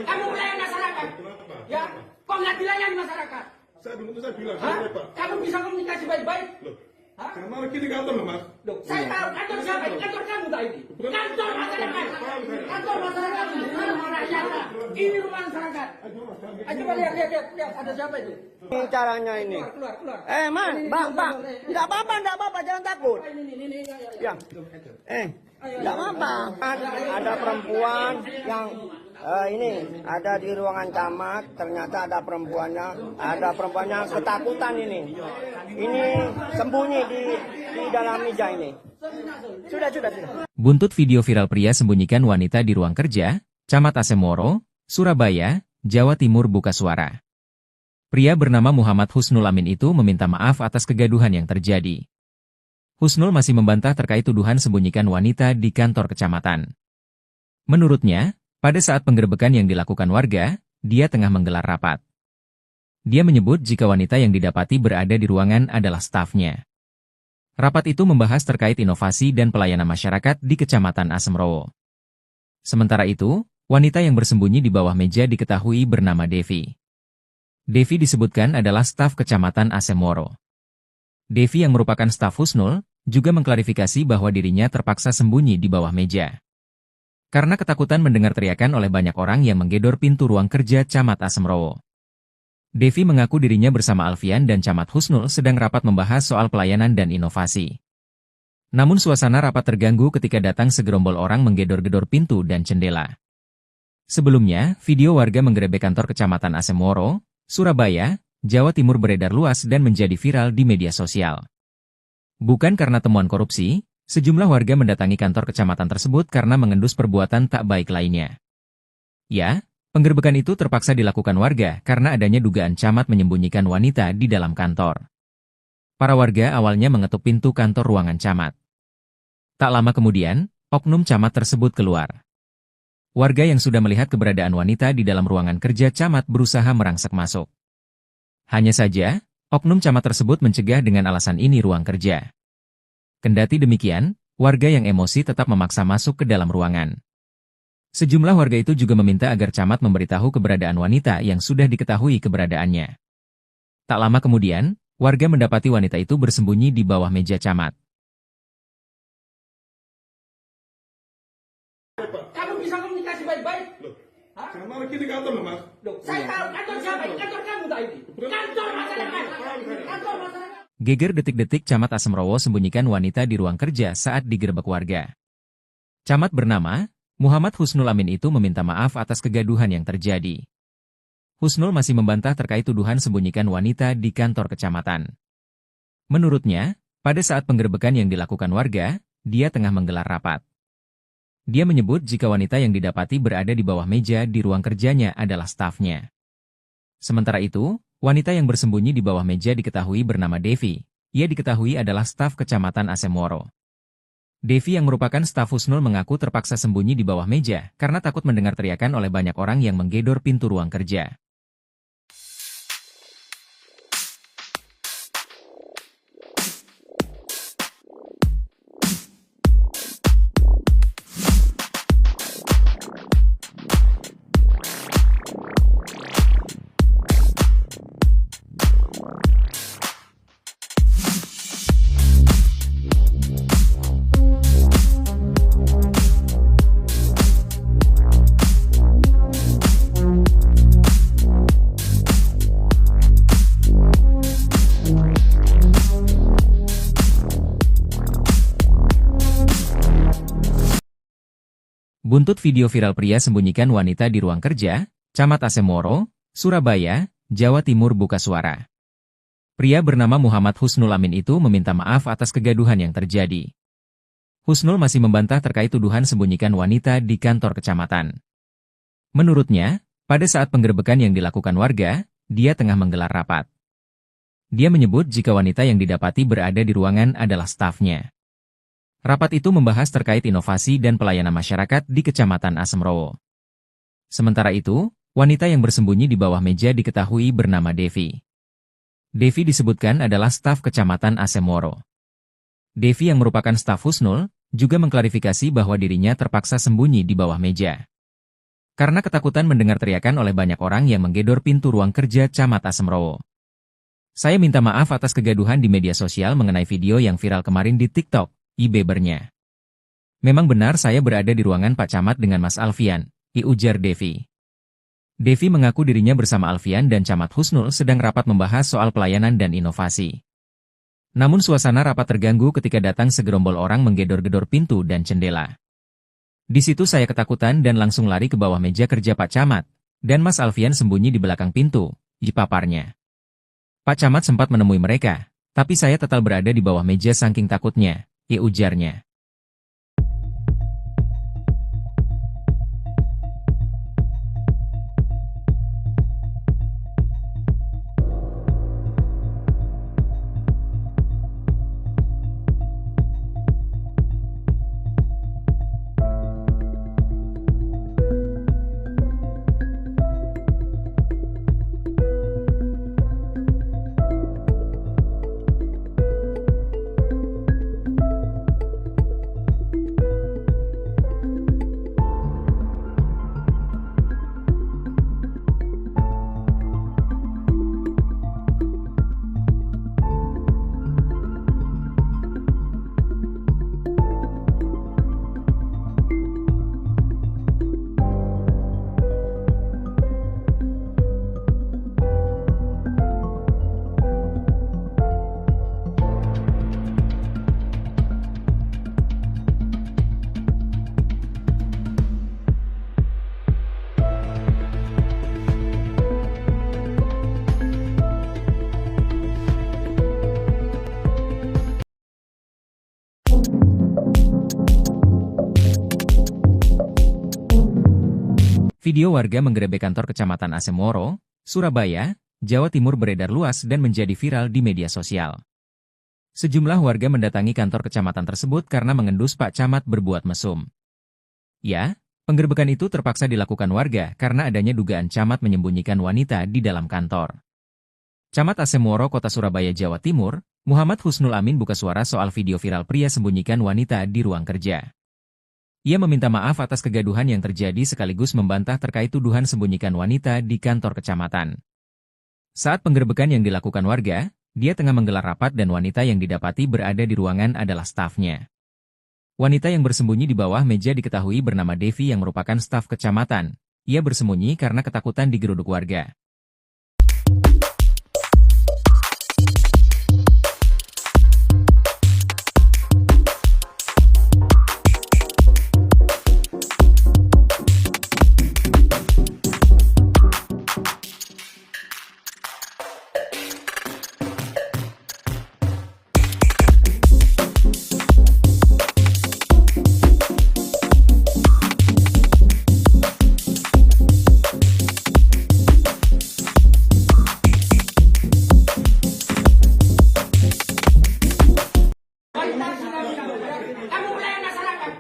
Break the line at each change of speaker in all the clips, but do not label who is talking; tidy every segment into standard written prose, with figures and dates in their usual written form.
Kamu melayani masyarakat. Ya, kok nggak dilayani masyarakat?
Saya bilang, Pak.
Kamu bisa komunikasi baik-baik?
Karena kita di kantor loh, Mas.
Saya tahu kantor siapa? Kantor kamu tak ini? Kantor masyarakat. Kantor masyarakat. Rumah rakyat. Ini rumah masyarakat. Coba lihat ada siapa itu?
Ini caranya ini.
Keluar.
Man, bang. Enggak apa-apa, jangan takut.
Ini.
Ya. Enggak apa-apa. Ada perempuan yang ini ada di ruangan camat, ternyata ada perempuannya ketakutan ini. Ini sembunyi di dalam meja ini. Sudah.
Buntut video viral pria sembunyikan wanita di ruang kerja, Camat Asemoro, Surabaya, Jawa Timur buka suara. Pria bernama Muhammad Husnul Amin itu meminta maaf atas kegaduhan yang terjadi. Husnul masih membantah terkait tuduhan sembunyikan wanita di kantor kecamatan. Menurutnya, pada saat penggerebekan yang dilakukan warga, dia tengah menggelar rapat. Dia menyebut jika wanita yang didapati berada di ruangan adalah stafnya. Rapat itu membahas terkait inovasi dan pelayanan masyarakat di Kecamatan Asemrowo. Sementara itu, wanita yang bersembunyi di bawah meja diketahui bernama Devi. Devi disebutkan adalah staf Kecamatan Asemoro. Devi yang merupakan staf Husnul, juga mengklarifikasi bahwa dirinya terpaksa sembunyi di bawah meja. Karena ketakutan mendengar teriakan oleh banyak orang yang menggedor pintu ruang kerja Camat Asemrowo. Devi mengaku dirinya bersama Alfian dan Camat Husnul sedang rapat membahas soal pelayanan dan inovasi. Namun suasana rapat terganggu ketika datang segerombol orang menggedor-gedor pintu dan jendela. Sebelumnya, video warga menggerebek kantor Kecamatan Asemoro, Surabaya, Jawa Timur beredar luas dan menjadi viral di media sosial. Bukan karena temuan korupsi, sejumlah warga mendatangi kantor kecamatan tersebut karena mengendus perbuatan tak baik lainnya. Ya, penggerebekan itu terpaksa dilakukan warga karena adanya dugaan camat menyembunyikan wanita di dalam kantor. Para warga awalnya mengetuk pintu kantor ruangan camat. Tak lama kemudian, oknum camat tersebut keluar. Warga yang sudah melihat keberadaan wanita di dalam ruangan kerja camat berusaha merangsek masuk. Hanya saja, oknum camat tersebut mencegah dengan alasan ini ruang kerja. Kendati demikian, warga yang emosi tetap memaksa masuk ke dalam ruangan. Sejumlah warga itu juga meminta agar camat memberitahu keberadaan wanita yang sudah diketahui keberadaannya. Tak lama kemudian, warga mendapati wanita itu bersembunyi di bawah meja camat.
Kamu bisa komunikasi baik-baik?
Karena kita di kantor loh, Mas.
Saya tahu kantor siapa? Kantor kamu tak ini? Kantor masyarakat. Kantor masyarakat.
Geger detik-detik Camat Asemrowo sembunyikan wanita di ruang kerja saat digerebek warga. Camat bernama Muhammad Husnul Amin itu meminta maaf atas kegaduhan yang terjadi. Husnul masih membantah terkait tuduhan sembunyikan wanita di kantor kecamatan. Menurutnya, pada saat penggerebekan yang dilakukan warga, dia tengah menggelar rapat. Dia menyebut jika wanita yang didapati berada di bawah meja di ruang kerjanya adalah stafnya. Sementara itu, wanita yang bersembunyi di bawah meja diketahui bernama Devi. Ia diketahui adalah staf Kecamatan Asemoro. Devi yang merupakan staf Husnul mengaku terpaksa sembunyi di bawah meja karena takut mendengar teriakan oleh banyak orang yang menggedor pintu ruang kerja. Buntut video viral pria sembunyikan wanita di ruang kerja, Camat Asemoro, Surabaya, Jawa Timur buka suara. Pria bernama Muhammad Husnul Amin itu meminta maaf atas kegaduhan yang terjadi. Husnul masih membantah terkait tuduhan sembunyikan wanita di kantor kecamatan. Menurutnya, pada saat penggerebekan yang dilakukan warga, dia tengah menggelar rapat. Dia menyebut jika wanita yang didapati berada di ruangan adalah stafnya. Rapat itu membahas terkait inovasi dan pelayanan masyarakat di Kecamatan Asemrowo. Sementara itu, wanita yang bersembunyi di bawah meja diketahui bernama Devi. Devi disebutkan adalah staf Kecamatan Asemoro. Devi yang merupakan staf Husnul, juga mengklarifikasi bahwa dirinya terpaksa sembunyi di bawah meja. karena ketakutan mendengar teriakan oleh banyak orang yang menggedor pintu ruang kerja Camat Asemrowo. Saya minta maaf atas kegaduhan di media sosial mengenai video yang viral kemarin di TikTok, bebernya. Memang benar saya berada di ruangan Pak Camat dengan Mas Alfian, ujar Devi. Devi mengaku dirinya bersama Alfian dan Camat Husnul sedang rapat membahas soal pelayanan dan inovasi. Namun suasana rapat terganggu ketika datang segerombol orang menggedor-gedor pintu dan jendela. Di situ saya ketakutan dan langsung lari ke bawah meja kerja Pak Camat, dan Mas Alfian sembunyi di belakang pintu, paparnya. Pak Camat sempat menemui mereka, tapi saya tetap berada di bawah meja saking takutnya, ujarnya. Video warga menggerebek kantor Kecamatan Asemoro, Surabaya, Jawa Timur beredar luas dan menjadi viral di media sosial. Sejumlah warga mendatangi kantor kecamatan tersebut karena mengendus Pak Camat berbuat mesum. Ya, penggerebekan itu terpaksa dilakukan warga karena adanya dugaan Camat menyembunyikan wanita di dalam kantor. Camat Asemoro Kota Surabaya, Jawa Timur, Muhammad Husnul Amin buka suara soal video viral pria sembunyikan wanita di ruang kerja. Ia meminta maaf atas kegaduhan yang terjadi sekaligus membantah terkait tuduhan sembunyikan wanita di kantor kecamatan. Saat penggerebekan yang dilakukan warga, dia tengah menggelar rapat dan wanita yang didapati berada di ruangan adalah stafnya. Wanita yang bersembunyi di bawah meja diketahui bernama Devi yang merupakan staf kecamatan. Ia bersembunyi karena ketakutan digeruduk warga.
Kamu melayani masyarakat,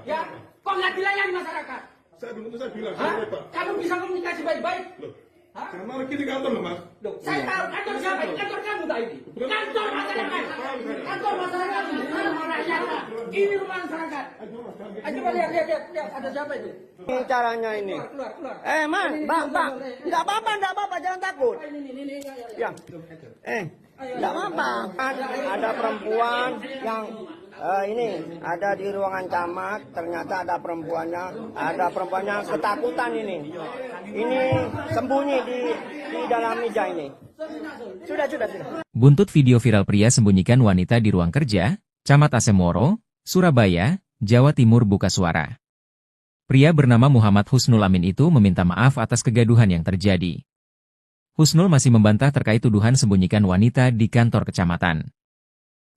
ya? Kok nggak dilayani masyarakat?
Saya bilang,
Hah?
saya Pak.
Kamu bisa komunikasi baik-baik?
Loh,
Hah?
jangan marah di kantor loh, Mas.
Loh, saya tahu kantor siapa? Kantor kamu tadi. Kantor masyarakat. Kantor masyarakat ini rumah rakyat. Ini rumah masyarakat. Coba lihat, ada siapa itu?
Ini caranya ini.
Keluar.
Man, Bang, enggak apa-apa, jangan takut.
Ini.
Ya. Enggak apa-apa. Ada perempuan yang ini ada di ruangan camat, ternyata ada perempuannya ketakutan ini. Ini sembunyi di dalam meja ini. Sudah.
Buntut video viral pria sembunyikan wanita di ruang kerja, Camat Asemoro, Surabaya, Jawa Timur buka suara. Pria bernama Muhammad Husnul Amin itu meminta maaf atas kegaduhan yang terjadi. Husnul masih membantah terkait tuduhan sembunyikan wanita di kantor kecamatan.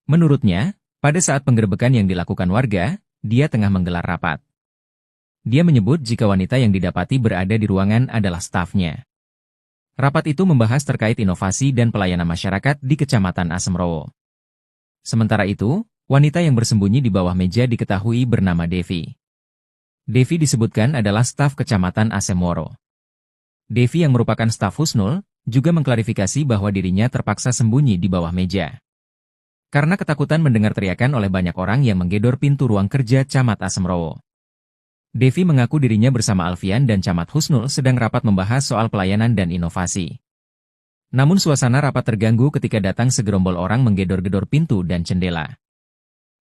Menurutnya, pada saat penggerebekan yang dilakukan warga, dia tengah menggelar rapat. Dia menyebut jika wanita yang didapati berada di ruangan adalah stafnya. Rapat itu membahas terkait inovasi dan pelayanan masyarakat di Kecamatan Asemrowo. Sementara itu, wanita yang bersembunyi di bawah meja diketahui bernama Devi. Devi disebutkan adalah staf Kecamatan Asemoro. Devi yang merupakan staf Husnul, juga mengklarifikasi bahwa dirinya terpaksa sembunyi di bawah meja. Karena ketakutan mendengar teriakan oleh banyak orang yang menggedor pintu ruang kerja Camat Asemrowo. Devi mengaku dirinya bersama Alfian dan Camat Husnul sedang rapat membahas soal pelayanan dan inovasi. Namun suasana rapat terganggu ketika datang segerombol orang menggedor-gedor pintu dan jendela.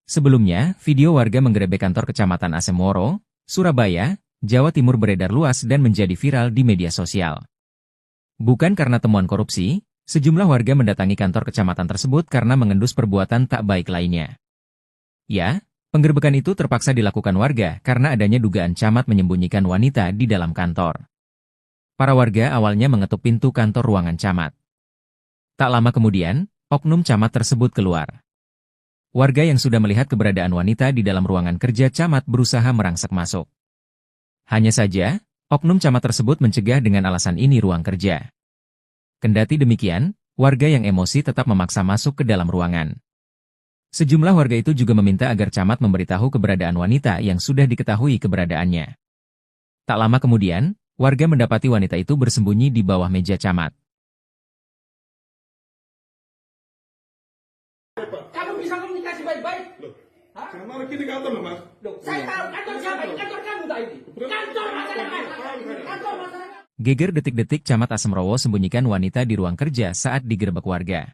Sebelumnya, video warga menggerebek kantor Kecamatan Asemoro, Surabaya, Jawa Timur beredar luas dan menjadi viral di media sosial. Bukan karena temuan korupsi, sejumlah warga mendatangi kantor kecamatan tersebut karena mengendus perbuatan tak baik lainnya. Ya, penggerebekan itu terpaksa dilakukan warga karena adanya dugaan camat menyembunyikan wanita di dalam kantor. Para warga awalnya mengetuk pintu kantor ruangan camat. Tak lama kemudian, oknum camat tersebut keluar. Warga yang sudah melihat keberadaan wanita di dalam ruangan kerja camat berusaha merangsek masuk. Hanya saja, oknum camat tersebut mencegah dengan alasan ini ruang kerja. Kendati demikian, warga yang emosi tetap memaksa masuk ke dalam ruangan. Sejumlah warga itu juga meminta agar camat memberitahu keberadaan wanita yang sudah diketahui keberadaannya. Tak lama kemudian, warga mendapati wanita itu bersembunyi di bawah meja camat.
Kamu bisa komunikasi baik-baik?
Sama lagi di kantor loh, Mas.
Saya tahu kantor siapa? Kantor kamu tadi. Kantor masyarakat. Kantor masyarakat.
Geger detik-detik Camat Asemrowo sembunyikan wanita di ruang kerja saat digerebek warga.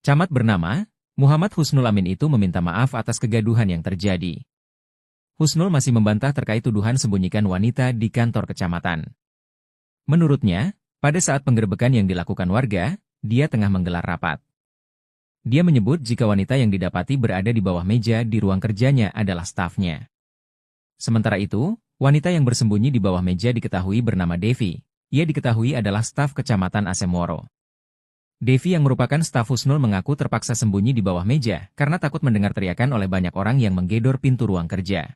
Camat bernama Muhammad Husnul Amin itu meminta maaf atas kegaduhan yang terjadi. Husnul masih membantah terkait tuduhan sembunyikan wanita di kantor kecamatan. Menurutnya, pada saat penggerebekan yang dilakukan warga, dia tengah menggelar rapat. Dia menyebut jika wanita yang didapati berada di bawah meja di ruang kerjanya adalah stafnya. Sementara itu, wanita yang bersembunyi di bawah meja diketahui bernama Devi. Ia diketahui adalah staf Kecamatan Asemoro. Devi yang merupakan staf Husnul mengaku terpaksa sembunyi di bawah meja karena takut mendengar teriakan oleh banyak orang yang menggedor pintu ruang kerja.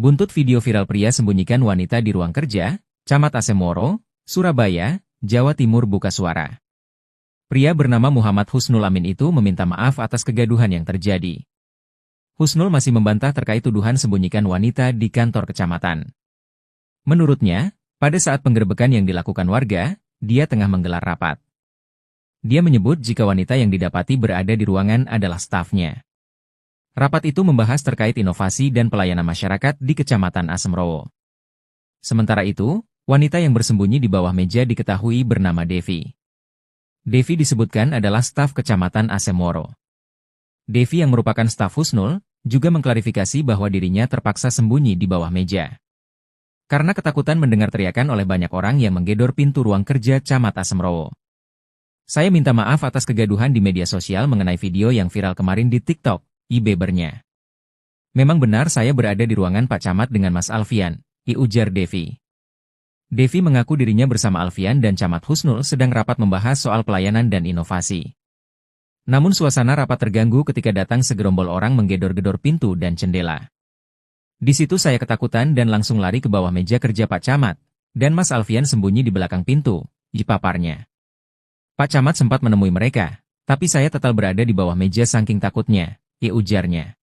Buntut video viral pria sembunyikan wanita di ruang kerja, Camat Asemoro, Surabaya, Jawa Timur buka suara. Pria bernama Muhammad Husnul Amin itu meminta maaf atas kegaduhan yang terjadi. Husnul masih membantah terkait tuduhan sembunyikan wanita di kantor kecamatan. Menurutnya, pada saat penggerebekan yang dilakukan warga, dia tengah menggelar rapat. Dia menyebut jika wanita yang didapati berada di ruangan adalah stafnya. Rapat itu membahas terkait inovasi dan pelayanan masyarakat di Kecamatan Asemrowo. Sementara itu, wanita yang bersembunyi di bawah meja diketahui bernama Devi. Devi disebutkan adalah staf Kecamatan Asemoro. Devi yang merupakan staf Husnul, juga mengklarifikasi bahwa dirinya terpaksa sembunyi di bawah meja. Karena ketakutan mendengar teriakan oleh banyak orang yang menggedor pintu ruang kerja Camat Asemrowo. Saya minta maaf atas kegaduhan di media sosial mengenai video yang viral kemarin di TikTok. Ibebernya. Memang benar saya berada di ruangan Pak Camat dengan Mas Alfian, ujar Devi. Devi mengaku dirinya bersama Alfian dan Camat Husnul sedang rapat membahas soal pelayanan dan inovasi. Namun suasana rapat terganggu ketika datang segerombol orang menggedor-gedor pintu dan jendela. Di situ saya ketakutan dan langsung lari ke bawah meja kerja Pak Camat, dan Mas Alfian sembunyi di belakang pintu, paparnya. Pak Camat sempat menemui mereka, tapi saya tetap berada di bawah meja saking takutnya, ujarnya.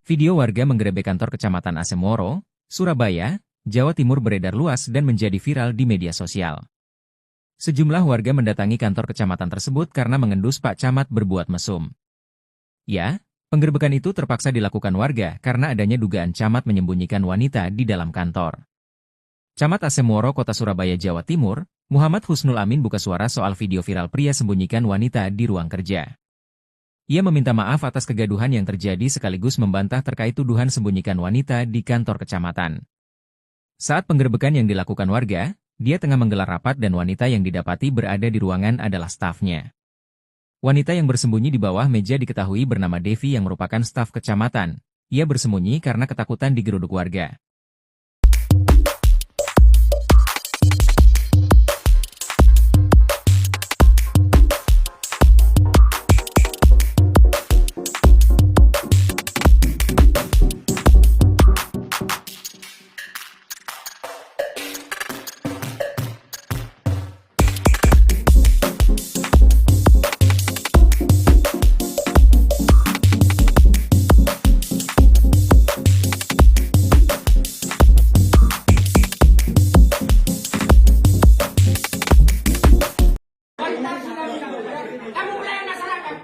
Video warga menggerebek kantor Kecamatan Asemoro, Surabaya, Jawa Timur beredar luas dan menjadi viral di media sosial. Sejumlah warga mendatangi kantor kecamatan tersebut karena mengendus Pak Camat berbuat mesum. Ya, penggerebekan itu terpaksa dilakukan warga karena adanya dugaan camat menyembunyikan wanita di dalam kantor. Camat Asemoro, Kota Surabaya, Jawa Timur, Muhammad Husnul Amin buka suara soal video viral pria sembunyikan wanita di ruang kerja. Ia meminta maaf atas kegaduhan yang terjadi sekaligus membantah terkait tuduhan sembunyikan wanita di kantor kecamatan. Saat penggerebekan yang dilakukan warga, dia tengah menggelar rapat dan wanita yang didapati berada di ruangan adalah stafnya. Wanita yang bersembunyi di bawah meja diketahui bernama Devi yang merupakan staf kecamatan. Ia bersembunyi karena ketakutan digeruduk warga.
Kamu melayani masyarakat,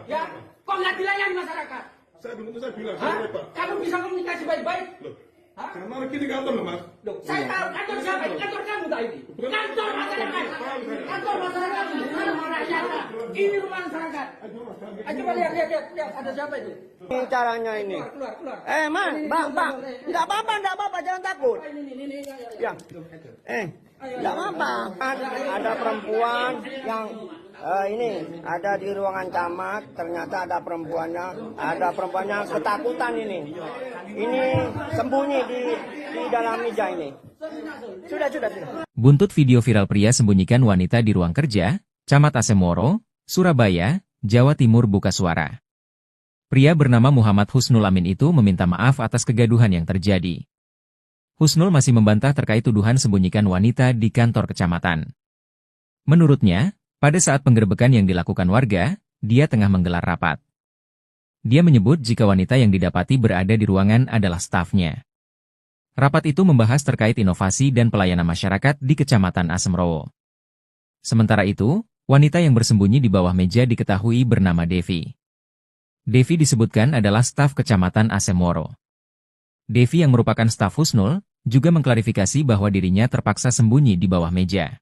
ya? Kok nggak dilayani masyarakat?
Saya bilang,
Hah?
saya Pak.
Kamu bisa komunikasi baik-baik?
Loh,
Hah?
jangan lagi di kantor loh, Mas.
Loh, saya tahu kantor siapa? Kantor kamu tak ini? Kantor masyarakat. Kantor masyarakat. Rumah rakyat. Ini rumah masyarakat. Coba lihat, ada siapa itu?
Ini caranya ini.
Keluar.
Man, bang, nggak apa-apa, jangan takut.
Ini.
Ya, nggak apa-apa. Ada perempuan yang ini ada di ruangan camat. Ternyata ada perempuannya ketakutan ini. Ini sembunyi di dalam meja ini. Sudah.
Buntut video viral pria sembunyikan wanita di ruang kerja, Camat Asemoro, Surabaya, Jawa Timur buka suara. Pria bernama Muhammad Husnul Amin itu meminta maaf atas kegaduhan yang terjadi. Husnul masih membantah terkait tuduhan sembunyikan wanita di kantor kecamatan. Menurutnya, pada saat penggerebekan yang dilakukan warga, dia tengah menggelar rapat. Dia menyebut jika wanita yang didapati berada di ruangan adalah stafnya. Rapat itu membahas terkait inovasi dan pelayanan masyarakat di Kecamatan Asemoro. Sementara itu, wanita yang bersembunyi di bawah meja diketahui bernama Devi. Devi disebutkan adalah staf Kecamatan Asemoro. Devi yang merupakan staf Husnul, juga mengklarifikasi bahwa dirinya terpaksa sembunyi di bawah meja.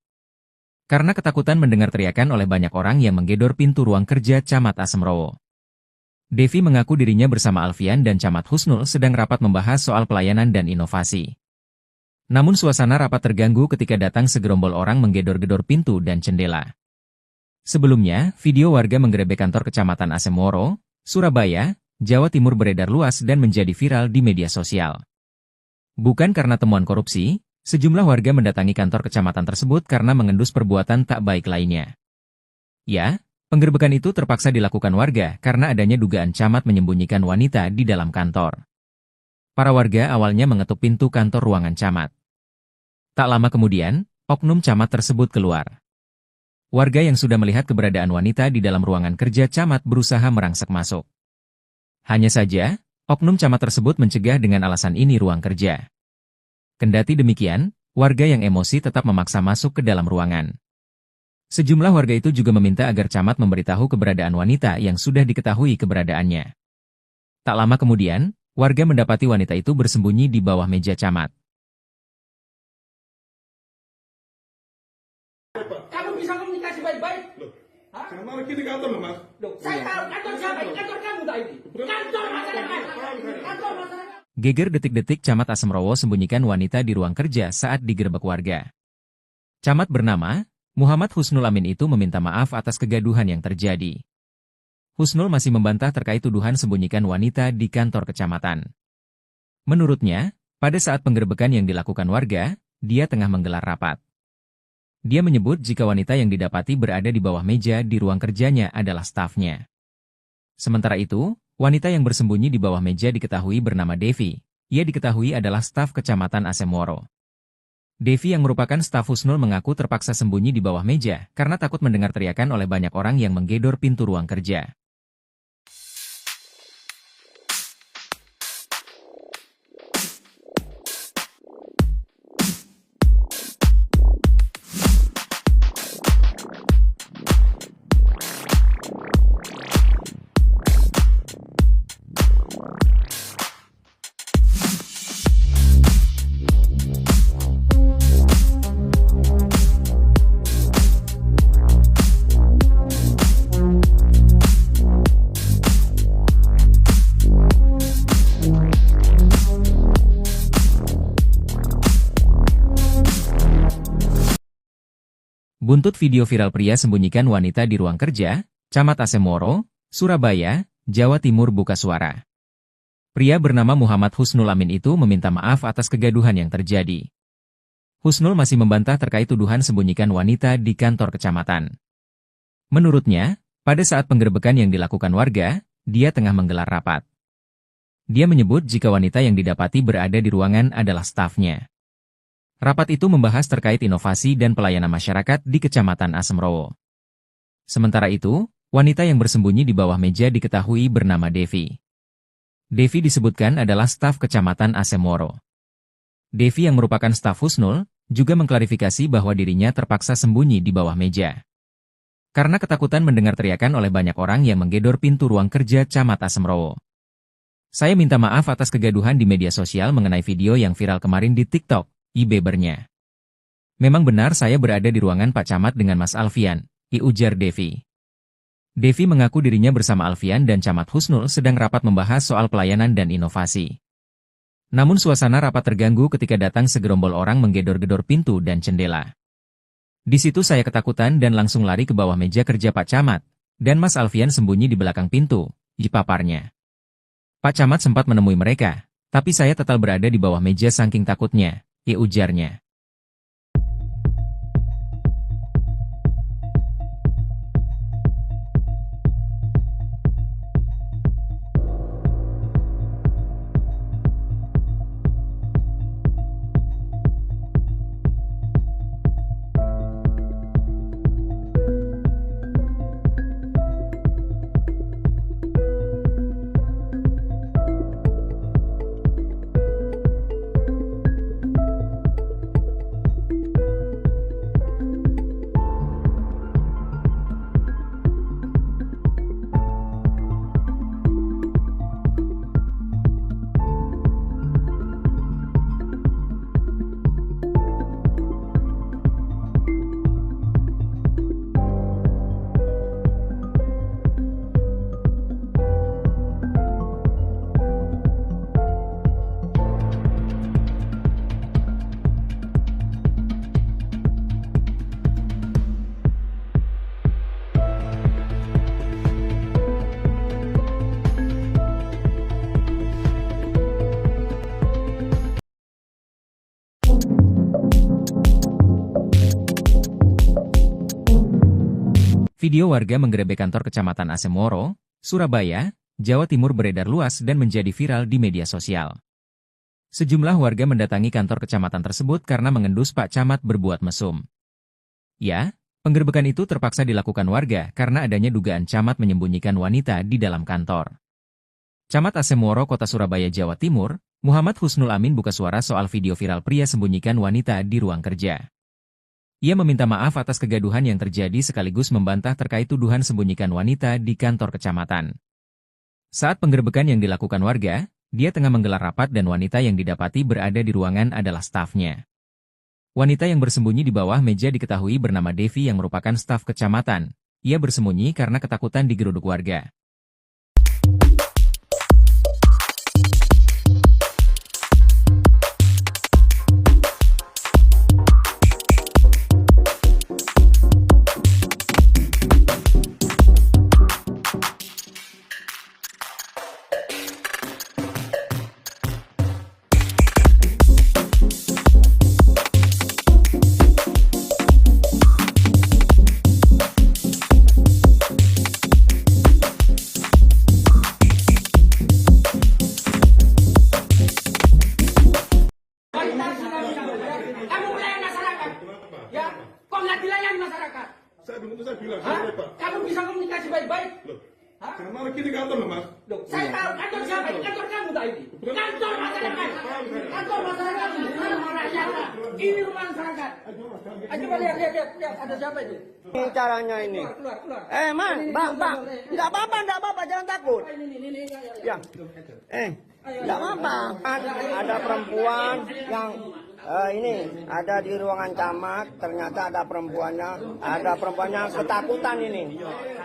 Karena ketakutan mendengar teriakan oleh banyak orang yang menggedor pintu ruang kerja Camat Asemoro. Devi mengaku dirinya bersama Alfian dan Camat Husnul sedang rapat membahas soal pelayanan dan inovasi. Namun suasana rapat terganggu ketika datang segerombol orang menggedor-gedor pintu dan jendela. Sebelumnya, video warga menggerebek kantor Kecamatan Asemoro, Surabaya, Jawa Timur beredar luas dan menjadi viral di media sosial. Bukan karena temuan korupsi, sejumlah warga mendatangi kantor kecamatan tersebut karena mengendus perbuatan tak baik lainnya. Ya, penggerebekan itu terpaksa dilakukan warga karena adanya dugaan camat menyembunyikan wanita di dalam kantor. Para warga awalnya mengetuk pintu kantor ruangan camat. Tak lama kemudian, oknum camat tersebut keluar. Warga yang sudah melihat keberadaan wanita di dalam ruangan kerja camat berusaha merangsek masuk. Hanya saja, oknum camat tersebut mencegah dengan alasan ini ruang kerja. Kendati demikian, warga yang emosi tetap memaksa masuk ke dalam ruangan. Sejumlah warga itu juga meminta agar camat memberitahu keberadaan wanita yang sudah diketahui keberadaannya. Tak lama kemudian, warga mendapati wanita itu bersembunyi di bawah meja camat.
Kamu bisa komunikasi baik-baik?
Loh,
Hah?
jangan lagi di kantor loh, Mas.
Loh, saya tahu kantor siapa? Kantor kamu tak ini? Kantor masyarakat. Kantor masyarakat.
Geger detik-detik Camat Asemoro sembunyikan wanita di ruang kerja saat digerebek warga. Camat bernama Muhammad Husnul Amin itu meminta maaf atas kegaduhan yang terjadi. Husnul masih membantah terkait tuduhan sembunyikan wanita di kantor kecamatan. Menurutnya, pada saat penggerebekan yang dilakukan warga, dia tengah menggelar rapat. Dia menyebut jika wanita yang didapati berada di bawah meja di ruang kerjanya adalah stafnya. Sementara itu, wanita yang bersembunyi di bawah meja diketahui bernama Devi. Ia diketahui adalah staf Kecamatan Asemoro. Devi yang merupakan staf Husnul mengaku terpaksa sembunyi di bawah meja karena takut mendengar teriakan oleh banyak orang yang menggedor pintu ruang kerja. Buntut video viral pria sembunyikan wanita di ruang kerja, Camat Asemoro, Surabaya, Jawa Timur buka suara. Pria bernama Muhammad Husnul Amin itu meminta maaf atas kegaduhan yang terjadi. Husnul masih membantah terkait tuduhan sembunyikan wanita di kantor kecamatan. Menurutnya, pada saat penggerebekan yang dilakukan warga, dia tengah menggelar rapat. Dia menyebut jika wanita yang didapati berada di ruangan adalah stafnya. Rapat itu membahas terkait inovasi dan pelayanan masyarakat di Kecamatan Asemrowo. Sementara itu, wanita yang bersembunyi di bawah meja diketahui bernama Devi. Devi disebutkan adalah staf Kecamatan Asemoro. Devi yang merupakan staf Husnul, juga mengklarifikasi bahwa dirinya terpaksa sembunyi di bawah meja. Karena ketakutan mendengar teriakan oleh banyak orang yang menggedor pintu ruang kerja Camat Asemrowo. Saya minta maaf atas kegaduhan di media sosial mengenai video yang viral kemarin di TikTok, bebernya. Memang benar saya berada di ruangan Pak Camat dengan Mas Alfian, ujar Devi. Devi mengaku dirinya bersama Alfian dan Camat Husnul sedang rapat membahas soal pelayanan dan inovasi. Namun suasana rapat terganggu ketika datang segerombol orang menggedor-gedor pintu dan jendela. Di situ saya ketakutan dan langsung lari ke bawah meja kerja Pak Camat, dan Mas Alfian sembunyi di belakang pintu, paparnya. Pak Camat sempat menemui mereka, tapi saya tetap berada di bawah meja saking takutnya, ujarnya. Video warga menggerebek kantor Kecamatan Asemoro, Surabaya, Jawa Timur beredar luas dan menjadi viral di media sosial. Sejumlah warga mendatangi kantor kecamatan tersebut karena mengendus Pak Camat berbuat mesum. Ya, penggerebekan itu terpaksa dilakukan warga karena adanya dugaan Camat menyembunyikan wanita di dalam kantor. Camat Asemoro Kota Surabaya, Jawa Timur, Muhammad Husnul Amin buka suara soal video viral pria sembunyikan wanita di ruang kerja. Ia meminta maaf atas kegaduhan yang terjadi sekaligus membantah terkait tuduhan sembunyikan wanita di kantor kecamatan. Saat penggerebekan yang dilakukan warga, dia tengah menggelar rapat dan wanita yang didapati berada di ruangan adalah stafnya. Wanita yang bersembunyi di bawah meja diketahui bernama Devi yang merupakan staf kecamatan. Ia bersembunyi karena ketakutan digeruduk warga.
Kamu melayani masyarakat, ya? Kok nggak dilayani masyarakat?
Saya bilang,
Hah?
saya Pak.
Kamu bisa komunikasi baik-baik?
Loh,
Hah?
karena kita kantor loh Mas.
Loh, saya tahu kantor siapa? Kantor kamu tadi. Kantor masyarakat. Kantor masyarakat. Rumah rakyat. Ini rumah masyarakat. Coba lihat, ada siapa itu?
Ini caranya ini.
Keluar.
Man, Bang, enggak apa-apa, jangan takut.
Ini.
Ya. Enggak apa-apa. Ada perempuan yang ini ada di ruangan camat, ternyata ada perempuannya ketakutan ini.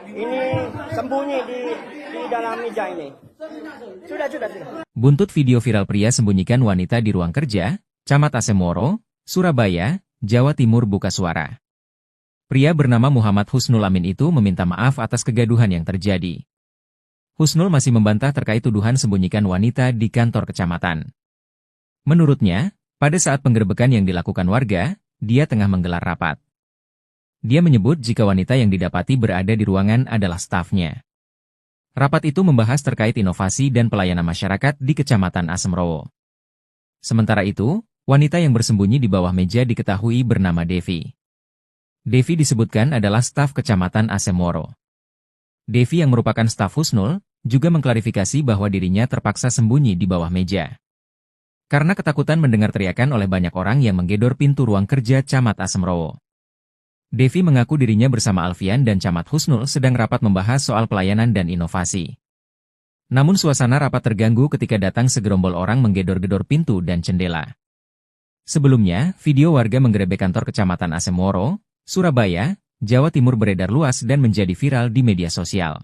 Ini sembunyi di dalam meja ini. Sudah.
Buntut video viral pria sembunyikan wanita di ruang kerja, Camat Asemoro, Surabaya, Jawa Timur buka suara. Pria bernama Muhammad Husnul Amin itu meminta maaf atas kegaduhan yang terjadi. Husnul masih membantah terkait tuduhan sembunyikan wanita di kantor kecamatan. Menurutnya, pada saat penggerebekan yang dilakukan warga, dia tengah menggelar rapat. Dia menyebut jika wanita yang didapati berada di ruangan adalah stafnya. Rapat itu membahas terkait inovasi dan pelayanan masyarakat di Kecamatan Asemrowo. Sementara itu, wanita yang bersembunyi di bawah meja diketahui bernama Devi. Devi disebutkan adalah staf Kecamatan Asemoro. Devi yang merupakan staf Husnul, juga mengklarifikasi bahwa dirinya terpaksa sembunyi di bawah meja. Karena ketakutan mendengar teriakan oleh banyak orang yang menggedor pintu ruang kerja Camat Asemrowo. Devi mengaku dirinya bersama Alfian dan Camat Husnul sedang rapat membahas soal pelayanan dan inovasi. Namun suasana rapat terganggu ketika datang segerombol orang menggedor-gedor pintu dan jendela. Sebelumnya, video warga menggerebek kantor Kecamatan Asemoro, Surabaya, Jawa Timur beredar luas dan menjadi viral di media sosial.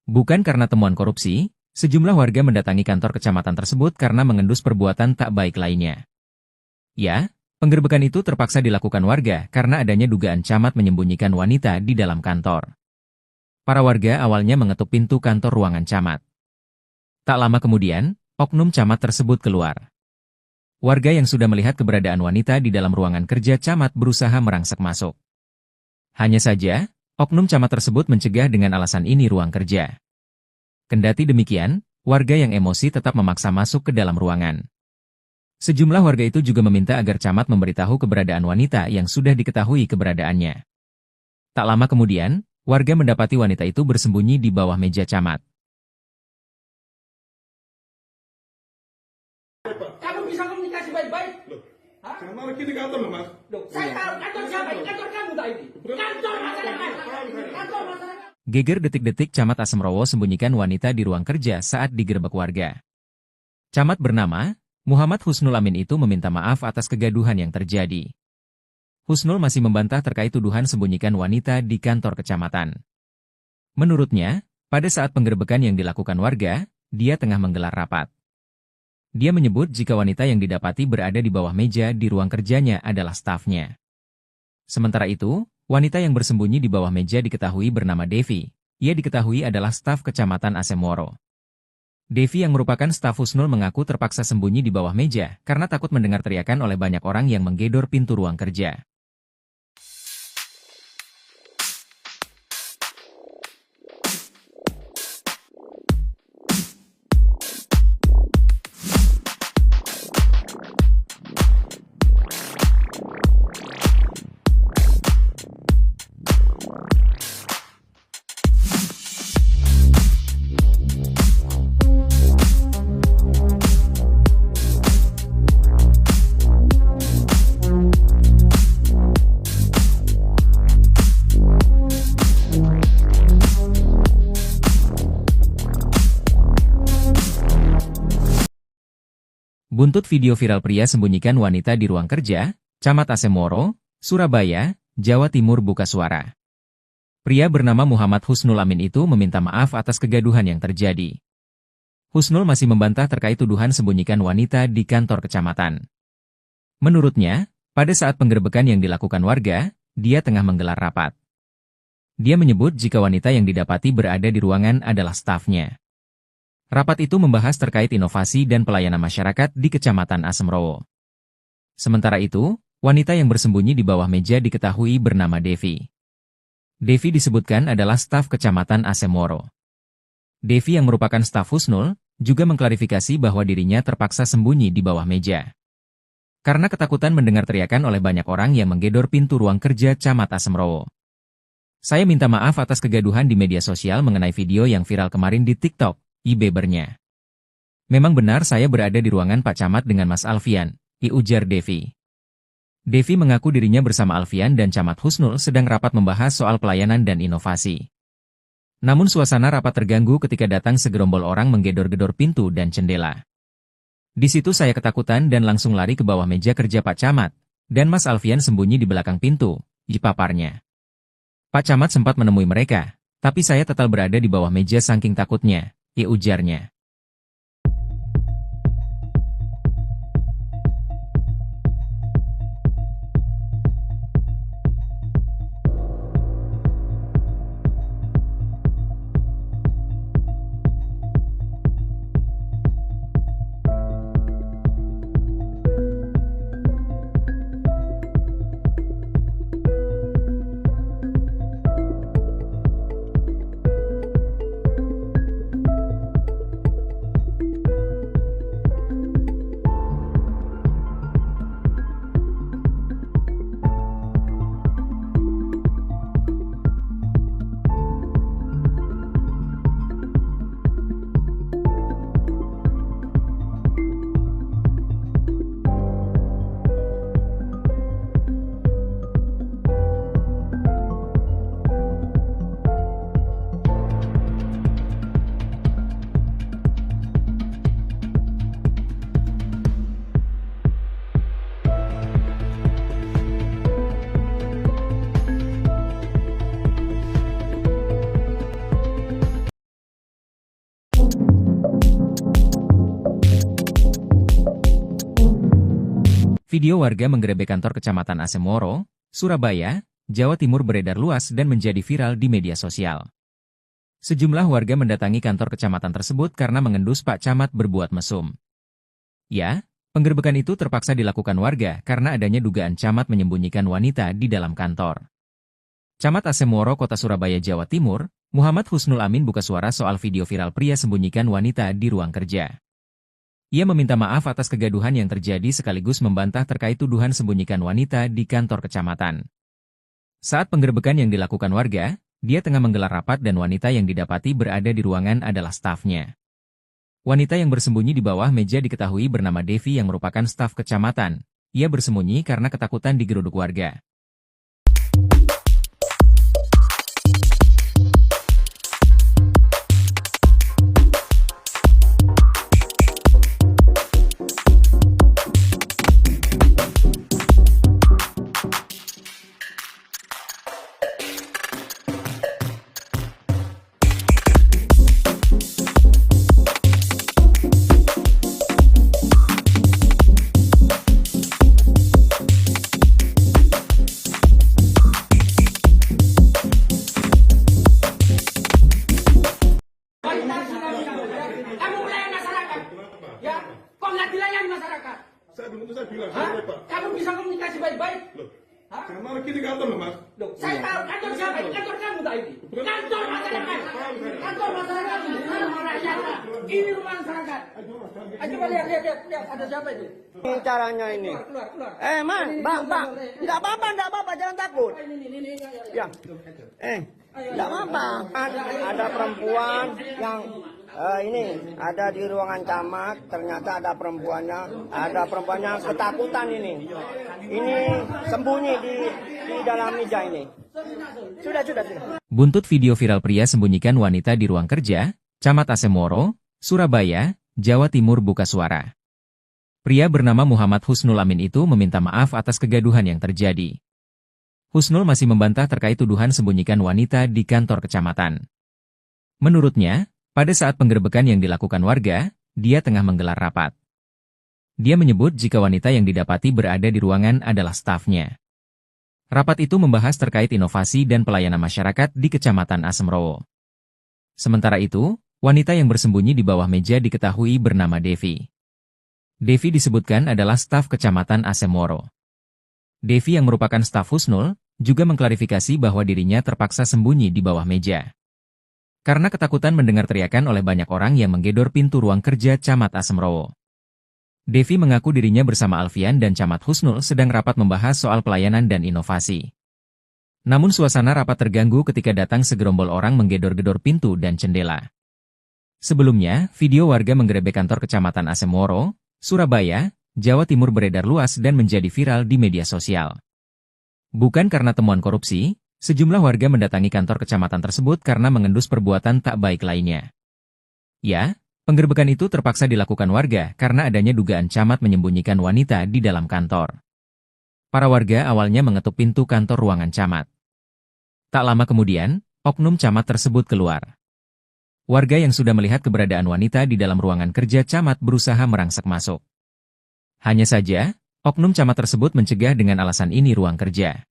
Bukan karena temuan korupsi, sejumlah warga mendatangi kantor kecamatan tersebut karena mengendus perbuatan tak baik lainnya. Ya, penggerebekan itu terpaksa dilakukan warga karena adanya dugaan camat menyembunyikan wanita di dalam kantor. Para warga awalnya mengetuk pintu kantor ruangan camat. Tak lama kemudian, oknum camat tersebut keluar. Warga yang sudah melihat keberadaan wanita di dalam ruangan kerja camat berusaha merangsek masuk. Hanya saja, oknum camat tersebut mencegah dengan alasan ini ruang kerja. Kendati demikian, warga yang emosi tetap memaksa masuk ke dalam ruangan. Sejumlah warga itu juga meminta agar camat memberitahu keberadaan wanita yang sudah diketahui keberadaannya. Tak lama kemudian, warga mendapati wanita itu bersembunyi di bawah meja camat.
Kamu bisa komunikasi baik-baik? Hah?
Sama lagi di kantor loh, Mas.
Loh, saya tahu kantor siapa? Kantor kamu tadi. Kantor masyarakat. Kantor masyarakat.
Geger detik-detik Camat Asemrowo sembunyikan wanita di ruang kerja saat digerebek warga. Camat bernama Muhammad Husnul Amin itu meminta maaf atas kegaduhan yang terjadi. Husnul masih membantah terkait tuduhan sembunyikan wanita di kantor kecamatan. Menurutnya, pada saat penggerebekan yang dilakukan warga, dia tengah menggelar rapat. Dia menyebut jika wanita yang didapati berada di bawah meja di ruang kerjanya adalah stafnya. Sementara itu, wanita yang bersembunyi di bawah meja diketahui bernama Devi. Ia diketahui adalah staf Kecamatan Asemoro. Devi yang merupakan staf Husnul mengaku terpaksa sembunyi di bawah meja karena takut mendengar teriakan oleh banyak orang yang menggedor pintu ruang kerja. Buntut video viral pria sembunyikan wanita di ruang kerja, Camat Asemoro, Surabaya, Jawa Timur buka suara. Pria bernama Muhammad Husnul Amin itu meminta maaf atas kegaduhan yang terjadi. Husnul masih membantah terkait tuduhan sembunyikan wanita di kantor kecamatan. Menurutnya, pada saat penggerebekan yang dilakukan warga, dia tengah menggelar rapat. Dia menyebut jika wanita yang didapati berada di ruangan adalah stafnya. Rapat itu membahas terkait inovasi dan pelayanan masyarakat di Kecamatan Asemrowo. Sementara itu, wanita yang bersembunyi di bawah meja diketahui bernama Devi. Devi disebutkan adalah staf Kecamatan Asemoro. Devi yang merupakan staf Husnul, juga mengklarifikasi bahwa dirinya terpaksa sembunyi di bawah meja. Karena ketakutan mendengar teriakan oleh banyak orang yang menggedor pintu ruang kerja Camat Asemrowo. Saya minta maaf atas kegaduhan di media sosial mengenai video yang viral kemarin di TikTok. Ibebernya. Memang benar saya berada di ruangan Pak Camat dengan Mas Alfian, ujar Devi. Devi mengaku dirinya bersama Alfian dan Camat Husnul sedang rapat membahas soal pelayanan dan inovasi. Namun suasana rapat terganggu ketika datang segerombol orang menggedor-gedor pintu dan jendela. Di situ saya ketakutan dan langsung lari ke bawah meja kerja Pak Camat, dan Mas Alfian sembunyi di belakang pintu, paparnya. Pak Camat sempat menemui mereka, tapi saya tetap berada di bawah meja saking takutnya. Ujarnya. Video warga menggerebek kantor Kecamatan Asemoro, Surabaya, Jawa Timur beredar luas dan menjadi viral di media sosial. Sejumlah warga mendatangi kantor kecamatan tersebut karena mengendus Pak Camat berbuat mesum. Ya, penggerebekan itu terpaksa dilakukan warga karena adanya dugaan camat menyembunyikan wanita di dalam kantor. Camat Asemoro, Kota Surabaya, Jawa Timur, Muhammad Husnul Amin buka suara soal video viral pria sembunyikan wanita di ruang kerja. Ia meminta maaf atas kegaduhan yang terjadi sekaligus membantah terkait tuduhan sembunyikan wanita di kantor kecamatan. Saat penggerebekan yang dilakukan warga, dia tengah menggelar rapat dan wanita yang didapati berada di ruangan adalah stafnya. Wanita yang bersembunyi di bawah meja diketahui bernama Devi yang merupakan staf kecamatan. Ia bersembunyi karena ketakutan digeruduk warga.
Kamu melayani masyarakat, ya? Kok nggak dilayani masyarakat?
Saya bilang,
Hah?
saya Pak.
Kamu bisa komunikasi baik-baik?
Loh,
Hah?
karena lagi di kantor loh, Mas.
Loh, saya tahu kantor siapa ini? Kantor kamu tak ini? Kantor masyarakat. Kantor masyarakat ini. Rumah rakyat. Ini rumah masyarakat. Coba lihat, ada siapa itu?
Ini caranya ini.
Keluar.
Man, bang, tidak apa-apa, jangan takut.
Ini.
Ya, tidak apa-apa. Ada perempuan yang ini ada di ruangan camat. Ternyata ada perempuannya ketakutan ini. Ini sembunyi di dalam meja ini. Sudah.
Buntut video viral pria sembunyikan wanita di ruang kerja, Camat Asemoro, Surabaya, Jawa Timur buka suara. Pria bernama Muhammad Husnul Amin itu meminta maaf atas kegaduhan yang terjadi. Husnul masih membantah terkait tuduhan sembunyikan wanita di kantor kecamatan. Menurutnya, pada saat penggerebekan yang dilakukan warga, dia tengah menggelar rapat. Dia menyebut jika wanita yang didapati berada di ruangan adalah stafnya. Rapat itu membahas terkait inovasi dan pelayanan masyarakat di Kecamatan Asemoro. Sementara itu, wanita yang bersembunyi di bawah meja diketahui bernama Devi. Devi disebutkan adalah staf Kecamatan Asemoro. Devi yang merupakan staf Husnul, juga mengklarifikasi bahwa dirinya terpaksa sembunyi di bawah meja. Karena ketakutan mendengar teriakan oleh banyak orang yang menggedor pintu ruang kerja Camat Asemoro. Devi mengaku dirinya bersama Alfian dan Camat Husnul sedang rapat membahas soal pelayanan dan inovasi. Namun suasana rapat terganggu ketika datang segerombol orang menggedor-gedor pintu dan jendela. Sebelumnya, video warga menggerebek kantor Kecamatan Asemoro, Surabaya, Jawa Timur beredar luas dan menjadi viral di media sosial. Bukan karena temuan korupsi, sejumlah warga mendatangi kantor kecamatan tersebut karena mengendus perbuatan tak baik lainnya. Ya, penggerebekan itu terpaksa dilakukan warga karena adanya dugaan camat menyembunyikan wanita di dalam kantor. Para warga awalnya mengetuk pintu kantor ruangan camat. Tak lama kemudian, oknum camat tersebut keluar. Warga yang sudah melihat keberadaan wanita di dalam ruangan kerja camat berusaha merangsek masuk. Hanya saja, oknum camat tersebut mencegah dengan alasan ini ruang kerja.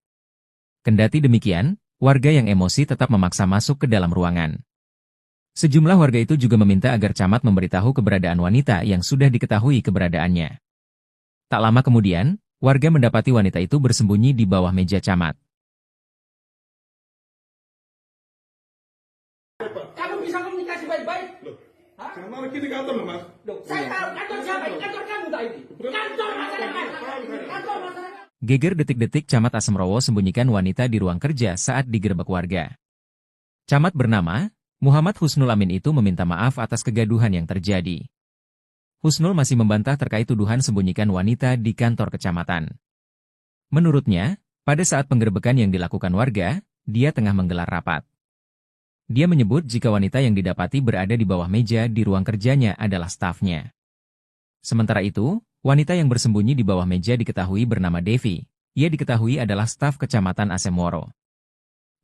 Kendati demikian, warga yang emosi tetap memaksa masuk ke dalam ruangan. Sejumlah warga itu juga meminta agar camat memberitahu keberadaan wanita yang sudah diketahui keberadaannya. Tak lama kemudian, warga mendapati wanita itu bersembunyi di bawah meja camat.
Kamu bisa komunikasi baik-baik?
Loh,
Hah?
karena lagi di kantor loh, Mas.
Loh, saya tahu kantor siapa ini? Kantor kamu tak ini? Kantor masyarakat. Kantor masyarakat.
Geger detik-detik Camat Asemoro sembunyikan wanita di ruang kerja saat digerebek warga. Camat bernama Muhammad Husnul Amin itu meminta maaf atas kegaduhan yang terjadi. Husnul masih membantah terkait tuduhan sembunyikan wanita di kantor kecamatan. Menurutnya, pada saat penggerebekan yang dilakukan warga, dia tengah menggelar rapat. Dia menyebut jika wanita yang didapati berada di bawah meja di ruang kerjanya adalah stafnya. Sementara itu, wanita yang bersembunyi di bawah meja diketahui bernama Devi. Ia diketahui adalah staf Kecamatan Asemoro.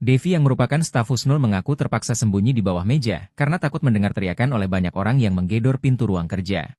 Devi yang merupakan staf Husnul mengaku terpaksa sembunyi di bawah meja karena takut mendengar teriakan oleh banyak orang yang menggedor pintu ruang kerja.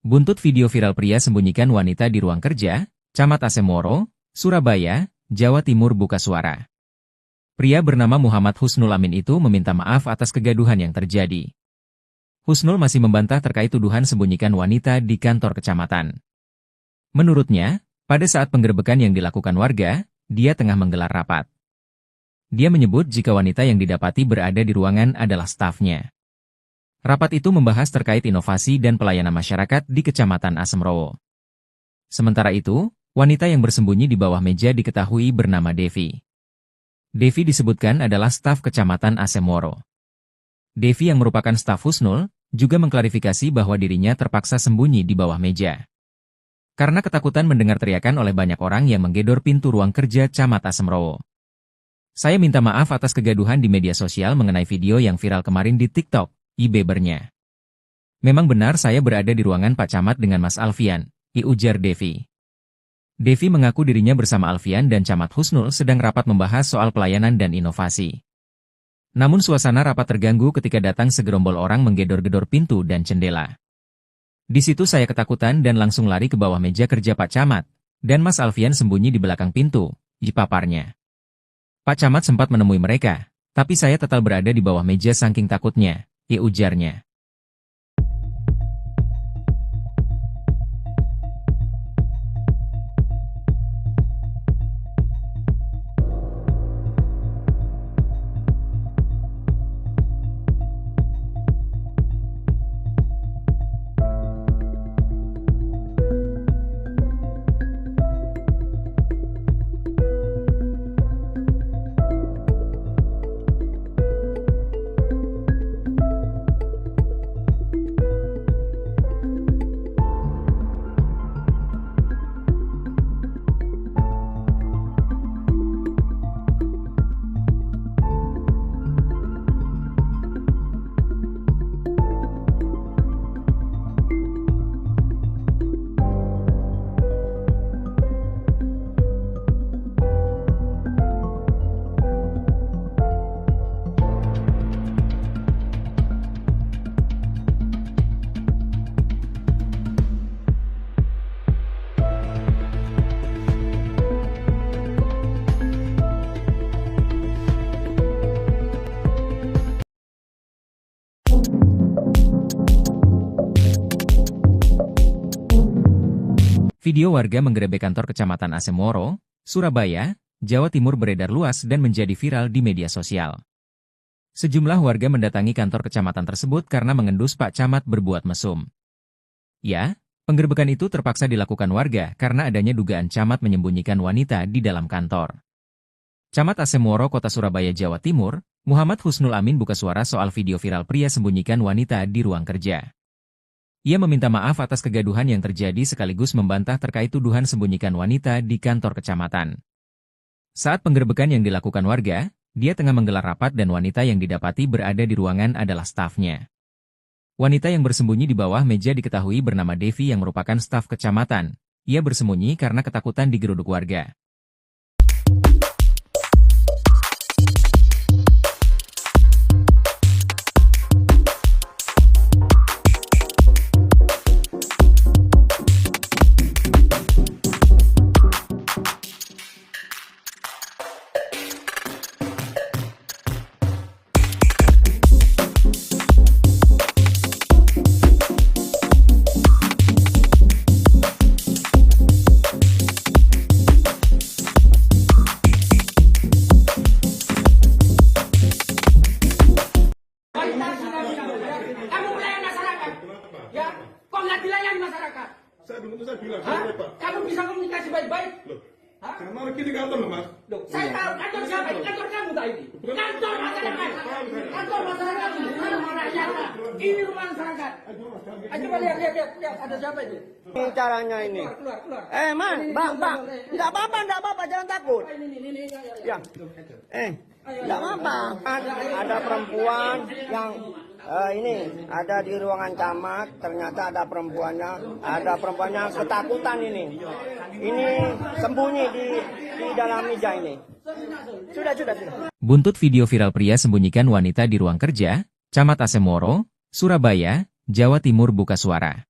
Buntut video viral pria sembunyikan wanita di ruang kerja, Camat Asemoro, Surabaya, Jawa Timur buka suara. Pria bernama Muhammad Husnul Amin itu meminta maaf atas kegaduhan yang terjadi. Husnul masih membantah terkait tuduhan sembunyikan wanita di kantor kecamatan. Menurutnya, pada saat penggerebekan yang dilakukan warga, dia tengah menggelar rapat. Dia menyebut jika wanita yang didapati berada di ruangan adalah stafnya. Rapat itu membahas terkait inovasi dan pelayanan masyarakat di Kecamatan Asemrowo. Sementara itu, wanita yang bersembunyi di bawah meja diketahui bernama Devi. Devi disebutkan adalah staf Kecamatan Asemoro. Devi yang merupakan staf Husnul, juga mengklarifikasi bahwa dirinya terpaksa sembunyi di bawah meja. Karena ketakutan mendengar teriakan oleh banyak orang yang menggedor pintu ruang kerja Camat Asemrowo. Saya minta maaf atas kegaduhan di media sosial mengenai video yang viral kemarin di TikTok, bebernya. Memang benar saya berada di ruangan Pak Camat dengan Mas Alfian, ujar Devi. Devi mengaku dirinya bersama Alfian dan Camat Husnul sedang rapat membahas soal pelayanan dan inovasi. Namun suasana rapat terganggu ketika datang segerombol orang menggedor-gedor pintu dan jendela. Di situ saya ketakutan dan langsung lari ke bawah meja kerja Pak Camat, dan Mas Alfian sembunyi di belakang pintu, paparnya. Pak Camat sempat menemui mereka, tapi saya tetap berada di bawah meja saking takutnya, ujarnya. Video warga menggerebek kantor Kecamatan Asemoro, Surabaya, Jawa Timur beredar luas dan menjadi viral di media sosial. Sejumlah warga mendatangi kantor kecamatan tersebut karena mengendus Pak Camat berbuat mesum. Ya, penggerebekan itu terpaksa dilakukan warga karena adanya dugaan Camat menyembunyikan wanita di dalam kantor. Camat Asemoro Kota Surabaya, Jawa Timur, Muhammad Husnul Amin buka suara soal video viral pria sembunyikan wanita di ruang kerja. Ia meminta maaf atas kegaduhan yang terjadi sekaligus membantah terkait tuduhan sembunyikan wanita di kantor kecamatan. Saat penggerebekan yang dilakukan warga, dia tengah menggelar rapat dan wanita yang didapati berada di ruangan adalah stafnya. Wanita yang bersembunyi di bawah meja diketahui bernama Devi yang merupakan staf kecamatan. Ia bersembunyi karena ketakutan digeruduk warga.
Kamu melayani masyarakat, ya? Kok nggak dilayani masyarakat?
Saya bilang,
Hah?
saya Pak.
Kamu bisa komunikasi baik-baik?
Loh,
Hah?
karena kita kantor loh Mas.
Loh, saya tahu kantor siapa? Kantor kamu tadi. Kantor masyarakat. Kantor masyarakat ini rumah rakyat. Ini rumah masyarakat. Coba lihat, ada siapa itu?
Ini caranya ini.
Keluar.
Man, bang, enggak apa-apa, jangan takut.
Ini.
Ya. Enggak apa-apa. Ada perempuan yang ini ada di ruangan camat, ternyata ada perempuannya ketakutan ini. Ini sembunyi di dalam meja ini. Sudah.
Buntut video viral pria sembunyikan wanita di ruang kerja, Camat Asemoro, Surabaya, Jawa Timur buka suara.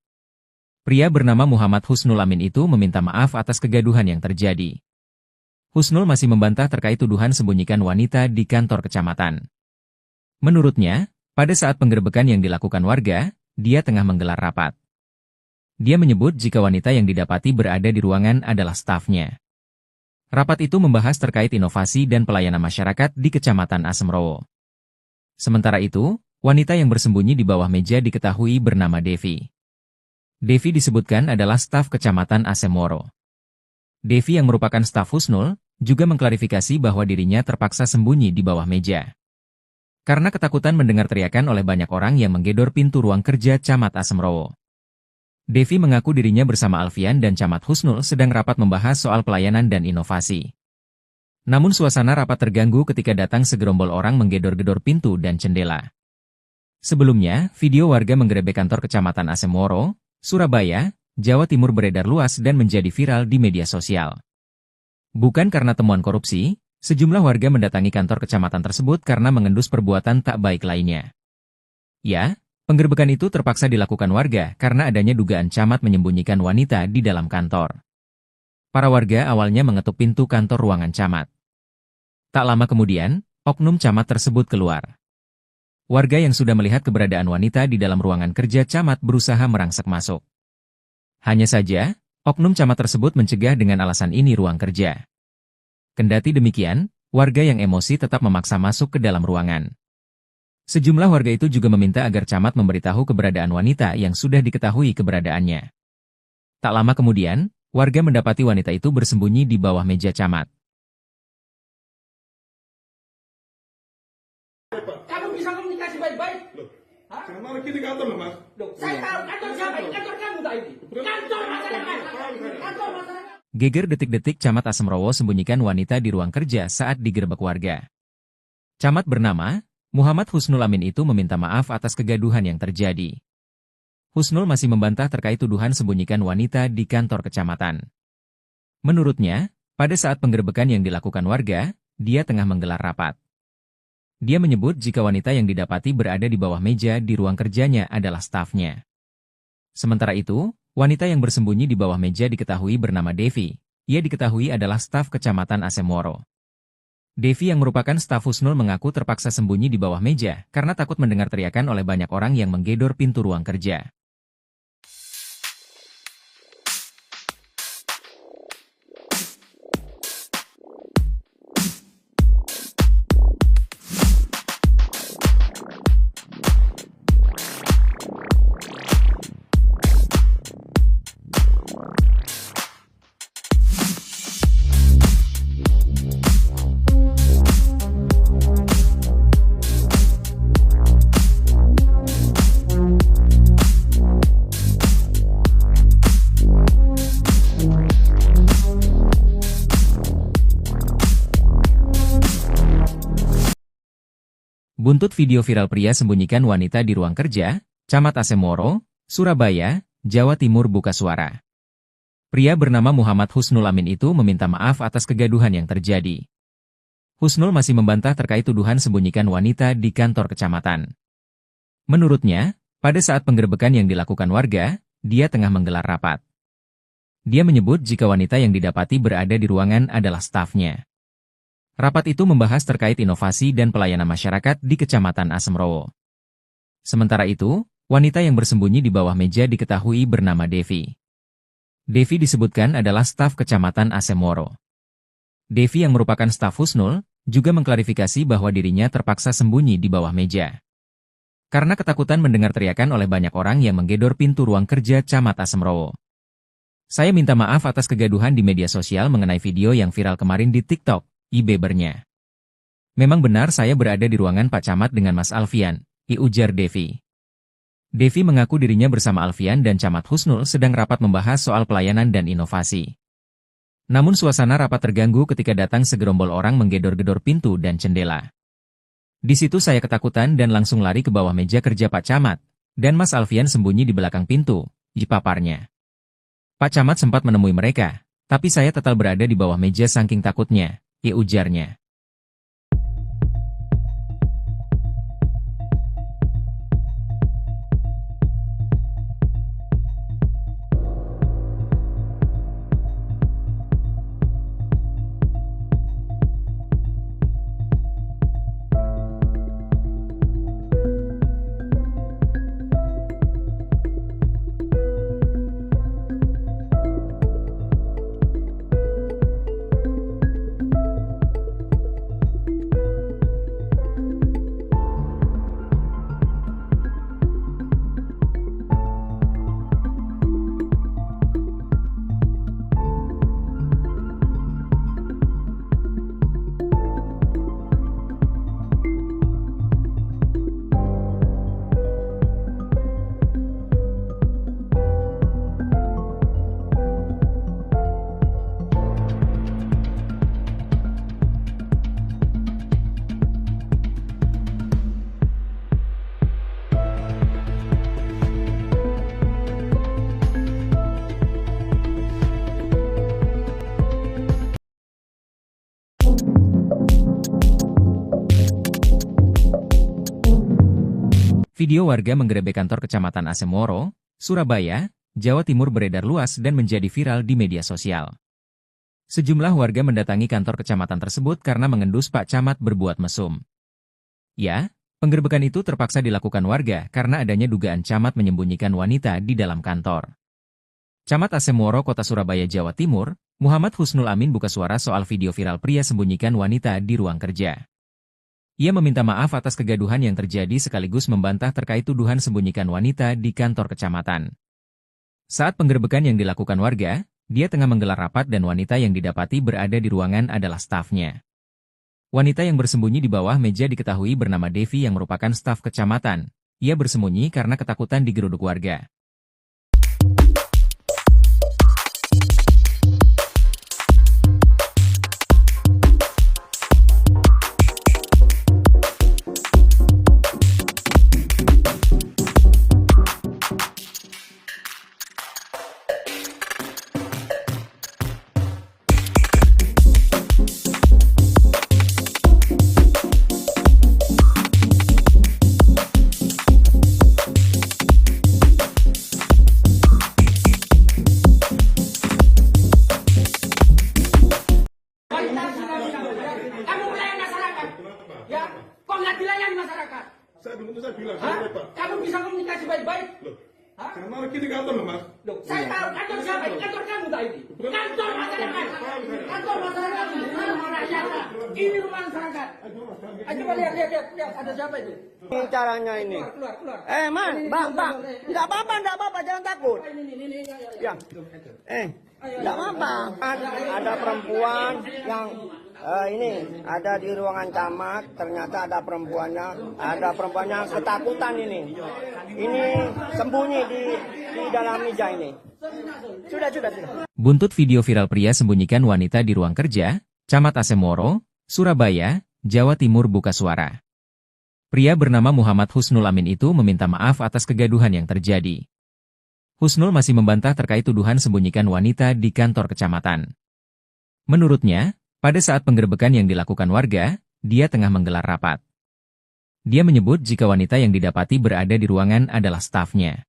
Pria bernama Muhammad Husnul Amin itu meminta maaf atas kegaduhan yang terjadi. Husnul masih membantah terkait tuduhan sembunyikan wanita di kantor kecamatan. Menurutnya, pada saat penggerebekan yang dilakukan warga, dia tengah menggelar rapat. Dia menyebut jika wanita yang didapati berada di ruangan adalah stafnya. Rapat itu membahas terkait inovasi dan pelayanan masyarakat di Kecamatan Asemrowo. Sementara itu, wanita yang bersembunyi di bawah meja diketahui bernama Devi. Devi disebutkan adalah staf Kecamatan Asemoro. Devi yang merupakan staf Husnul, juga mengklarifikasi bahwa dirinya terpaksa sembunyi di bawah meja. Karena ketakutan mendengar teriakan oleh banyak orang yang menggedor pintu ruang kerja Camat Asemrowo. Devi mengaku dirinya bersama Alfian dan Camat Husnul sedang rapat membahas soal pelayanan dan inovasi. Namun suasana rapat terganggu ketika datang segerombol orang menggedor-gedor pintu dan jendela. Sebelumnya, video warga menggerebek kantor Kecamatan Asemoro, Surabaya, Jawa Timur beredar luas dan menjadi viral di media sosial. Bukan karena temuan korupsi, sejumlah warga mendatangi kantor kecamatan tersebut karena mengendus perbuatan tak baik lainnya. Ya, penggerebekan itu terpaksa dilakukan warga karena adanya dugaan camat menyembunyikan wanita di dalam kantor. Para warga awalnya mengetuk pintu kantor ruangan camat. Tak lama kemudian, oknum camat tersebut keluar. Warga yang sudah melihat keberadaan wanita di dalam ruangan kerja camat berusaha merangsek masuk. Hanya saja, oknum camat tersebut mencegah dengan alasan ini ruang kerja. Kendati demikian, warga yang emosi tetap memaksa masuk ke dalam ruangan. Sejumlah warga itu juga meminta agar camat memberitahu keberadaan wanita yang sudah diketahui keberadaannya. Tak lama kemudian, warga mendapati wanita itu bersembunyi di bawah meja camat.
Kamu bisa komunikasi baik-baik?
Sama lagi di kantor loh, Mas.
Saya tahu kantor siapa? Kantor kamu tadi. Kantor masyarakat. Kantor masyarakat.
Geger detik-detik Camat Asemrowo sembunyikan wanita di ruang kerja saat digerebek warga. Camat bernama Muhammad Husnul Amin itu meminta maaf atas kegaduhan yang terjadi. Husnul masih membantah terkait tuduhan sembunyikan wanita di kantor kecamatan. Menurutnya, pada saat penggerebekan yang dilakukan warga, dia tengah menggelar rapat. Dia menyebut jika wanita yang didapati berada di bawah meja di ruang kerjanya adalah stafnya. Sementara itu, wanita yang bersembunyi di bawah meja diketahui bernama Devi. Ia diketahui adalah staf Kecamatan Asemoro. Devi yang merupakan staf Husnul mengaku terpaksa sembunyi di bawah meja karena takut mendengar teriakan oleh banyak orang yang menggedor pintu ruang kerja. Buntut video viral pria sembunyikan wanita di ruang kerja, Camat Asemoro, Surabaya, Jawa Timur buka suara. Pria bernama Muhammad Husnul Amin itu meminta maaf atas kegaduhan yang terjadi. Husnul masih membantah terkait tuduhan sembunyikan wanita di kantor kecamatan. Menurutnya, pada saat penggerebekan yang dilakukan warga, dia tengah menggelar rapat. Dia menyebut jika wanita yang didapati berada di ruangan adalah stafnya. Rapat itu membahas terkait inovasi dan pelayanan masyarakat di Kecamatan Asemrowo. Sementara itu, wanita yang bersembunyi di bawah meja diketahui bernama Devi. Devi disebutkan adalah staf Kecamatan Asemoro. Devi yang merupakan staf Husnul, juga mengklarifikasi bahwa dirinya terpaksa sembunyi di bawah meja. Karena ketakutan mendengar teriakan oleh banyak orang yang menggedor pintu ruang kerja Camat Asemrowo. Saya minta maaf atas kegaduhan di media sosial mengenai video yang viral kemarin di TikTok. Ibebernya. Memang benar saya berada di ruangan Pak Camat dengan Mas Alfian, ujar Devi. Devi mengaku dirinya bersama Alfian dan Camat Husnul sedang rapat membahas soal pelayanan dan inovasi. Namun suasana rapat terganggu ketika datang segerombol orang menggedor-gedor pintu dan jendela. Di situ saya ketakutan dan langsung lari ke bawah meja kerja Pak Camat, dan Mas Alfian sembunyi di belakang pintu, paparnya. Pak Camat sempat menemui mereka, tapi saya tetap berada di bawah meja saking takutnya. Ujarnya. Video warga menggerebek kantor Kecamatan Asemoro, Surabaya, Jawa Timur beredar luas dan menjadi viral di media sosial. Sejumlah warga mendatangi kantor kecamatan tersebut karena mengendus Pak Camat berbuat mesum. Ya, penggerebekan itu terpaksa dilakukan warga karena adanya dugaan camat menyembunyikan wanita di dalam kantor. Camat Asemoro, Kota Surabaya, Jawa Timur, Muhammad Husnul Amin buka suara soal video viral pria sembunyikan wanita di ruang kerja. Ia meminta maaf atas kegaduhan yang terjadi sekaligus membantah terkait tuduhan sembunyikan wanita di kantor kecamatan. Saat penggerebekan yang dilakukan warga, dia tengah menggelar rapat dan wanita yang didapati berada di ruangan adalah stafnya. Wanita yang bersembunyi di bawah meja diketahui bernama Devi yang merupakan staf kecamatan. Ia bersembunyi karena ketakutan digeruduk warga.
Kamu melayani masyarakat, ya? Kok nggak dilayani masyarakat?
Saya bilang,
Hah?
saya Pak.
Kamu bisa komunikasi baik-baik?
Loh,
Hah?
jangan malah gini kantor loh, Mas.
Loh, saya tahu kantor siapa ini? Kantor kamu tak ini? Kantor masyarakat. Kantor masyarakat ini rumah rakyat. Ini rumah masyarakat. Coba lihat, ada siapa itu?
Ini caranya ini.
Keluar.
Man, bang, enggak apa-apa, jangan takut.
Ini.
Ya. Enggak apa-apa. Ada perempuan yang ini ada di ruangan camat, ternyata ada perempuannya ketakutan ini. Ini sembunyi di dalam meja ini. Sudah.
Buntut video viral pria sembunyikan wanita di ruang kerja, Camat Asemoro, Surabaya, Jawa Timur buka suara. Pria bernama Muhammad Husnul Amin itu meminta maaf atas kegaduhan yang terjadi. Husnul masih membantah terkait tuduhan sembunyikan wanita di kantor kecamatan. Menurutnya, pada saat penggerebekan yang dilakukan warga, dia tengah menggelar rapat. Dia menyebut jika wanita yang didapati berada di ruangan adalah stafnya.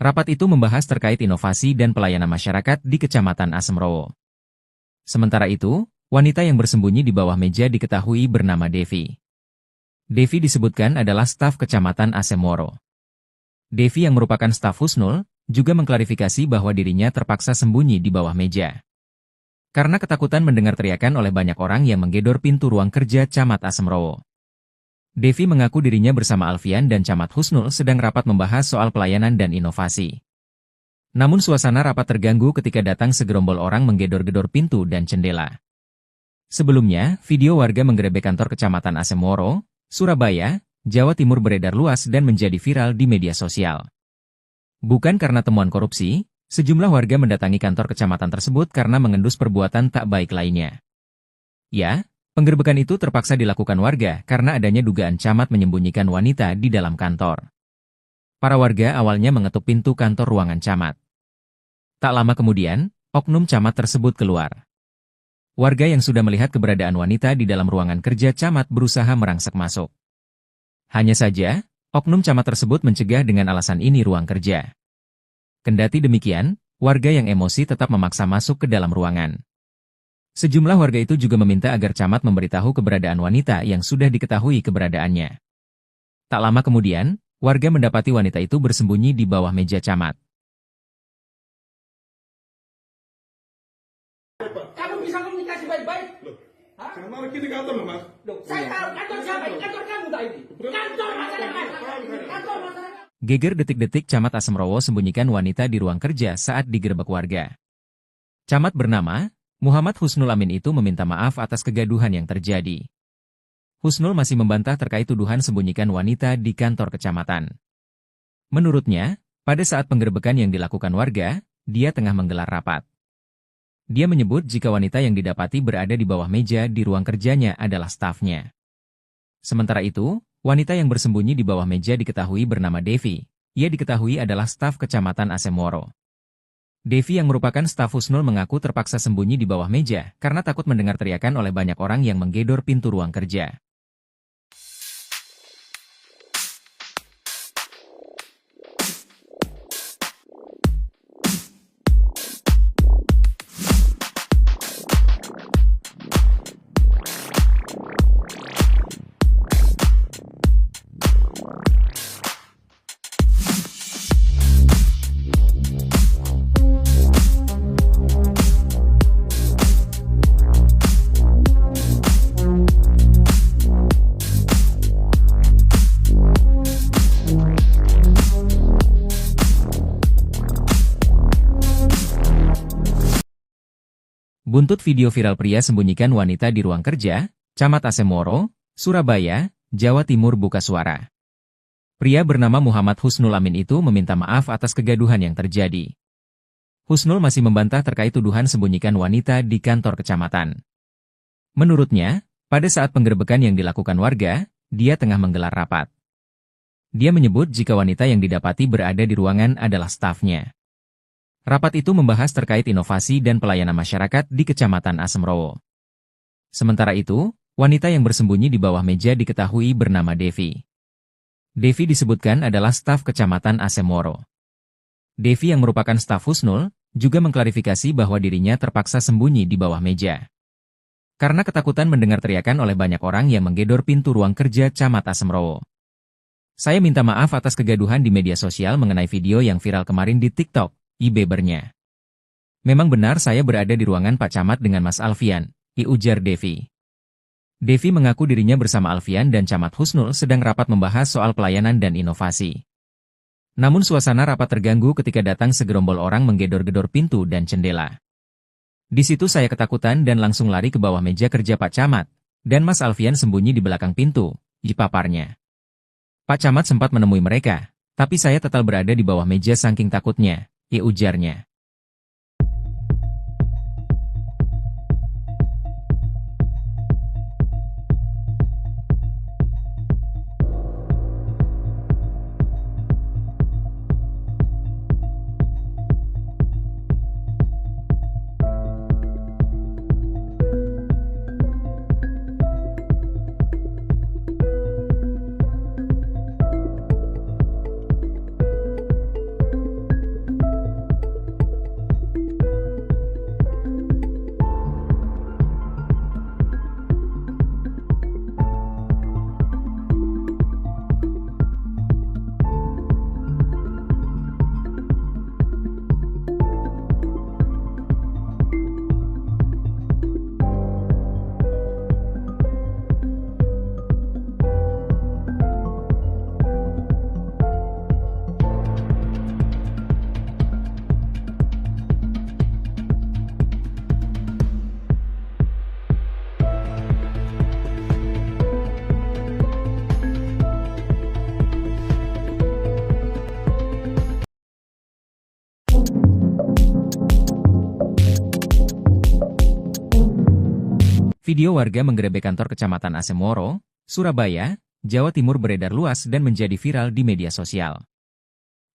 Rapat itu membahas terkait inovasi dan pelayanan masyarakat di Kecamatan Asemoro. Sementara itu, wanita yang bersembunyi di bawah meja diketahui bernama Devi. Devi disebutkan adalah staf Kecamatan Asemoro. Devi yang merupakan staf Husnul, juga mengklarifikasi bahwa dirinya terpaksa sembunyi di bawah meja. Karena ketakutan mendengar teriakan oleh banyak orang yang menggedor pintu ruang kerja Camat Asemoro. Devi mengaku dirinya bersama Alfian dan Camat Husnul sedang rapat membahas soal pelayanan dan inovasi. Namun suasana rapat terganggu ketika datang segerombol orang menggedor-gedor pintu dan jendela. Sebelumnya, video warga menggerebek kantor Kecamatan Asemoro, Surabaya, Jawa Timur beredar luas dan menjadi viral di media sosial. Bukan karena temuan korupsi, sejumlah warga mendatangi kantor kecamatan tersebut karena mengendus perbuatan tak baik lainnya. Ya, penggerebekan itu terpaksa dilakukan warga karena adanya dugaan camat menyembunyikan wanita di dalam kantor. Para warga awalnya mengetuk pintu kantor ruangan camat. Tak lama kemudian, oknum camat tersebut keluar. Warga yang sudah melihat keberadaan wanita di dalam ruangan kerja camat berusaha merangsek masuk. Hanya saja, oknum camat tersebut mencegah dengan alasan ini ruang kerja. Kendati demikian, warga yang emosi tetap memaksa masuk ke dalam ruangan. Sejumlah warga itu juga meminta agar camat memberitahu keberadaan wanita yang sudah diketahui keberadaannya. Tak lama kemudian, warga mendapati wanita itu bersembunyi di bawah meja camat.
Kamu bisa komunikasi baik-baik?
Loh,
Hah?
jangan malah gini kantor loh, Mas.
Loh, saya tahu kantor siapa ini? Kantor kamu tak ini? Kantor masyarakat. Kantor masyarakat.
Geger detik-detik Camat Asemoro sembunyikan wanita di ruang kerja saat digerebek warga. Camat bernama Muhammad Husnul Amin itu meminta maaf atas kegaduhan yang terjadi. Husnul masih membantah terkait tuduhan sembunyikan wanita di kantor kecamatan. Menurutnya, pada saat penggerebekan yang dilakukan warga, dia tengah menggelar rapat. Dia menyebut jika wanita yang didapati berada di bawah meja di ruang kerjanya adalah stafnya. Sementara itu, wanita yang bersembunyi di bawah meja diketahui bernama Devi. Ia diketahui adalah staf Kecamatan Asemoro. Devi yang merupakan staf Husnul mengaku terpaksa sembunyi di bawah meja karena takut mendengar teriakan oleh banyak orang yang menggedor pintu ruang kerja. Buntut video viral pria sembunyikan wanita di ruang kerja, Camat Asemoro, Surabaya, Jawa Timur buka suara. Pria bernama Muhammad Husnul Amin itu meminta maaf atas kegaduhan yang terjadi. Husnul masih membantah terkait tuduhan sembunyikan wanita di kantor kecamatan. Menurutnya, pada saat penggerebekan yang dilakukan warga, dia tengah menggelar rapat. Dia menyebut jika wanita yang didapati berada di ruangan adalah stafnya. Rapat itu membahas terkait inovasi dan pelayanan masyarakat di Kecamatan Asemrowo. Sementara itu, wanita yang bersembunyi di bawah meja diketahui bernama Devi. Devi disebutkan adalah staf Kecamatan Asemoro. Devi yang merupakan staf Husnul, juga mengklarifikasi bahwa dirinya terpaksa sembunyi di bawah meja. Karena ketakutan mendengar teriakan oleh banyak orang yang menggedor pintu ruang kerja Camat Asemrowo. Saya minta maaf atas kegaduhan di media sosial mengenai video yang viral kemarin di TikTok, bebernya. Memang benar saya berada di ruangan Pak Camat dengan Mas Alfian, ujar Devi. Devi mengaku dirinya bersama Alfian dan Camat Husnul sedang rapat membahas soal pelayanan dan inovasi. Namun suasana rapat terganggu ketika datang segerombol orang menggedor-gedor pintu dan jendela. Di situ saya ketakutan dan langsung lari ke bawah meja kerja Pak Camat, dan Mas Alfian sembunyi di belakang pintu, paparnya. Pak Camat sempat menemui mereka, tapi saya tetap berada di bawah meja saking takutnya, ujarnya. Video warga menggerebek kantor Kecamatan Asemoro, Surabaya, Jawa Timur beredar luas dan menjadi viral di media sosial.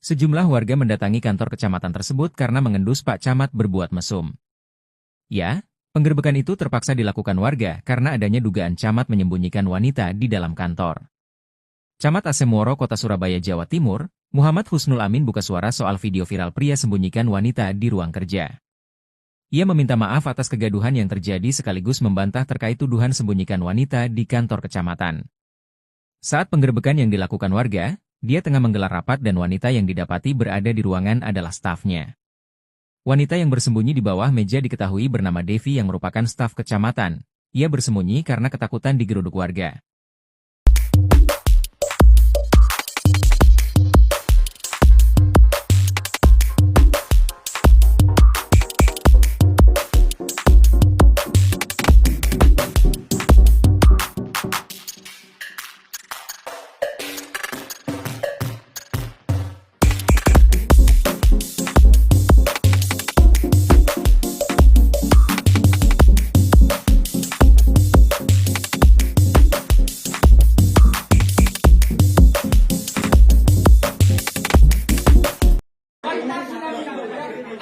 Sejumlah warga mendatangi kantor kecamatan tersebut karena mengendus Pak Camat berbuat mesum. Ya, penggerebekan itu terpaksa dilakukan warga karena adanya dugaan Camat menyembunyikan wanita di dalam kantor. Camat Asemoro Kota Surabaya, Jawa Timur, Muhammad Husnul Amin buka suara soal video viral pria sembunyikan wanita di ruang kerja. Ia meminta maaf atas kegaduhan yang terjadi sekaligus membantah terkait tuduhan sembunyikan wanita di kantor kecamatan. Saat penggerebekan yang dilakukan warga, dia tengah menggelar rapat dan wanita yang didapati berada di ruangan adalah stafnya. Wanita yang bersembunyi di bawah meja diketahui bernama Devi yang merupakan staf kecamatan. Ia bersembunyi karena ketakutan digeruduk warga.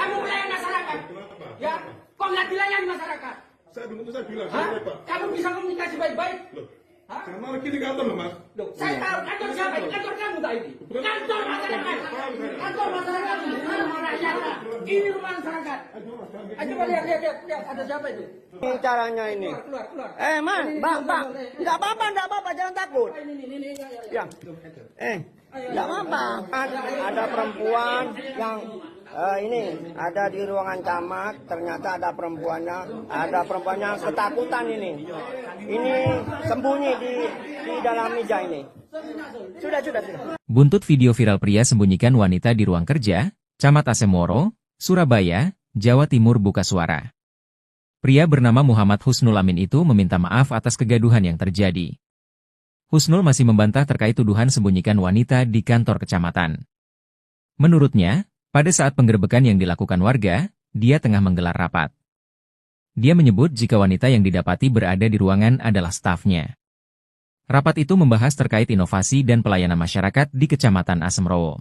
Kamu melayani masyarakat, ya? Kok nggak dilayani masyarakat?
Saya bilang,
Hah?
saya Pak.
Kamu bisa komunikasi baik-baik?
Loh,
Hah?
karena lagi di kantor loh, Mas.
Loh, saya tahu kantor siapa? Ini kantor kamu tak ini? Kantor masyarakat. Kantor masyarakat ini rumah rakyat. Ini rumah masyarakat. Coba lihat, ada siapa itu?
Ini caranya ini.
Keluar.
Man, Bang. Enggak apa-apa, jangan takut.
Ini.
Ya. Enggak apa-apa. Ada perempuan yang ini ada di ruangan camat, ternyata ada perempuannya ketakutan ini. Ini sembunyi di dalam meja ini. Sudah.
Buntut video viral pria sembunyikan wanita di ruang kerja, Camat Asemoro, Surabaya, Jawa Timur buka suara. Pria bernama Muhammad Husnul Amin itu meminta maaf atas kegaduhan yang terjadi. Husnul masih membantah terkait tuduhan sembunyikan wanita di kantor kecamatan. Menurutnya, pada saat penggerebekan yang dilakukan warga, dia tengah menggelar rapat. Dia menyebut jika wanita yang didapati berada di ruangan adalah stafnya. Rapat itu membahas terkait inovasi dan pelayanan masyarakat di Kecamatan Asemrowo.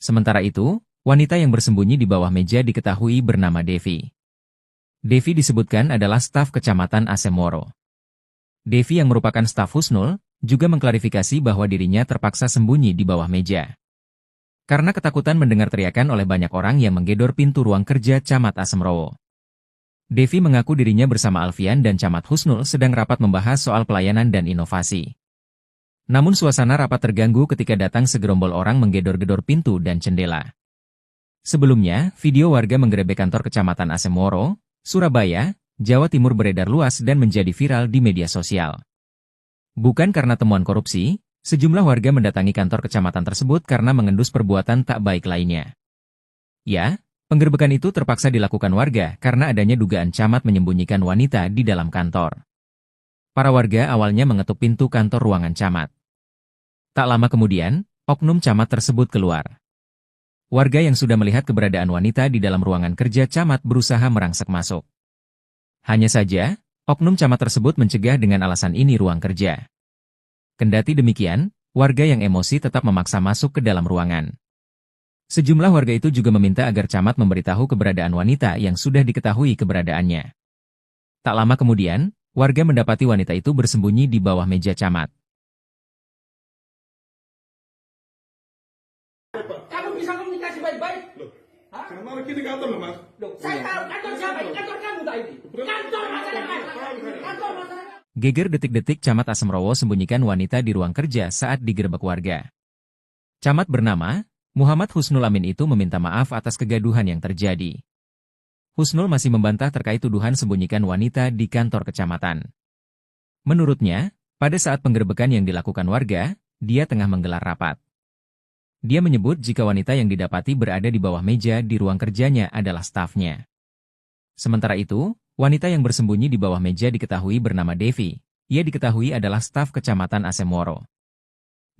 Sementara itu, wanita yang bersembunyi di bawah meja diketahui bernama Devi. Devi disebutkan adalah staf Kecamatan Asemoro. Devi yang merupakan staf Husnul, juga mengklarifikasi bahwa dirinya terpaksa sembunyi di bawah meja. Karena ketakutan mendengar teriakan oleh banyak orang yang menggedor pintu ruang kerja Camat Asemrowo. Devi mengaku dirinya bersama Alfian dan Camat Husnul sedang rapat membahas soal pelayanan dan inovasi. Namun suasana rapat terganggu ketika datang segerombol orang menggedor-gedor pintu dan jendela. Sebelumnya, video warga menggerebek kantor Kecamatan Asemoro, Surabaya, Jawa Timur beredar luas dan menjadi viral di media sosial. Bukan karena temuan korupsi, sejumlah warga mendatangi kantor kecamatan tersebut karena mengendus perbuatan tak baik lainnya. Ya, penggerebekan itu terpaksa dilakukan warga karena adanya dugaan camat menyembunyikan wanita di dalam kantor. Para warga awalnya mengetuk pintu kantor ruangan camat. Tak lama kemudian, oknum camat tersebut keluar. Warga yang sudah melihat keberadaan wanita di dalam ruangan kerja camat berusaha merangsek masuk. Hanya saja, oknum camat tersebut mencegah dengan alasan ini ruang kerja. Kendati demikian, warga yang emosi tetap memaksa masuk ke dalam ruangan. Sejumlah warga itu juga meminta agar camat memberitahu keberadaan wanita yang sudah diketahui keberadaannya. Tak lama kemudian, warga mendapati wanita itu bersembunyi di bawah meja camat.
Kamu bisa komunikasi baik-baik? Hah?
Karena lagi di kantor loh, Mas.
Loh, saya tahu kantor siapa? Ini kantor kamu tak ini? Kantor masyarakat. Kantor masyarakat.
Geger detik-detik Camat Asemrowo sembunyikan wanita di ruang kerja saat digerebek warga. Camat bernama Muhammad Husnul Amin itu meminta maaf atas kegaduhan yang terjadi. Husnul masih membantah terkait tuduhan sembunyikan wanita di kantor kecamatan. Menurutnya, pada saat penggerebekan yang dilakukan warga, dia tengah menggelar rapat. Dia menyebut jika wanita yang didapati berada di bawah meja di ruang kerjanya adalah stafnya. Sementara itu, wanita yang bersembunyi di bawah meja diketahui bernama Devi. Ia diketahui adalah staf Kecamatan Asemoro.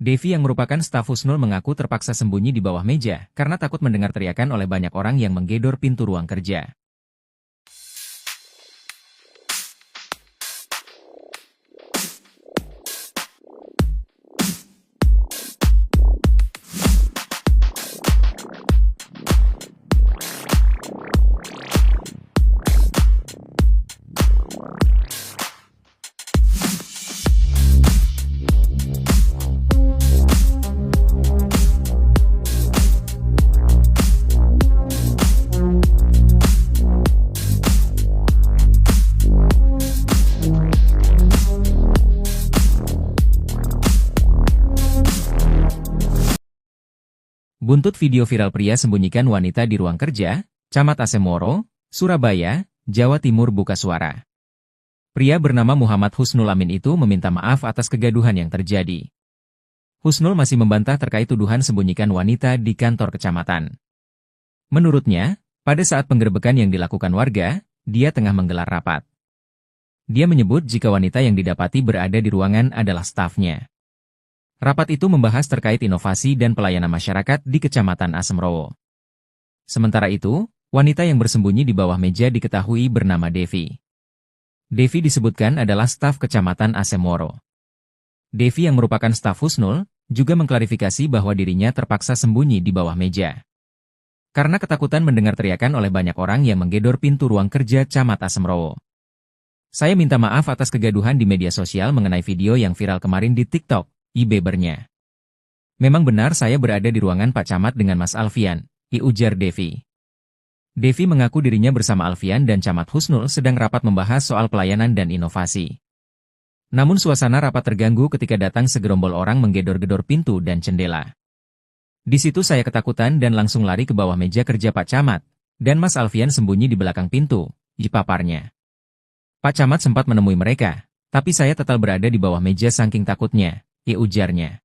Devi yang merupakan staf Husnul mengaku terpaksa sembunyi di bawah meja karena takut mendengar teriakan oleh banyak orang yang menggedor pintu ruang kerja. Buntut video viral pria sembunyikan wanita di ruang kerja, Camat Asemoro, Surabaya, Jawa Timur buka suara. Pria bernama Muhammad Husnul Amin itu meminta maaf atas kegaduhan yang terjadi. Husnul masih membantah terkait tuduhan sembunyikan wanita di kantor kecamatan. Menurutnya, pada saat penggerebekan yang dilakukan warga, dia tengah menggelar rapat. Dia menyebut jika wanita yang didapati berada di ruangan adalah stafnya. Rapat itu membahas terkait inovasi dan pelayanan masyarakat di Kecamatan Asemrowo. Sementara itu, wanita yang bersembunyi di bawah meja diketahui bernama Devi. Devi disebutkan adalah staf Kecamatan Asemoro. Devi yang merupakan staf Husnul, juga mengklarifikasi bahwa dirinya terpaksa sembunyi di bawah meja. Karena ketakutan mendengar teriakan oleh banyak orang yang menggedor pintu ruang kerja Camat Asemrowo. Saya minta maaf atas kegaduhan di media sosial mengenai video yang viral kemarin di TikTok. Ibebernya. Memang benar saya berada di ruangan Pak Camat dengan Mas Alfian, ujar Devi. Devi mengaku dirinya bersama Alfian dan Camat Husnul sedang rapat membahas soal pelayanan dan inovasi. Namun suasana rapat terganggu ketika datang segerombol orang menggedor-gedor pintu dan jendela. Di situ saya ketakutan dan langsung lari ke bawah meja kerja Pak Camat, dan Mas Alfian sembunyi di belakang pintu, paparnya. Pak Camat sempat menemui mereka, tapi saya tetap berada di bawah meja saking takutnya. Ujarnya.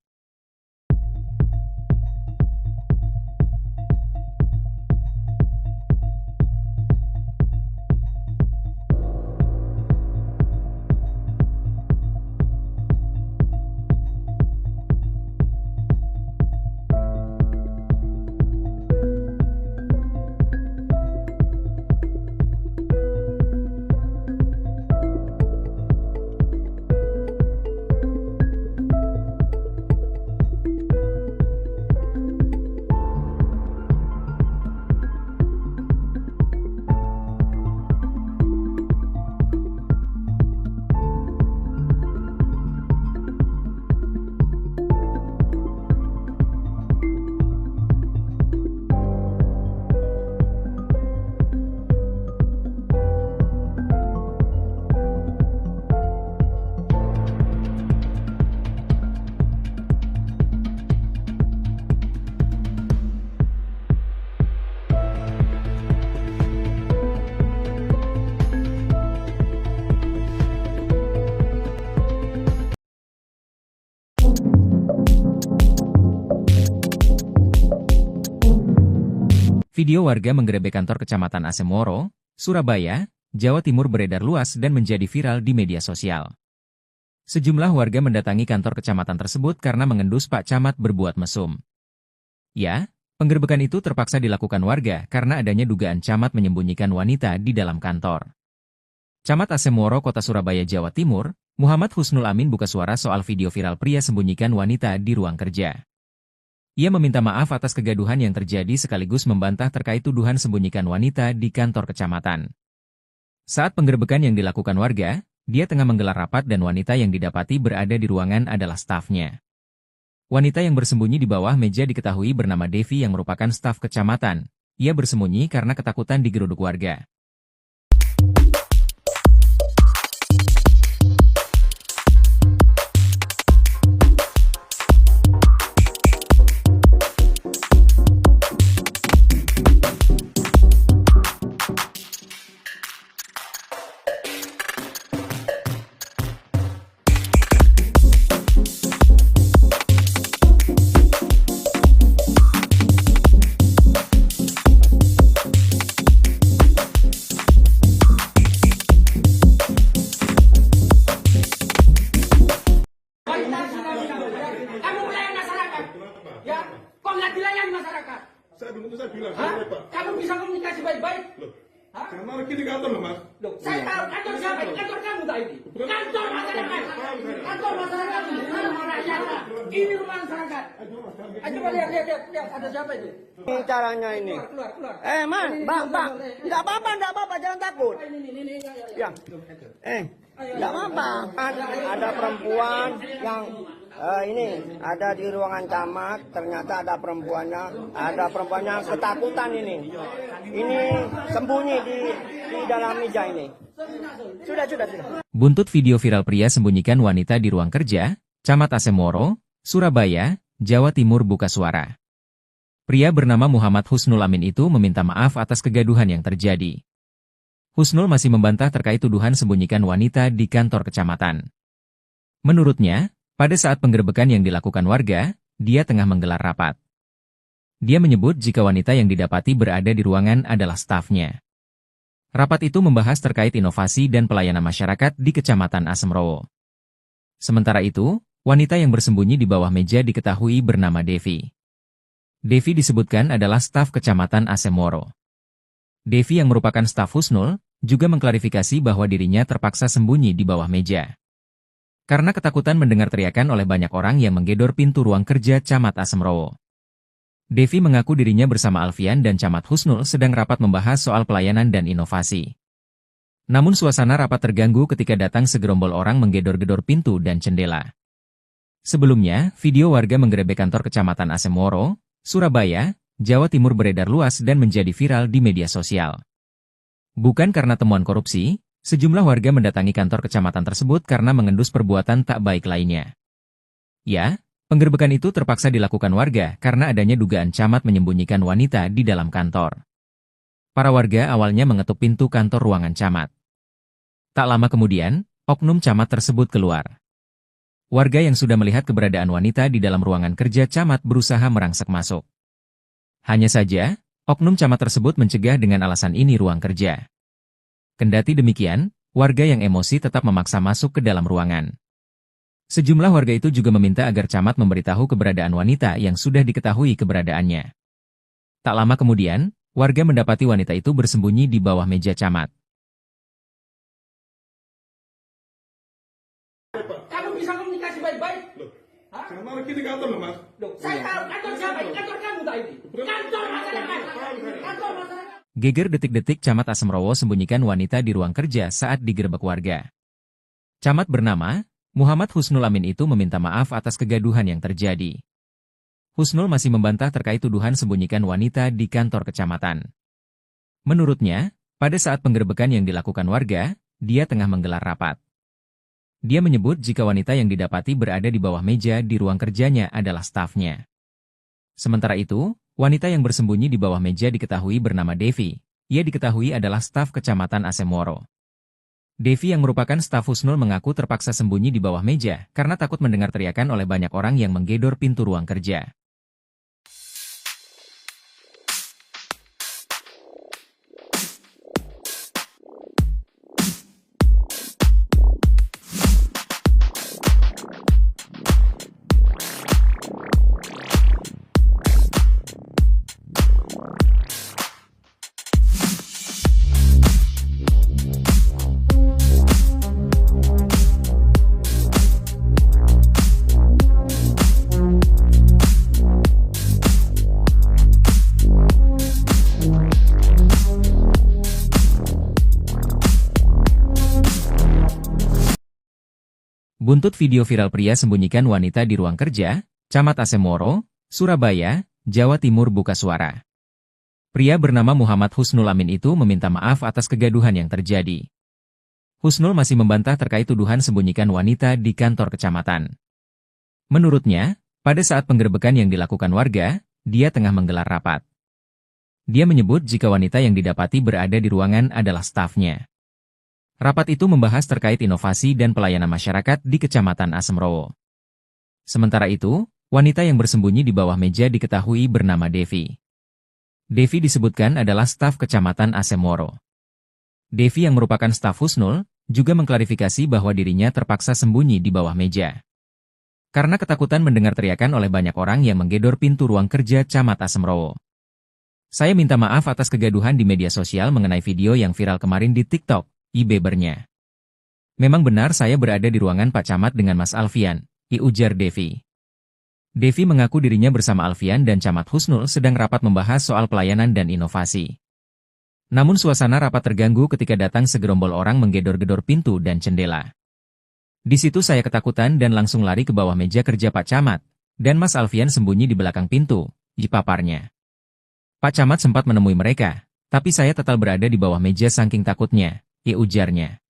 Video warga menggerebek kantor Kecamatan Asemoro, Surabaya, Jawa Timur beredar luas dan menjadi viral di media sosial. Sejumlah warga mendatangi kantor kecamatan tersebut karena mengendus Pak Camat berbuat mesum. Ya, penggerebekan itu terpaksa dilakukan warga karena adanya dugaan camat menyembunyikan wanita di dalam kantor. Camat Asemoro Kota Surabaya, Jawa Timur, Muhammad Husnul Amin buka suara soal video viral pria sembunyikan wanita di ruang kerja. Ia meminta maaf atas kegaduhan yang terjadi sekaligus membantah terkait tuduhan sembunyikan wanita di kantor kecamatan. Saat penggerebekan yang dilakukan warga, dia tengah menggelar rapat dan wanita yang didapati berada di ruangan adalah stafnya. Wanita yang bersembunyi di bawah meja diketahui bernama Devi yang merupakan staf kecamatan. Ia bersembunyi karena ketakutan digeruduk warga.
Kamu melayani masyarakat, ya? Kok nggak dilayani masyarakat?
Saya bilang,
Hah?
saya Pak.
Kamu bisa komunikasi baik-baik?
Loh,
Hah?
karena kita kantor loh Mas.
Loh, saya tahu kantor siapa? Kantor kamu tak ini? Kantor masyarakat. Kantor masyarakat. Rumah rakyat. Ini rumah masyarakat. Coba lihat, ada siapa itu?
Ini caranya ini.
Keluar.
Man, bang, enggak apa-apa, jangan takut.
Ini.
Ya. Enggak apa-apa. Ada perempuan yang ini ada di ruangan camat, ternyata ada perempuannya ketakutan ini. Ini sembunyi di dalam meja ini. Sudah.
Buntut video viral pria sembunyikan wanita di ruang kerja, Camat Asemoro, Surabaya, Jawa Timur buka suara. Pria bernama Muhammad Husnul Amin itu meminta maaf atas kegaduhan yang terjadi. Husnul masih membantah terkait tuduhan sembunyikan wanita di kantor kecamatan. Menurutnya, pada saat penggerebekan yang dilakukan warga, dia tengah menggelar rapat. Dia menyebut jika wanita yang didapati berada di ruangan adalah stafnya. Rapat itu membahas terkait inovasi dan pelayanan masyarakat di Kecamatan Asemoro. Sementara itu, wanita yang bersembunyi di bawah meja diketahui bernama Devi. Devi disebutkan adalah staf Kecamatan Asemoro. Devi yang merupakan staf Husnul, juga mengklarifikasi bahwa dirinya terpaksa sembunyi di bawah meja. Karena ketakutan mendengar teriakan oleh banyak orang yang menggedor pintu ruang kerja Camat Asemoro. Devi mengaku dirinya bersama Alfian dan Camat Husnul sedang rapat membahas soal pelayanan dan inovasi. Namun suasana rapat terganggu ketika datang segerombol orang menggedor-gedor pintu dan jendela. Sebelumnya, video warga menggerebek kantor Kecamatan Asemoro, Surabaya, Jawa Timur beredar luas dan menjadi viral di media sosial. Bukan karena temuan korupsi, sejumlah warga mendatangi kantor kecamatan tersebut karena mengendus perbuatan tak baik lainnya. Ya, penggerebekan itu terpaksa dilakukan warga karena adanya dugaan camat menyembunyikan wanita di dalam kantor. Para warga awalnya mengetuk pintu kantor ruangan camat. Tak lama kemudian, oknum camat tersebut keluar. Warga yang sudah melihat keberadaan wanita di dalam ruangan kerja camat berusaha merangsek masuk. Hanya saja, oknum camat tersebut mencegah dengan alasan ini ruang kerja. Kendati demikian, warga yang emosi tetap memaksa masuk ke dalam ruangan. Sejumlah warga itu juga meminta agar camat memberitahu keberadaan wanita yang sudah diketahui keberadaannya. Tak lama kemudian, warga mendapati wanita itu bersembunyi di bawah meja camat.
Kamu bisa komunikasi baik-baik?
Loh,
Hah?
karena kita kantor loh Mas.
Loh, saya tahu kantor siapa? Kantor kamu tak ini? Kantor masyarakat. Kantor masyarakat.
Geger detik-detik Camat Asemoro sembunyikan wanita di ruang kerja saat digerebek warga. Camat bernama Muhammad Husnul Amin itu meminta maaf atas kegaduhan yang terjadi. Husnul masih membantah terkait tuduhan sembunyikan wanita di kantor kecamatan. Menurutnya, pada saat penggerebekan yang dilakukan warga, dia tengah menggelar rapat. Dia menyebut jika wanita yang didapati berada di bawah meja di ruang kerjanya adalah stafnya. Sementara itu, wanita yang bersembunyi di bawah meja diketahui bernama Devi. Ia diketahui adalah staf Kecamatan Asemoro. Devi yang merupakan staf Husnul mengaku terpaksa sembunyi di bawah meja karena takut mendengar teriakan oleh banyak orang yang menggedor pintu ruang kerja. Buntut video viral pria sembunyikan wanita di ruang kerja, Camat Asemoro, Surabaya, Jawa Timur buka suara. Pria bernama Muhammad Husnul Amin itu meminta maaf atas kegaduhan yang terjadi. Husnul masih membantah terkait tuduhan sembunyikan wanita di kantor kecamatan. Menurutnya, pada saat penggerebekan yang dilakukan warga, dia tengah menggelar rapat. Dia menyebut jika wanita yang didapati berada di ruangan adalah stafnya. Rapat itu membahas terkait inovasi dan pelayanan masyarakat di Kecamatan Asemrowo. Sementara itu, wanita yang bersembunyi di bawah meja diketahui bernama Devi. Devi disebutkan adalah staf Kecamatan Asemoro. Devi yang merupakan staf Husnul, juga mengklarifikasi bahwa dirinya terpaksa sembunyi di bawah meja. Karena ketakutan mendengar teriakan oleh banyak orang yang menggedor pintu ruang kerja Camat Asemrowo. Saya minta maaf atas kegaduhan di media sosial mengenai video yang viral kemarin di TikTok, bebernya. Memang benar saya berada di ruangan Pak Camat dengan Mas Alfian, ujar Devi. Devi mengaku dirinya bersama Alfian dan Camat Husnul sedang rapat membahas soal pelayanan dan inovasi. Namun suasana rapat terganggu ketika datang segerombol orang menggedor-gedor pintu dan jendela. Di situ saya ketakutan dan langsung lari ke bawah meja kerja Pak Camat, dan Mas Alfian sembunyi di belakang pintu, paparnya. Pak Camat sempat menemui mereka, tapi saya tetap berada di bawah meja saking takutnya, ujarnya.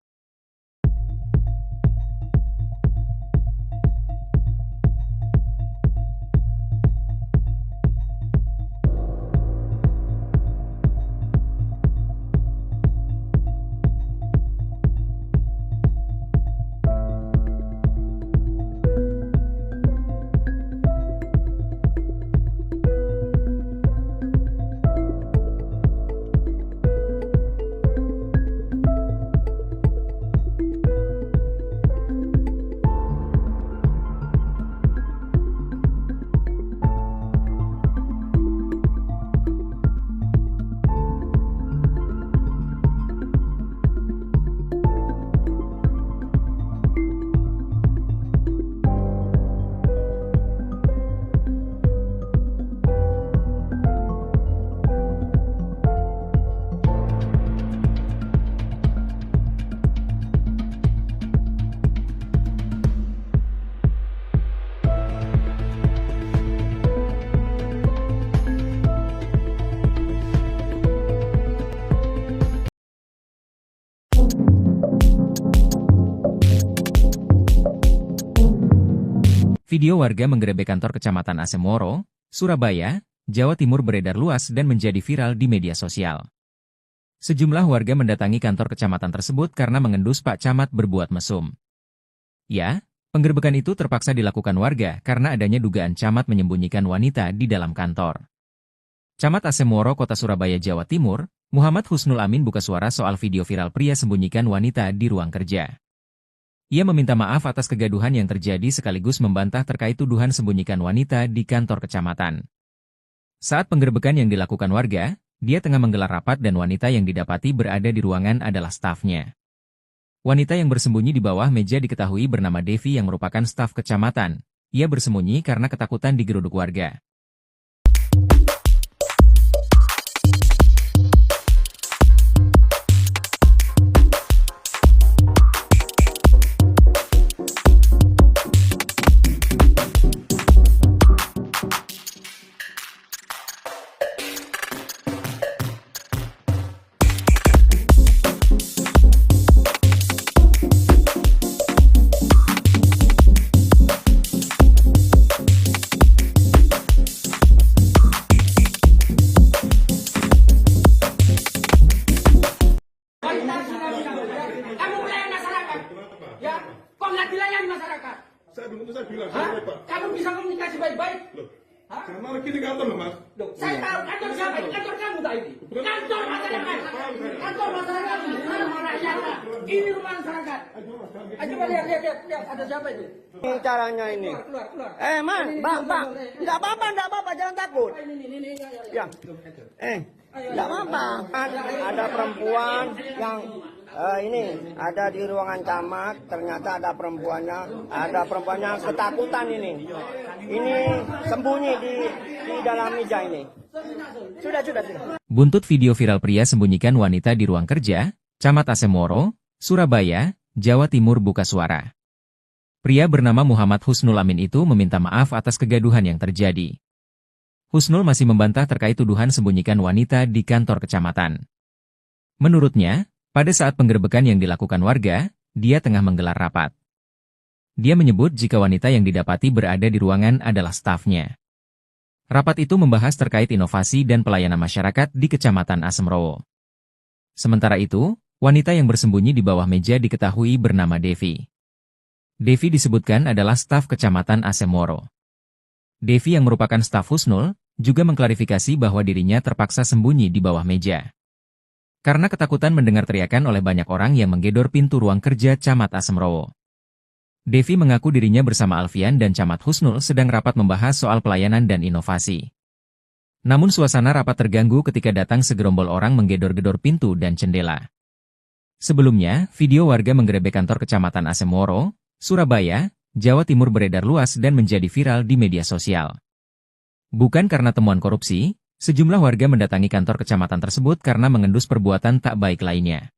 Video warga menggerebek kantor Kecamatan Asemoro, Surabaya, Jawa Timur beredar luas dan menjadi viral di media sosial. Sejumlah warga mendatangi kantor kecamatan tersebut karena mengendus Pak Camat berbuat mesum. Ya, penggerebekan itu terpaksa dilakukan warga karena adanya dugaan Camat menyembunyikan wanita di dalam kantor. Camat Asemoro Kota Surabaya, Jawa Timur, Muhammad Husnul Amin buka suara soal video viral pria sembunyikan wanita di ruang kerja. Ia meminta maaf atas kegaduhan yang terjadi sekaligus membantah terkait tuduhan sembunyikan wanita di kantor kecamatan. Saat penggerebekan yang dilakukan warga, dia tengah menggelar rapat dan wanita yang didapati berada di ruangan adalah stafnya. Wanita yang bersembunyi di bawah meja diketahui bernama Devi yang merupakan staf kecamatan. Ia bersembunyi karena ketakutan digeruduk warga.
Kamu melayani masyarakat, ya? Kok nggak dilayani masyarakat?
Saya bilang,
Hah?
Pak.
Kamu bisa komunikasi baik-baik?
Loh,
Hah?
karena kita kantor loh, Mas.
Loh, saya tahu kantor siapa? Kantor kamu tak ini? Kantor masyarakat. Kantor masyarakat. Rumah rakyat. Ini rumah masyarakat. Coba lihat, ada siapa itu?
Ini caranya ini.
Keluar.
Man, Bang. Enggak apa-apa, jangan takut.
Ini.
Ya. Enggak apa-apa. Ada perempuan yang ini ada di ruangan camat, ternyata ada perempuannya ketakutan ini. Ini sembunyi di dalam meja ini. Sudah.
Buntut video viral pria sembunyikan wanita di ruang kerja, Camat Asemoro, Surabaya, Jawa Timur buka suara. Pria bernama Muhammad Husnul Amin itu meminta maaf atas kegaduhan yang terjadi. Husnul masih membantah terkait tuduhan sembunyikan wanita di kantor kecamatan. Menurutnya, pada saat penggerebekan yang dilakukan warga, dia tengah menggelar rapat. Dia menyebut jika wanita yang didapati berada di ruangan adalah stafnya. Rapat itu membahas terkait inovasi dan pelayanan masyarakat di Kecamatan Asemrowo. Sementara itu, wanita yang bersembunyi di bawah meja diketahui bernama Devi. Devi disebutkan adalah staf Kecamatan Asemoro. Devi yang merupakan staf Husnul, juga mengklarifikasi bahwa dirinya terpaksa sembunyi di bawah meja. Karena ketakutan mendengar teriakan oleh banyak orang yang menggedor pintu ruang kerja Camat Asemrowo. Devi mengaku dirinya bersama Alfian dan Camat Husnul sedang rapat membahas soal pelayanan dan inovasi. Namun suasana rapat terganggu ketika datang segerombol orang menggedor-gedor pintu dan jendela. Sebelumnya, video warga menggerebek kantor Kecamatan Asemoro, Surabaya, Jawa Timur beredar luas dan menjadi viral di media sosial. Bukan karena temuan korupsi, sejumlah warga mendatangi kantor kecamatan tersebut karena mengendus perbuatan tak baik lainnya.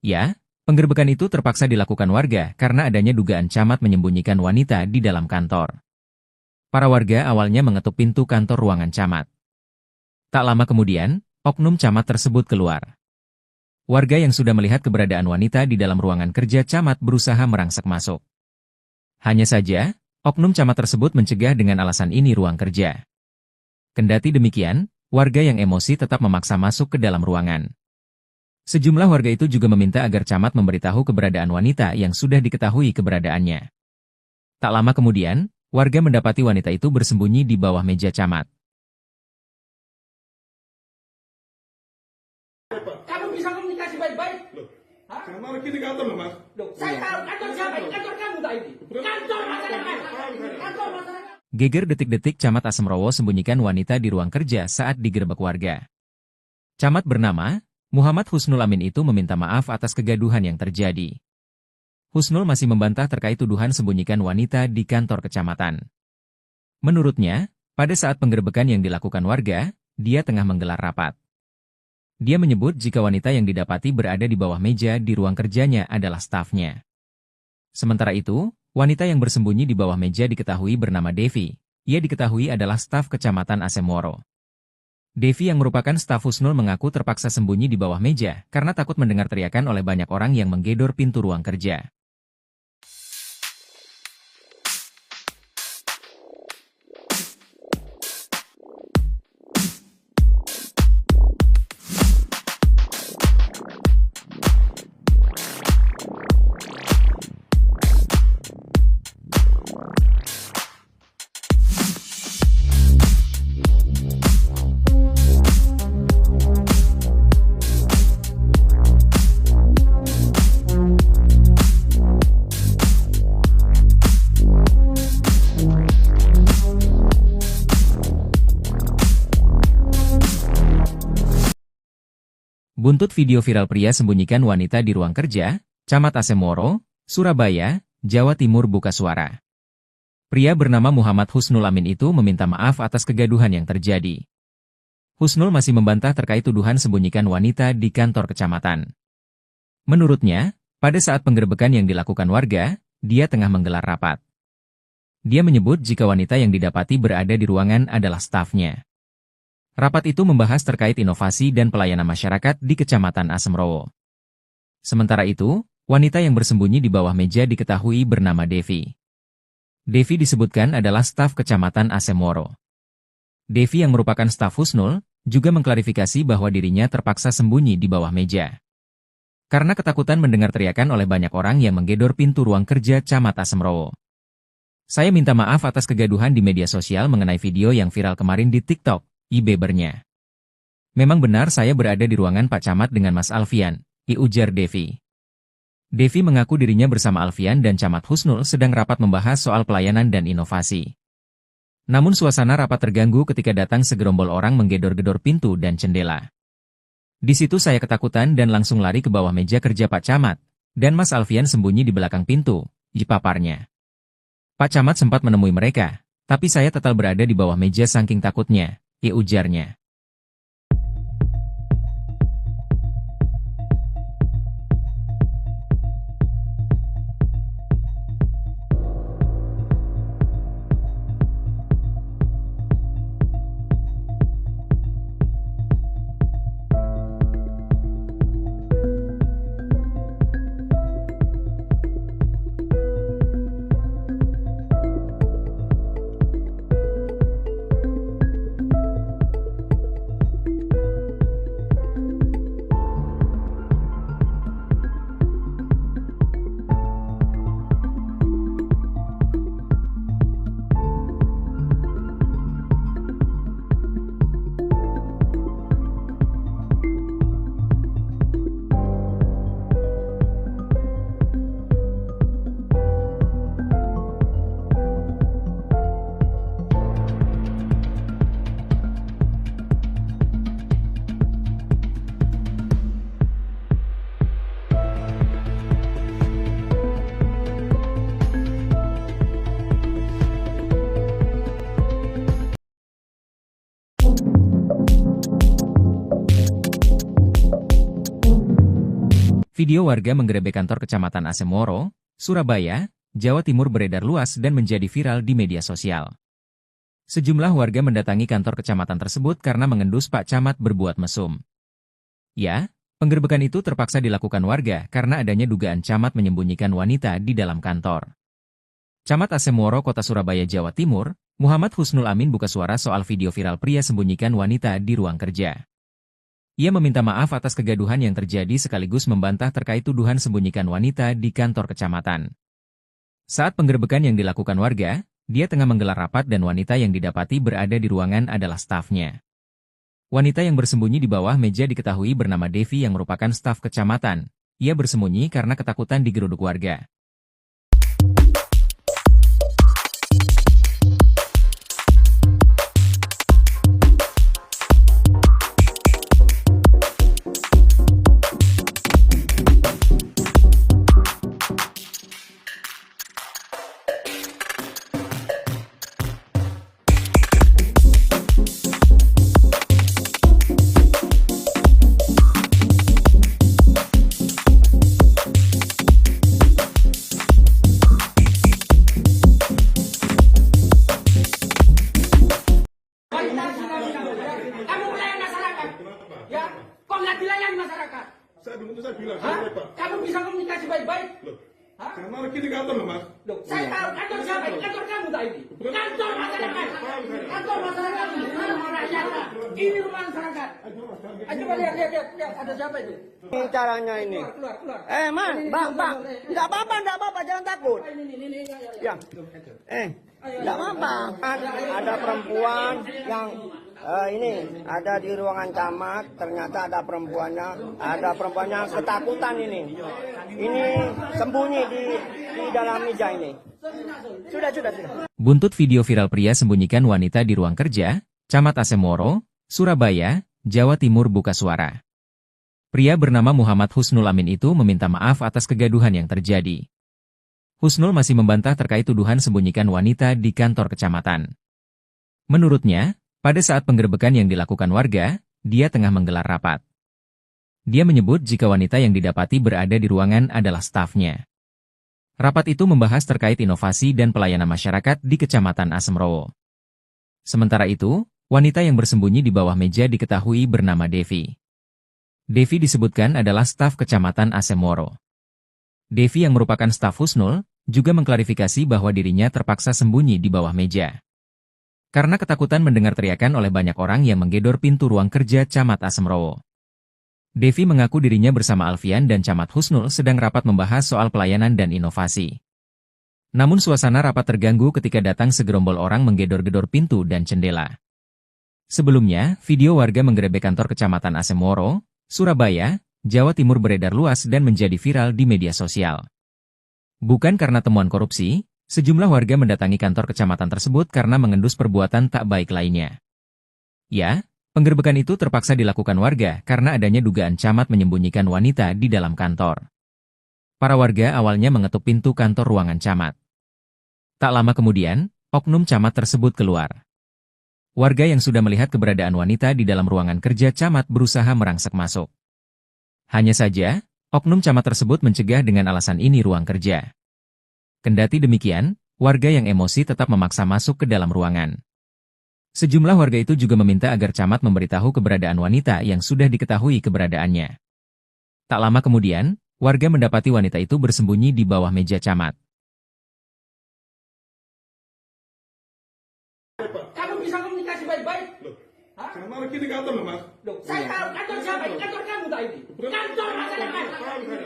Ya, penggerebekan itu terpaksa dilakukan warga karena adanya dugaan camat menyembunyikan wanita di dalam kantor. Para warga awalnya mengetuk pintu kantor ruangan camat. Tak lama kemudian, oknum camat tersebut keluar. Warga yang sudah melihat keberadaan wanita di dalam ruangan kerja camat berusaha merangsek masuk. Hanya saja, oknum camat tersebut mencegah dengan alasan ini ruang kerja. Kendati demikian, warga yang emosi tetap memaksa masuk ke dalam ruangan. Sejumlah warga itu juga meminta agar camat memberitahu keberadaan wanita yang sudah diketahui keberadaannya. Tak lama kemudian, warga mendapati wanita itu bersembunyi di bawah meja camat.
Kamu bisa komunikasi baik-baik? Hah?
Karena lagi di kantor loh, Mas.
Loh, saya tahu kantor siapa? Kantor kamu tadi. Kantor masyarakat. Kantor masyarakat.
Geger detik-detik Camat Asemrowo sembunyikan wanita di ruang kerja saat digerebek warga. Camat bernama Muhammad Husnul Amin itu meminta maaf atas kegaduhan yang terjadi. Husnul masih membantah terkait tuduhan sembunyikan wanita di kantor kecamatan. Menurutnya, pada saat penggerebekan yang dilakukan warga, dia tengah menggelar rapat. Dia menyebut jika wanita yang didapati berada di bawah meja di ruang kerjanya adalah stafnya. Sementara itu, wanita yang bersembunyi di bawah meja diketahui bernama Devi. Ia diketahui adalah staf Kecamatan Asemoro. Devi yang merupakan staf Husnul mengaku terpaksa sembunyi di bawah meja karena takut mendengar teriakan oleh banyak orang yang menggedor pintu ruang kerja. Buntut video viral pria sembunyikan wanita di ruang kerja, Camat Asemoro, Surabaya, Jawa Timur buka suara. Pria bernama Muhammad Husnul Amin itu meminta maaf atas kegaduhan yang terjadi. Husnul masih membantah terkait tuduhan sembunyikan wanita di kantor kecamatan. Menurutnya, pada saat penggerebekan yang dilakukan warga, dia tengah menggelar rapat. Dia menyebut jika wanita yang didapati berada di ruangan adalah stafnya. Rapat itu membahas terkait inovasi dan pelayanan masyarakat di Kecamatan Asemrowo. Sementara itu, wanita yang bersembunyi di bawah meja diketahui bernama Devi. Devi disebutkan adalah staf Kecamatan Asemoro. Devi yang merupakan staf Husnul, juga mengklarifikasi bahwa dirinya terpaksa sembunyi di bawah meja. Karena ketakutan mendengar teriakan oleh banyak orang yang menggedor pintu ruang kerja Camat Asemrowo. Saya minta maaf atas kegaduhan di media sosial mengenai video yang viral kemarin di TikTok. Ibebernya. Memang benar saya berada di ruangan Pak Camat dengan Mas Alfian, ujar Devi. Devi mengaku dirinya bersama Alfian dan Camat Husnul sedang rapat membahas soal pelayanan dan inovasi. Namun suasana rapat terganggu ketika datang segerombol orang menggedor-gedor pintu dan jendela. Di situ saya ketakutan dan langsung lari ke bawah meja kerja Pak Camat, dan Mas Alfian sembunyi di belakang pintu, paparnya. Pak Camat sempat menemui mereka, tapi saya tetap berada di bawah meja saking takutnya. Ujarnya. Video warga menggerebek kantor Kecamatan Asemoro, Surabaya, Jawa Timur beredar luas dan menjadi viral di media sosial. Sejumlah warga mendatangi kantor kecamatan tersebut karena mengendus Pak Camat berbuat mesum. Ya, penggerebekan itu terpaksa dilakukan warga karena adanya dugaan camat menyembunyikan wanita di dalam kantor. Camat Asemoro Kota Surabaya, Jawa Timur, Muhammad Husnul Amin buka suara soal video viral pria sembunyikan wanita di ruang kerja. Ia meminta maaf atas kegaduhan yang terjadi sekaligus membantah terkait tuduhan sembunyikan wanita di kantor kecamatan. Saat penggerebekan yang dilakukan warga, dia tengah menggelar rapat dan wanita yang didapati berada di ruangan adalah stafnya. Wanita yang bersembunyi di bawah meja diketahui bernama Devi yang merupakan staf kecamatan. Ia bersembunyi karena ketakutan digeruduk warga.
Kamu melayani masyarakat, ya? Kok nggak dilayani masyarakat?
Saya bilang,
Hah?
saya Pak.
Kamu bisa komunikasi baik-baik?
Loh,
Hah?
karena kita kantor loh Mas.
Loh, saya tahu kantor siapa? Kantor kamu tadi. Kantor masyarakat. Kantor masyarakat ini rumah rakyat. Ini rumah masyarakat. Coba lihat, ada siapa itu?
Ini caranya ini.
Keluar.
Man, Bang. Enggak apa-apa, jangan takut.
Ini.
Ya. Enggak apa-apa. Ada perempuan yang ini ada di ruangan camat, ternyata ada perempuannya ketakutan ini. Ini sembunyi di dalam meja ini. Sudah.
Buntut video viral pria sembunyikan wanita di ruang kerja, Camat Asemoro, Surabaya, Jawa Timur buka suara. Pria bernama Muhammad Husnul Amin itu meminta maaf atas kegaduhan yang terjadi. Husnul masih membantah terkait tuduhan sembunyikan wanita di kantor kecamatan. Menurutnya, pada saat penggerebekan yang dilakukan warga, dia tengah menggelar rapat. Dia menyebut jika wanita yang didapati berada di ruangan adalah stafnya. Rapat itu membahas terkait inovasi dan pelayanan masyarakat di Kecamatan Asemoro. Sementara itu, wanita yang bersembunyi di bawah meja diketahui bernama Devi. Devi disebutkan adalah staf Kecamatan Asemoro. Devi yang merupakan staf Husnul, juga mengklarifikasi bahwa dirinya terpaksa sembunyi di bawah meja. Karena ketakutan mendengar teriakan oleh banyak orang yang menggedor pintu ruang kerja Camat Asemoro. Devi mengaku dirinya bersama Alfian dan Camat Husnul sedang rapat membahas soal pelayanan dan inovasi. Namun suasana rapat terganggu ketika datang segerombol orang menggedor-gedor pintu dan jendela. Sebelumnya, video warga menggerebek kantor Kecamatan Asemoro, Surabaya, Jawa Timur beredar luas dan menjadi viral di media sosial. Bukan karena temuan korupsi, sejumlah warga mendatangi kantor kecamatan tersebut karena mengendus perbuatan tak baik lainnya. Ya, penggerebekan itu terpaksa dilakukan warga karena adanya dugaan camat menyembunyikan wanita di dalam kantor. Para warga awalnya mengetuk pintu kantor ruangan camat. Tak lama kemudian, oknum camat tersebut keluar. Warga yang sudah melihat keberadaan wanita di dalam ruangan kerja camat berusaha merangsek masuk. Hanya saja, oknum camat tersebut mencegah dengan alasan ini ruang kerja. Kendati demikian, warga yang emosi tetap memaksa masuk ke dalam ruangan. Sejumlah warga itu juga meminta agar camat memberitahu keberadaan wanita yang sudah diketahui keberadaannya. Tak lama kemudian, warga mendapati wanita itu bersembunyi di bawah meja camat.
Kamu bisa komunikasi baik-baik?
Loh,
Hah?
karena kita kantor loh Mas.
Loh, saya tahu kantor siapa? Kantor kamu tadi. Kantor masyarakat.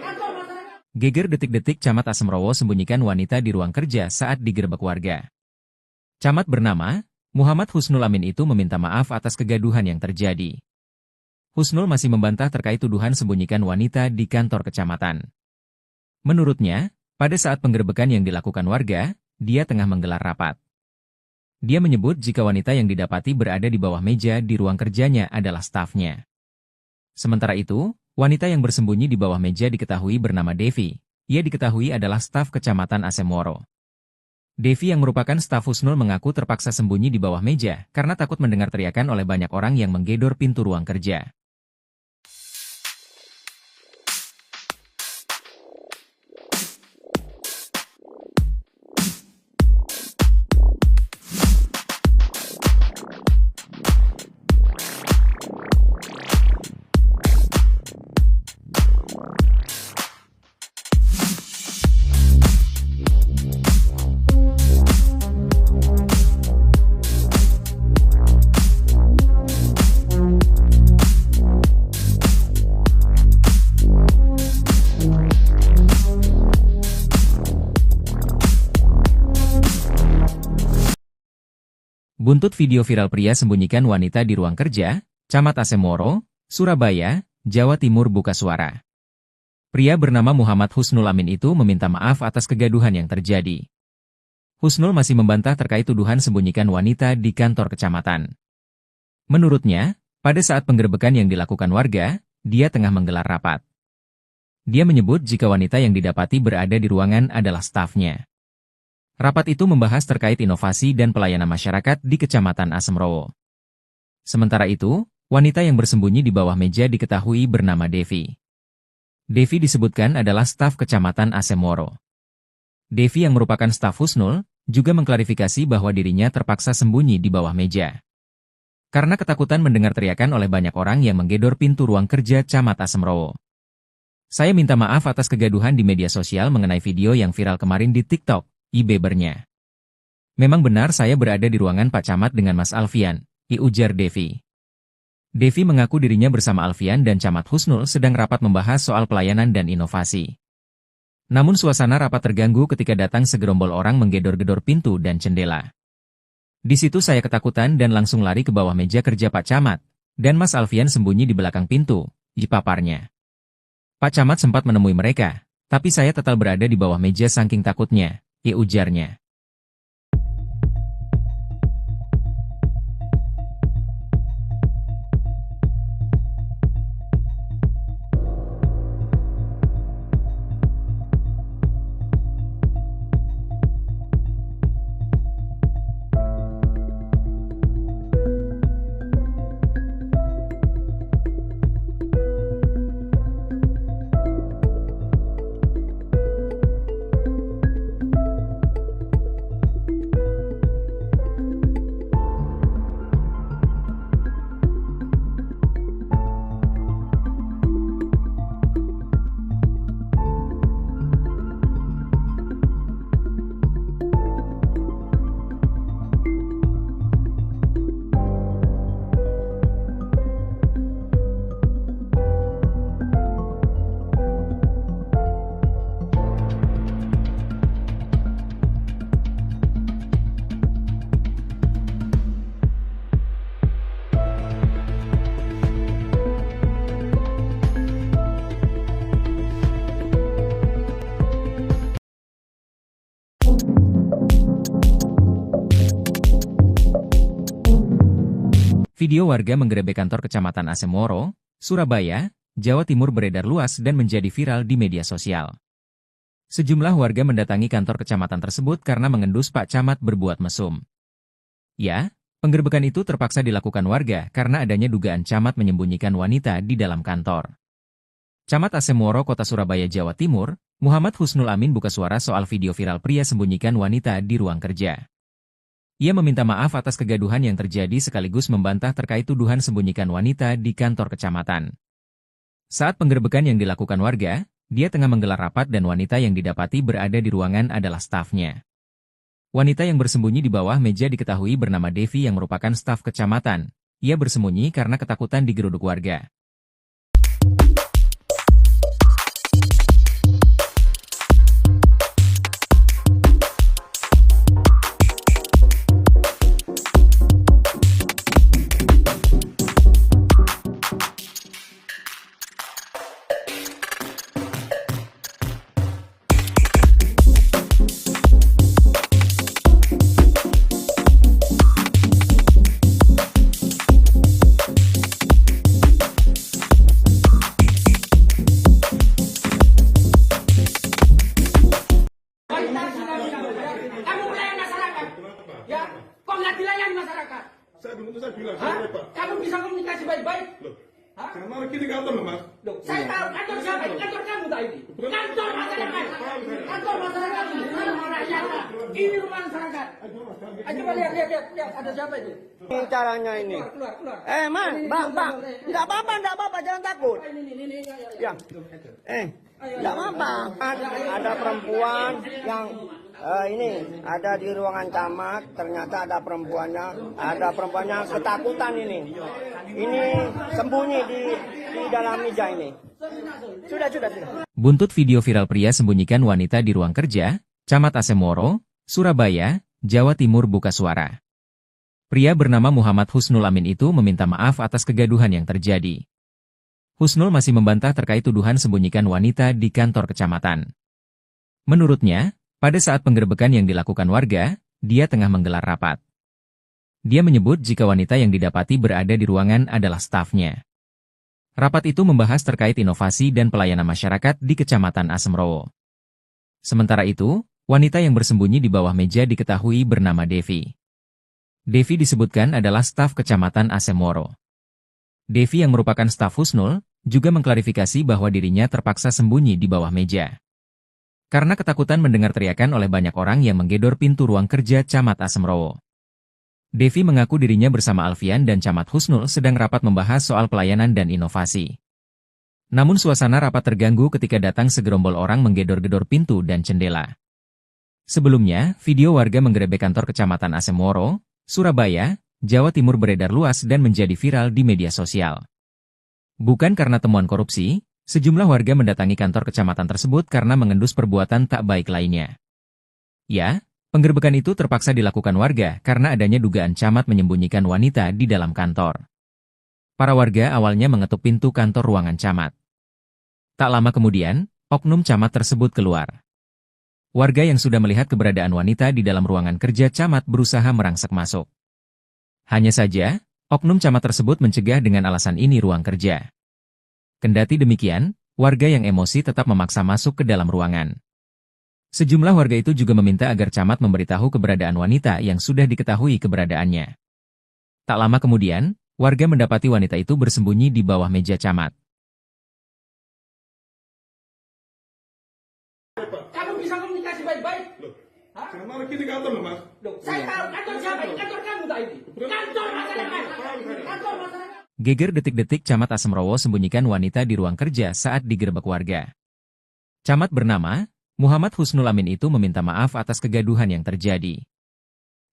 Kantor masyarakat.
Geger detik-detik Camat Asemoro sembunyikan wanita di ruang kerja saat digerebek warga. Camat bernama Muhammad Husnul Amin itu meminta maaf atas kegaduhan yang terjadi. Husnul masih membantah terkait tuduhan sembunyikan wanita di kantor kecamatan. Menurutnya, pada saat penggerebekan yang dilakukan warga, dia tengah menggelar rapat. Dia menyebut jika wanita yang didapati berada di bawah meja di ruang kerjanya adalah stafnya. Sementara itu, wanita yang bersembunyi di bawah meja diketahui bernama Devi. Ia diketahui adalah staf Kecamatan Asemoro. Devi yang merupakan staf Husnul mengaku terpaksa sembunyi di bawah meja karena takut mendengar teriakan oleh banyak orang yang menggedor pintu ruang kerja. Buntut video viral pria sembunyikan wanita di ruang kerja, Camat Asemoro, Surabaya, Jawa Timur buka suara. Pria bernama Muhammad Husnul Amin itu meminta maaf atas kegaduhan yang terjadi. Husnul masih membantah terkait tuduhan sembunyikan wanita di kantor kecamatan. Menurutnya, pada saat penggerebekan yang dilakukan warga, dia tengah menggelar rapat. Dia menyebut jika wanita yang didapati berada di ruangan adalah stafnya. Rapat itu membahas terkait inovasi dan pelayanan masyarakat di Kecamatan Asemrowo. Sementara itu, wanita yang bersembunyi di bawah meja diketahui bernama Devi. Devi disebutkan adalah staf Kecamatan Asemoro. Devi yang merupakan staf Husnul, juga mengklarifikasi bahwa dirinya terpaksa sembunyi di bawah meja. Karena ketakutan mendengar teriakan oleh banyak orang yang menggedor pintu ruang kerja Camat Asemrowo. Saya minta maaf atas kegaduhan di media sosial mengenai video yang viral kemarin di TikTok. Ibebernya. Memang benar saya berada di ruangan Pak Camat dengan Mas Alfian, ujar Devi. Devi mengaku dirinya bersama Alfian dan Camat Husnul sedang rapat membahas soal pelayanan dan inovasi. Namun suasana rapat terganggu ketika datang segerombol orang menggedor-gedor pintu dan jendela. Di situ saya ketakutan dan langsung lari ke bawah meja kerja Pak Camat, dan Mas Alfian sembunyi di belakang pintu, paparnya. Pak Camat sempat menemui mereka, tapi saya tetap berada di bawah meja saking takutnya. Ujarnya. Video warga menggerebek kantor Kecamatan Asemoro, Surabaya, Jawa Timur beredar luas dan menjadi viral di media sosial. Sejumlah warga mendatangi kantor kecamatan tersebut karena mengendus Pak Camat berbuat mesum. Ya, penggerebekan itu terpaksa dilakukan warga karena adanya dugaan Camat menyembunyikan wanita di dalam kantor. Camat Asemoro Kota Surabaya, Jawa Timur, Muhammad Husnul Amin buka suara soal video viral pria sembunyikan wanita di ruang kerja. Ia meminta maaf atas kegaduhan yang terjadi sekaligus membantah terkait tuduhan sembunyikan wanita di kantor kecamatan. Saat penggerebekan yang dilakukan warga, dia tengah menggelar rapat dan wanita yang didapati berada di ruangan adalah stafnya. Wanita yang bersembunyi di bawah meja diketahui bernama Devi yang merupakan staf kecamatan. Ia bersembunyi karena ketakutan digeruduk warga.
Saya bilang,
Hah?
Pak.
Kamu bisa komunikasi baik-baik?
Loh,
Hah?
karena lagi di kantor loh, Mas.
Loh, saya tahu kantor siapa? Kantor kamu tak ini? Kantor masyarakat. Kantor masyarakat ini. Rumah rakyat. Ini rumah masyarakat. Coba lihat, ada siapa itu?
Ini caranya ini.
Keluar.
Man, bang. Enggak apa-apa, jangan takut.
Ini.
Ya. Enggak apa-apa. Ada perempuan yang ini ada di ruangan camat, ternyata ada perempuannya ketakutan ini. Ini sembunyi di dalam meja ini. Sudah.
Buntut video viral pria sembunyikan wanita di ruang kerja, Camat Asemoro, Surabaya, Jawa Timur buka suara. Pria bernama Muhammad Husnul Amin itu meminta maaf atas kegaduhan yang terjadi. Husnul masih membantah terkait tuduhan sembunyikan wanita di kantor kecamatan. Menurutnya, pada saat penggerebekan yang dilakukan warga, dia tengah menggelar rapat. Dia menyebut jika wanita yang didapati berada di ruangan adalah stafnya. Rapat itu membahas terkait inovasi dan pelayanan masyarakat di Kecamatan Asemrowo. Sementara itu, wanita yang bersembunyi di bawah meja diketahui bernama Devi. Devi disebutkan adalah staf Kecamatan Asemrowo. Devi yang merupakan staf Husnul, juga mengklarifikasi bahwa dirinya terpaksa sembunyi di bawah meja. Karena ketakutan mendengar teriakan oleh banyak orang yang menggedor pintu ruang kerja Camat Asemrowo. Devi mengaku dirinya bersama Alfian dan Camat Husnul sedang rapat membahas soal pelayanan dan inovasi. Namun suasana rapat terganggu ketika datang segerombol orang menggedor-gedor pintu dan jendela. Sebelumnya, video warga menggerebek kantor Kecamatan Asemrowo, Surabaya, Jawa Timur beredar luas dan menjadi viral di media sosial. Bukan karena temuan korupsi, sejumlah warga mendatangi kantor kecamatan tersebut karena mengendus perbuatan tak baik lainnya. Ya, penggerebekan itu terpaksa dilakukan warga karena adanya dugaan camat menyembunyikan wanita di dalam kantor. Para warga awalnya mengetuk pintu kantor ruangan camat. Tak lama kemudian, oknum camat tersebut keluar. Warga yang sudah melihat keberadaan wanita di dalam ruangan kerja camat berusaha merangsek masuk. Hanya saja, oknum camat tersebut mencegah dengan alasan ini ruang kerja. Kendati demikian, warga yang emosi tetap memaksa masuk ke dalam ruangan. Sejumlah warga itu juga meminta agar camat memberitahu keberadaan wanita yang sudah diketahui keberadaannya. Tak lama kemudian, warga mendapati wanita itu bersembunyi di bawah meja camat.
Kamu bisa komunikasi baik-baik? Hah?
Karena kita kantor loh, Mas.
Loh, saya tahu kantor siapa? Ini kantor kamu tak ini? Kantor masyarakat. Kantor masyarakat.
Geger detik-detik Camat Asemrowo sembunyikan wanita di ruang kerja saat digerebek warga. Camat bernama Muhammad Husnul Amin itu meminta maaf atas kegaduhan yang terjadi.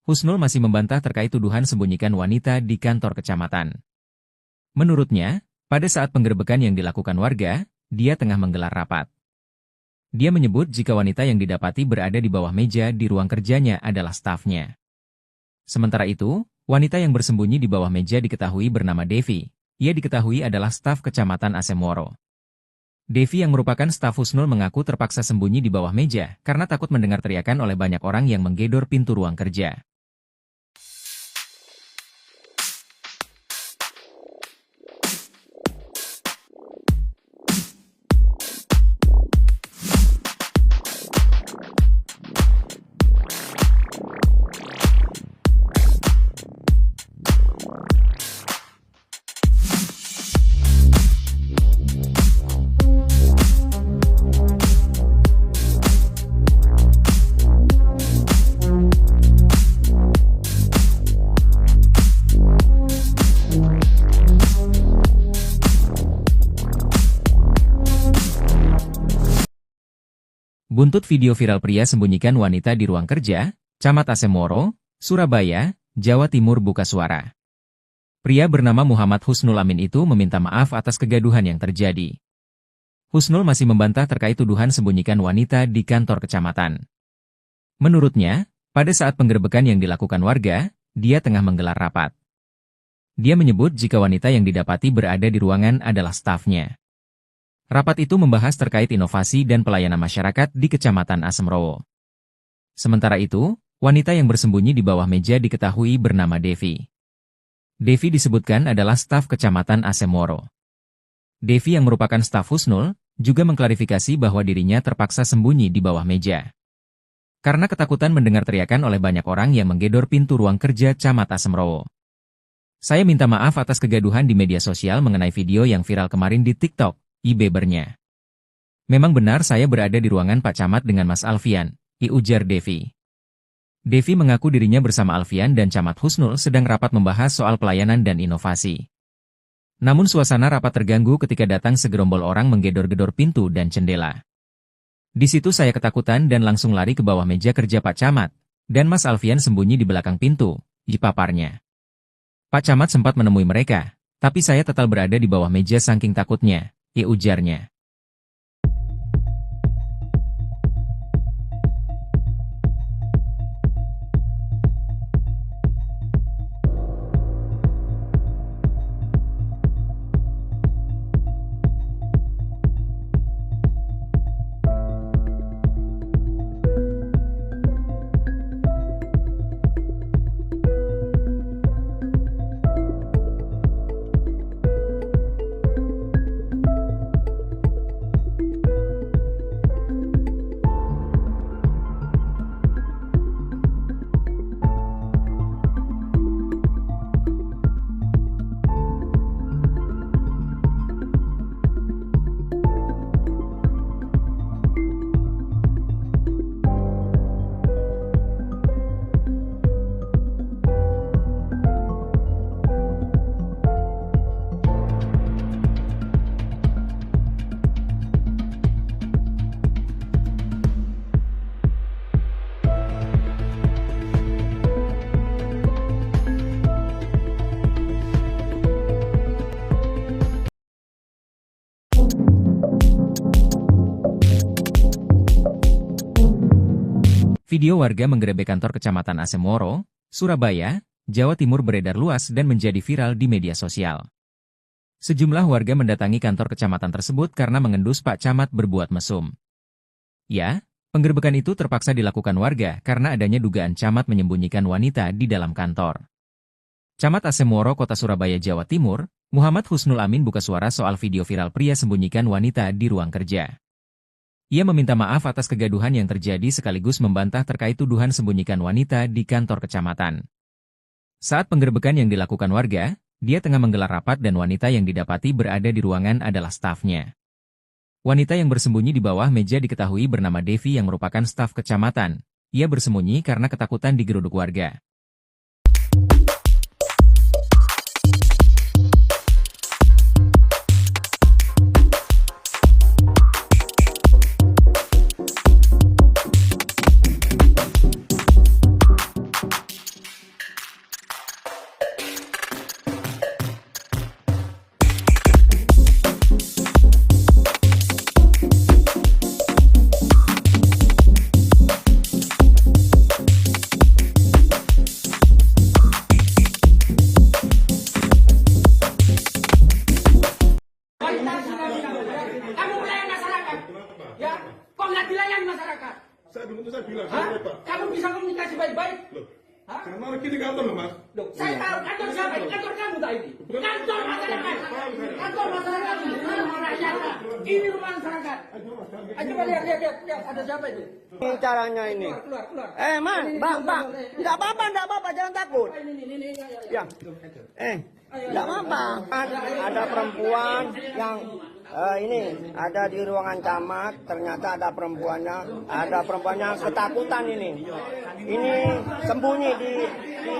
Husnul masih membantah terkait tuduhan sembunyikan wanita di kantor kecamatan. Menurutnya, pada saat penggerebekan yang dilakukan warga, dia tengah menggelar rapat. Dia menyebut jika wanita yang didapati berada di bawah meja di ruang kerjanya adalah stafnya. Sementara itu, wanita yang bersembunyi di bawah meja diketahui bernama Devi. Ia diketahui adalah staf Kecamatan Asemrowo. Devi yang merupakan staf Husnul mengaku terpaksa sembunyi di bawah meja karena takut mendengar teriakan oleh banyak orang yang menggedor pintu ruang kerja. Buntut video viral pria sembunyikan wanita di ruang kerja, Camat Asemrowo, Surabaya, Jawa Timur buka suara. Pria bernama Muhammad Husnul Amin itu meminta maaf atas kegaduhan yang terjadi. Husnul masih membantah terkait tuduhan sembunyikan wanita di kantor kecamatan. Menurutnya, pada saat penggerebekan yang dilakukan warga, dia tengah menggelar rapat. Dia menyebut jika wanita yang didapati berada di ruangan adalah stafnya. Rapat itu membahas terkait inovasi dan pelayanan masyarakat di Kecamatan Asemrowo. Sementara itu, wanita yang bersembunyi di bawah meja diketahui bernama Devi. Devi disebutkan adalah staf Kecamatan Asemrowo. Devi yang merupakan staf Husnul, juga mengklarifikasi bahwa dirinya terpaksa sembunyi di bawah meja. Karena ketakutan mendengar teriakan oleh banyak orang yang menggedor pintu ruang kerja Camat Asemrowo. Saya minta maaf atas kegaduhan di media sosial mengenai video yang viral kemarin di TikTok. Ibebernya. Memang benar saya berada di ruangan Pak Camat dengan Mas Alfian, ujar Devi. Devi mengaku dirinya bersama Alfian dan Camat Husnul sedang rapat membahas soal pelayanan dan inovasi. Namun suasana rapat terganggu ketika datang segerombol orang menggedor-gedor pintu dan jendela. Di situ saya ketakutan dan langsung lari ke bawah meja kerja Pak Camat, dan Mas Alfian sembunyi di belakang pintu, paparnya. Pak Camat sempat menemui mereka, tapi saya tetap berada di bawah meja saking takutnya. Ujarnya. Video warga menggerebek kantor Kecamatan Asemoro, Surabaya, Jawa Timur beredar luas dan menjadi viral di media sosial. Sejumlah warga mendatangi kantor kecamatan tersebut karena mengendus Pak Camat berbuat mesum. Ya, penggerebekan itu terpaksa dilakukan warga karena adanya dugaan camat menyembunyikan wanita di dalam kantor. Camat Asemoro Kota Surabaya, Jawa Timur, Muhammad Husnul Amin buka suara soal video viral pria sembunyikan wanita di ruang kerja. Ia meminta maaf atas kegaduhan yang terjadi sekaligus membantah terkait tuduhan sembunyikan wanita di kantor kecamatan. Saat penggerebekan yang dilakukan warga, dia tengah menggelar rapat dan wanita yang didapati berada di ruangan adalah stafnya. Wanita yang bersembunyi di bawah meja diketahui bernama Devi yang merupakan staf kecamatan. Ia bersembunyi karena ketakutan digeruduk warga.
Kamu melayani masyarakat, ya? Kok nggak dilayani masyarakat?
Saya bilang,
Hah?
saya Pak.
Kamu bisa komunikasi baik-baik?
Loh,
Hah?
karena kita kantor loh Mas.
Loh, saya tahu kantor siapa? Kantor kamu tak ini? Kantor masyarakat. Kantor masyarakat ini. Rumah rakyat. Ini rumah masyarakat. Coba lihat, ada siapa itu?
Ini caranya ini.
Keluar.
Man, bang. Tidak apa-apa, jangan takut.
Ini.
Ya. Tidak apa-apa. Ada perempuan yang ini ada di ruangan camat. Ternyata ada perempuannya ketakutan ini. Ini sembunyi di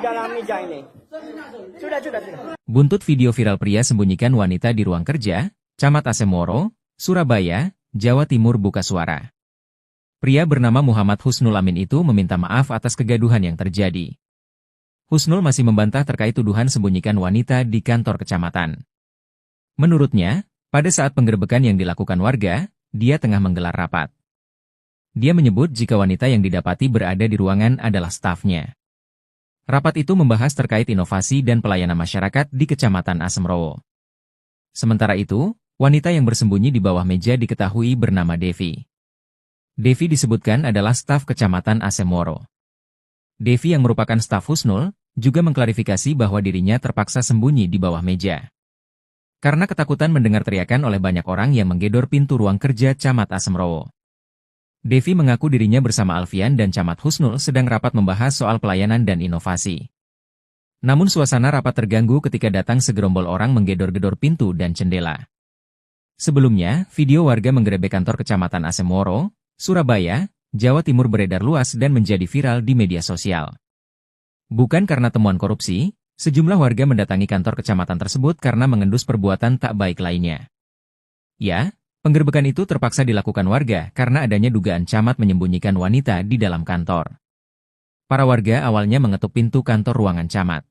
dalam meja ini. Sudah.
Buntut video viral pria sembunyikan wanita di ruang kerja, Camat Asemoro, Surabaya, Jawa Timur buka suara. Pria bernama Muhammad Husnul Amin itu meminta maaf atas kegaduhan yang terjadi. Husnul masih membantah terkait tuduhan sembunyikan wanita di kantor kecamatan. Menurutnya, pada saat penggerebekan yang dilakukan warga, dia tengah menggelar rapat. Dia menyebut jika wanita yang didapati berada di ruangan adalah stafnya. Rapat itu membahas terkait inovasi dan pelayanan masyarakat di Kecamatan Asemoro. Sementara itu, wanita yang bersembunyi di bawah meja diketahui bernama Devi. Devi disebutkan adalah staf Kecamatan Asemoro. Devi yang merupakan staf Husnul, juga mengklarifikasi bahwa dirinya terpaksa sembunyi di bawah meja. Karena ketakutan mendengar teriakan oleh banyak orang yang menggedor pintu ruang kerja Camat Asemoro. Devi mengaku dirinya bersama Alfian dan Camat Husnul sedang rapat membahas soal pelayanan dan inovasi. Namun suasana rapat terganggu ketika datang segerombol orang menggedor-gedor pintu dan jendela. Sebelumnya, video warga menggerebek kantor Kecamatan Asemoro, Surabaya, Jawa Timur beredar luas dan menjadi viral di media sosial. Bukan karena temuan korupsi, sejumlah warga mendatangi kantor kecamatan tersebut karena mengendus perbuatan tak baik lainnya. Ya, penggerebekan itu terpaksa dilakukan warga karena adanya dugaan camat menyembunyikan wanita di dalam kantor. Para warga awalnya mengetuk pintu kantor ruangan camat.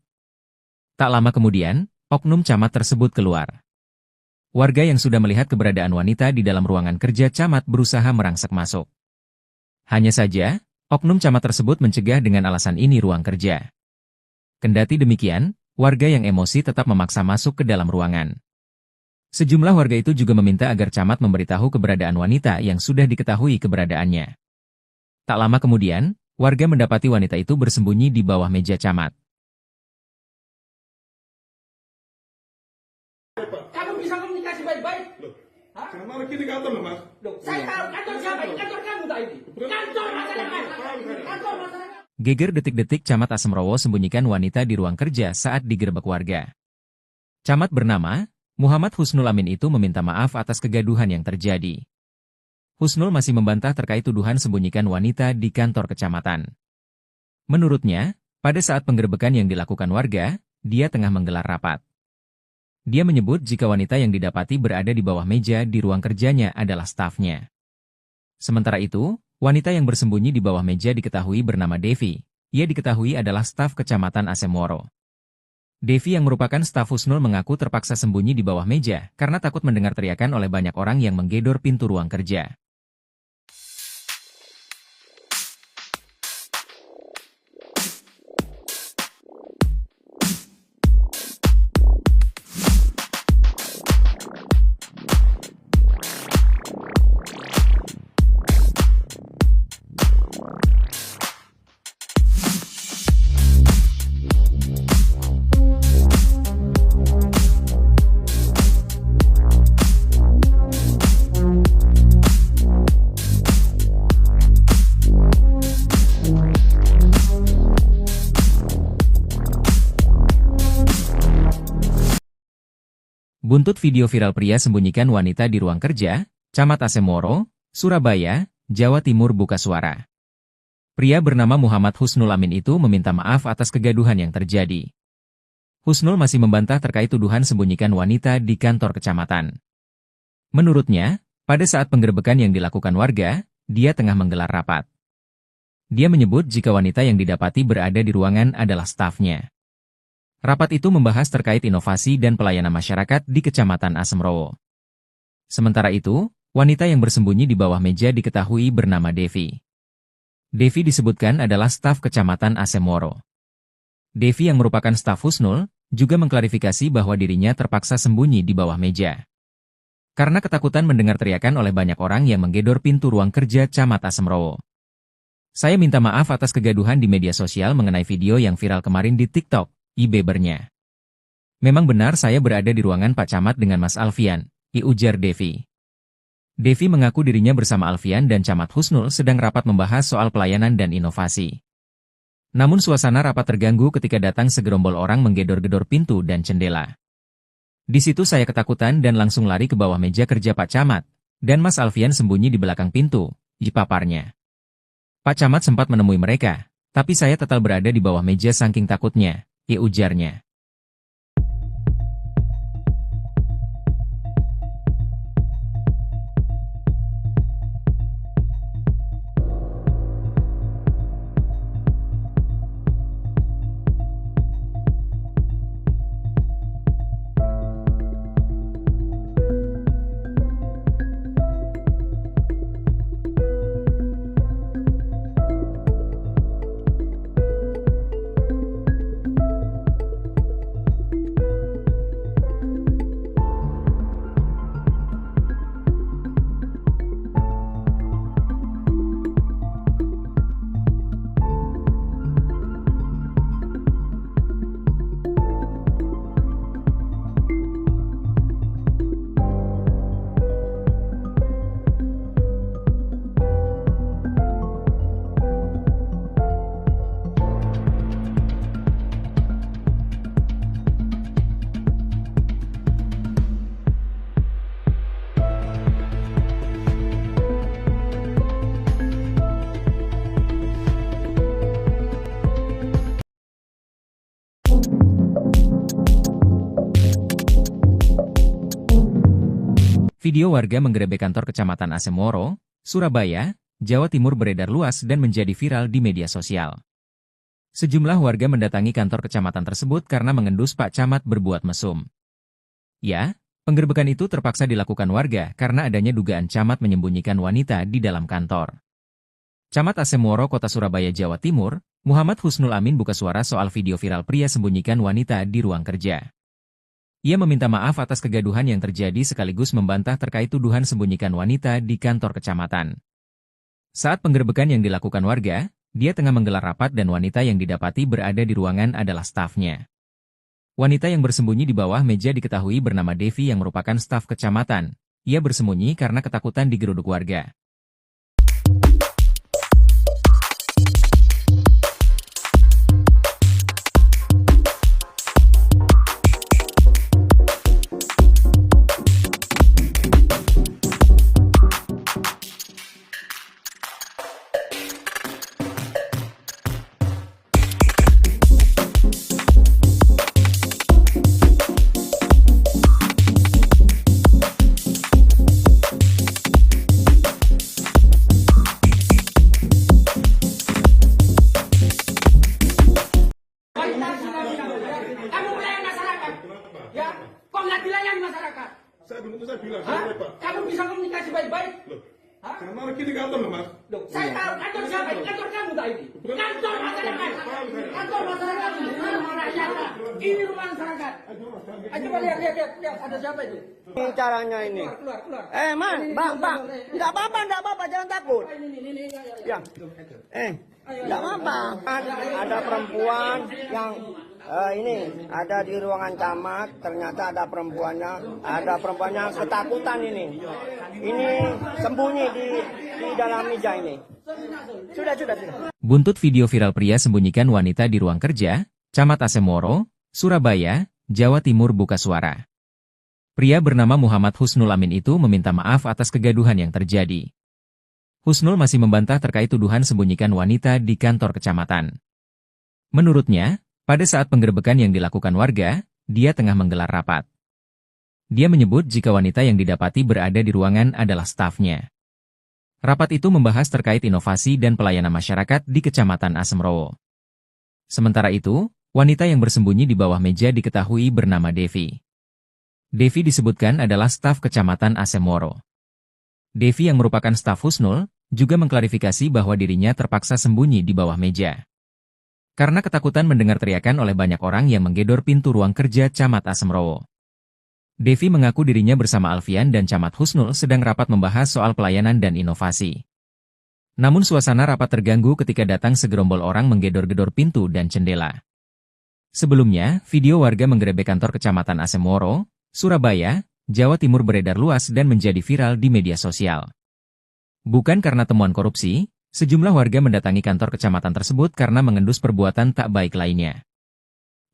Tak lama kemudian, oknum camat tersebut keluar. Warga yang sudah melihat keberadaan wanita di dalam ruangan kerja camat berusaha merangsek masuk. Hanya saja, oknum camat tersebut mencegah dengan alasan ini ruang kerja. Kendati demikian, warga yang emosi tetap memaksa masuk ke dalam ruangan. Sejumlah warga itu juga meminta agar camat memberitahu keberadaan wanita yang sudah diketahui keberadaannya. Tak lama kemudian, warga mendapati wanita itu bersembunyi di bawah meja camat.
Kamu bisa komunikasi baik-baik?
Loh,
Hah?
karena kita kantor loh Mas.
Loh, saya tahu kantor siapa? Kantor kamu tak ini? Kantor masyarakat. Kantor masyarakat.
Geger detik-detik Camat Asemoro sembunyikan wanita di ruang kerja saat digerebek warga. Camat bernama Muhammad Husnul Amin itu meminta maaf atas kegaduhan yang terjadi. Husnul masih membantah terkait tuduhan sembunyikan wanita di kantor kecamatan. Menurutnya, pada saat penggerebekan yang dilakukan warga, dia tengah menggelar rapat. Dia menyebut jika wanita yang didapati berada di bawah meja di ruang kerjanya adalah stafnya. Sementara itu, wanita yang bersembunyi di bawah meja diketahui bernama Devi. Ia diketahui adalah staf Kecamatan Asemoro. Devi yang merupakan staf Husnul mengaku terpaksa sembunyi di bawah meja karena takut mendengar teriakan oleh banyak orang yang menggedor pintu ruang kerja. Buntut video viral pria sembunyikan wanita di ruang kerja, Camat Asemoro, Surabaya, Jawa Timur buka suara. Pria bernama Muhammad Husnul Amin itu meminta maaf atas kegaduhan yang terjadi. Husnul masih membantah terkait tuduhan sembunyikan wanita di kantor kecamatan. Menurutnya, pada saat penggerebekan yang dilakukan warga, dia tengah menggelar rapat. Dia menyebut jika wanita yang didapati berada di ruangan adalah stafnya. Rapat itu membahas terkait inovasi dan pelayanan masyarakat di Kecamatan Asemrowo. Sementara itu, wanita yang bersembunyi di bawah meja diketahui bernama Devi. Devi disebutkan adalah staf Kecamatan Asemoro. Devi yang merupakan staf Husnul, juga mengklarifikasi bahwa dirinya terpaksa sembunyi di bawah meja. Karena ketakutan mendengar teriakan oleh banyak orang yang menggedor pintu ruang kerja Camat Asemrowo. Saya minta maaf atas kegaduhan di media sosial mengenai video yang viral kemarin di TikTok, bebernya. Memang benar saya berada di ruangan Pak Camat dengan Mas Alfian, ujar Devi. Devi mengaku dirinya bersama Alfian dan Camat Husnul sedang rapat membahas soal pelayanan dan inovasi. Namun suasana rapat terganggu ketika datang segerombol orang menggedor-gedor pintu dan jendela. Di situ saya ketakutan dan langsung lari ke bawah meja kerja Pak Camat, dan Mas Alfian sembunyi di belakang pintu, paparnya. Pak Camat sempat menemui mereka, tapi saya tetap berada di bawah meja saking takutnya, ujarnya. Video warga menggerebek kantor Kecamatan Asemoro, Surabaya, Jawa Timur beredar luas dan menjadi viral di media sosial. Sejumlah warga mendatangi kantor kecamatan tersebut karena mengendus Pak Camat berbuat mesum. Ya, penggerebekan itu terpaksa dilakukan warga karena adanya dugaan Camat menyembunyikan wanita di dalam kantor. Camat Asemoro Kota Surabaya, Jawa Timur, Muhammad Husnul Amin buka suara soal video viral pria sembunyikan wanita di ruang kerja. Ia meminta maaf atas kegaduhan yang terjadi sekaligus membantah terkait tuduhan sembunyikan wanita di kantor kecamatan. Saat penggerebekan yang dilakukan warga, dia tengah menggelar rapat dan wanita yang didapati berada di ruangan adalah stafnya. Wanita yang bersembunyi di bawah meja diketahui bernama Devi yang merupakan staf kecamatan. Ia bersembunyi karena ketakutan digeruduk warga.
Kamu melayani masyarakat. Ya, kok nggak dilayani masyarakat?
Saya bilang,
Hah?
Pak.
Kamu bisa komunikasi baik-baik?
Loh,
Hah?
karena lagi di kantor loh, Mas.
Loh, saya tahu kantor siapa? Kantor kamu tak ini? Kantor masyarakat. Kantor masyarakat. Ini rumah rakyat. Ini rumah masyarakat. Coba lihat, ada siapa itu?
Ini caranya ini.
Keluar.
Man, bang, enggak apa-apa, jangan takut.
Ini.
Ya. Enggak apa-apa. Ada perempuan yang ini ada di ruangan camat, ternyata ada perempuannya ketakutan ini. Ini sembunyi di dalam meja ini. Sudah.
Buntut video viral pria sembunyikan wanita di ruang kerja, Camat Asemoro, Surabaya, Jawa Timur buka suara. Pria bernama Muhammad Husnul Amin itu meminta maaf atas kegaduhan yang terjadi. Husnul masih membantah terkait tuduhan sembunyikan wanita di kantor kecamatan. Menurutnya, pada saat penggerebekan yang dilakukan warga, dia tengah menggelar rapat. Dia menyebut jika wanita yang didapati berada di ruangan adalah stafnya. Rapat itu membahas terkait inovasi dan pelayanan masyarakat di Kecamatan Asemrowo. Sementara itu, wanita yang bersembunyi di bawah meja diketahui bernama Devi. Devi disebutkan adalah staf Kecamatan Asemrowo. Devi yang merupakan staf Husnul, juga mengklarifikasi bahwa dirinya terpaksa sembunyi di bawah meja. Karena ketakutan mendengar teriakan oleh banyak orang yang menggedor pintu ruang kerja Camat Asemrowo. Devi mengaku dirinya bersama Alfian dan Camat Husnul sedang rapat membahas soal pelayanan dan inovasi. Namun suasana rapat terganggu ketika datang segerombol orang menggedor-gedor pintu dan jendela. Sebelumnya, video warga menggerebek kantor Kecamatan Asemrowo, Surabaya, Jawa Timur beredar luas dan menjadi viral di media sosial. Bukan karena temuan korupsi, sejumlah warga mendatangi kantor kecamatan tersebut karena mengendus perbuatan tak baik lainnya.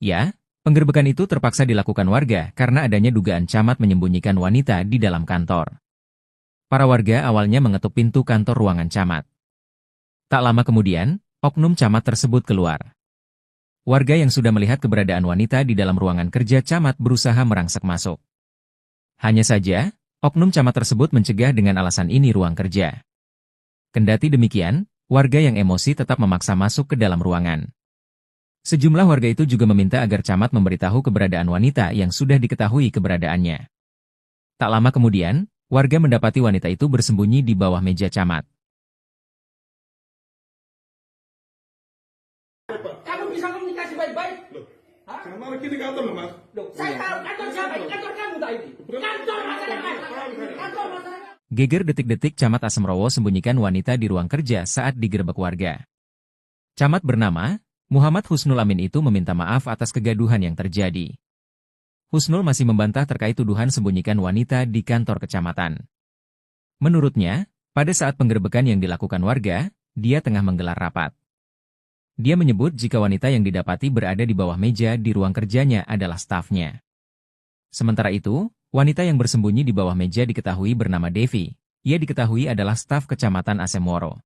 Ya, penggerebekan itu terpaksa dilakukan warga karena adanya dugaan camat menyembunyikan wanita di dalam kantor. Para warga awalnya mengetuk pintu kantor ruangan camat. Tak lama kemudian, oknum camat tersebut keluar. Warga yang sudah melihat keberadaan wanita di dalam ruangan kerja camat berusaha merangsek masuk. Hanya saja, oknum camat tersebut mencegah dengan alasan ini ruang kerja. Kendati demikian, warga yang emosi tetap memaksa masuk ke dalam ruangan. Sejumlah warga itu juga meminta agar camat memberitahu keberadaan wanita yang sudah diketahui keberadaannya. Tak lama kemudian, warga mendapati wanita itu bersembunyi di bawah meja camat.
Kamu bisa komunikasi baik-baik? Hah?
Sama lagi di kantor loh, Mas.
Loh, saya tahu kantor siapa? Ini kantor kamu tak ini? Kantor masyarakat. Kantor masyarakat.
Geger detik-detik Camat Asemrowo sembunyikan wanita di ruang kerja saat digerebek warga. Camat bernama Muhammad Husnul Amin itu meminta maaf atas kegaduhan yang terjadi. Husnul masih membantah terkait tuduhan sembunyikan wanita di kantor kecamatan. Menurutnya, pada saat penggerebekan yang dilakukan warga, dia tengah menggelar rapat. Dia menyebut jika wanita yang didapati berada di bawah meja di ruang kerjanya adalah stafnya. Sementara itu, wanita yang bersembunyi di bawah meja diketahui bernama Devi. Ia diketahui adalah staf Kecamatan Asemrowo.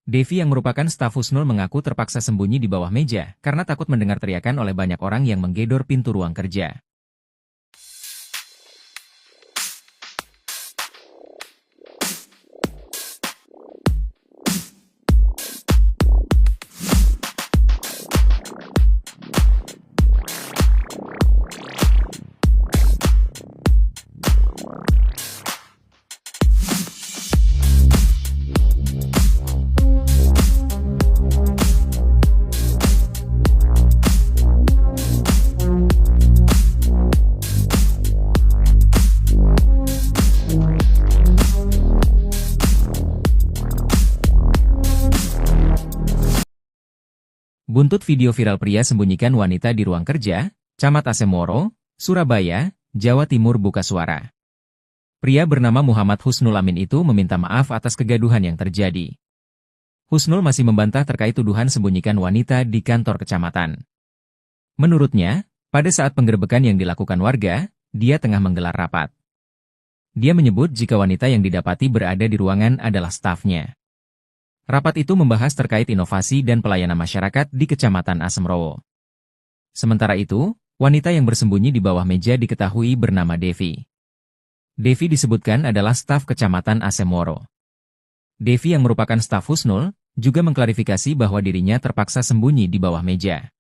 Devi yang merupakan staf Husnul mengaku terpaksa sembunyi di bawah meja karena takut mendengar teriakan oleh banyak orang yang menggedor pintu ruang kerja. Buntut video viral pria sembunyikan wanita di ruang kerja, Camat Asemrowo, Surabaya, Jawa Timur buka suara. Pria bernama Muhammad Husnul Amin itu meminta maaf atas kegaduhan yang terjadi. Husnul masih membantah terkait tuduhan sembunyikan wanita di kantor kecamatan. Menurutnya, pada saat penggerebekan yang dilakukan warga, dia tengah menggelar rapat. Dia menyebut jika wanita yang didapati berada di ruangan adalah stafnya. Rapat itu membahas terkait inovasi dan pelayanan masyarakat di Kecamatan Asemrowo. Sementara itu, wanita yang bersembunyi di bawah meja diketahui bernama Devi. Devi disebutkan adalah staf Kecamatan Asemrowo. Devi yang merupakan staf Husnul, juga mengklarifikasi bahwa dirinya terpaksa sembunyi di bawah meja.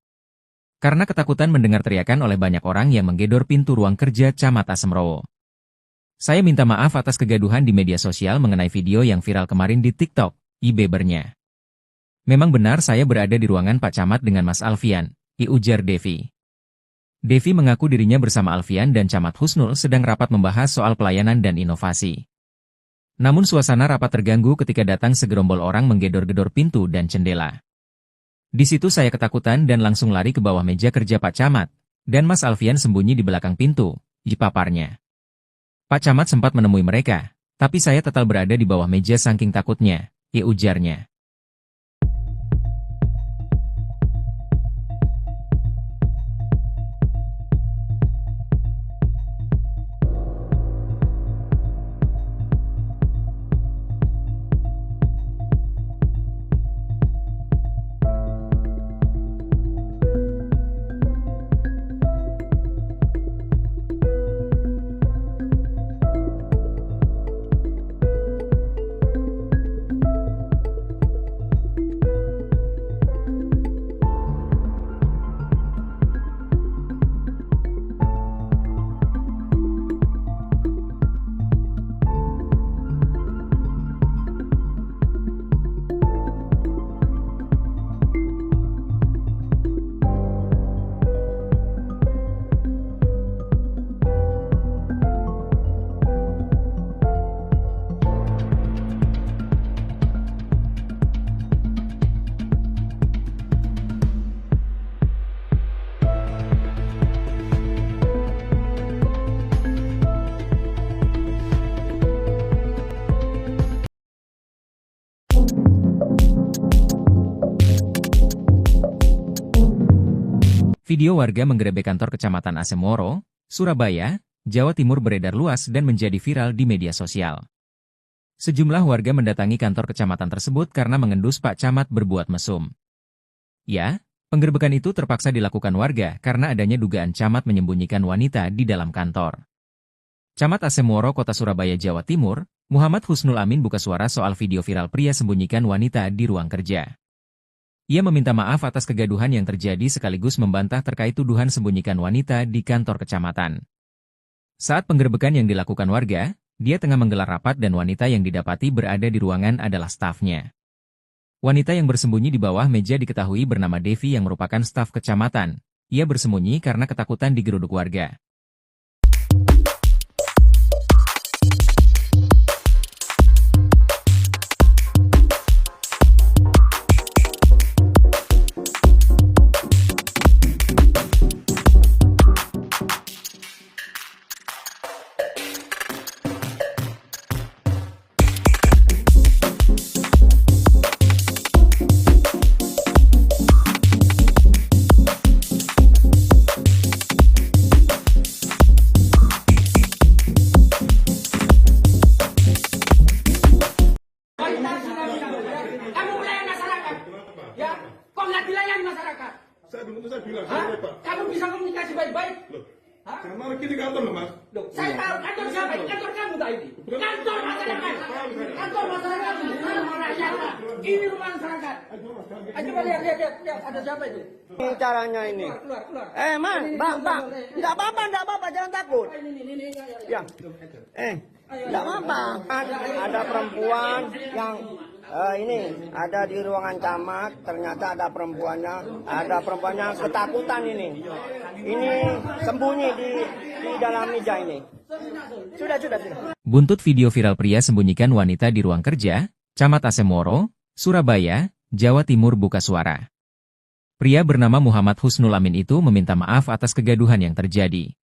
Karena ketakutan mendengar teriakan oleh banyak orang yang menggedor pintu ruang kerja Camat Asemrowo. Saya minta maaf atas kegaduhan di media sosial mengenai video yang viral kemarin di TikTok. Ibebernya. Memang benar saya berada di ruangan Pak Camat dengan Mas Alfian, ujar Devi. Devi mengaku dirinya bersama Alfian dan Camat Husnul sedang rapat membahas soal pelayanan dan inovasi. Namun suasana rapat terganggu ketika datang segerombol orang menggedor-gedor pintu dan jendela. Di situ saya ketakutan dan langsung lari ke bawah meja kerja Pak Camat, dan Mas Alfian sembunyi di belakang pintu, paparnya. Pak Camat sempat menemui mereka, tapi saya tetap berada di bawah meja saking takutnya. Ujarnya. Video warga menggerebek kantor Kecamatan Asemoro, Surabaya, Jawa Timur beredar luas dan menjadi viral di media sosial. Sejumlah warga mendatangi kantor kecamatan tersebut karena mengendus Pak Camat berbuat mesum. Ya, penggerebekan itu terpaksa dilakukan warga karena adanya dugaan camat menyembunyikan wanita di dalam kantor. Camat Asemoro Kota Surabaya, Jawa Timur, Muhammad Husnul Amin buka suara soal video viral pria sembunyikan wanita di ruang kerja. Ia meminta maaf atas kegaduhan yang terjadi sekaligus membantah terkait tuduhan sembunyikan wanita di kantor kecamatan. Saat penggerebekan yang dilakukan warga, dia tengah menggelar rapat dan wanita yang didapati berada di ruangan adalah stafnya. Wanita yang bersembunyi di bawah meja diketahui bernama Devi yang merupakan staf kecamatan. Ia bersembunyi karena ketakutan digeruduk warga.
Kamu melayani masyarakat, ya? Kok nggak dilayani masyarakat?
Saya bilang,
Hah?
saya Pak.
Kamu bisa komunikasi baik-baik?
Loh,
Hah?
karena lagi di kantor loh, Mas.
Loh, saya tahu kantor siapa? Ini kantor kamu tadi. Kantor masyarakat. Kantor masyarakat. Rumah rakyat. Ini rumah masyarakat. Coba lihat, ada siapa itu?
Ini caranya ini.
Keluar.
Man, bang, tidak apa-apa, jangan takut.
Ini.
Ya, tidak apa-apa. Ada perempuan yang ini ada di ruangan camat. Ternyata ada perempuannya ketakutan ini. Ini sembunyi di dalam meja ini. Sudah.
Buntut video viral pria sembunyikan wanita di ruang kerja, Camat Asemoro, Surabaya, Jawa Timur buka suara. Pria bernama Muhammad Husnul Amin itu meminta maaf atas kegaduhan yang terjadi.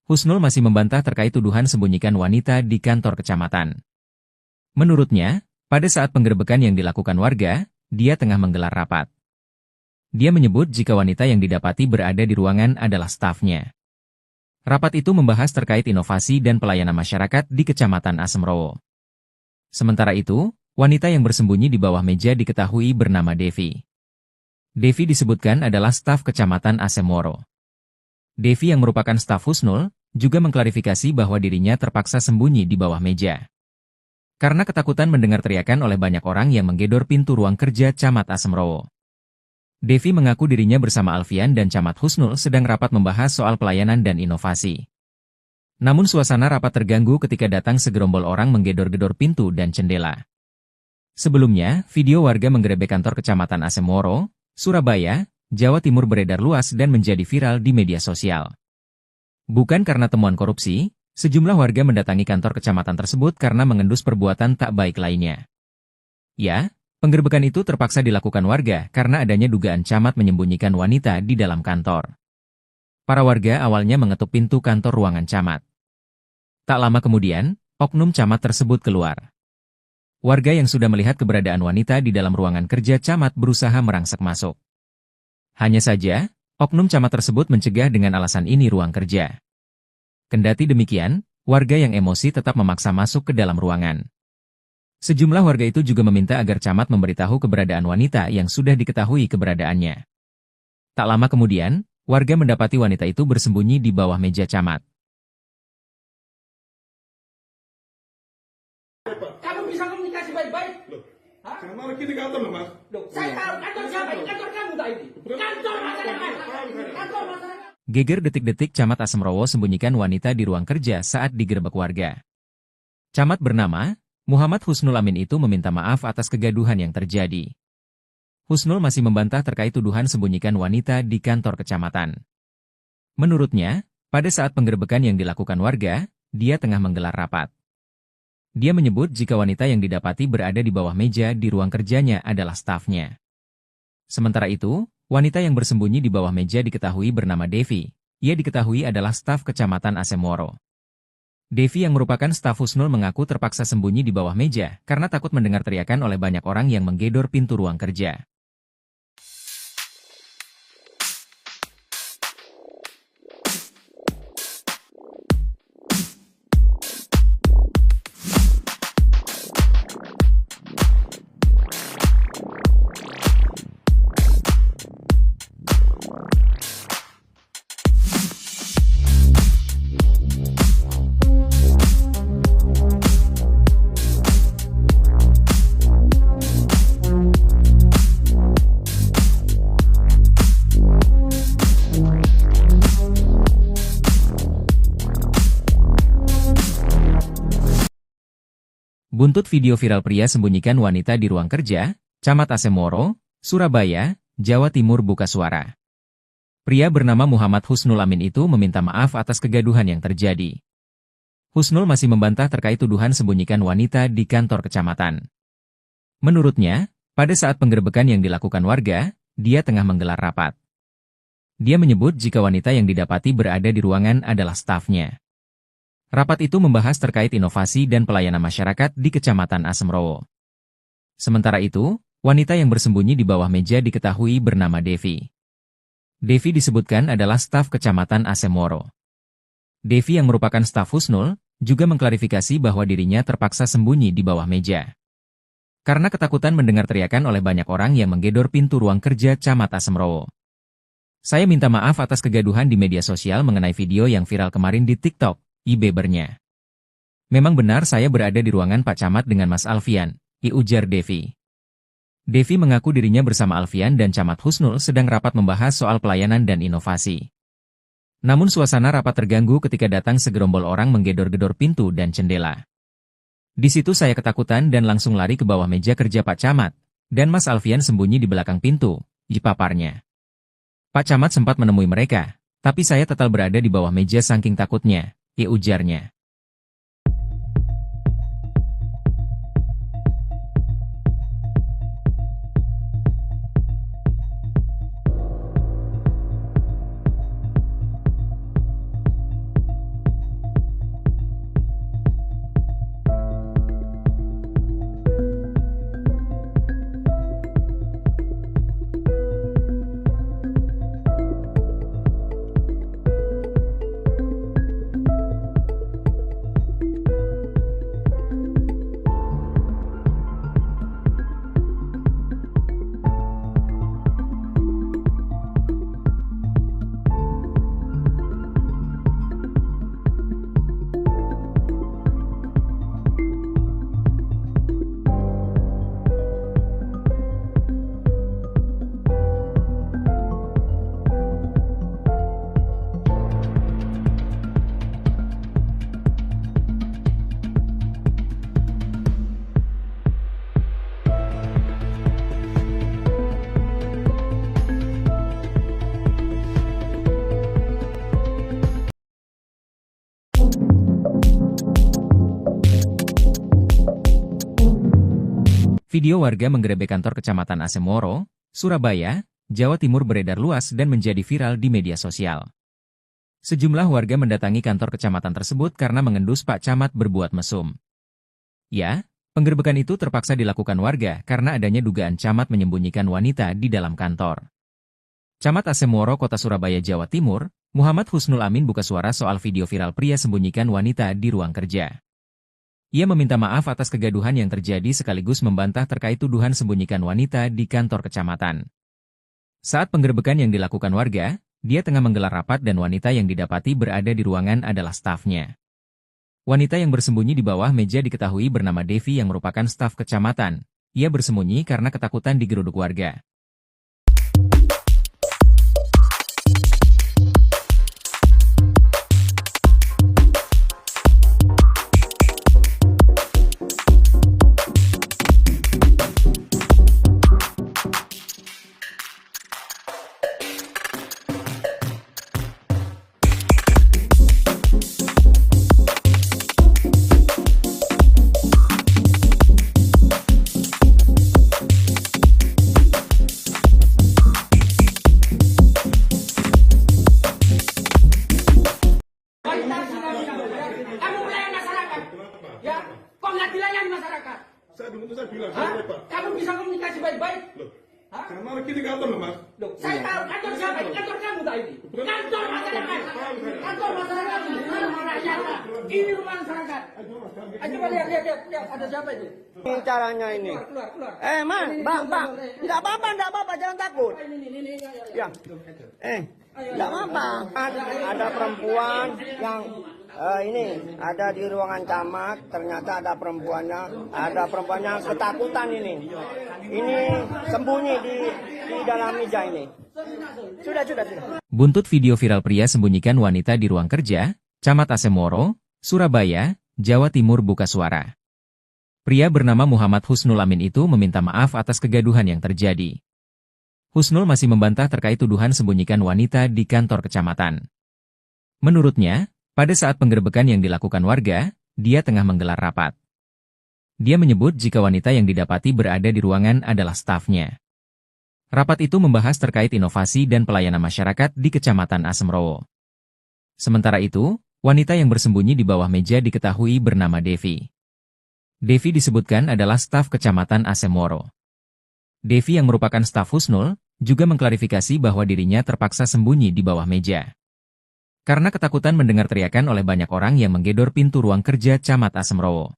Husnul masih membantah terkait tuduhan sembunyikan wanita di kantor kecamatan. Menurutnya, pada saat penggerebekan yang dilakukan warga, dia tengah menggelar rapat. Dia menyebut jika wanita yang didapati berada di ruangan adalah stafnya. Rapat itu membahas terkait inovasi dan pelayanan masyarakat di Kecamatan Asemoro. Sementara itu, wanita yang bersembunyi di bawah meja diketahui bernama Devi. Devi disebutkan adalah staf Kecamatan Asemoro. Devi yang merupakan staf Husnul, juga mengklarifikasi bahwa dirinya terpaksa sembunyi di bawah meja. Karena ketakutan mendengar teriakan oleh banyak orang yang menggedor pintu ruang kerja Camat Asemoro. Devi mengaku dirinya bersama Alfian dan Camat Husnul sedang rapat membahas soal pelayanan dan inovasi. Namun suasana rapat terganggu ketika datang segerombol orang menggedor-gedor pintu dan jendela. Sebelumnya, video warga menggerebek kantor Kecamatan Asemoro, Surabaya, Jawa Timur beredar luas dan menjadi viral di media sosial. Bukan karena temuan korupsi, sejumlah warga mendatangi kantor kecamatan tersebut karena mengendus perbuatan tak baik lainnya. Ya, penggerebekan itu terpaksa dilakukan warga karena adanya dugaan camat menyembunyikan wanita di dalam kantor. Para warga awalnya mengetuk pintu kantor ruangan camat. Tak lama kemudian, oknum camat tersebut keluar. Warga yang sudah melihat keberadaan wanita di dalam ruangan kerja camat berusaha merangsek masuk. Hanya saja, oknum camat tersebut mencegah dengan alasan ini ruang kerja. Kendati demikian, warga yang emosi tetap memaksa masuk ke dalam ruangan. Sejumlah warga itu juga meminta agar camat memberitahu keberadaan wanita yang sudah diketahui keberadaannya. Tak lama kemudian, warga mendapati wanita itu bersembunyi di bawah meja camat.
Kamu bisa komunikasi baik-baik?
Loh,
Hah?
karena lagi di kantor loh, Mas.
Loh, saya tahu kantor siapa? Ini kantor kamu tadi. Kantor masyarakat. Kantor masyarakat.
Geger detik-detik Camat Asemoro sembunyikan wanita di ruang kerja saat digerebek warga. Camat bernama Muhammad Husnul Amin itu meminta maaf atas kegaduhan yang terjadi. Husnul masih membantah terkait tuduhan sembunyikan wanita di kantor kecamatan. Menurutnya, pada saat penggerebekan yang dilakukan warga, dia tengah menggelar rapat. Dia menyebut jika wanita yang didapati berada di bawah meja di ruang kerjanya adalah stafnya. Sementara itu, wanita yang bersembunyi di bawah meja diketahui bernama Devi. Ia diketahui adalah staf Kecamatan Asemoro. Devi yang merupakan staf Husnul mengaku terpaksa sembunyi di bawah meja karena takut mendengar teriakan oleh banyak orang yang menggedor pintu ruang kerja. Buntut video viral pria sembunyikan wanita di ruang kerja, Camat Asemoro, Surabaya, Jawa Timur buka suara. Pria bernama Muhammad Husnul Amin itu meminta maaf atas kegaduhan yang terjadi. Husnul masih membantah terkait tuduhan sembunyikan wanita di kantor kecamatan. Menurutnya, pada saat penggerebekan yang dilakukan warga, dia tengah menggelar rapat. Dia menyebut jika wanita yang didapati berada di ruangan adalah stafnya. Rapat itu membahas terkait inovasi dan pelayanan masyarakat di Kecamatan Asemrowo. Sementara itu, wanita yang bersembunyi di bawah meja diketahui bernama Devi. Devi disebutkan adalah staf Kecamatan Asemoro. Devi yang merupakan staf Husnul, juga mengklarifikasi bahwa dirinya terpaksa sembunyi di bawah meja. Karena ketakutan mendengar teriakan oleh banyak orang yang menggedor pintu ruang kerja Camat Asemrowo. Saya minta maaf atas kegaduhan di media sosial mengenai video yang viral kemarin di TikTok, bebernya. Memang benar saya berada di ruangan Pak Camat dengan Mas Alfian, ujar Devi. Devi mengaku dirinya bersama Alfian dan Camat Husnul sedang rapat membahas soal pelayanan dan inovasi. Namun suasana rapat terganggu ketika datang segerombol orang menggedor-gedor pintu dan jendela. Di situ saya ketakutan dan langsung lari ke bawah meja kerja Pak Camat, dan Mas Alfian sembunyi di belakang pintu, paparnya. Pak Camat sempat menemui mereka, tapi saya tetap berada di bawah meja saking takutnya, ujarnya. Video warga menggerebek kantor Kecamatan Asemoro, Surabaya, Jawa Timur beredar luas dan menjadi viral di media sosial. Sejumlah warga mendatangi kantor kecamatan tersebut karena mengendus Pak Camat berbuat mesum. Ya, penggerebekan itu terpaksa dilakukan warga karena adanya dugaan Camat menyembunyikan wanita di dalam kantor. Camat Asemoro Kota Surabaya, Jawa Timur, Muhammad Husnul Amin buka suara soal video viral pria sembunyikan wanita di ruang kerja. Ia meminta maaf atas kegaduhan yang terjadi sekaligus membantah terkait tuduhan sembunyikan wanita di kantor kecamatan. Saat penggerebekan yang dilakukan warga, dia tengah menggelar rapat dan wanita yang didapati berada di ruangan adalah stafnya. Wanita yang bersembunyi di bawah meja diketahui bernama Devi yang merupakan staf kecamatan. Ia bersembunyi karena ketakutan digeruduk warga.
Kamu melayani masyarakat, ya? Kok nggak dilayani masyarakat?
Saya bilang,
Hah?
Pak.
Kamu bisa komunikasi baik-baik?
Loh,
Hah?
karena kita kantor loh, Mas.
Loh, saya tahu kantor siapa? Kantor kamu tak ini? Kantor masyarakat. Kantor masyarakat. Rumah rakyat. Ini rumah masyarakat. Coba lihat, ada siapa itu?
Ini caranya ini.
Keluar.
Man, bang. Tidak apa-apa, jangan takut.
Ini.
Ya. Tidak apa-apa. Ada perempuan yang ini ada di ruangan camat. Ternyata ada perempuannya ketakutan ini. Ini sembunyi di dalam meja ini. Sudah.
Buntut video viral pria sembunyikan wanita di ruang kerja, Camat Asemoro, Surabaya, Jawa Timur buka suara. Pria bernama Muhammad Husnul Amin itu meminta maaf atas kegaduhan yang terjadi. Husnul masih membantah terkait tuduhan sembunyikan wanita di kantor kecamatan. Menurutnya, pada saat penggerebekan yang dilakukan warga, dia tengah menggelar rapat. Dia menyebut jika wanita yang didapati berada di ruangan adalah stafnya. Rapat itu membahas terkait inovasi dan pelayanan masyarakat di Kecamatan Asemrowo. Sementara itu, wanita yang bersembunyi di bawah meja diketahui bernama Devi. Devi disebutkan adalah staf Kecamatan Asemrowo. Devi yang merupakan staf Husnul, juga mengklarifikasi bahwa dirinya terpaksa sembunyi di bawah meja. Karena ketakutan mendengar teriakan oleh banyak orang yang menggedor pintu ruang kerja Camat Asemrowo.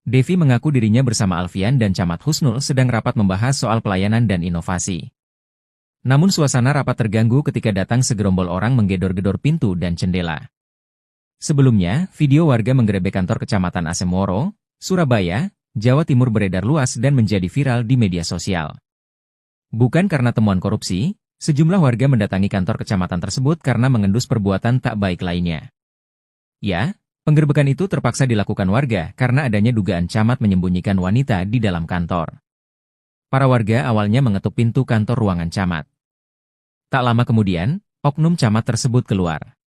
Devi mengaku dirinya bersama Alfian dan Camat Husnul sedang rapat membahas soal pelayanan dan inovasi. Namun suasana rapat terganggu ketika datang segerombol orang menggedor-gedor pintu dan jendela. Sebelumnya, video warga menggerebek kantor Kecamatan Asemrowo, Surabaya, Jawa Timur beredar luas dan menjadi viral di media sosial. Bukan karena temuan korupsi, sejumlah warga mendatangi kantor kecamatan tersebut karena mengendus perbuatan tak baik lainnya. Ya, penggerebekan itu terpaksa dilakukan warga karena adanya dugaan camat menyembunyikan wanita di dalam kantor. Para warga awalnya mengetuk pintu kantor ruangan camat. Tak lama kemudian, oknum camat tersebut keluar.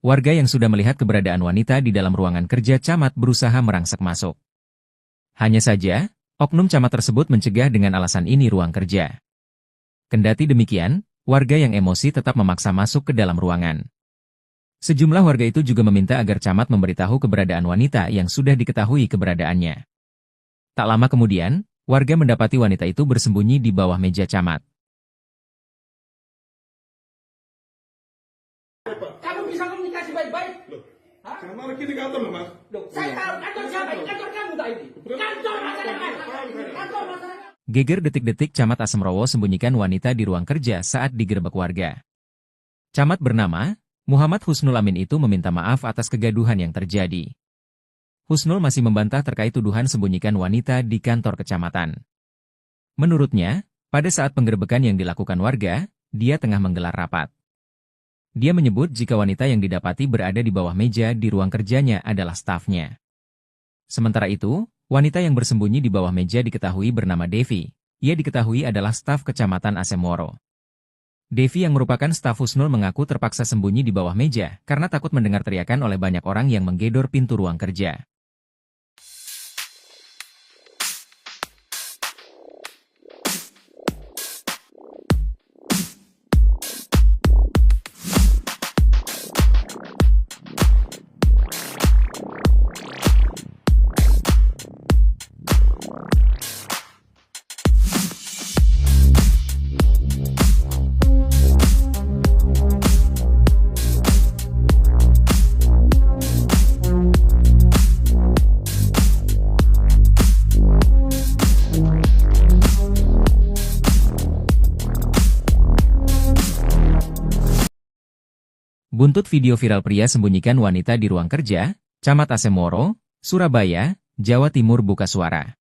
Warga yang sudah melihat keberadaan wanita di dalam ruangan kerja camat berusaha merangsek masuk. Hanya saja, oknum camat tersebut mencegah dengan alasan ini ruang kerja. Kendati demikian, warga yang emosi tetap memaksa masuk ke dalam ruangan. Sejumlah warga itu juga meminta agar camat memberitahu keberadaan wanita yang sudah diketahui keberadaannya. Tak lama kemudian, warga mendapati wanita itu bersembunyi di bawah meja camat.
Kamu bisa komunikasi baik-baik? Hah?
Sama lagi di kantor loh, Mas.
Loh, saya tahu kantor siapa? Kantor kamu tadi. Kantor masyarakat. Kantor masyarakat.
Geger detik-detik Camat Asemrowo sembunyikan wanita di ruang kerja saat digerebek warga. Camat bernama Muhammad Husnul Amin itu meminta maaf atas kegaduhan yang terjadi. Husnul masih membantah terkait tuduhan sembunyikan wanita di kantor kecamatan. Menurutnya, pada saat penggerebekan yang dilakukan warga, dia tengah menggelar rapat. Dia menyebut jika wanita yang didapati berada di bawah meja di ruang kerjanya adalah stafnya. Sementara itu, wanita yang bersembunyi di bawah meja diketahui bernama Devi. Ia diketahui adalah staf Kecamatan Asemrowo. Devi yang merupakan staf Husnul mengaku terpaksa sembunyi di bawah meja karena takut mendengar teriakan oleh banyak orang yang menggedor pintu ruang kerja. Buntut video viral pria sembunyikan wanita di ruang kerja, Camat Asemrowo, Surabaya, Jawa Timur buka suara.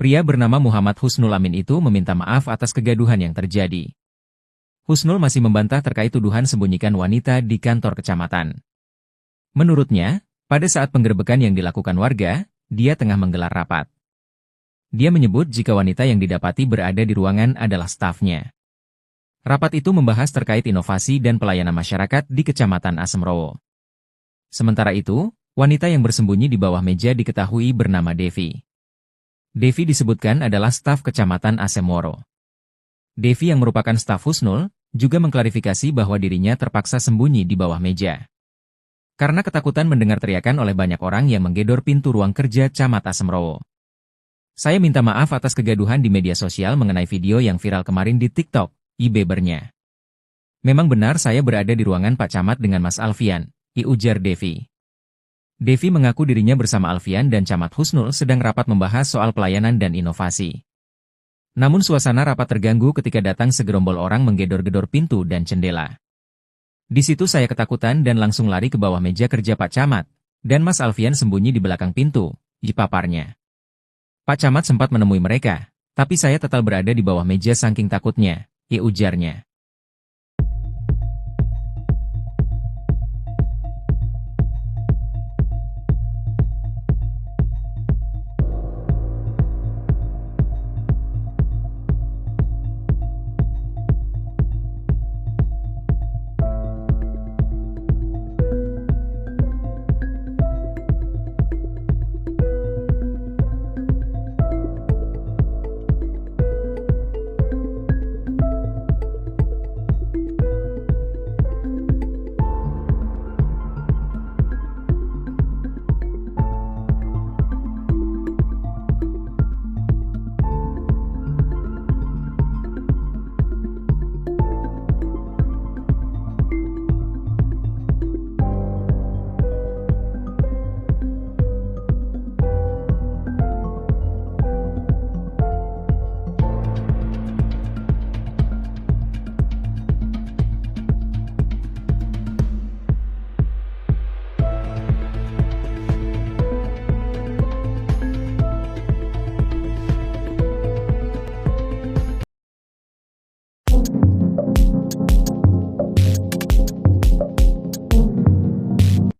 Pria bernama Muhammad Husnul Amin itu meminta maaf atas kegaduhan yang terjadi. Husnul masih membantah terkait tuduhan sembunyikan wanita di kantor kecamatan. Menurutnya, pada saat penggerebekan yang dilakukan warga, dia tengah menggelar rapat. Dia menyebut jika wanita yang didapati berada di ruangan adalah stafnya. Rapat itu membahas terkait inovasi dan pelayanan masyarakat di Kecamatan Asemrowo. Sementara itu, wanita yang bersembunyi di bawah meja diketahui bernama Devi. Devi disebutkan adalah staf Kecamatan Asemrowo. Devi yang merupakan staf Husnul, juga mengklarifikasi bahwa dirinya terpaksa sembunyi di bawah meja. Karena ketakutan mendengar teriakan oleh banyak orang yang menggedor pintu ruang kerja Camat Asemrowo. Saya minta maaf atas kegaduhan di media sosial mengenai video yang viral kemarin di TikTok. Ibebernya. Memang benar saya berada di ruangan Pak Camat dengan Mas Alfian, ujar Devi. Devi mengaku dirinya bersama Alfian dan Camat Husnul sedang rapat membahas soal pelayanan dan inovasi. Namun suasana rapat terganggu ketika datang segerombol orang menggedor-gedor pintu dan jendela. Di situ saya ketakutan dan langsung lari ke bawah meja kerja Pak Camat, dan Mas Alfian sembunyi di belakang pintu, paparnya. Pak Camat sempat menemui mereka, tapi saya tetap berada di bawah meja saking takutnya. Ujarnya.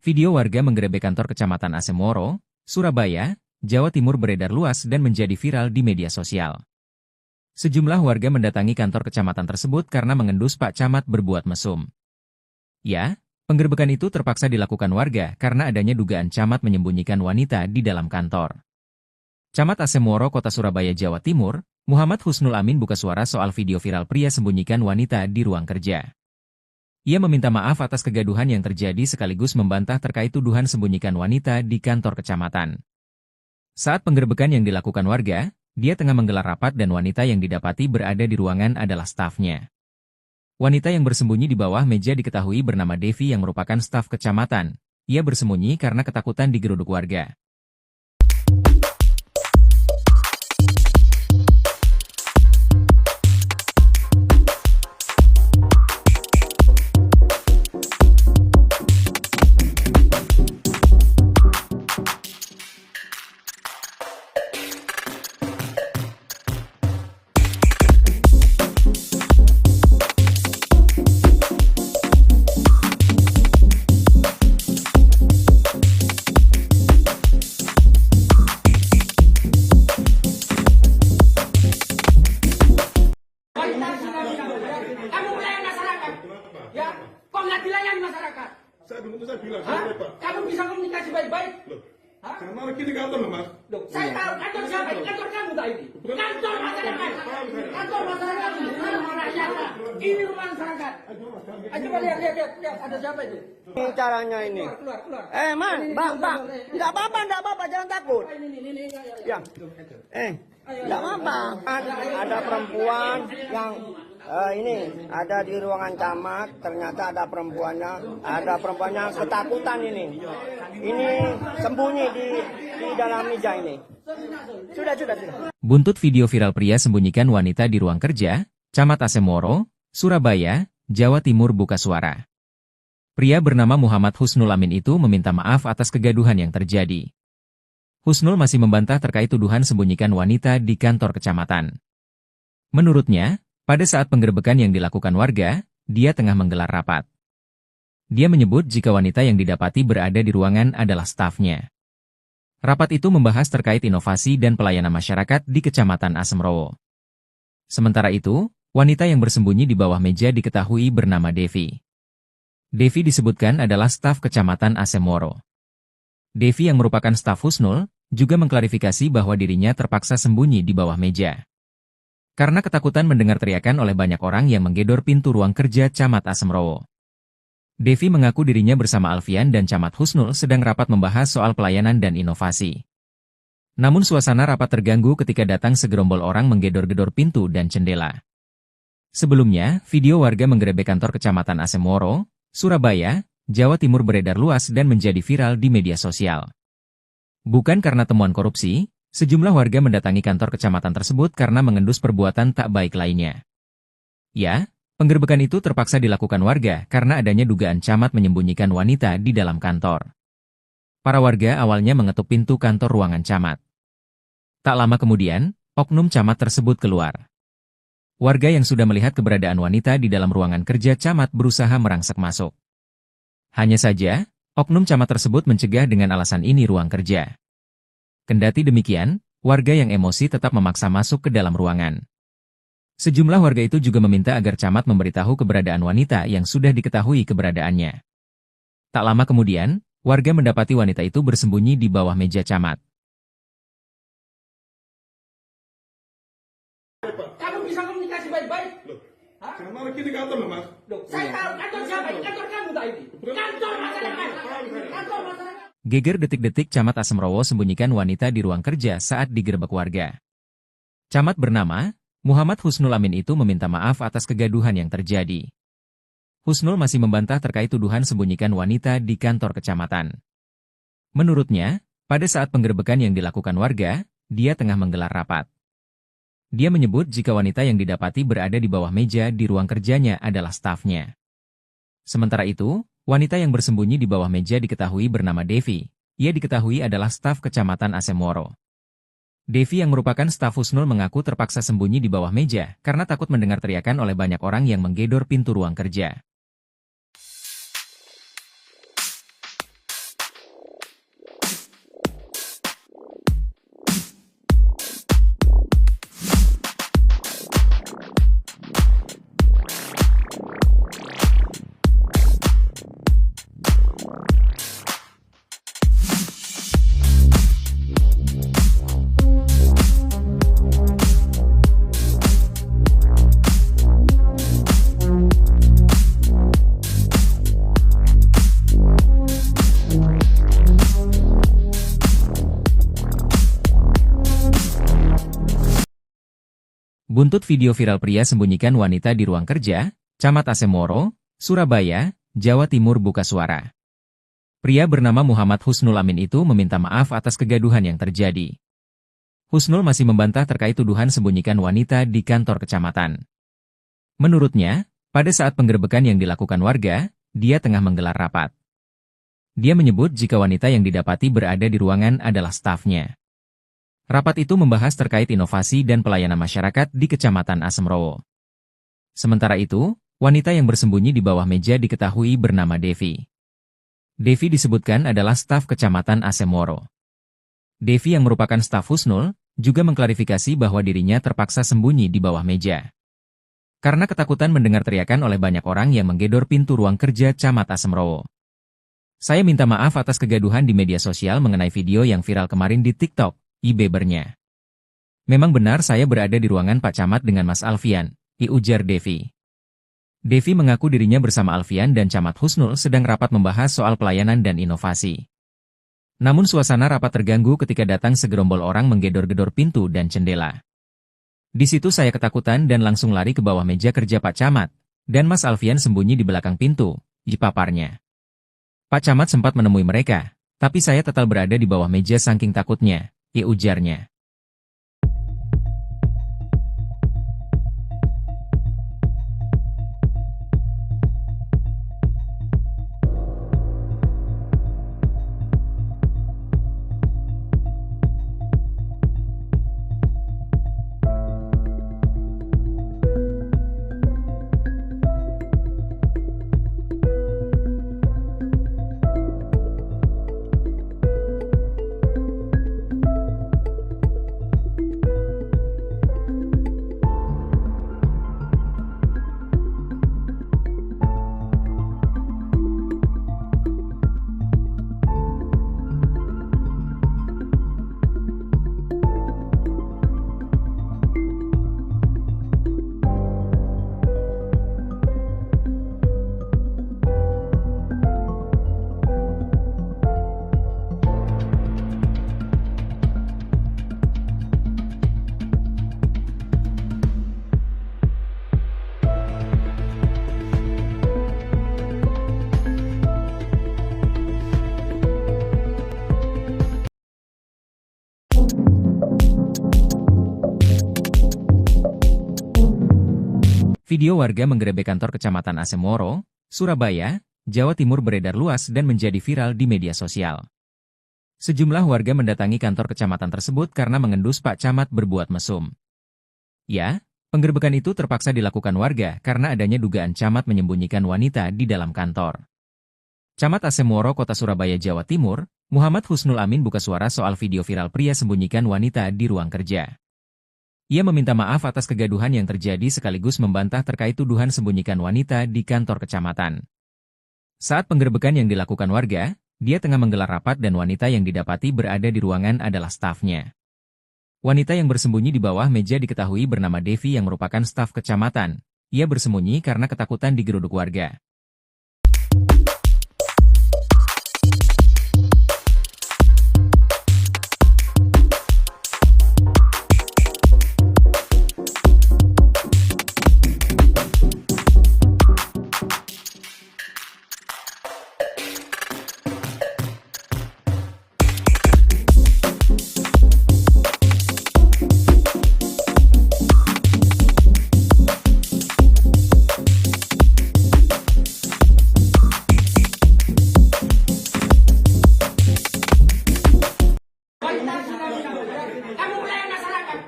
Video warga menggerebek kantor Kecamatan Asemoro, Surabaya, Jawa Timur beredar luas dan menjadi viral di media sosial. Sejumlah warga mendatangi kantor kecamatan tersebut karena mengendus Pak Camat berbuat mesum. Ya, penggerebekan itu terpaksa dilakukan warga karena adanya dugaan camat menyembunyikan wanita di dalam kantor. Camat Asemoro Kota Surabaya, Jawa Timur, Muhammad Husnul Amin buka suara soal video viral pria sembunyikan wanita di ruang kerja. Ia meminta maaf atas kegaduhan yang terjadi sekaligus membantah terkait tuduhan sembunyikan wanita di kantor kecamatan. Saat penggerebekan yang dilakukan warga, dia tengah menggelar rapat dan wanita yang didapati berada di ruangan adalah stafnya. Wanita yang bersembunyi di bawah meja diketahui bernama Devi yang merupakan staf kecamatan. Ia bersembunyi karena ketakutan digeruduk warga.
Kamu melayani masyarakat, ya? Kok nggak dilayani masyarakat?
Saya dulu saya bilang,
Hah?
saya Pak.
Kamu bisa komunikasi baik-baik?
Loh,
Hah?
karena kita kantor loh Mas.
Loh, saya tahu kantor siapa? Kantor kamu tak ini? Kantor masyarakat. Kantor masyarakat ini rumah rakyat. Ini rumah masyarakat. Coba lihat, ada siapa itu?
Ini caranya ini.
Keluar.
Man, bang, tidak apa-apa, jangan takut.
Ini.
Ya, tidak apa-apa. Ada perempuan yang ini ada di ruangan camat. Ternyata ada perempuannya ketakutan ini. Ini sembunyi di dalam meja ini. Sudah.
Buntut video viral pria sembunyikan wanita di ruang kerja, Camat Asemoro, Surabaya, Jawa Timur buka suara. Pria bernama Muhammad Husnul Amin itu meminta maaf atas kegaduhan yang terjadi. Husnul masih membantah terkait tuduhan sembunyikan wanita di kantor kecamatan. Menurutnya, pada saat penggerebekan yang dilakukan warga, dia tengah menggelar rapat. Dia menyebut jika wanita yang didapati berada di ruangan adalah stafnya. Rapat itu membahas terkait inovasi dan pelayanan masyarakat di Kecamatan Asemoro. Sementara itu, wanita yang bersembunyi di bawah meja diketahui bernama Devi. Devi disebutkan adalah staf Kecamatan Asemoro. Devi yang merupakan staf Husnul, juga mengklarifikasi bahwa dirinya terpaksa sembunyi di bawah meja. Karena ketakutan mendengar teriakan oleh banyak orang yang menggedor pintu ruang kerja Camat Asemoro. Devi mengaku dirinya bersama Alfian dan Camat Husnul sedang rapat membahas soal pelayanan dan inovasi. Namun suasana rapat terganggu ketika datang segerombol orang menggedor-gedor pintu dan jendela. Sebelumnya, video warga menggerebek kantor Kecamatan Asemoro, Surabaya, Jawa Timur beredar luas dan menjadi viral di media sosial. Bukan karena temuan korupsi, sejumlah warga mendatangi kantor kecamatan tersebut karena mengendus perbuatan tak baik lainnya. Ya, penggerebekan itu terpaksa dilakukan warga karena adanya dugaan camat menyembunyikan wanita di dalam kantor. Para warga awalnya mengetuk pintu kantor ruangan camat. Tak lama kemudian, oknum camat tersebut keluar. Warga yang sudah melihat keberadaan wanita di dalam ruangan kerja camat berusaha merangsek masuk. Hanya saja, oknum camat tersebut mencegah dengan alasan ini ruang kerja. Kendati demikian, warga yang emosi tetap memaksa masuk ke dalam ruangan. Sejumlah warga itu juga meminta agar camat memberitahu keberadaan wanita yang sudah diketahui keberadaannya. Tak lama kemudian, warga mendapati wanita itu bersembunyi di bawah meja camat.
Kamu bisa komunikasi baik-baik?
Loh,
Hah?
karena kita kantor loh Mas.
Loh, saya tahu kantor siapa? Kantor kamu tak ini? Kantor masyarakat. Kantor masyarakat.
Geger detik-detik Camat Asemoro sembunyikan wanita di ruang kerja saat digerebek warga. Camat bernama Muhammad Husnul Amin itu meminta maaf atas kegaduhan yang terjadi. Husnul masih membantah terkait tuduhan sembunyikan wanita di kantor kecamatan. Menurutnya, pada saat penggerebekan yang dilakukan warga, dia tengah menggelar rapat. Dia menyebut jika wanita yang didapati berada di bawah meja di ruang kerjanya adalah stafnya. Sementara itu, wanita yang bersembunyi di bawah meja diketahui bernama Devi. Ia diketahui adalah staf Kecamatan Asemoro. Devi yang merupakan staf Husnul mengaku terpaksa sembunyi di bawah meja karena takut mendengar teriakan oleh banyak orang yang menggedor pintu ruang kerja. Buntut video viral pria sembunyikan wanita di ruang kerja, Camat Asemoro, Surabaya, Jawa Timur buka suara. Pria bernama Muhammad Husnul Amin itu meminta maaf atas kegaduhan yang terjadi. Husnul masih membantah terkait tuduhan sembunyikan wanita di kantor kecamatan. Menurutnya, pada saat penggerebekan yang dilakukan warga, dia tengah menggelar rapat. Dia menyebut jika wanita yang didapati berada di ruangan adalah stafnya. Rapat itu membahas terkait inovasi dan pelayanan masyarakat di Kecamatan Asemrowo. Sementara itu, wanita yang bersembunyi di bawah meja diketahui bernama Devi. Devi disebutkan adalah staf Kecamatan Asemoro. Devi yang merupakan staf Husnul, juga mengklarifikasi bahwa dirinya terpaksa sembunyi di bawah meja. Karena ketakutan mendengar teriakan oleh banyak orang yang menggedor pintu ruang kerja Camat Asemrowo. Saya minta maaf atas kegaduhan di media sosial mengenai video yang viral kemarin di TikTok, bebernya. Memang benar saya berada di ruangan Pak Camat dengan Mas Alfian, ujar Devi. Devi mengaku dirinya bersama Alfian dan Camat Husnul sedang rapat membahas soal pelayanan dan inovasi. Namun suasana rapat terganggu ketika datang segerombol orang menggedor-gedor pintu dan jendela. Di situ saya ketakutan dan langsung lari ke bawah meja kerja Pak Camat, dan Mas Alfian sembunyi di belakang pintu, paparnya. Pak Camat sempat menemui mereka, tapi saya tetap berada di bawah meja saking takutnya, ujarnya. Video warga menggerebek kantor Kecamatan Asemoro, Surabaya, Jawa Timur beredar luas dan menjadi viral di media sosial. Sejumlah warga mendatangi kantor kecamatan tersebut karena mengendus Pak Camat berbuat mesum. Ya, penggerebekan itu terpaksa dilakukan warga karena adanya dugaan Camat menyembunyikan wanita di dalam kantor. Camat Asemoro Kota Surabaya, Jawa Timur, Muhammad Husnul Amin buka suara soal video viral pria sembunyikan wanita di ruang kerja. Ia meminta maaf atas kegaduhan yang terjadi sekaligus membantah terkait tuduhan sembunyikan wanita di kantor kecamatan. Saat penggerebekan yang dilakukan warga, dia tengah menggelar rapat dan wanita yang didapati berada di ruangan adalah stafnya. Wanita yang bersembunyi di bawah meja diketahui bernama Devi yang merupakan staf kecamatan. Ia bersembunyi karena ketakutan digeruduk warga.
Kamu melayani masyarakat,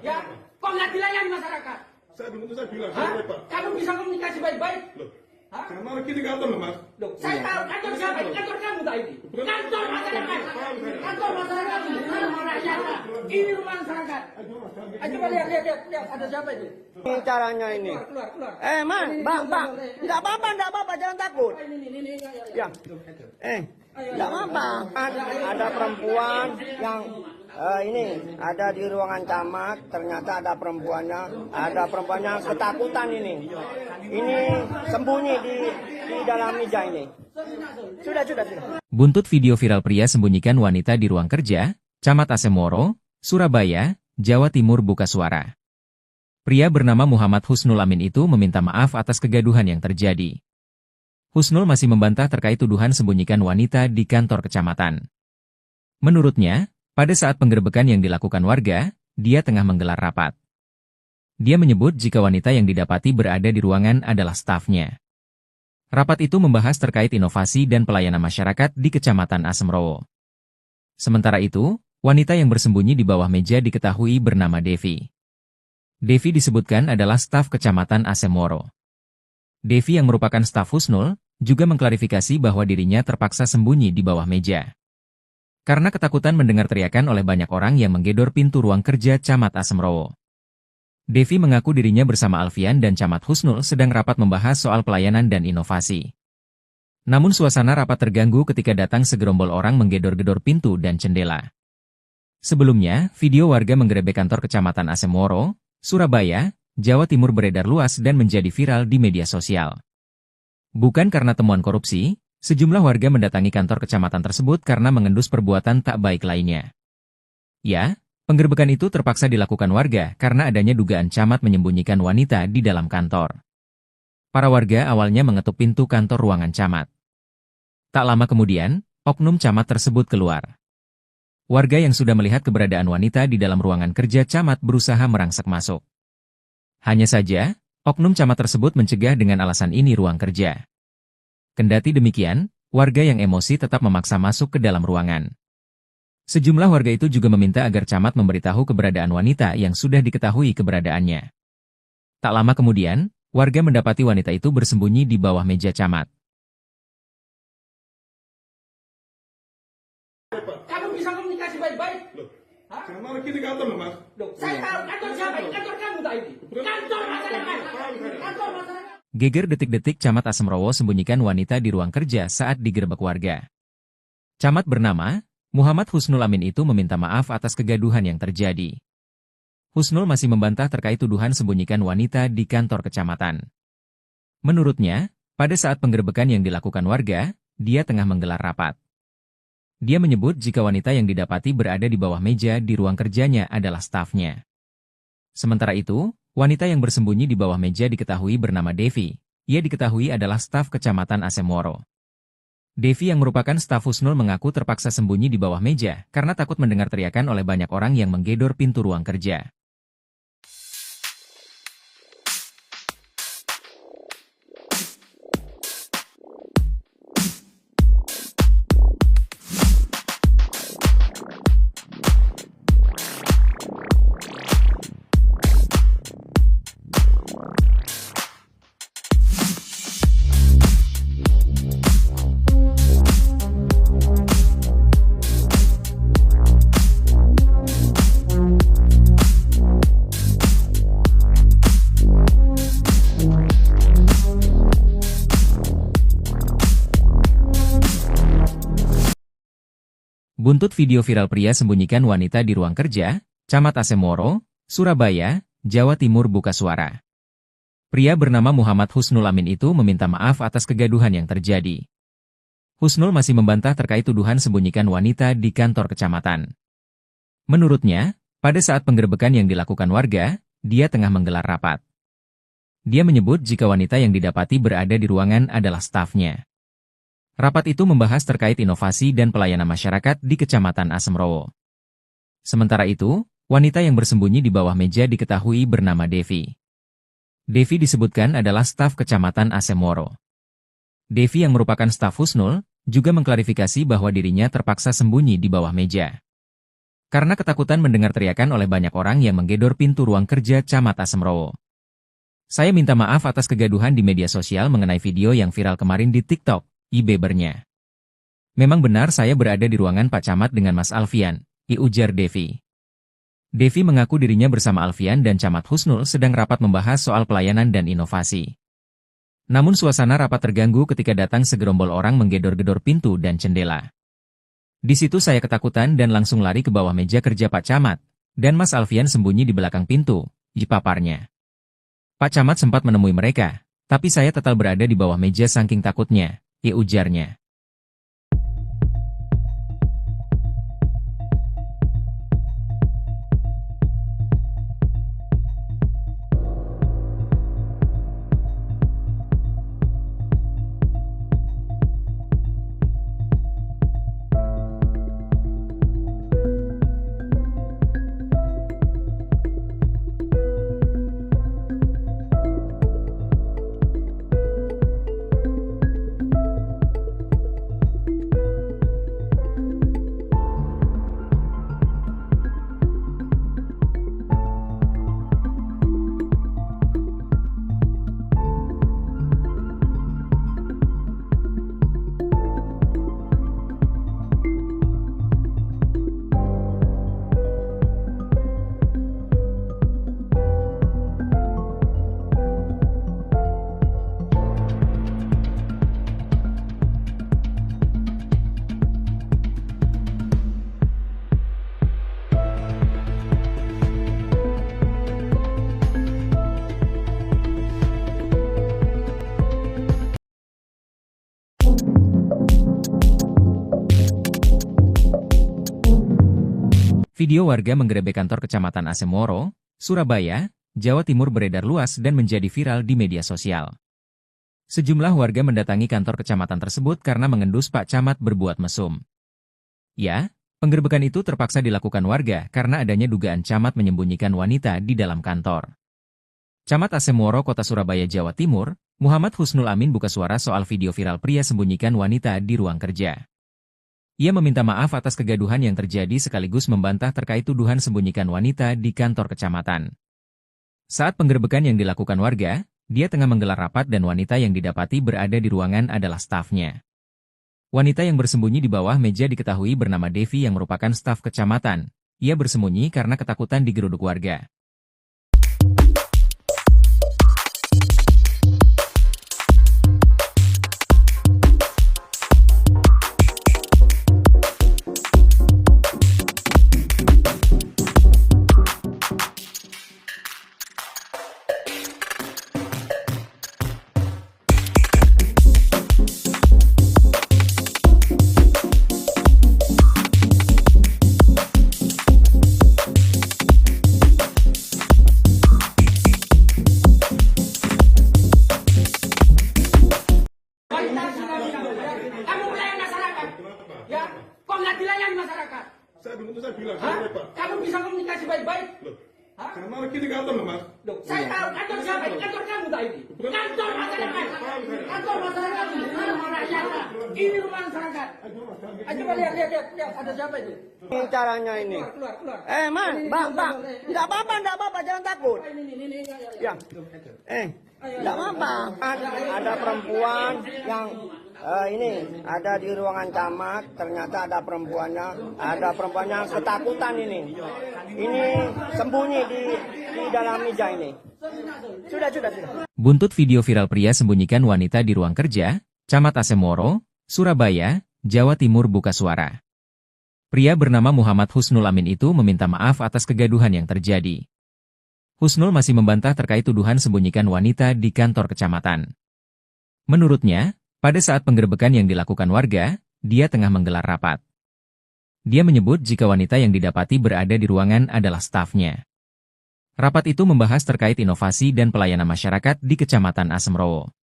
ya? Kok nggak dilayani masyarakat?
Saya bilang,
Hah?
Pak.
Kamu bisa komunikasi baik-baik?
Loh,
Hah?
karena kita kantor loh, Mas.
Loh, saya tahu kantor siapa? Kantor kamu tak ini? Kantor masyarakat. Kantor masyarakat ini rumah rakyat. Ini rumah masyarakat. Coba lihat, ada siapa itu?
Ini caranya ini.
Keluar.
Man, Bang. Enggak apa-apa, jangan takut.
Ini.
Ya. Enggak apa-apa. Ada perempuan yang ini ada di ruangan camat, ternyata ada perempuannya ketakutan ini. Ini sembunyi di dalam meja ini. Sudah.
Buntut video viral pria sembunyikan wanita di ruang kerja, Camat Asemoro, Surabaya, Jawa Timur buka suara. Pria bernama Muhammad Husnul Amin itu meminta maaf atas kegaduhan yang terjadi. Husnul masih membantah terkait tuduhan sembunyikan wanita di kantor kecamatan. Menurutnya, pada saat penggerebekan yang dilakukan warga, dia tengah menggelar rapat. Dia menyebut jika wanita yang didapati berada di ruangan adalah stafnya. Rapat itu membahas terkait inovasi dan pelayanan masyarakat di Kecamatan Asemrowo. Sementara itu, wanita yang bersembunyi di bawah meja diketahui bernama Devi. Devi disebutkan adalah staf Kecamatan Asemrowo. Devi yang merupakan staf Husnul, juga mengklarifikasi bahwa dirinya terpaksa sembunyi di bawah meja. Karena ketakutan mendengar teriakan oleh banyak orang yang menggedor pintu ruang kerja Camat Asemrowo. Devi mengaku dirinya bersama Alfian dan Camat Husnul sedang rapat membahas soal pelayanan dan inovasi. Namun suasana rapat terganggu ketika datang segerombol orang menggedor-gedor pintu dan jendela. Sebelumnya, video warga menggerebek kantor Kecamatan Asemrowo, Surabaya, Jawa Timur beredar luas dan menjadi viral di media sosial. Bukan karena temuan korupsi, sejumlah warga mendatangi kantor kecamatan tersebut karena mengendus perbuatan tak baik lainnya. Ya, penggerebekan itu terpaksa dilakukan warga karena adanya dugaan camat menyembunyikan wanita di dalam kantor. Para warga awalnya mengetuk pintu kantor ruangan camat. Tak lama kemudian, oknum camat tersebut keluar. Warga yang sudah melihat keberadaan wanita di dalam ruangan kerja camat berusaha merangsek masuk. Hanya saja, oknum camat tersebut mencegah dengan alasan ini ruang kerja. Kendati demikian, warga yang emosi tetap memaksa masuk ke dalam ruangan. Sejumlah warga itu juga meminta agar camat memberitahu keberadaan wanita yang sudah diketahui keberadaannya. Tak lama kemudian, warga mendapati wanita itu bersembunyi di bawah meja camat.
Kamu bisa komunikasi baik-baik? Hah?
Karena lagi di kantor loh, Mas.
Loh, saya tahu kantor siapa? Ini kantor kamu tadi. Kantor masyarakat. Kantor masyarakat.
Geger detik-detik Camat Asemrowo sembunyikan wanita di ruang kerja saat digerebek warga. Camat bernama Muhammad Husnul Amin itu meminta maaf atas kegaduhan yang terjadi. Husnul masih membantah terkait tuduhan sembunyikan wanita di kantor kecamatan. Menurutnya, pada saat penggerebekan yang dilakukan warga, dia tengah menggelar rapat. Dia menyebut jika wanita yang didapati berada di bawah meja di ruang kerjanya adalah stafnya. Sementara itu, wanita yang bersembunyi di bawah meja diketahui bernama Devi. Ia diketahui adalah staf Kecamatan Asemrowo. Devi yang merupakan staf Husnul mengaku terpaksa sembunyi di bawah meja karena takut mendengar teriakan oleh banyak orang yang menggedor pintu ruang kerja. Buntut video viral pria sembunyikan wanita di ruang kerja, Camat Asemrowo, Surabaya, Jawa Timur buka suara. Pria bernama Muhammad Husnul Amin itu meminta maaf atas kegaduhan yang terjadi. Husnul masih membantah terkait tuduhan sembunyikan wanita di kantor kecamatan. Menurutnya, pada saat penggerebekan yang dilakukan warga, dia tengah menggelar rapat. Dia menyebut jika wanita yang didapati berada di ruangan adalah stafnya. Rapat itu membahas terkait inovasi dan pelayanan masyarakat di Kecamatan Asemrowo. Sementara itu, wanita yang bersembunyi di bawah meja diketahui bernama Devi. Devi disebutkan adalah staf Kecamatan Asemrowo. Devi yang merupakan staf Husnul, juga mengklarifikasi bahwa dirinya terpaksa sembunyi di bawah meja. Karena ketakutan mendengar teriakan oleh banyak orang yang menggedor pintu ruang kerja Camat Asemrowo. Saya minta maaf atas kegaduhan di media sosial mengenai video yang viral kemarin di TikTok. Ibebernya. Memang benar saya berada di ruangan Pak Camat dengan Mas Alfian, ujar Devi. Devi mengaku dirinya bersama Alfian dan Camat Husnul sedang rapat membahas soal pelayanan dan inovasi. Namun suasana rapat terganggu ketika datang segerombol orang menggedor-gedor pintu dan jendela. Di situ saya ketakutan dan langsung lari ke bawah meja kerja Pak Camat, dan Mas Alfian sembunyi di belakang pintu, paparnya. Pak Camat sempat menemui mereka, tapi saya tetap berada di bawah meja saking takutnya. Ujarnya. Video warga menggerebek kantor Kecamatan Asemoro, Surabaya, Jawa Timur beredar luas dan menjadi viral di media sosial. Sejumlah warga mendatangi kantor kecamatan tersebut karena mengendus Pak Camat berbuat mesum. Ya, penggerebekan itu terpaksa dilakukan warga karena adanya dugaan camat menyembunyikan wanita di dalam kantor. Camat Asemoro Kota Surabaya, Jawa Timur, Muhammad Husnul Amin buka suara soal video viral pria sembunyikan wanita di ruang kerja. Ia meminta maaf atas kegaduhan yang terjadi sekaligus membantah terkait tuduhan sembunyikan wanita di kantor kecamatan. Saat penggerebekan yang dilakukan warga, dia tengah menggelar rapat dan wanita yang didapati berada di ruangan adalah stafnya. Wanita yang bersembunyi di bawah meja diketahui bernama Devi yang merupakan staf kecamatan. Ia bersembunyi karena ketakutan digeruduk warga.
Kamu melayani masyarakat, ya? Kok nggak dilayani masyarakat?
Saya bilang,
Hah?
saya Pak.
Kamu bisa komunikasi baik-baik?
Loh,
Hah?
karena lagi di kantor loh Mas.
Loh, saya tahu kantor siapa? Ini kantor kamu tadi. Kantor masyarakat. Kantor masyarakat ini rumah rakyat. Ini rumah masyarakat. Coba lihat, ada siapa itu?
Ini caranya ini.
Keluar.
Man, bang, enggak apa-apa, jangan takut.
Ini.
Ya. Enggak apa-apa. Ada perempuan yang ini ada di ruangan camat, ternyata ada perempuannya ketakutan ini. Ini sembunyi di dalam meja ini. Sudah.
Buntut video viral pria sembunyikan wanita di ruang kerja, Camat Asemoro, Surabaya, Jawa Timur buka suara. Pria bernama Muhammad Husnul Amin itu meminta maaf atas kegaduhan yang terjadi. Husnul masih membantah terkait tuduhan sembunyikan wanita di kantor kecamatan. Menurutnya, pada saat penggerebekan yang dilakukan warga, dia tengah menggelar rapat. Dia menyebut jika wanita yang didapati berada di ruangan adalah stafnya. Rapat itu membahas terkait inovasi dan pelayanan masyarakat di Kecamatan Asemoro.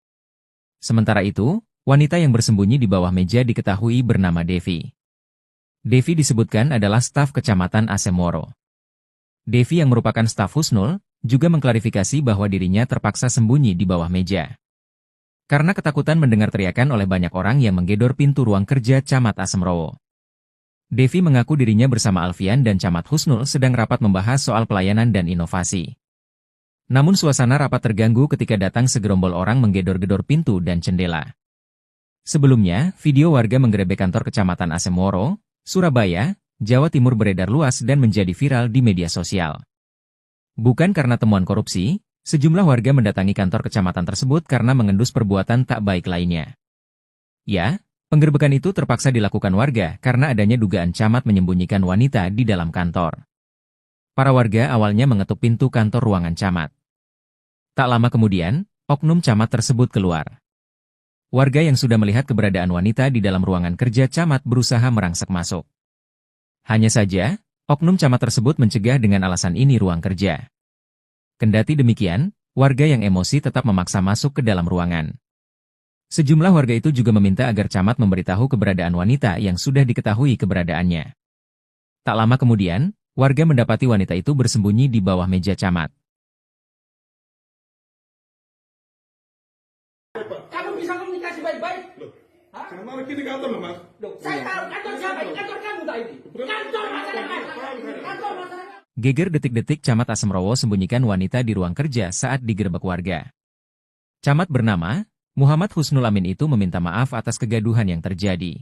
Sementara itu, wanita yang bersembunyi di bawah meja diketahui bernama Devi. Devi disebutkan adalah staf Kecamatan Asemoro. Devi yang merupakan staf Husnul, juga mengklarifikasi bahwa dirinya terpaksa sembunyi di bawah meja. Karena ketakutan mendengar teriakan oleh banyak orang yang menggedor pintu ruang kerja Camat Asemoro. Devi mengaku dirinya bersama Alfian dan Camat Husnul sedang rapat membahas soal pelayanan dan inovasi. Namun suasana rapat terganggu ketika datang segerombol orang menggedor-gedor pintu dan jendela. Sebelumnya, video warga menggerebek kantor Kecamatan Asemoro, Surabaya, Jawa Timur beredar luas dan menjadi viral di media sosial. Bukan karena temuan korupsi, sejumlah warga mendatangi kantor kecamatan tersebut karena mengendus perbuatan tak baik lainnya. Ya, penggerebekan itu terpaksa dilakukan warga karena adanya dugaan camat menyembunyikan wanita di dalam kantor. Para warga awalnya mengetuk pintu kantor ruangan camat. Tak lama kemudian, oknum camat tersebut keluar. Warga yang sudah melihat keberadaan wanita di dalam ruangan kerja camat berusaha merangsek masuk. Hanya saja, oknum camat tersebut mencegah dengan alasan ini ruang kerja. Kendati demikian, warga yang emosi tetap memaksa masuk ke dalam ruangan. Sejumlah warga itu juga meminta agar camat memberitahu keberadaan wanita yang sudah diketahui keberadaannya. Tak lama kemudian, warga mendapati wanita itu bersembunyi di bawah meja camat.
Kamu bisa komunikasi baik-baik?
Loh,
Hah?
karena lagi di kantor loh Mas.
Loh, saya tahu kantor siapa? Ini kantor kamu tadi. Kantor masyarakat. Kantor masyarakat.
Geger detik-detik Camat Asemoro sembunyikan wanita di ruang kerja saat digerebek warga. Camat bernama Muhammad Husnul Amin itu meminta maaf atas kegaduhan yang terjadi.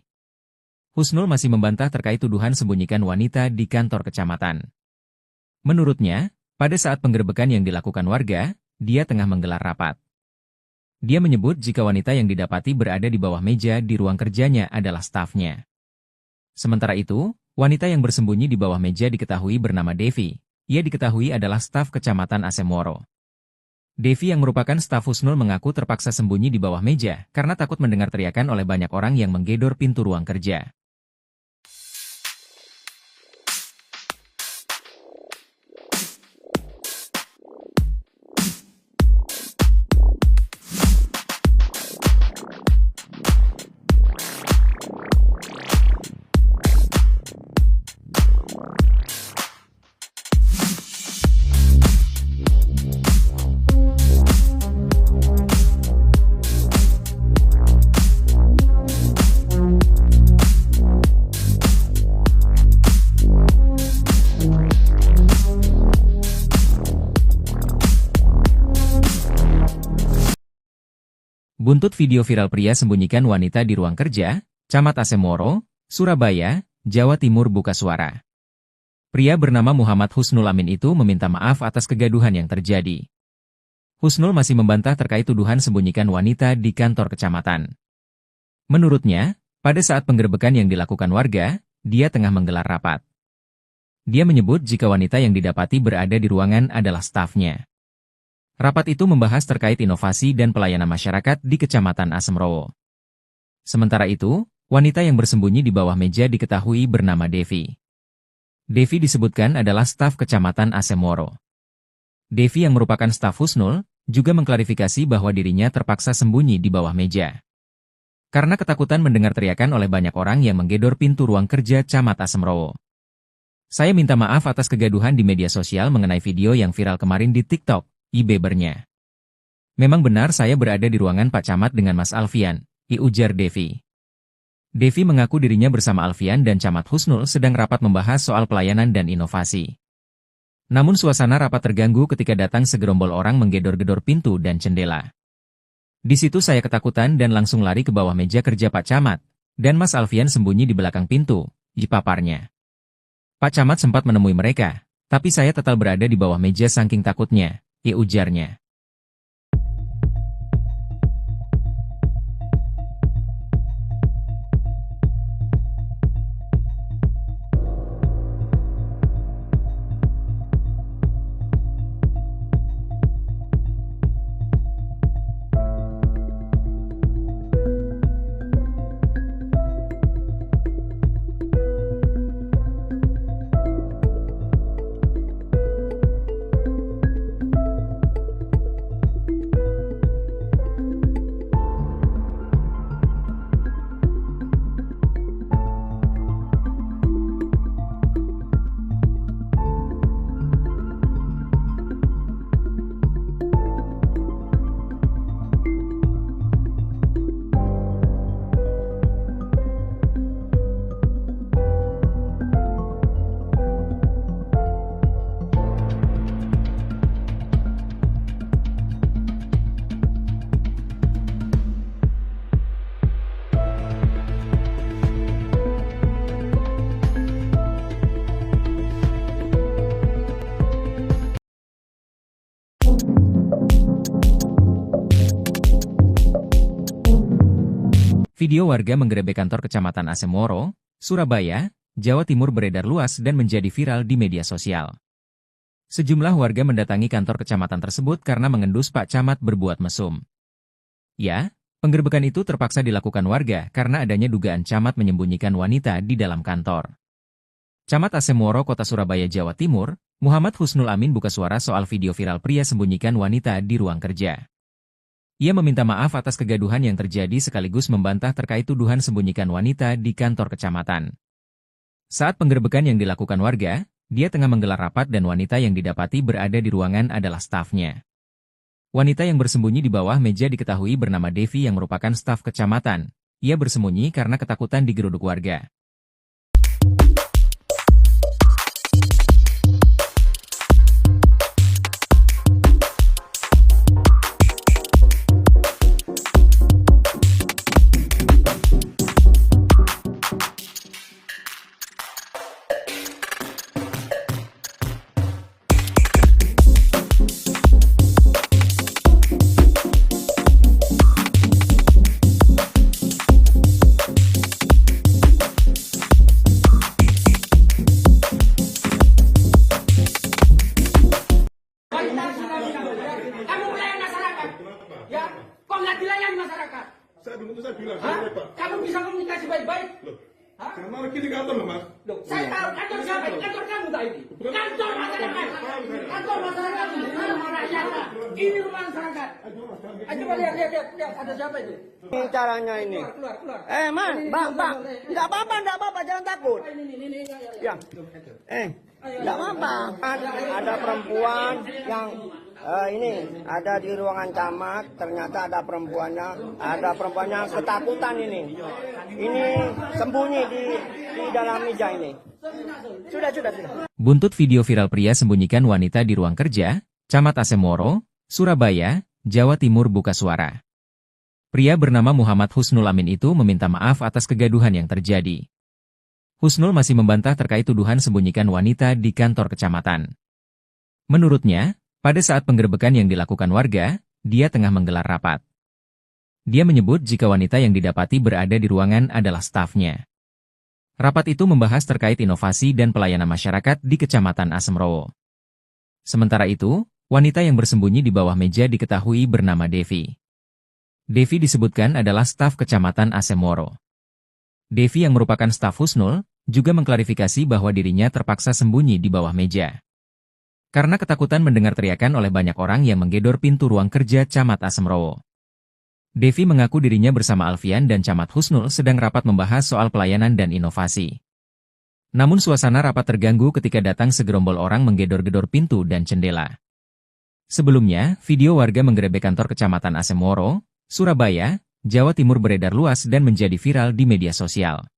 Husnul masih membantah terkait tuduhan sembunyikan wanita di kantor kecamatan. Menurutnya, pada saat penggerebekan yang dilakukan warga, dia tengah menggelar rapat. Dia menyebut jika wanita yang didapati berada di bawah meja di ruang kerjanya adalah stafnya. Sementara itu, wanita yang bersembunyi di bawah meja diketahui bernama Devi. Ia diketahui adalah staf Kecamatan Asemoro. Devi yang merupakan staf Husnul mengaku terpaksa sembunyi di bawah meja karena takut mendengar teriakan oleh banyak orang yang menggedor pintu ruang kerja. Buntut video viral pria sembunyikan wanita di ruang kerja, Camat Asemoro, Surabaya, Jawa Timur buka suara. Pria bernama Muhammad Husnul Amin itu meminta maaf atas kegaduhan yang terjadi. Husnul masih membantah terkait tuduhan sembunyikan wanita di kantor kecamatan. Menurutnya, pada saat penggerebekan yang dilakukan warga, dia tengah menggelar rapat. Dia menyebut jika wanita yang didapati berada di ruangan adalah stafnya. Rapat itu membahas terkait inovasi dan pelayanan masyarakat di Kecamatan Asemrowo. Sementara itu, wanita yang bersembunyi di bawah meja diketahui bernama Devi. Devi disebutkan adalah staf Kecamatan Asemoro. Devi yang merupakan staf Husnul, juga mengklarifikasi bahwa dirinya terpaksa sembunyi di bawah meja. Karena ketakutan mendengar teriakan oleh banyak orang yang menggedor pintu ruang kerja Camat Asemrowo. Saya minta maaf atas kegaduhan di media sosial mengenai video yang viral kemarin di TikTok, ujarnya. Memang benar saya berada di ruangan Pak Camat dengan Mas Alfian, ujar Devi. Devi mengaku dirinya bersama Alfian dan Camat Husnul sedang rapat membahas soal pelayanan dan inovasi. Namun suasana rapat terganggu ketika datang segerombol orang menggedor-gedor pintu dan jendela. Di situ saya ketakutan dan langsung lari ke bawah meja kerja Pak Camat, dan Mas Alfian sembunyi di belakang pintu, paparnya. Pak Camat sempat menemui mereka, tapi saya tetap berada di bawah meja saking takutnya, ujarnya. Video warga menggerebek kantor Kecamatan Asemoro, Surabaya, Jawa Timur beredar luas dan menjadi viral di media sosial. Sejumlah warga mendatangi kantor kecamatan tersebut karena mengendus Pak Camat berbuat mesum. Ya, penggerebekan itu terpaksa dilakukan warga karena adanya dugaan Camat menyembunyikan wanita di dalam kantor. Camat Asemoro Kota Surabaya, Jawa Timur, Muhammad Husnul Amin buka suara soal video viral pria sembunyikan wanita di ruang kerja. Ia meminta maaf atas kegaduhan yang terjadi sekaligus membantah terkait tuduhan sembunyikan wanita di kantor kecamatan. Saat penggerebekan yang dilakukan warga, dia tengah menggelar rapat dan wanita yang didapati berada di ruangan adalah stafnya. Wanita yang bersembunyi di bawah meja diketahui bernama Devi yang merupakan staf kecamatan. Ia bersembunyi karena ketakutan digeruduk warga.
Kamu melayani masyarakat, ya? Kok nggak dilayani masyarakat?
Saya bilang,
Hah?
saya Pak.
Kamu bisa komunikasi baik-baik?
Loh,
Hah?
karena lagi di kantor loh, Mas.
Loh, saya tahu kantor siapa? Kantor kamu tadi. Kantor masyarakat. Kantor masyarakat ini rumah rakyat. Ini rumah masyarakat. Coba lihat, ada siapa itu?
Ini caranya ini.
Keluar.
Man, bang, enggak apa-apa, jangan takut.
Ini.
Ya. Enggak apa-apa. Ada perempuan yang ini ada di ruangan camat, ternyata ada perempuannya ketakutan ini. Ini sembunyi di dalam meja ini. Sudah.
Buntut video viral pria sembunyikan wanita di ruang kerja, Camat Asemoro, Surabaya, Jawa Timur buka suara. Pria bernama Muhammad Husnul Amin itu meminta maaf atas kegaduhan yang terjadi. Husnul masih membantah terkait tuduhan sembunyikan wanita di kantor kecamatan. Menurutnya, pada saat penggerebekan yang dilakukan warga, dia tengah menggelar rapat. Dia menyebut jika wanita yang didapati berada di ruangan adalah stafnya. Rapat itu membahas terkait inovasi dan pelayanan masyarakat di Kecamatan Asemrowo. Sementara itu, wanita yang bersembunyi di bawah meja diketahui bernama Devi. Devi disebutkan adalah staf Kecamatan Asemoro. Devi yang merupakan staf Husnul, juga mengklarifikasi bahwa dirinya terpaksa sembunyi di bawah meja. Karena ketakutan mendengar teriakan oleh banyak orang yang menggedor pintu ruang kerja Camat Asemrowo. Devi mengaku dirinya bersama Alfian dan Camat Husnul sedang rapat membahas soal pelayanan dan inovasi. Namun suasana rapat terganggu ketika datang segerombol orang menggedor-gedor pintu dan jendela. Sebelumnya, video warga menggerebek kantor Kecamatan Asemoro, Surabaya, Jawa Timur beredar luas dan menjadi viral di media sosial.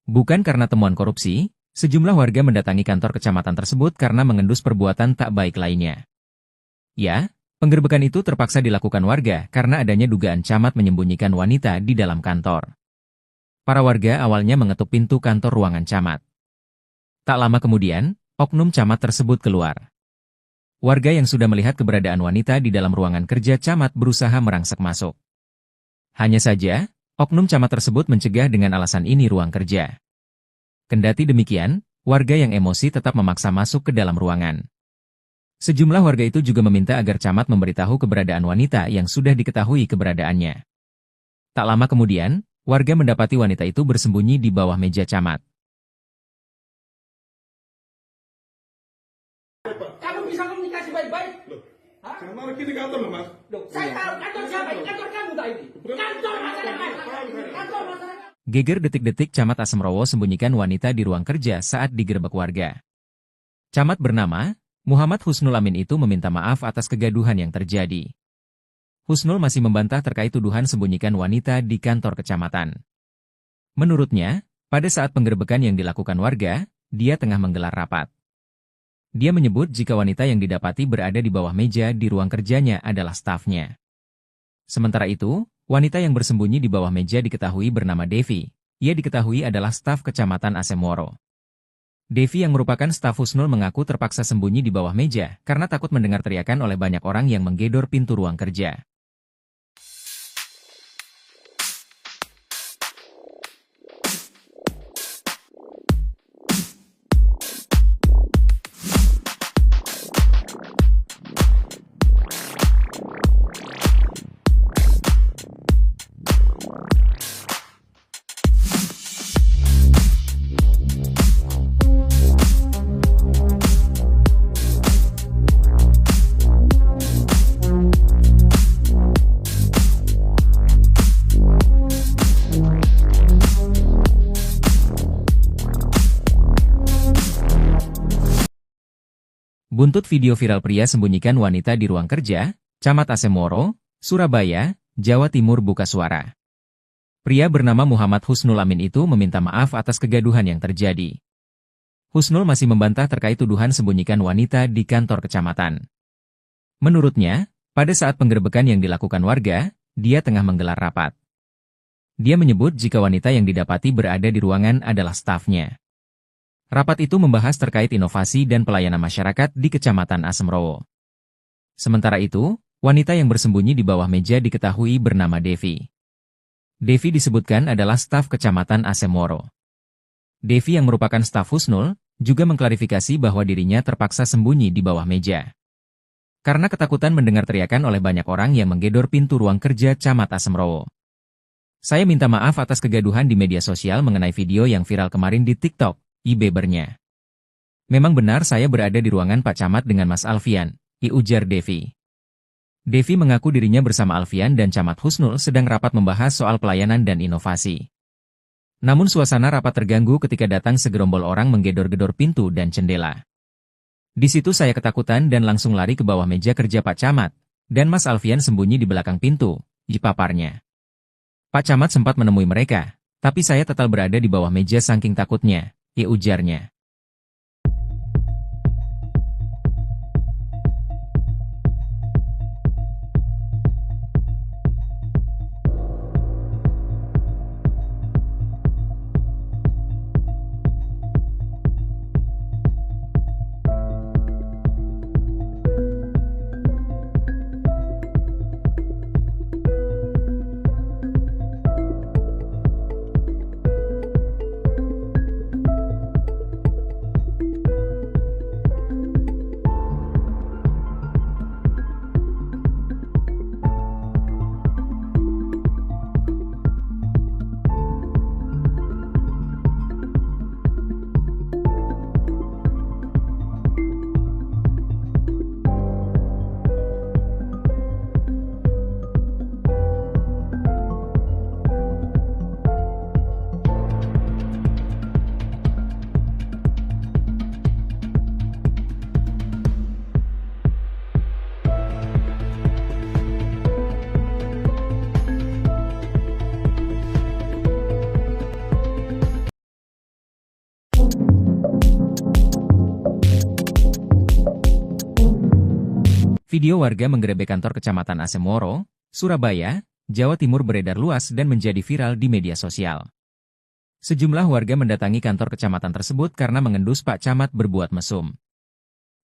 Bukan karena temuan korupsi, sejumlah warga mendatangi kantor kecamatan tersebut karena mengendus perbuatan tak baik lainnya. Ya, penggerebekan itu terpaksa dilakukan warga karena adanya dugaan camat menyembunyikan wanita di dalam kantor. Para warga awalnya mengetuk pintu kantor ruangan camat. Tak lama kemudian, oknum camat tersebut keluar. Warga yang sudah melihat keberadaan wanita di dalam ruangan kerja camat berusaha merangsek masuk. Hanya saja, oknum camat tersebut mencegah dengan alasan ini ruang kerja. Kendati demikian, warga yang emosi tetap memaksa masuk ke dalam ruangan. Sejumlah warga itu juga meminta agar camat memberitahu keberadaan wanita yang sudah diketahui keberadaannya. Tak lama kemudian, warga mendapati wanita itu bersembunyi di bawah meja camat.
Kamu bisa komunikasi baik-baik? Hah?
Sama kita kantor loh mas.
Loh, saya tahu kantor siapa ini? Kantor kamu tadi. Kantor masyarakat. Kantor masyarakat.
Geger detik-detik Camat Asemrowo sembunyikan wanita di ruang kerja saat digerebek warga. Camat bernama Muhammad Husnul Amin itu meminta maaf atas kegaduhan yang terjadi. Husnul masih membantah terkait tuduhan sembunyikan wanita di kantor kecamatan. Menurutnya, pada saat penggerebekan yang dilakukan warga, dia tengah menggelar rapat. Dia menyebut jika wanita yang didapati berada di bawah meja di ruang kerjanya adalah stafnya. Sementara itu, wanita yang bersembunyi di bawah meja diketahui bernama Devi. Ia diketahui adalah staf Kecamatan Asemoro. Devi yang merupakan staf Husnul mengaku terpaksa sembunyi di bawah meja karena takut mendengar teriakan oleh banyak orang yang menggedor pintu ruang kerja. Buntut video viral pria sembunyikan wanita di ruang kerja, Camat Asemoro, Surabaya, Jawa Timur buka suara. Pria bernama Muhammad Husnul Amin itu meminta maaf atas kegaduhan yang terjadi. Husnul masih membantah terkait tuduhan sembunyikan wanita di kantor kecamatan. Menurutnya, pada saat penggerebekan yang dilakukan warga, dia tengah menggelar rapat. Dia menyebut jika wanita yang didapati berada di ruangan adalah stafnya. Rapat itu membahas terkait inovasi dan pelayanan masyarakat di Kecamatan Asemrowo. Sementara itu, wanita yang bersembunyi di bawah meja diketahui bernama Devi. Devi disebutkan adalah staf Kecamatan Asemoro. Devi yang merupakan staf Husnul, juga mengklarifikasi bahwa dirinya terpaksa sembunyi di bawah meja. Karena ketakutan mendengar teriakan oleh banyak orang yang menggedor pintu ruang kerja Camat Asemrowo. Saya minta maaf atas kegaduhan di media sosial mengenai video yang viral kemarin di TikTok. Ibebernya. Memang benar saya berada di ruangan Pak Camat dengan Mas Alfian, ujar Devi. Devi mengaku dirinya bersama Alfian dan Camat Husnul sedang rapat membahas soal pelayanan dan inovasi. Namun suasana rapat terganggu ketika datang segerombol orang menggedor-gedor pintu dan jendela. Di situ saya ketakutan dan langsung lari ke bawah meja kerja Pak Camat, dan Mas Alfian sembunyi di belakang pintu, paparnya. Pak Camat sempat menemui mereka, tapi saya tetap berada di bawah meja saking takutnya. Ujarnya. Video warga menggerebek kantor Kecamatan Asemoro, Surabaya, Jawa Timur beredar luas dan menjadi viral di media sosial. Sejumlah warga mendatangi kantor kecamatan tersebut karena mengendus Pak Camat berbuat mesum.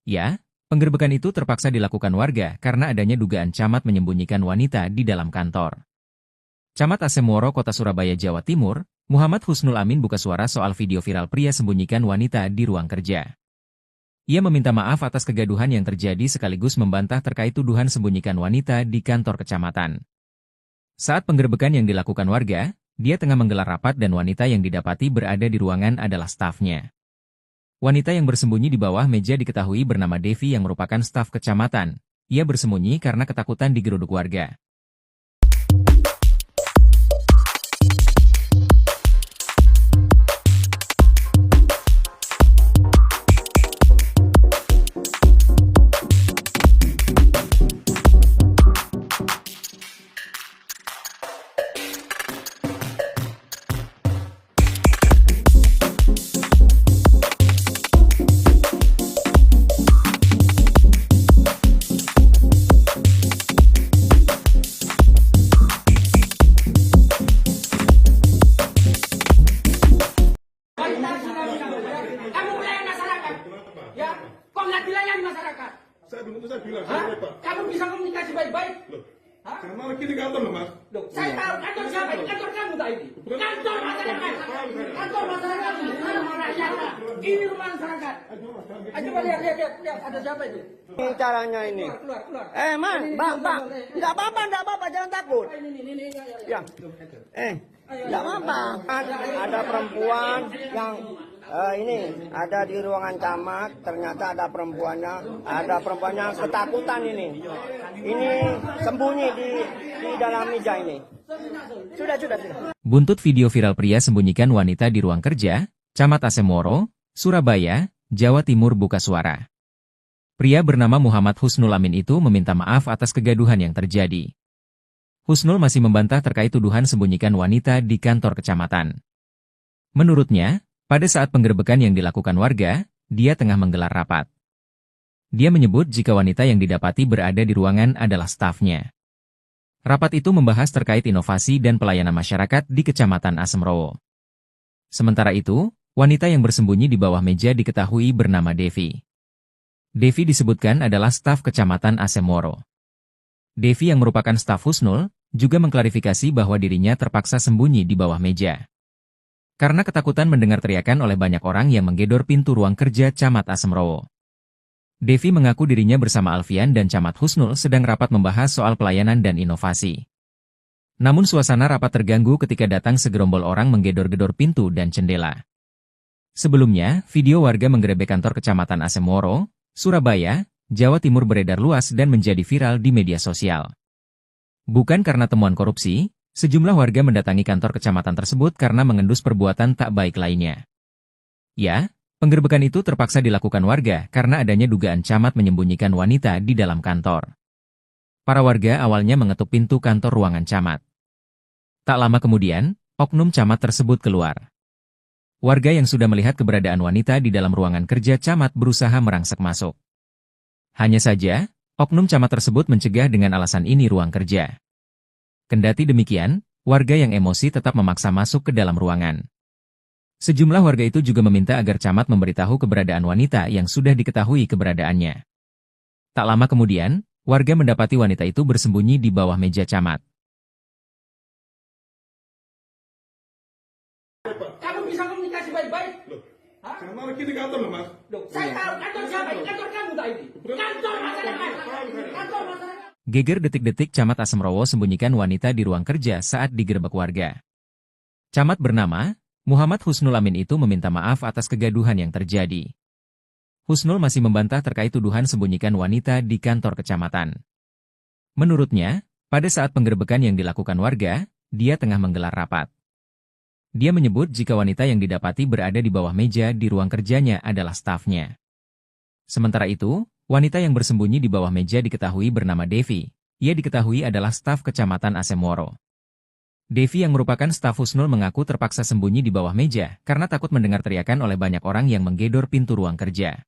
Ya, penggerebekan itu terpaksa dilakukan warga karena adanya dugaan camat menyembunyikan wanita di dalam kantor. Camat Asemoro Kota Surabaya, Jawa Timur, Muhammad Husnul Amin buka suara soal video viral pria sembunyikan wanita di ruang kerja. Ia meminta maaf atas kegaduhan yang terjadi sekaligus membantah terkait tuduhan sembunyikan wanita di kantor kecamatan. Saat penggerebekan yang dilakukan warga, dia tengah menggelar rapat dan wanita yang didapati berada di ruangan adalah stafnya. Wanita yang bersembunyi di bawah meja diketahui bernama Devi yang merupakan staf kecamatan. Ia bersembunyi karena ketakutan digeruduk warga.
Kamu melayani masyarakat, ya? Kok nggak dilayani masyarakat?
Saya bilang,
Hah?
saya Pak.
Kamu bisa komunikasi baik-baik?
Loh,
Hah?
karena lagi di kantor loh Mas.
Loh, saya tahu kantor siapa? Ini kantor kamu tadi. Kantor masyarakat. Kantor masyarakat ini rumah rakyat. Ini rumah masyarakat. Coba lihat, ada siapa itu?
Ini caranya ini.
Keluar.
Man, bang, nggak apa-apa, jangan takut.
Ini.
Ya, nggak apa-apa. Ada perempuan yang ini ada di ruangan camat. Ternyata ada perempuannya ketakutan ini. Ini sembunyi di dalam meja ini. Sudah.
Buntut video viral pria sembunyikan wanita di ruang kerja, Camat Asemoro, Surabaya, Jawa Timur buka suara. Pria bernama Muhammad Husnul Amin itu meminta maaf atas kegaduhan yang terjadi. Husnul masih membantah terkait tuduhan sembunyikan wanita di kantor kecamatan. Menurutnya, pada saat penggerebekan yang dilakukan warga, dia tengah menggelar rapat. Dia menyebut jika wanita yang didapati berada di ruangan adalah stafnya. Rapat itu membahas terkait inovasi dan pelayanan masyarakat di Kecamatan Asemoro. Sementara itu, wanita yang bersembunyi di bawah meja diketahui bernama Devi. Devi disebutkan adalah staf Kecamatan Asemoro. Devi yang merupakan staf Husnul, juga mengklarifikasi bahwa dirinya terpaksa sembunyi di bawah meja. Karena ketakutan mendengar teriakan oleh banyak orang yang menggedor pintu ruang kerja Camat Asemoro. Devi mengaku dirinya bersama Alfian dan Camat Husnul sedang rapat membahas soal pelayanan dan inovasi. Namun suasana rapat terganggu ketika datang segerombol orang menggedor-gedor pintu dan jendela. Sebelumnya, video warga menggerebek kantor Kecamatan Asemoro, Surabaya, Jawa Timur beredar luas dan menjadi viral di media sosial. Bukan karena temuan korupsi, sejumlah warga mendatangi kantor kecamatan tersebut karena mengendus perbuatan tak baik lainnya. Ya, penggerebekan itu terpaksa dilakukan warga karena adanya dugaan camat menyembunyikan wanita di dalam kantor. Para warga awalnya mengetuk pintu kantor ruangan camat. Tak lama kemudian, oknum camat tersebut keluar. Warga yang sudah melihat keberadaan wanita di dalam ruangan kerja camat berusaha merangsek masuk. Hanya saja, oknum camat tersebut mencegah dengan alasan ini ruang kerja. Kendati demikian, warga yang emosi tetap memaksa masuk ke dalam ruangan. Sejumlah warga itu juga meminta agar camat memberitahu keberadaan wanita yang sudah diketahui keberadaannya. Tak lama kemudian, warga mendapati wanita itu bersembunyi di bawah meja camat.
Kamu bisa komunikasi baik-baik?
Loh,
Hah?
karena lagi di kantor loh Mas.
Loh, saya tahu kantor siapa? Ini kantor kamu tadi. Kantor masyarakat. Kantor masyarakat.
Geger detik-detik Camat Asemoro sembunyikan wanita di ruang kerja saat digerebek warga. Camat bernama Muhammad Husnul Amin itu meminta maaf atas kegaduhan yang terjadi. Husnul masih membantah terkait tuduhan sembunyikan wanita di kantor kecamatan. Menurutnya, pada saat penggerebekan yang dilakukan warga, dia tengah menggelar rapat. Dia menyebut jika wanita yang didapati berada di bawah meja di ruang kerjanya adalah stafnya. Sementara itu, wanita yang bersembunyi di bawah meja diketahui bernama Devi. Ia diketahui adalah staf Kecamatan Asemoro. Devi yang merupakan staf Husnul mengaku terpaksa sembunyi di bawah meja karena takut mendengar teriakan oleh banyak orang yang menggedor pintu ruang kerja.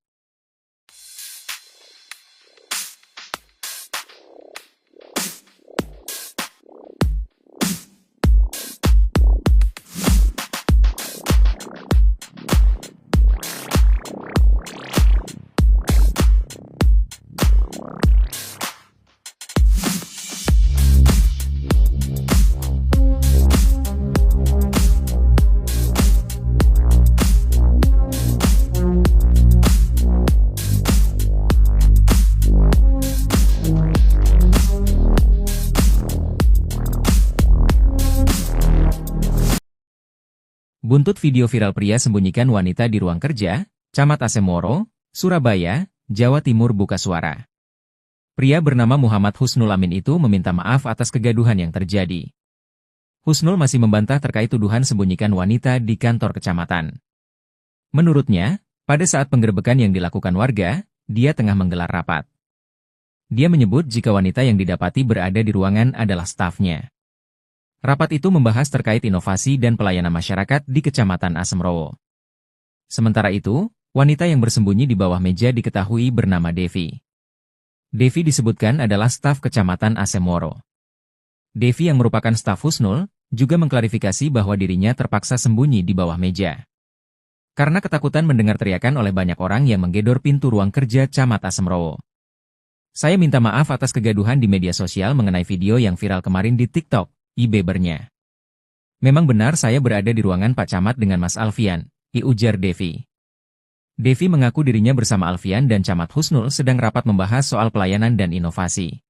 Buntut video viral pria sembunyikan wanita di ruang kerja, Camat Asemoro, Surabaya, Jawa Timur buka suara. Pria bernama Muhammad Husnul Amin itu meminta maaf atas kegaduhan yang terjadi. Husnul masih membantah terkait tuduhan sembunyikan wanita di kantor kecamatan. Menurutnya, pada saat penggerebekan yang dilakukan warga, dia tengah menggelar rapat. Dia menyebut jika wanita yang didapati berada di ruangan adalah stafnya. Rapat itu membahas terkait inovasi dan pelayanan masyarakat di Kecamatan Asemrowo. Sementara itu, wanita yang bersembunyi di bawah meja diketahui bernama Devi. Devi disebutkan adalah staf Kecamatan Asemoro. Devi yang merupakan staf Husnul, juga mengklarifikasi bahwa dirinya terpaksa sembunyi di bawah meja. Karena ketakutan mendengar teriakan oleh banyak orang yang menggedor pintu ruang kerja Camat Asemrowo. Saya minta maaf atas kegaduhan di media sosial mengenai video yang viral kemarin di TikTok. Ibebernya. Memang benar saya berada di ruangan Pak Camat dengan Mas Alfian, ujar Devi. Devi mengaku dirinya bersama Alfian dan Camat Husnul sedang rapat membahas soal pelayanan dan inovasi.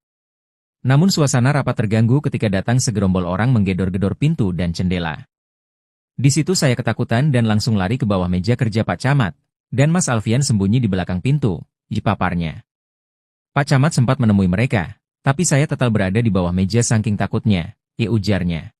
Namun suasana rapat terganggu ketika datang segerombol orang menggedor-gedor pintu dan jendela. Di situ saya ketakutan dan langsung lari ke bawah meja kerja Pak Camat, dan Mas Alfian sembunyi di belakang pintu, paparnya. Pak Camat sempat menemui mereka, tapi saya tetap berada di bawah meja saking takutnya. Ujarnya.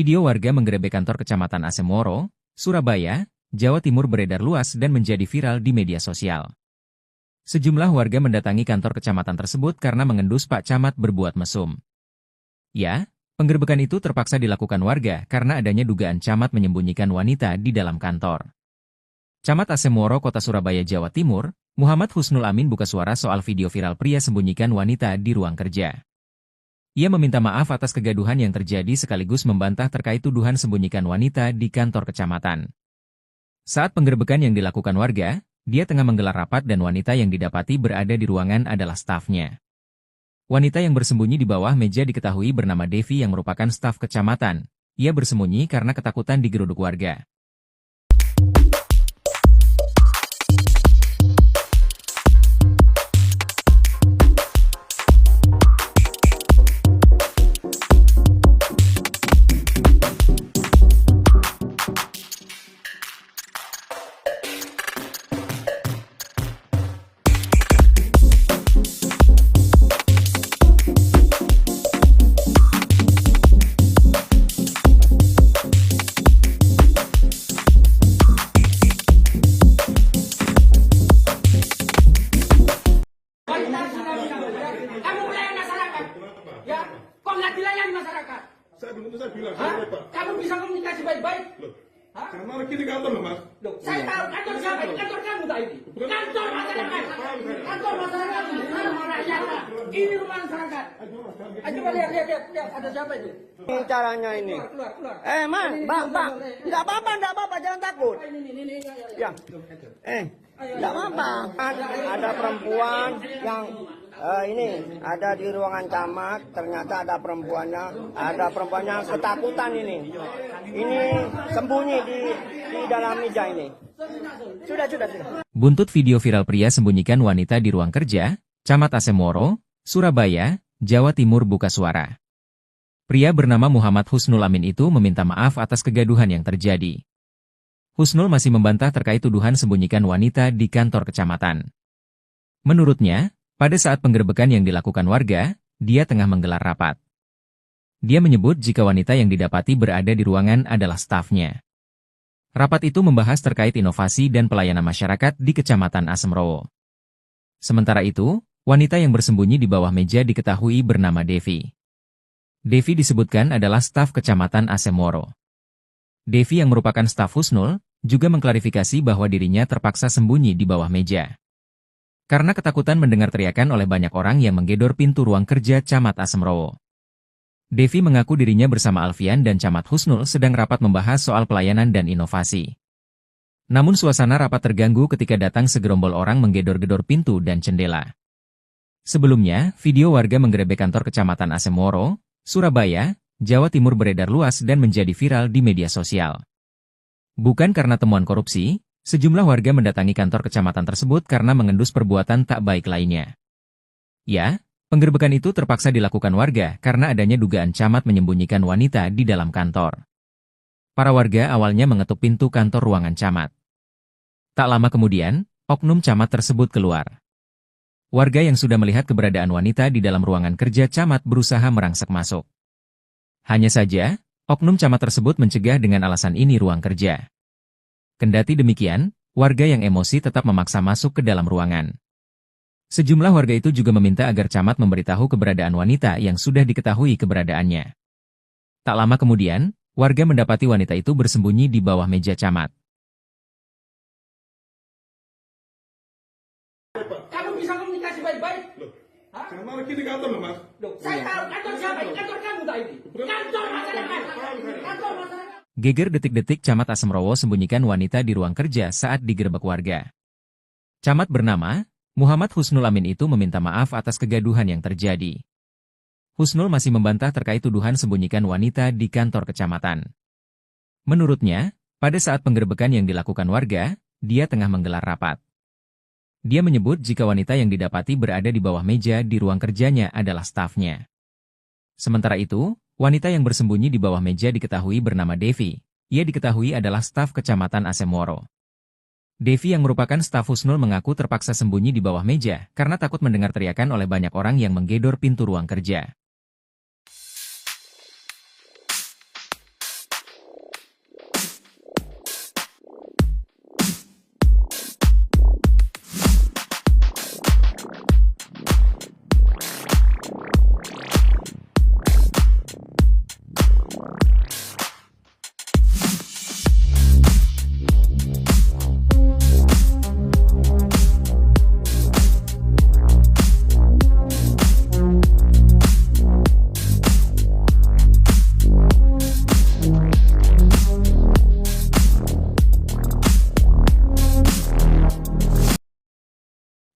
Video warga menggerebek kantor Kecamatan Asemoro, Surabaya, Jawa Timur beredar luas dan menjadi viral di media sosial. Sejumlah warga mendatangi kantor kecamatan tersebut karena mengendus Pak Camat berbuat mesum. Ya, penggerebekan itu terpaksa dilakukan warga karena adanya dugaan Camat menyembunyikan wanita di dalam kantor. Camat Asemoro Kota Surabaya, Jawa Timur, Muhammad Husnul Amin buka suara soal video viral pria sembunyikan wanita di ruang kerja. Ia meminta maaf atas kegaduhan yang terjadi sekaligus membantah terkait tuduhan sembunyikan wanita di kantor kecamatan. Saat penggerebekan yang dilakukan warga, dia tengah menggelar rapat dan wanita yang didapati berada di ruangan adalah stafnya. Wanita yang bersembunyi di bawah meja diketahui bernama Devi yang merupakan staf kecamatan. Ia bersembunyi karena ketakutan digeruduk warga.
Saya bilang,
Hah?
saya Pak.
Kamu bisa komunikasi baik-baik?
Loh,
Hah?
karena lagi di kantor loh, Mas.
Loh, saya tahu kantor siapa? Kantor kamu tadi. Kantor masyarakat. Kantor masyarakat. Rumah rakyat. Ini rumah masyarakat. Coba lihat, ada siapa itu?
Ini caranya ini.
Keluar.
Man, bang. Tidak apa-apa, jangan takut.
Ini.
Ya. Tidak apa-apa. Ada perempuan yang ini ada di ruangan camat, ternyata ada perempuannya ketakutan ini. Ini sembunyi di dalam meja ini. Sudah.
Buntut video viral pria sembunyikan wanita di ruang kerja, Camat Asemoro, Surabaya, Jawa Timur buka suara. Pria bernama Muhammad Husnul Amin itu meminta maaf atas kegaduhan yang terjadi. Husnul masih membantah terkait tuduhan sembunyikan wanita di kantor kecamatan. Menurutnya, pada saat penggerebekan yang dilakukan warga, dia tengah menggelar rapat. Dia menyebut jika wanita yang didapati berada di ruangan adalah stafnya. Rapat itu membahas terkait inovasi dan pelayanan masyarakat di Kecamatan Asemrowo. Sementara itu, wanita yang bersembunyi di bawah meja diketahui bernama Devi. Devi disebutkan adalah staf Kecamatan Asemrowo. Devi yang merupakan staf Husnul, juga mengklarifikasi bahwa dirinya terpaksa sembunyi di bawah meja. Karena ketakutan mendengar teriakan oleh banyak orang yang menggedor pintu ruang kerja Camat Asemrowo. Devi mengaku dirinya bersama Alfian dan Camat Husnul sedang rapat membahas soal pelayanan dan inovasi. Namun suasana rapat terganggu ketika datang segerombol orang menggedor-gedor pintu dan jendela. Sebelumnya, video warga menggerebek kantor Kecamatan Asemrowo, Surabaya, Jawa Timur beredar luas dan menjadi viral di media sosial. Bukan karena temuan korupsi, sejumlah warga mendatangi kantor kecamatan tersebut karena mengendus perbuatan tak baik lainnya. Ya, penggerebekan itu terpaksa dilakukan warga karena adanya dugaan camat menyembunyikan wanita di dalam kantor. Para warga awalnya mengetuk pintu kantor ruangan camat. Tak lama kemudian, oknum camat tersebut keluar. Warga yang sudah melihat keberadaan wanita di dalam ruangan kerja camat berusaha merangsek masuk. Hanya saja, oknum camat tersebut mencegah dengan alasan ini ruang kerja. Kendati demikian, warga yang emosi tetap memaksa masuk ke dalam ruangan. Sejumlah warga itu juga meminta agar camat memberitahu keberadaan wanita yang sudah diketahui keberadaannya. Tak lama kemudian, warga mendapati wanita itu bersembunyi di bawah meja camat.
Kamu bisa komunikasi baik-baik? Hah?
Sama lagi di kantor loh, Mas.
Loh, saya tahu kantor siapa ini? Kantor kamu tadi. Kantor masyarakat. Kantor masyarakat.
Geger detik-detik Camat Asemrowo sembunyikan wanita di ruang kerja saat digerebek warga. Camat bernama Muhammad Husnul Amin itu meminta maaf atas kegaduhan yang terjadi. Husnul masih membantah terkait tuduhan sembunyikan wanita di kantor kecamatan. Menurutnya, pada saat penggerebekan yang dilakukan warga, dia tengah menggelar rapat. Dia menyebut jika wanita yang didapati berada di bawah meja di ruang kerjanya adalah stafnya. Sementara itu, wanita yang bersembunyi di bawah meja diketahui bernama Devi. Ia diketahui adalah staf Kecamatan Asemrowo. Devi yang merupakan staf Husnul mengaku terpaksa sembunyi di bawah meja karena takut mendengar teriakan oleh banyak orang yang menggedor pintu ruang kerja.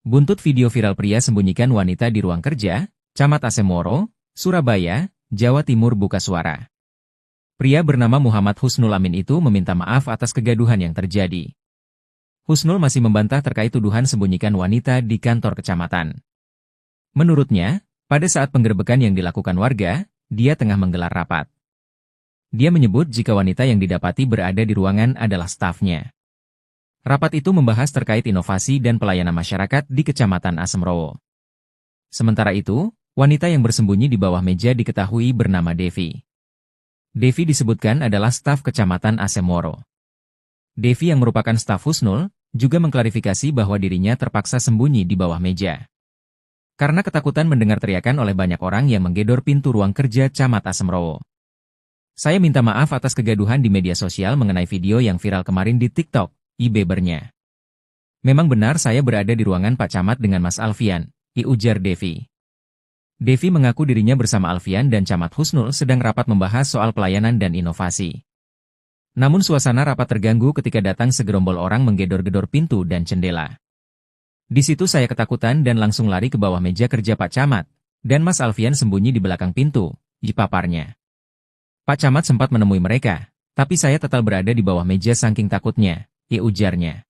Buntut video viral pria sembunyikan wanita di ruang kerja, Camat Asemrowo, Surabaya, Jawa Timur buka suara. Pria bernama Muhammad Husnul Amin itu meminta maaf atas kegaduhan yang terjadi. Husnul masih membantah terkait tuduhan sembunyikan wanita di kantor kecamatan. Menurutnya, pada saat penggerebekan yang dilakukan warga, dia tengah menggelar rapat. Dia menyebut jika wanita yang didapati berada di ruangan adalah stafnya. Rapat itu membahas terkait inovasi dan pelayanan masyarakat di Kecamatan Asemrowo. Sementara itu, wanita yang bersembunyi di bawah meja diketahui bernama Devi. Devi disebutkan adalah staf Kecamatan Asemrowo. Devi yang merupakan staf Husnul, juga mengklarifikasi bahwa dirinya terpaksa sembunyi di bawah meja. Karena ketakutan mendengar teriakan oleh banyak orang yang menggedor pintu ruang kerja Camat Asemrowo. Saya minta maaf atas kegaduhan di media sosial mengenai video yang viral kemarin di TikTok. Ibebernya. Memang benar saya berada di ruangan Pak Camat dengan Mas Alfian, ujar Devi. Devi mengaku dirinya bersama Alfian dan Camat Husnul sedang rapat membahas soal pelayanan dan inovasi. Namun suasana rapat terganggu ketika datang segerombol orang menggedor-gedor pintu dan jendela. Di situ saya ketakutan dan langsung lari ke bawah meja kerja Pak Camat, dan Mas Alfian sembunyi di belakang pintu, paparnya. Pak Camat sempat menemui mereka, tapi saya tetap berada di bawah meja saking takutnya. Ujarnya.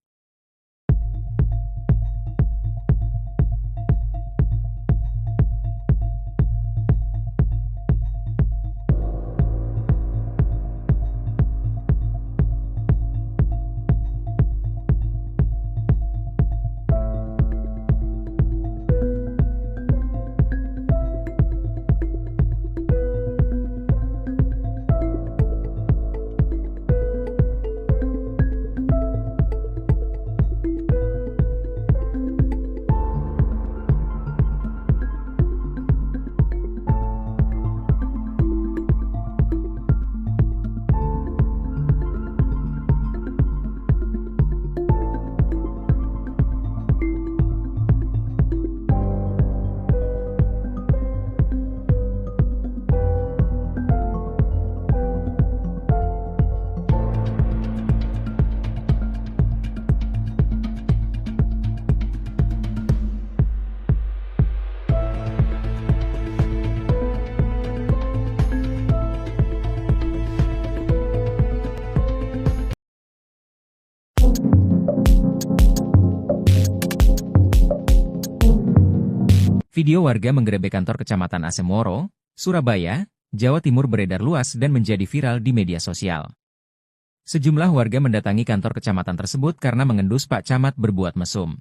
Video warga menggerebek kantor Kecamatan Asemoro, Surabaya, Jawa Timur beredar luas dan menjadi viral di media sosial. Sejumlah warga mendatangi kantor kecamatan tersebut karena mengendus Pak Camat berbuat mesum.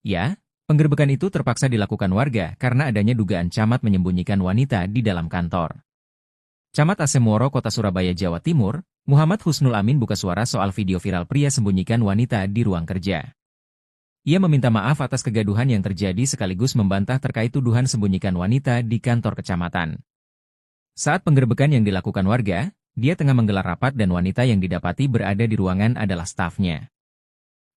Ya, penggerebekan itu terpaksa dilakukan warga karena adanya dugaan camat menyembunyikan wanita di dalam kantor. Camat Asemoro Kota Surabaya, Jawa Timur, Muhammad Husnul Amin buka suara soal video viral pria sembunyikan wanita di ruang kerja. Ia meminta maaf atas kegaduhan yang terjadi sekaligus membantah terkait tuduhan sembunyikan wanita di kantor kecamatan. Saat penggerebekan yang dilakukan warga, dia tengah menggelar rapat dan wanita yang didapati berada di ruangan adalah stafnya.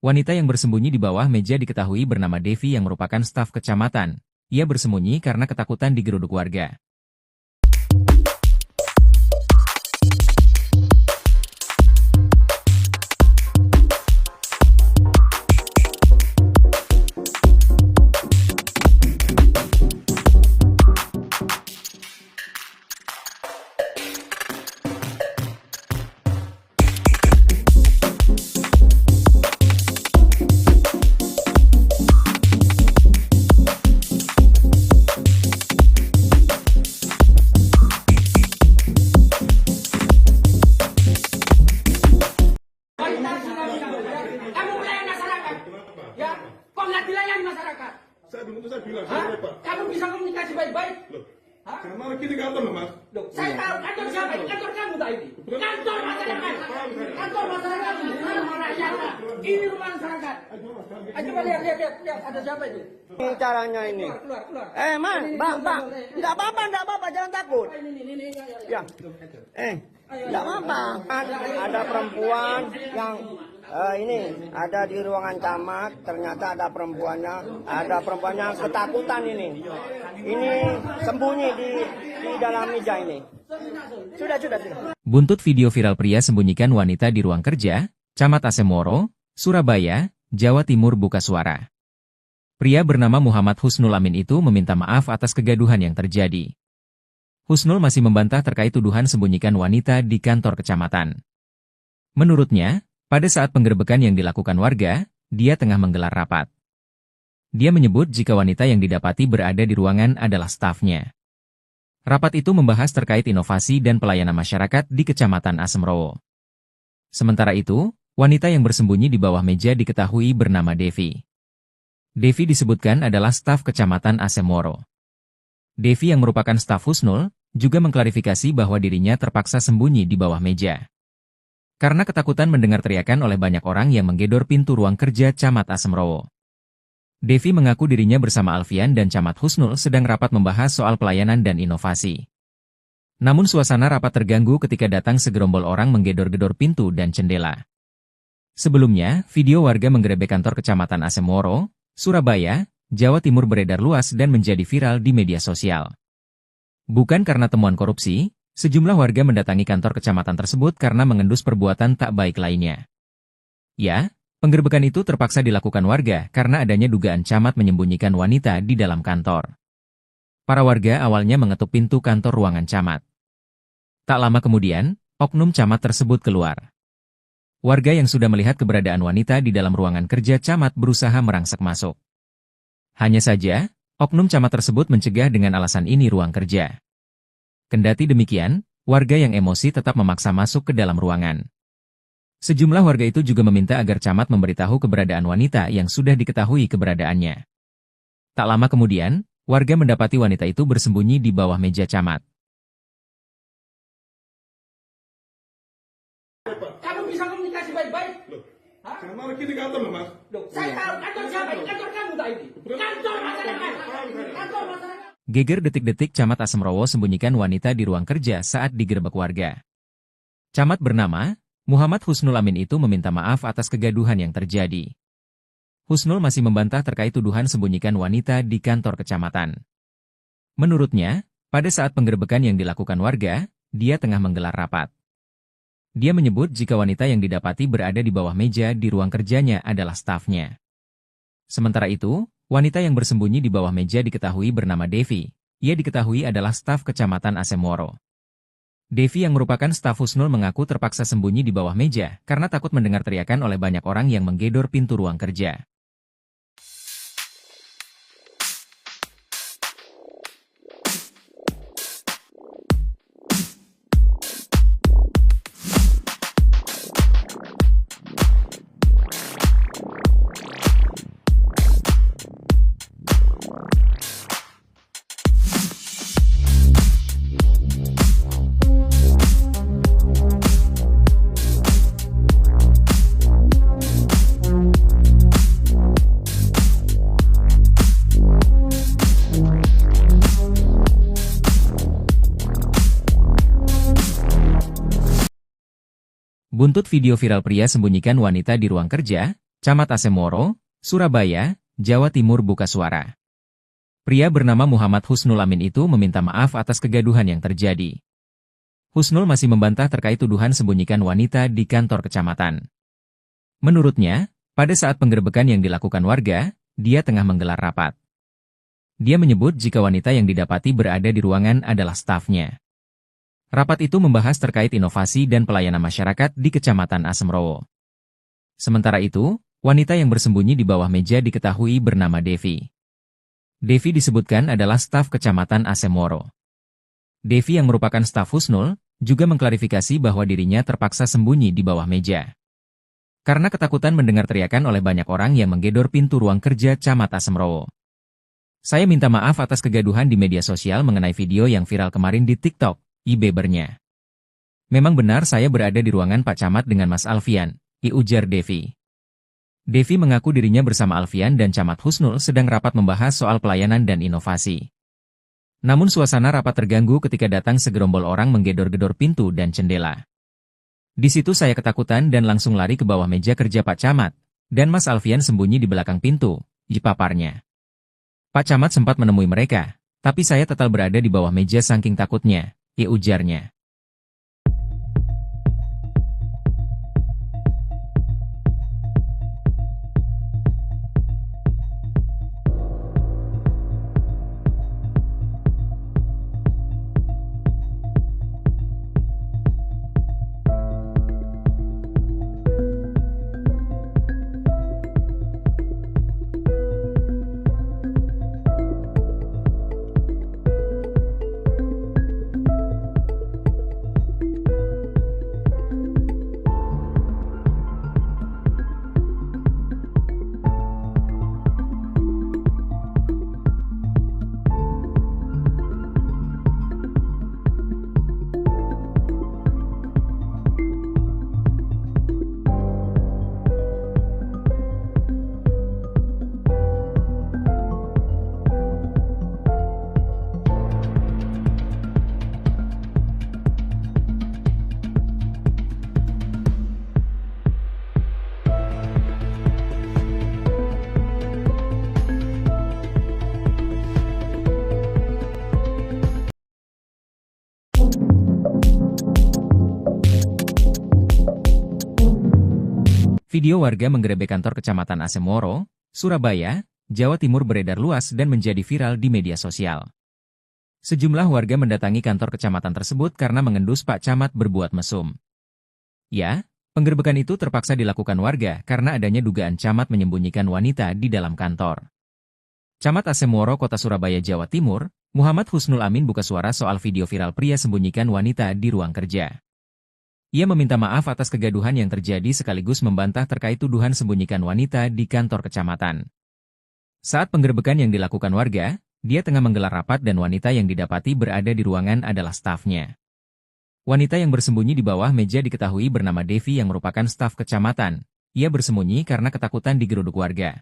Wanita yang bersembunyi di bawah meja diketahui bernama Devi yang merupakan staf kecamatan. Ia bersembunyi karena ketakutan digeruduk warga.
Kamu melayani masyarakat. Ya, kok nggak dilayani masyarakat?
Saya dulu saya bilang,
Hah?
saya Pak.
Kamu bisa komunikasi baik-baik?
Loh,
Hah?
karena kita kantor loh Mas.
Loh, saya tahu kantor siapa? Kantor kamu tadi. Kantor masyarakat. Kantor masyarakat. Rumah rakyat. Ini rumah masyarakat. Coba lihat, ada siapa itu?
Ini caranya ini.
Keluar.
Man, Bang. Enggak apa-apa, jangan takut.
Ini.
Ya. Enggak apa-apa. Ada perempuan yang ini ada di ruangan camat, ternyata ada perempuannya ketakutan ini. Ini sembunyi di dalam meja ini. Sudah.
Buntut video viral pria sembunyikan wanita di ruang kerja, Camat Asemoro, Surabaya, Jawa Timur buka suara. Pria bernama Muhammad Husnul Amin itu meminta maaf atas kegaduhan yang terjadi. Husnul masih membantah terkait tuduhan sembunyikan wanita di kantor kecamatan. Menurutnya, pada saat penggerebekan yang dilakukan warga, dia tengah menggelar rapat. Dia menyebut jika wanita yang didapati berada di ruangan adalah stafnya. Rapat itu membahas terkait inovasi dan pelayanan masyarakat di Kecamatan Asemoro. Sementara itu, wanita yang bersembunyi di bawah meja diketahui bernama Devi. Devi disebutkan adalah staf Kecamatan Asemoro. Devi yang merupakan staf Husnul, juga mengklarifikasi bahwa dirinya terpaksa sembunyi di bawah meja. Karena ketakutan mendengar teriakan oleh banyak orang yang menggedor pintu ruang kerja Camat Asemoro. Devi mengaku dirinya bersama Alfian dan Camat Husnul sedang rapat membahas soal pelayanan dan inovasi. Namun suasana rapat terganggu ketika datang segerombol orang menggedor-gedor pintu dan jendela. Sebelumnya, video warga menggerebek kantor Kecamatan Asemoro, Surabaya, Jawa Timur beredar luas dan menjadi viral di media sosial. Bukan karena temuan korupsi, sejumlah warga mendatangi kantor kecamatan tersebut karena mengendus perbuatan tak baik lainnya. Ya, penggerebekan itu terpaksa dilakukan warga karena adanya dugaan camat menyembunyikan wanita di dalam kantor. Para warga awalnya mengetuk pintu kantor ruangan camat. Tak lama kemudian, oknum camat tersebut keluar. Warga yang sudah melihat keberadaan wanita di dalam ruangan kerja camat berusaha merangsek masuk. Hanya saja, oknum camat tersebut mencegah dengan alasan ini ruang kerja. Kendati demikian, warga yang emosi tetap memaksa masuk ke dalam ruangan. Sejumlah warga itu juga meminta agar camat memberitahu keberadaan wanita yang sudah diketahui keberadaannya. Tak lama kemudian, warga mendapati wanita itu bersembunyi di bawah meja camat.
Kamu bisa komunikasi baik-baik?
Loh,
Hah?
karena kita kantor loh Mas.
Loh, saya tahu kantor siapa? Kantor kamu tadi. Kantor masyarakat. Kantor masyarakat.
Geger detik-detik Camat Asemoro sembunyikan wanita di ruang kerja saat digerebek warga. Camat bernama Muhammad Husnul Amin itu meminta maaf atas kegaduhan yang terjadi. Husnul masih membantah terkait tuduhan sembunyikan wanita di kantor kecamatan. Menurutnya, pada saat penggerebekan yang dilakukan warga, dia tengah menggelar rapat. Dia menyebut jika wanita yang didapati berada di bawah meja di ruang kerjanya adalah stafnya. Sementara itu, wanita yang bersembunyi di bawah meja diketahui bernama Devi. Ia diketahui adalah staf Kecamatan Asemoro. Devi yang merupakan staf Husnul mengaku terpaksa sembunyi di bawah meja karena takut mendengar teriakan oleh banyak orang yang menggedor pintu ruang kerja. Buntut video viral pria sembunyikan wanita di ruang kerja, Camat Asemoro, Surabaya, Jawa Timur buka suara. Pria bernama Muhammad Husnul Amin itu meminta maaf atas kegaduhan yang terjadi. Husnul masih membantah terkait tuduhan sembunyikan wanita di kantor kecamatan. Menurutnya, pada saat penggerebekan yang dilakukan warga, dia tengah menggelar rapat. Dia menyebut jika wanita yang didapati berada di ruangan adalah stafnya. Rapat itu membahas terkait inovasi dan pelayanan masyarakat di Kecamatan Asemrowo. Sementara itu, wanita yang bersembunyi di bawah meja diketahui bernama Devi. Devi disebutkan adalah staf Kecamatan Asemoro. Devi yang merupakan staf Husnul, juga mengklarifikasi bahwa dirinya terpaksa sembunyi di bawah meja. Karena ketakutan mendengar teriakan oleh banyak orang yang menggedor pintu ruang kerja Camat Asemrowo. Saya minta maaf atas kegaduhan di media sosial mengenai video yang viral kemarin di TikTok. Ibebernya. Memang benar saya berada di ruangan Pak Camat dengan Mas Alfian, ujar Devi. Devi mengaku dirinya bersama Alfian dan Camat Husnul sedang rapat membahas soal pelayanan dan inovasi. Namun suasana rapat terganggu ketika datang segerombol orang menggedor-gedor pintu dan jendela. Di situ saya ketakutan dan langsung lari ke bawah meja kerja Pak Camat, dan Mas Alfian sembunyi di belakang pintu, paparnya. Pak Camat sempat menemui mereka, tapi saya tetap berada di bawah meja saking takutnya. Ujarnya. Video warga menggerebek kantor Kecamatan Asemoro, Surabaya, Jawa Timur beredar luas dan menjadi viral di media sosial. Sejumlah warga mendatangi kantor kecamatan tersebut karena mengendus Pak Camat berbuat mesum. Ya, penggerebekan itu terpaksa dilakukan warga karena adanya dugaan Camat menyembunyikan wanita di dalam kantor. Camat Asemoro Kota Surabaya, Jawa Timur, Muhammad Husnul Amin buka suara soal video viral pria sembunyikan wanita di ruang kerja. Ia meminta maaf atas kegaduhan yang terjadi sekaligus membantah terkait tuduhan sembunyikan wanita di kantor kecamatan. Saat penggerebekan yang dilakukan warga, dia tengah menggelar rapat dan wanita yang didapati berada di ruangan adalah stafnya. Wanita yang bersembunyi di bawah meja diketahui bernama Devi yang merupakan staf kecamatan. Ia bersembunyi karena ketakutan digeruduk warga.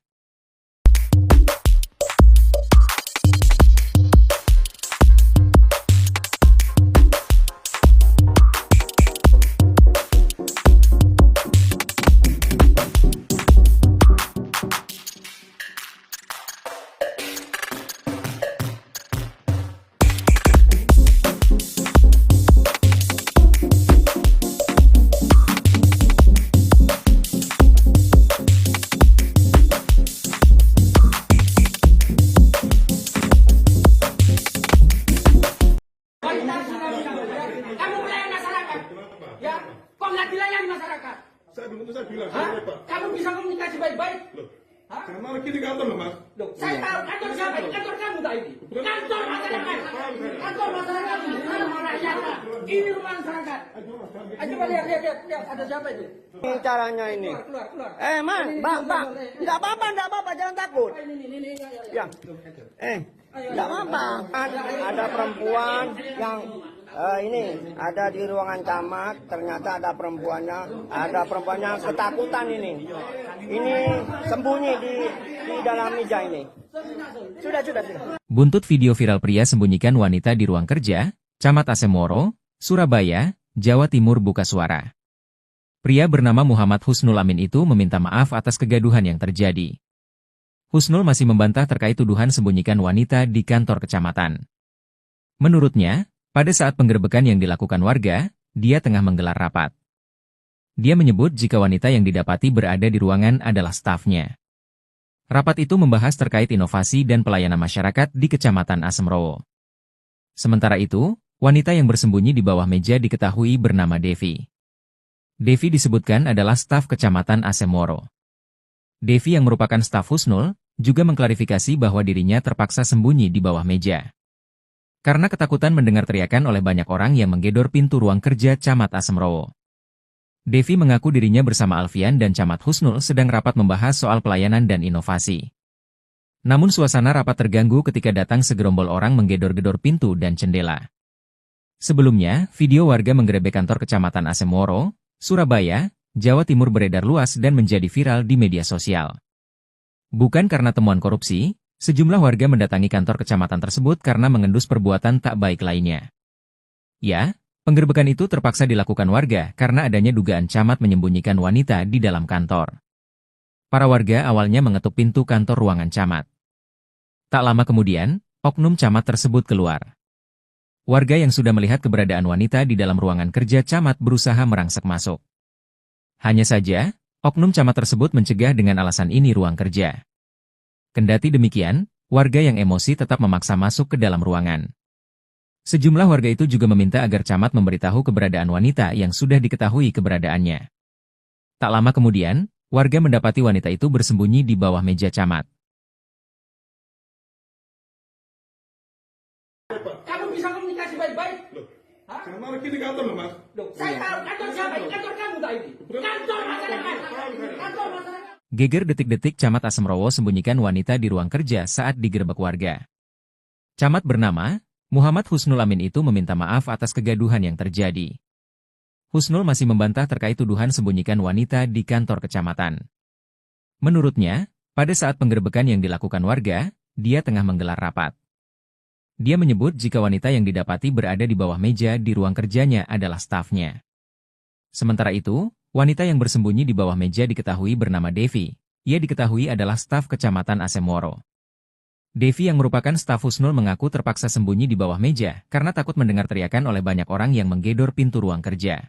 Kamu melayani masyarakat, ya? Kok nggak dilayani masyarakat?
Saya bilang,
Hah?
saya Pak.
Kamu bisa komunikasi baik-baik?
Loh,
Hah?
karena lagi di kantor loh, Mas.
Loh, saya tahu kantor siapa ini? Kantor kamu tak ini? Kantor masyarakat. Kantor masyarakat ini. Rumah rakyat. Ini rumah masyarakat. Coba lihat, ada siapa itu?
Ini caranya ini.
Keluar.
Man, Bang. Enggak apa-apa, jangan takut.
Ini.
Ya. Enggak apa-apa. Ada perempuan yang ini ada di ruangan camat, ternyata ada perempuannya ketakutan ini. Ini sembunyi di dalam meja ini. Sudah.
Buntut video viral pria sembunyikan wanita di ruang kerja, Camat Asemoro, Surabaya, Jawa Timur buka suara. Pria bernama Muhammad Husnul Amin itu meminta maaf atas kegaduhan yang terjadi. Husnul masih membantah terkait tuduhan sembunyikan wanita di kantor kecamatan. Menurutnya, pada saat penggerebekan yang dilakukan warga, dia tengah menggelar rapat. Dia menyebut jika wanita yang didapati berada di ruangan adalah stafnya. Rapat itu membahas terkait inovasi dan pelayanan masyarakat di Kecamatan Asemrowo. Sementara itu, wanita yang bersembunyi di bawah meja diketahui bernama Devi. Devi disebutkan adalah staf Kecamatan Asemrowo. Devi yang merupakan staf Husnul, juga mengklarifikasi bahwa dirinya terpaksa sembunyi di bawah meja. Karena ketakutan mendengar teriakan oleh banyak orang yang menggedor pintu ruang kerja Camat Asemrowo. Devi mengaku dirinya bersama Alfian dan Camat Husnul sedang rapat membahas soal pelayanan dan inovasi. Namun suasana rapat terganggu ketika datang segerombol orang menggedor-gedor pintu dan jendela. Sebelumnya, video warga menggerebek kantor Kecamatan Asemrowo, Surabaya, Jawa Timur beredar luas dan menjadi viral di media sosial. Bukan karena temuan korupsi, sejumlah warga mendatangi kantor kecamatan tersebut karena mengendus perbuatan tak baik lainnya. Ya, penggerebekan itu terpaksa dilakukan warga karena adanya dugaan camat menyembunyikan wanita di dalam kantor. Para warga awalnya mengetuk pintu kantor ruangan camat. Tak lama kemudian, oknum camat tersebut keluar. Warga yang sudah melihat keberadaan wanita di dalam ruangan kerja camat berusaha merangsek masuk. Hanya saja, oknum camat tersebut mencegah dengan alasan ini ruang kerja. Kendati demikian, warga yang emosi tetap memaksa masuk ke dalam ruangan. Sejumlah warga itu juga meminta agar camat memberitahu keberadaan wanita yang sudah diketahui keberadaannya. Tak lama kemudian, warga mendapati wanita itu bersembunyi di bawah meja camat.
Kamu bisa komunikasi baik-baik? Hah?
Sama ini kantor loh, Mas.
Loh, saya tahu kantor siapa ini? Kantor kamu tak ini? Kantor masyarakat. Kantor masyarakat.
Geger detik-detik Camat Asemrowo sembunyikan wanita di ruang kerja saat digerebek warga. Camat bernama Muhammad Husnul Amin itu meminta maaf atas kegaduhan yang terjadi. Husnul masih membantah terkait tuduhan sembunyikan wanita di kantor kecamatan. Menurutnya, pada saat penggerebekan yang dilakukan warga, dia tengah menggelar rapat. Dia menyebut jika wanita yang didapati berada di bawah meja di ruang kerjanya adalah stafnya. Sementara itu, wanita yang bersembunyi di bawah meja diketahui bernama Devi. Ia diketahui adalah staf Kecamatan Asemrowo. Devi yang merupakan staf Husnul mengaku terpaksa sembunyi di bawah meja karena takut mendengar teriakan oleh banyak orang yang menggedor pintu ruang kerja.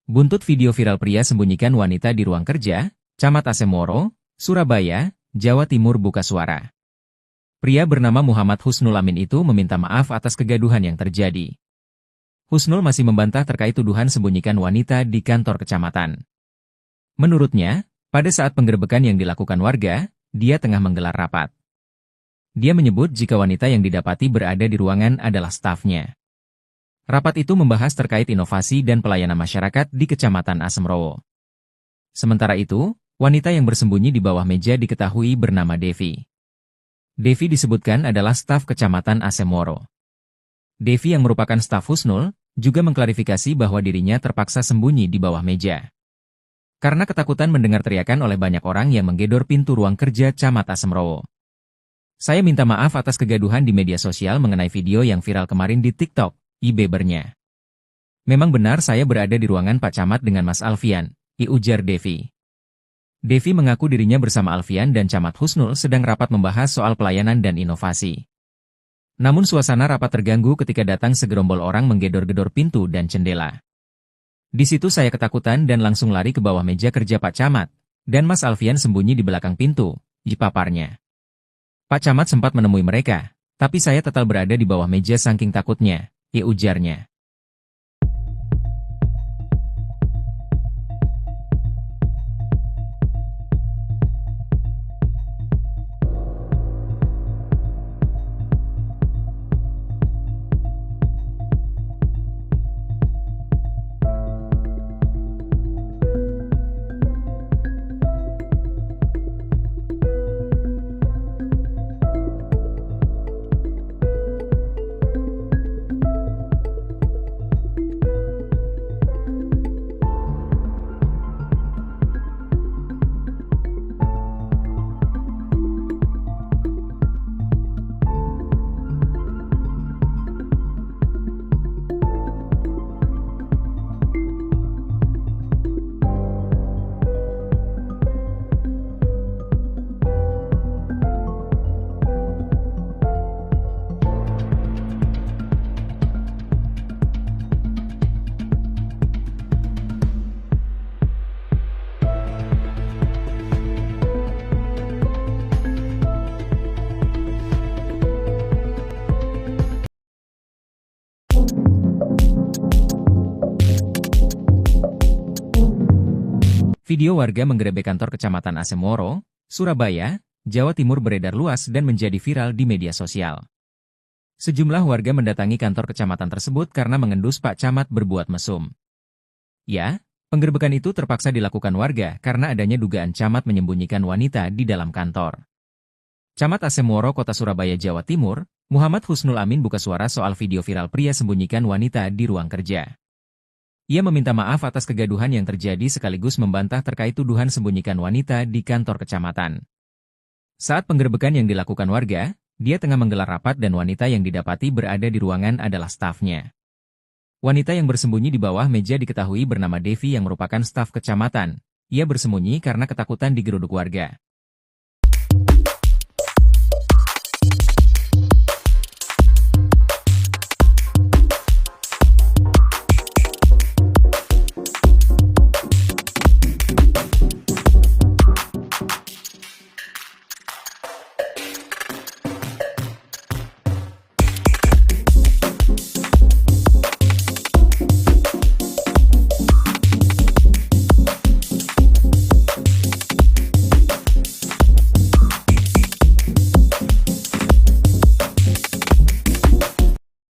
Buntut video viral pria sembunyikan wanita di ruang kerja, Camat Asemrowo, Surabaya, Jawa Timur buka suara. Pria bernama Muhammad Husnul Amin itu meminta maaf atas kegaduhan yang terjadi. Husnul masih membantah terkait tuduhan sembunyikan wanita di kantor kecamatan. Menurutnya, pada saat penggerebekan yang dilakukan warga, dia tengah menggelar rapat. Dia menyebut jika wanita yang didapati berada di ruangan adalah stafnya. Rapat itu membahas terkait inovasi dan pelayanan masyarakat di Kecamatan Asemrowo. Sementara itu, wanita yang bersembunyi di bawah meja diketahui bernama Devi. Devi disebutkan adalah staf Kecamatan Asemrowo. Devi yang merupakan staf Husnul, juga mengklarifikasi bahwa dirinya terpaksa sembunyi di bawah meja. Karena ketakutan mendengar teriakan oleh banyak orang yang menggedor pintu ruang kerja Camat Asemrowo. Saya minta maaf atas kegaduhan di media sosial mengenai video yang viral kemarin di TikTok. Ibebernya. Memang benar saya berada di ruangan Pak Camat dengan Mas Alfian, ujar Devi. Devi mengaku dirinya bersama Alfian dan Camat Husnul sedang rapat membahas soal pelayanan dan inovasi. Namun suasana rapat terganggu ketika datang segerombol orang menggedor-gedor pintu dan jendela. Di situ saya ketakutan dan langsung lari ke bawah meja kerja Pak Camat, dan Mas Alfian sembunyi di belakang pintu, paparnya. Pak Camat sempat menemui mereka, tapi saya tetap berada di bawah meja saking takutnya. Ujarnya. Video warga menggerebek kantor Kecamatan Asemoro, Surabaya, Jawa Timur beredar luas dan menjadi viral di media sosial. Sejumlah warga mendatangi kantor kecamatan tersebut karena mengendus Pak Camat berbuat mesum. Ya, penggerebekan itu terpaksa dilakukan warga karena adanya dugaan camat menyembunyikan wanita di dalam kantor. Camat Asemoro Kota Surabaya, Jawa Timur, Muhammad Husnul Amin buka suara soal video viral pria sembunyikan wanita di ruang kerja. Ia meminta maaf atas kegaduhan yang terjadi sekaligus membantah terkait tuduhan sembunyikan wanita di kantor kecamatan. Saat penggerebekan yang dilakukan warga, dia tengah menggelar rapat dan wanita yang didapati berada di ruangan adalah stafnya. Wanita yang bersembunyi di bawah meja diketahui bernama Devi yang merupakan staf kecamatan. Ia bersembunyi karena ketakutan digeruduk warga.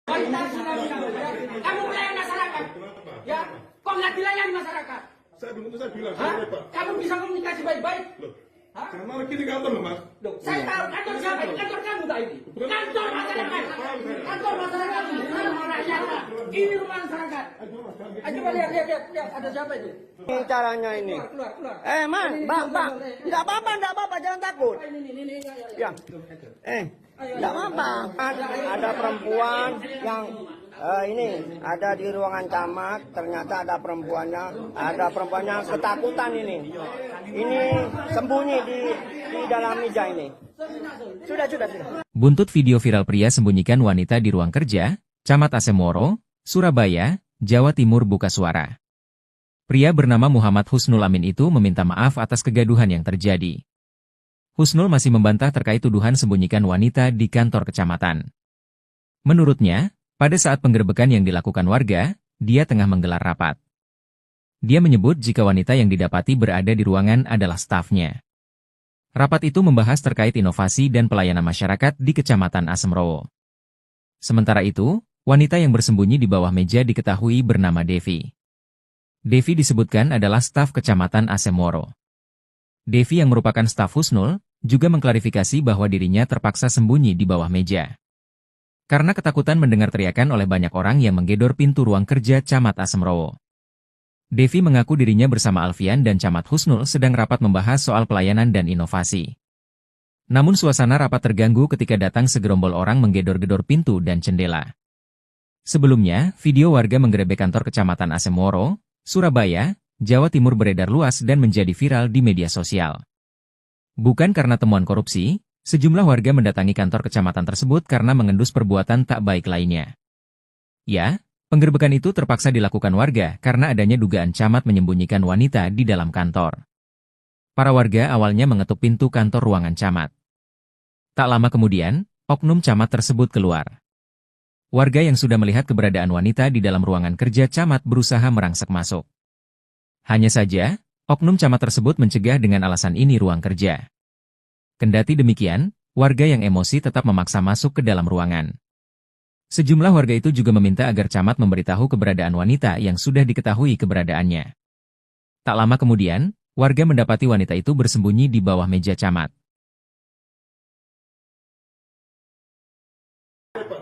Kamu melayani masyarakat, ya? Kok nggak dilayani masyarakat?
Saya bilang,
Hah?
saya Pak.
Kamu bisa komunikasi baik-baik?
Loh,
Hah?
karena kita kantor loh Mas.
Loh, saya tahu kantor siapa? Kantor kamu tak ini? Kantor masyarakat. Kantor masyarakat. Rumah rakyat. Ini rumah masyarakat. Coba lihat, ada siapa itu?
Ini caranya ini.
Keluar.
Man, Bang. Tidak apa-apa, jangan takut.
Ini.
Ya. Tidak apa-apa. Ada perempuan yang ini ada di ruangan camat, ternyata ada perempuannya ketakutan ini. Ini sembunyi di dalam meja ini. Sudah.
Buntut video viral pria sembunyikan wanita di ruang kerja, Camat Asemoro, Surabaya, Jawa Timur buka suara. Pria bernama Muhammad Husnul Amin itu meminta maaf atas kegaduhan yang terjadi. Husnul masih membantah terkait tuduhan sembunyikan wanita di kantor kecamatan. Menurutnya, pada saat penggerebekan yang dilakukan warga, dia tengah menggelar rapat. Dia menyebut jika wanita yang didapati berada di ruangan adalah stafnya. Rapat itu membahas terkait inovasi dan pelayanan masyarakat di Kecamatan Asemoro. Sementara itu, wanita yang bersembunyi di bawah meja diketahui bernama Devi. Devi disebutkan adalah staf Kecamatan Asemoro. Devi yang merupakan staf Husnul, juga mengklarifikasi bahwa dirinya terpaksa sembunyi di bawah meja. Karena ketakutan mendengar teriakan oleh banyak orang yang menggedor pintu ruang kerja Camat Asemoro. Devi mengaku dirinya bersama Alfian dan Camat Husnul sedang rapat membahas soal pelayanan dan inovasi. Namun suasana rapat terganggu ketika datang segerombol orang menggedor-gedor pintu dan jendela. Sebelumnya, video warga menggerebek kantor Kecamatan Asemoro, Surabaya, Jawa Timur beredar luas dan menjadi viral di media sosial. Bukan karena temuan korupsi, sejumlah warga mendatangi kantor kecamatan tersebut karena mengendus perbuatan tak baik lainnya. Ya, penggerebekan itu terpaksa dilakukan warga karena adanya dugaan camat menyembunyikan wanita di dalam kantor. Para warga awalnya mengetuk pintu kantor ruangan camat. Tak lama kemudian, oknum camat tersebut keluar. Warga yang sudah melihat keberadaan wanita di dalam ruangan kerja camat berusaha merangsek masuk. Hanya saja, oknum camat tersebut mencegah dengan alasan ini ruang kerja. Kendati demikian, warga yang emosi tetap memaksa masuk ke dalam ruangan. Sejumlah warga itu juga meminta agar camat memberitahu keberadaan wanita yang sudah diketahui keberadaannya. Tak lama kemudian, warga mendapati wanita itu bersembunyi di bawah meja camat.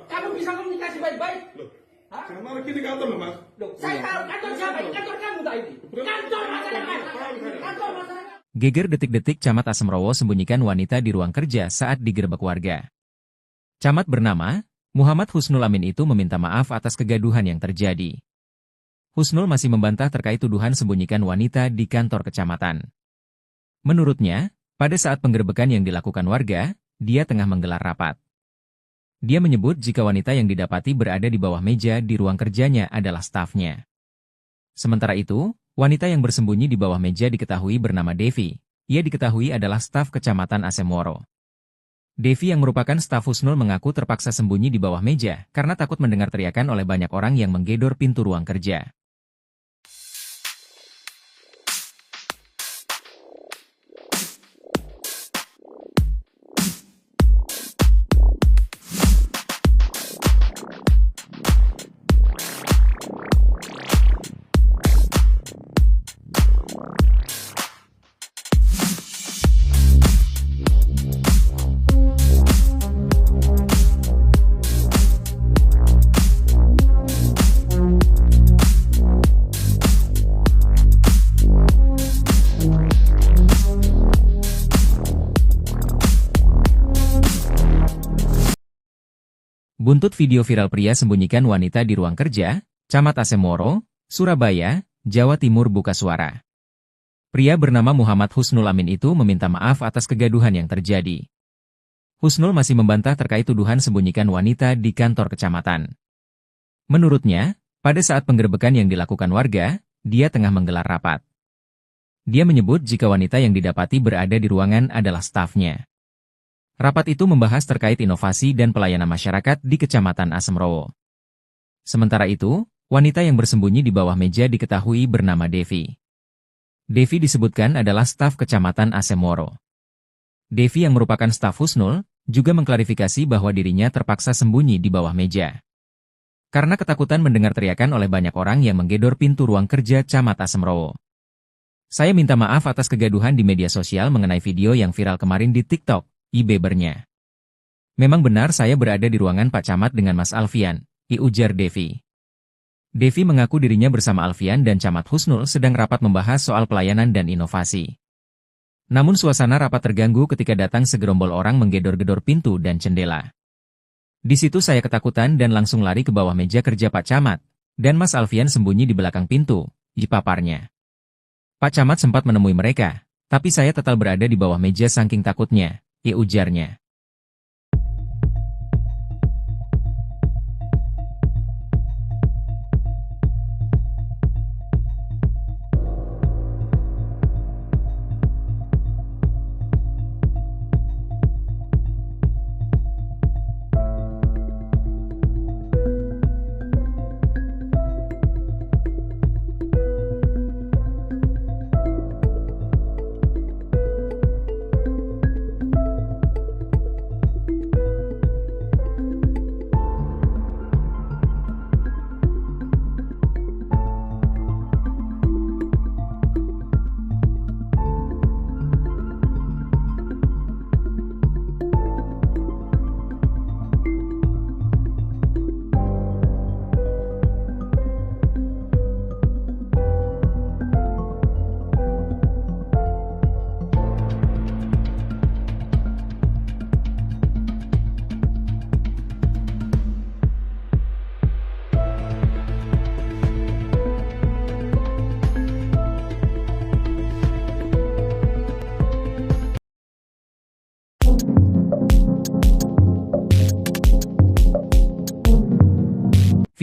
Kamu bisa komunikasi baik-baik?
Loh,
Hah?
karena kita kantor loh Mas.
Loh, saya tahu kantor siapa? Kantor kamu tak ini? Kantor masyarakat. Kantor masyarakat.
Geger detik-detik Camat Asemoro sembunyikan wanita di ruang kerja saat digerebek warga. Camat bernama Muhammad Husnul Amin itu meminta maaf atas kegaduhan yang terjadi. Husnul masih membantah terkait tuduhan sembunyikan wanita di kantor kecamatan. Menurutnya, pada saat penggerebekan yang dilakukan warga, dia tengah menggelar rapat. Dia menyebut jika wanita yang didapati berada di bawah meja di ruang kerjanya adalah stafnya. Sementara itu, wanita yang bersembunyi di bawah meja diketahui bernama Devi. Ia diketahui adalah staf Kecamatan Asemoro. Devi yang merupakan staf Husnul mengaku terpaksa sembunyi di bawah meja karena takut mendengar teriakan oleh banyak orang yang menggedor pintu ruang kerja. Buntut video viral pria sembunyikan wanita di ruang kerja, Camat Asemoro, Surabaya, Jawa Timur buka suara. Pria bernama Muhammad Husnul Amin itu meminta maaf atas kegaduhan yang terjadi. Husnul masih membantah terkait tuduhan sembunyikan wanita di kantor kecamatan. Menurutnya, pada saat penggerebekan yang dilakukan warga, dia tengah menggelar rapat. Dia menyebut jika wanita yang didapati berada di ruangan adalah stafnya. Rapat itu membahas terkait inovasi dan pelayanan masyarakat di Kecamatan Asemrowo. Sementara itu, wanita yang bersembunyi di bawah meja diketahui bernama Devi. Devi disebutkan adalah staf Kecamatan Asemoro. Devi yang merupakan staf Husnul, juga mengklarifikasi bahwa dirinya terpaksa sembunyi di bawah meja. Karena ketakutan mendengar teriakan oleh banyak orang yang menggedor pintu ruang kerja Camat Asemrowo. Saya minta maaf atas kegaduhan di media sosial mengenai video yang viral kemarin di TikTok, ujarnya. Memang benar saya berada di ruangan Pak Camat dengan Mas Alfian, ujar Devi. Devi mengaku dirinya bersama Alfian dan Camat Husnul sedang rapat membahas soal pelayanan dan inovasi. Namun suasana rapat terganggu ketika datang segerombol orang menggedor-gedor pintu dan jendela. Di situ saya ketakutan dan langsung lari ke bawah meja kerja Pak Camat, dan Mas Alfian sembunyi di belakang pintu, paparnya. Pak Camat sempat menemui mereka, tapi saya tetap berada di bawah meja saking takutnya, ujarnya.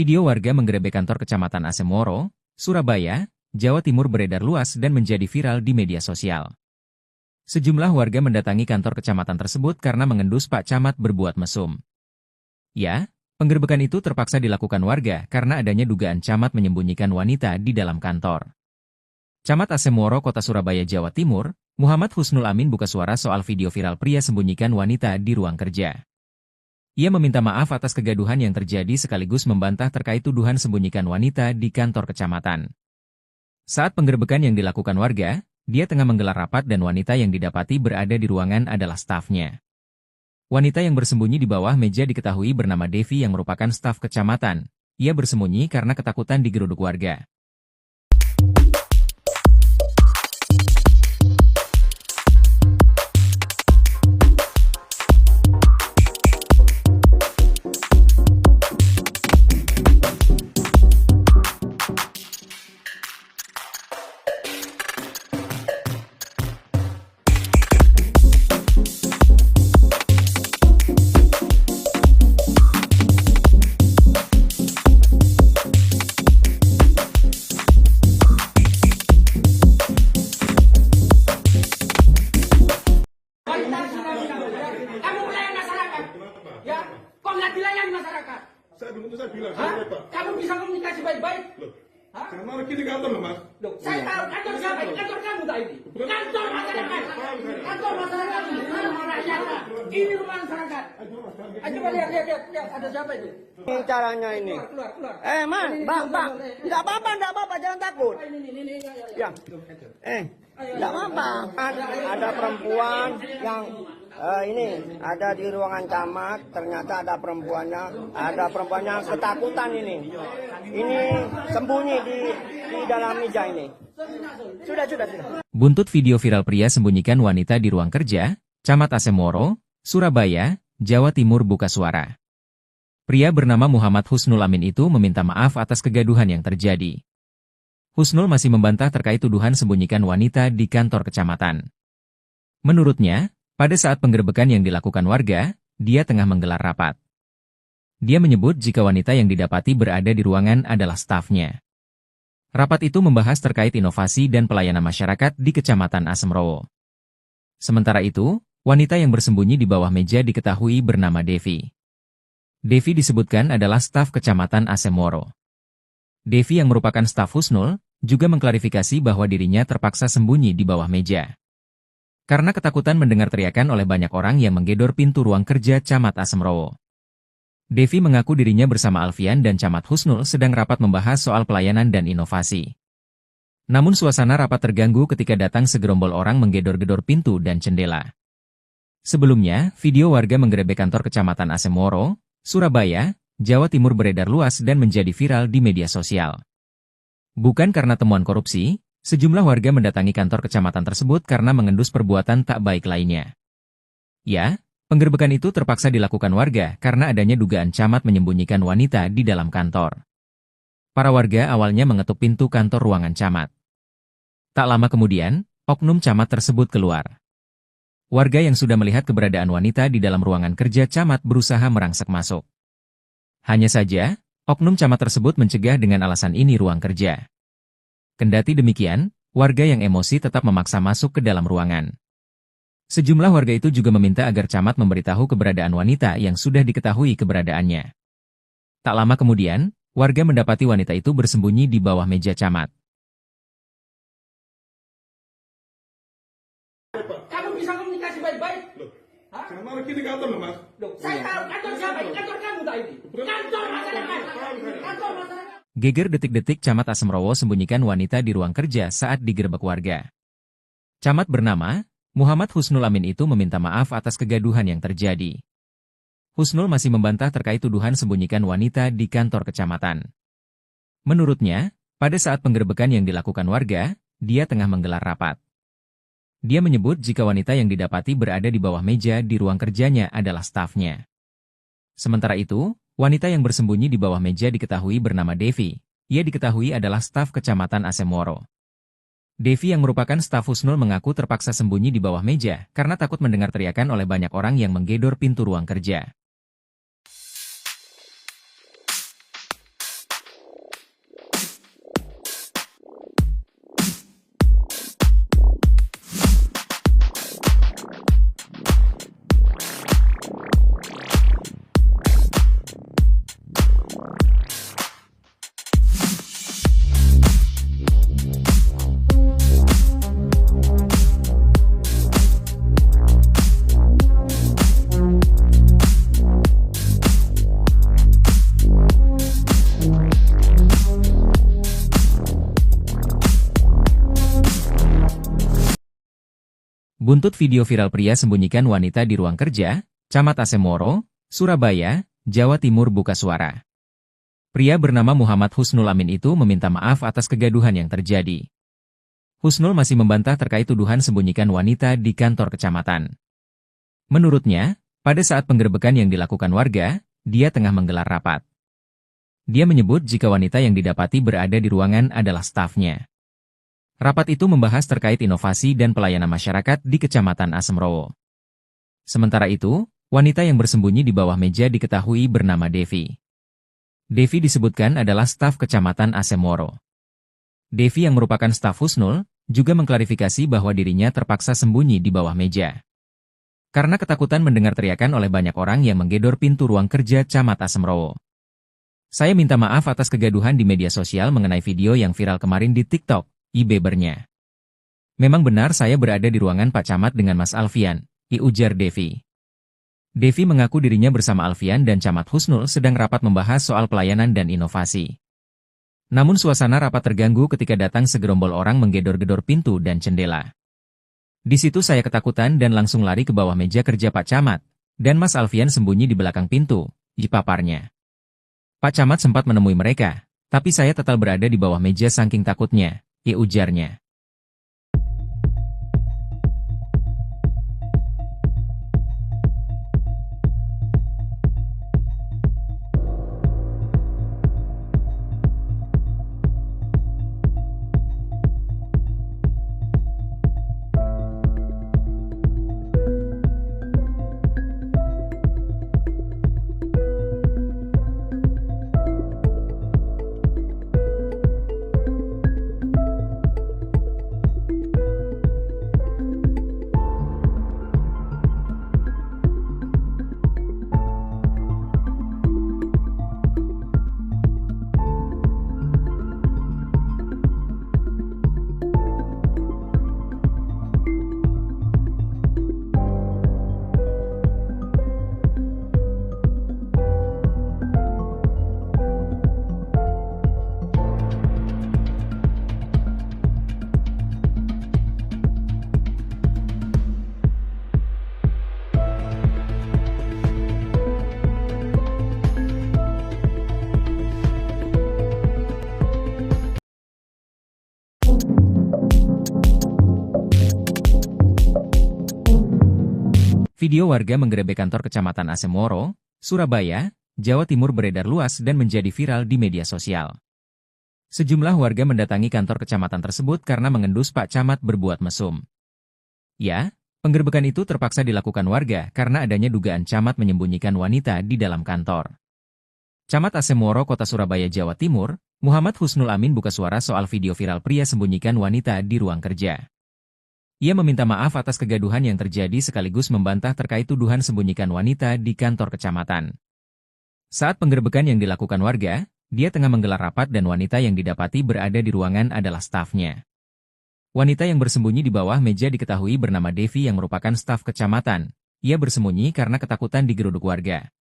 Video warga menggerebek kantor Kecamatan Asemoro, Surabaya, Jawa Timur beredar luas dan menjadi viral di media sosial. Sejumlah warga mendatangi kantor kecamatan tersebut karena mengendus Pak Camat berbuat mesum. Ya, penggerebekan itu terpaksa dilakukan warga karena adanya dugaan Camat menyembunyikan wanita di dalam kantor. Camat Asemoro Kota Surabaya, Jawa Timur, Muhammad Husnul Amin buka suara soal video viral pria sembunyikan wanita di ruang kerja. Ia meminta maaf atas kegaduhan yang terjadi sekaligus membantah terkait tuduhan sembunyikan wanita di kantor kecamatan. Saat penggerebekan yang dilakukan warga, dia tengah menggelar rapat dan wanita yang didapati berada di ruangan adalah stafnya. Wanita yang bersembunyi di bawah meja diketahui bernama Devi yang merupakan staf kecamatan. Ia bersembunyi karena ketakutan digeruduk warga.
Saya dulu saya bilang,
Hah?
saya Pak.
Kamu bisa komunikasi baik-baik?
Loh,
Hah?
jangan marah gini kantor loh Mas.
Loh, saya tahu kantor siapa ini? Kantor kamu tak ini? Kantor masyarakat. Kantor masyarakat ini. Rumah rakyat. Ini rumah masyarakat. Coba lihat, ada siapa itu?
Ini caranya ini.
Keluar.
Man, bang. Tidak apa-apa, jangan takut.
Ini.
Ya. Tidak apa-apa. Ada perempuan yang ini ada di ruangan camat, ternyata ada perempuannya ketakutan ini. Ini sembunyi di dalam meja ini. Sudah.
Buntut video viral pria sembunyikan wanita di ruang kerja, Camat Asemoro, Surabaya, Jawa Timur buka suara. Pria bernama Muhammad Husnul Amin itu meminta maaf atas kegaduhan yang terjadi. Husnul masih membantah terkait tuduhan sembunyikan wanita di kantor kecamatan. Menurutnya, pada saat penggerebekan yang dilakukan warga, dia tengah menggelar rapat. Dia menyebut jika wanita yang didapati berada di ruangan adalah stafnya. Rapat itu membahas terkait inovasi dan pelayanan masyarakat di Kecamatan Asemrowo. Sementara itu, wanita yang bersembunyi di bawah meja diketahui bernama Devi. Devi disebutkan adalah staf Kecamatan Asemrowo. Devi yang merupakan staf Husnul, juga mengklarifikasi bahwa dirinya terpaksa sembunyi di bawah meja. Karena ketakutan mendengar teriakan oleh banyak orang yang menggedor pintu ruang kerja Camat Asemrowo. Devi mengaku dirinya bersama Alfian dan Camat Husnul sedang rapat membahas soal pelayanan dan inovasi. Namun suasana rapat terganggu ketika datang segerombol orang menggedor-gedor pintu dan jendela. Sebelumnya, video warga menggerebek kantor Kecamatan Asemrowo, Surabaya, Jawa Timur beredar luas dan menjadi viral di media sosial. Bukan karena temuan korupsi, sejumlah warga mendatangi kantor kecamatan tersebut karena mengendus perbuatan tak baik lainnya. Ya, penggerebekan itu terpaksa dilakukan warga karena adanya dugaan camat menyembunyikan wanita di dalam kantor. Para warga awalnya mengetuk pintu kantor ruangan camat. Tak lama kemudian, oknum camat tersebut keluar. Warga yang sudah melihat keberadaan wanita di dalam ruangan kerja camat berusaha merangsek masuk. Hanya saja, oknum camat tersebut mencegah dengan alasan ini ruang kerja. Kendati demikian, warga yang emosi tetap memaksa masuk ke dalam ruangan. Sejumlah warga itu juga meminta agar camat memberitahu keberadaan wanita yang sudah diketahui keberadaannya. Tak lama kemudian, warga mendapati wanita itu bersembunyi di bawah meja camat.
Kamu bisa komunikasi baik-baik? Hah?
Sama lagi di kantor loh, Mas.
Loh, saya tahu kantor siapa ini? Kantor kamu tak ini? Kantor masyarakat. Kantor masyarakat.
Geger detik-detik Camat Asemrowo sembunyikan wanita di ruang kerja saat digerebek warga. Camat bernama Muhammad Husnul Amin itu meminta maaf atas kegaduhan yang terjadi. Husnul masih membantah terkait tuduhan sembunyikan wanita di kantor kecamatan. Menurutnya, pada saat penggerebekan yang dilakukan warga, dia tengah menggelar rapat. Dia menyebut jika wanita yang didapati berada di bawah meja di ruang kerjanya adalah stafnya. Sementara itu, wanita yang bersembunyi di bawah meja diketahui bernama Devi. Ia diketahui adalah staf Kecamatan Asemrowo. Devi yang merupakan staf Husnul mengaku terpaksa sembunyi di bawah meja karena takut mendengar teriakan oleh banyak orang yang menggedor pintu ruang kerja. Buntut video viral pria sembunyikan wanita di ruang kerja, Camat Asemrowo, Surabaya, Jawa Timur buka suara. Pria bernama Muhammad Husnul Amin itu meminta maaf atas kegaduhan yang terjadi. Husnul masih membantah terkait tuduhan sembunyikan wanita di kantor kecamatan. Menurutnya, pada saat penggerebekan yang dilakukan warga, dia tengah menggelar rapat. Dia menyebut jika wanita yang didapati berada di ruangan adalah stafnya. Rapat itu membahas terkait inovasi dan pelayanan masyarakat di Kecamatan Asemrowo. Sementara itu, wanita yang bersembunyi di bawah meja diketahui bernama Devi. Devi disebutkan adalah staf Kecamatan Asemrowo. Devi yang merupakan staf Husnul, juga mengklarifikasi bahwa dirinya terpaksa sembunyi di bawah meja. Karena ketakutan mendengar teriakan oleh banyak orang yang menggedor pintu ruang kerja Camat Asemrowo. Saya minta maaf atas kegaduhan di media sosial mengenai video yang viral kemarin di TikTok. Ibebernya. Memang benar saya berada di ruangan Pak Camat dengan Mas Alfian, ujar Devi. Devi mengaku dirinya bersama Alfian dan Camat Husnul sedang rapat membahas soal pelayanan dan inovasi. Namun suasana rapat terganggu ketika datang segerombol orang menggedor-gedor pintu dan jendela. Di situ saya ketakutan dan langsung lari ke bawah meja kerja Pak Camat, dan Mas Alfian sembunyi di belakang pintu, paparnya. Pak Camat sempat menemui mereka, tapi saya tetap berada di bawah meja saking takutnya. Ujarnya. Video warga menggerebek kantor Kecamatan Asemoro, Surabaya, Jawa Timur beredar luas dan menjadi viral di media sosial. Sejumlah warga mendatangi kantor kecamatan tersebut karena mengendus Pak Camat berbuat mesum. Ya, penggerebekan itu terpaksa dilakukan warga karena adanya dugaan camat menyembunyikan wanita di dalam kantor. Camat Asemoro Kota Surabaya, Jawa Timur, Muhammad Husnul Amin buka suara soal video viral pria sembunyikan wanita di ruang kerja. Ia meminta maaf atas kegaduhan yang terjadi sekaligus membantah terkait tuduhan sembunyikan wanita di kantor kecamatan. Saat penggerebekan yang dilakukan warga, dia tengah menggelar rapat dan wanita yang didapati berada di ruangan adalah stafnya. Wanita yang bersembunyi di bawah meja diketahui bernama Devi yang merupakan staf kecamatan. Ia bersembunyi karena ketakutan digeruduk warga.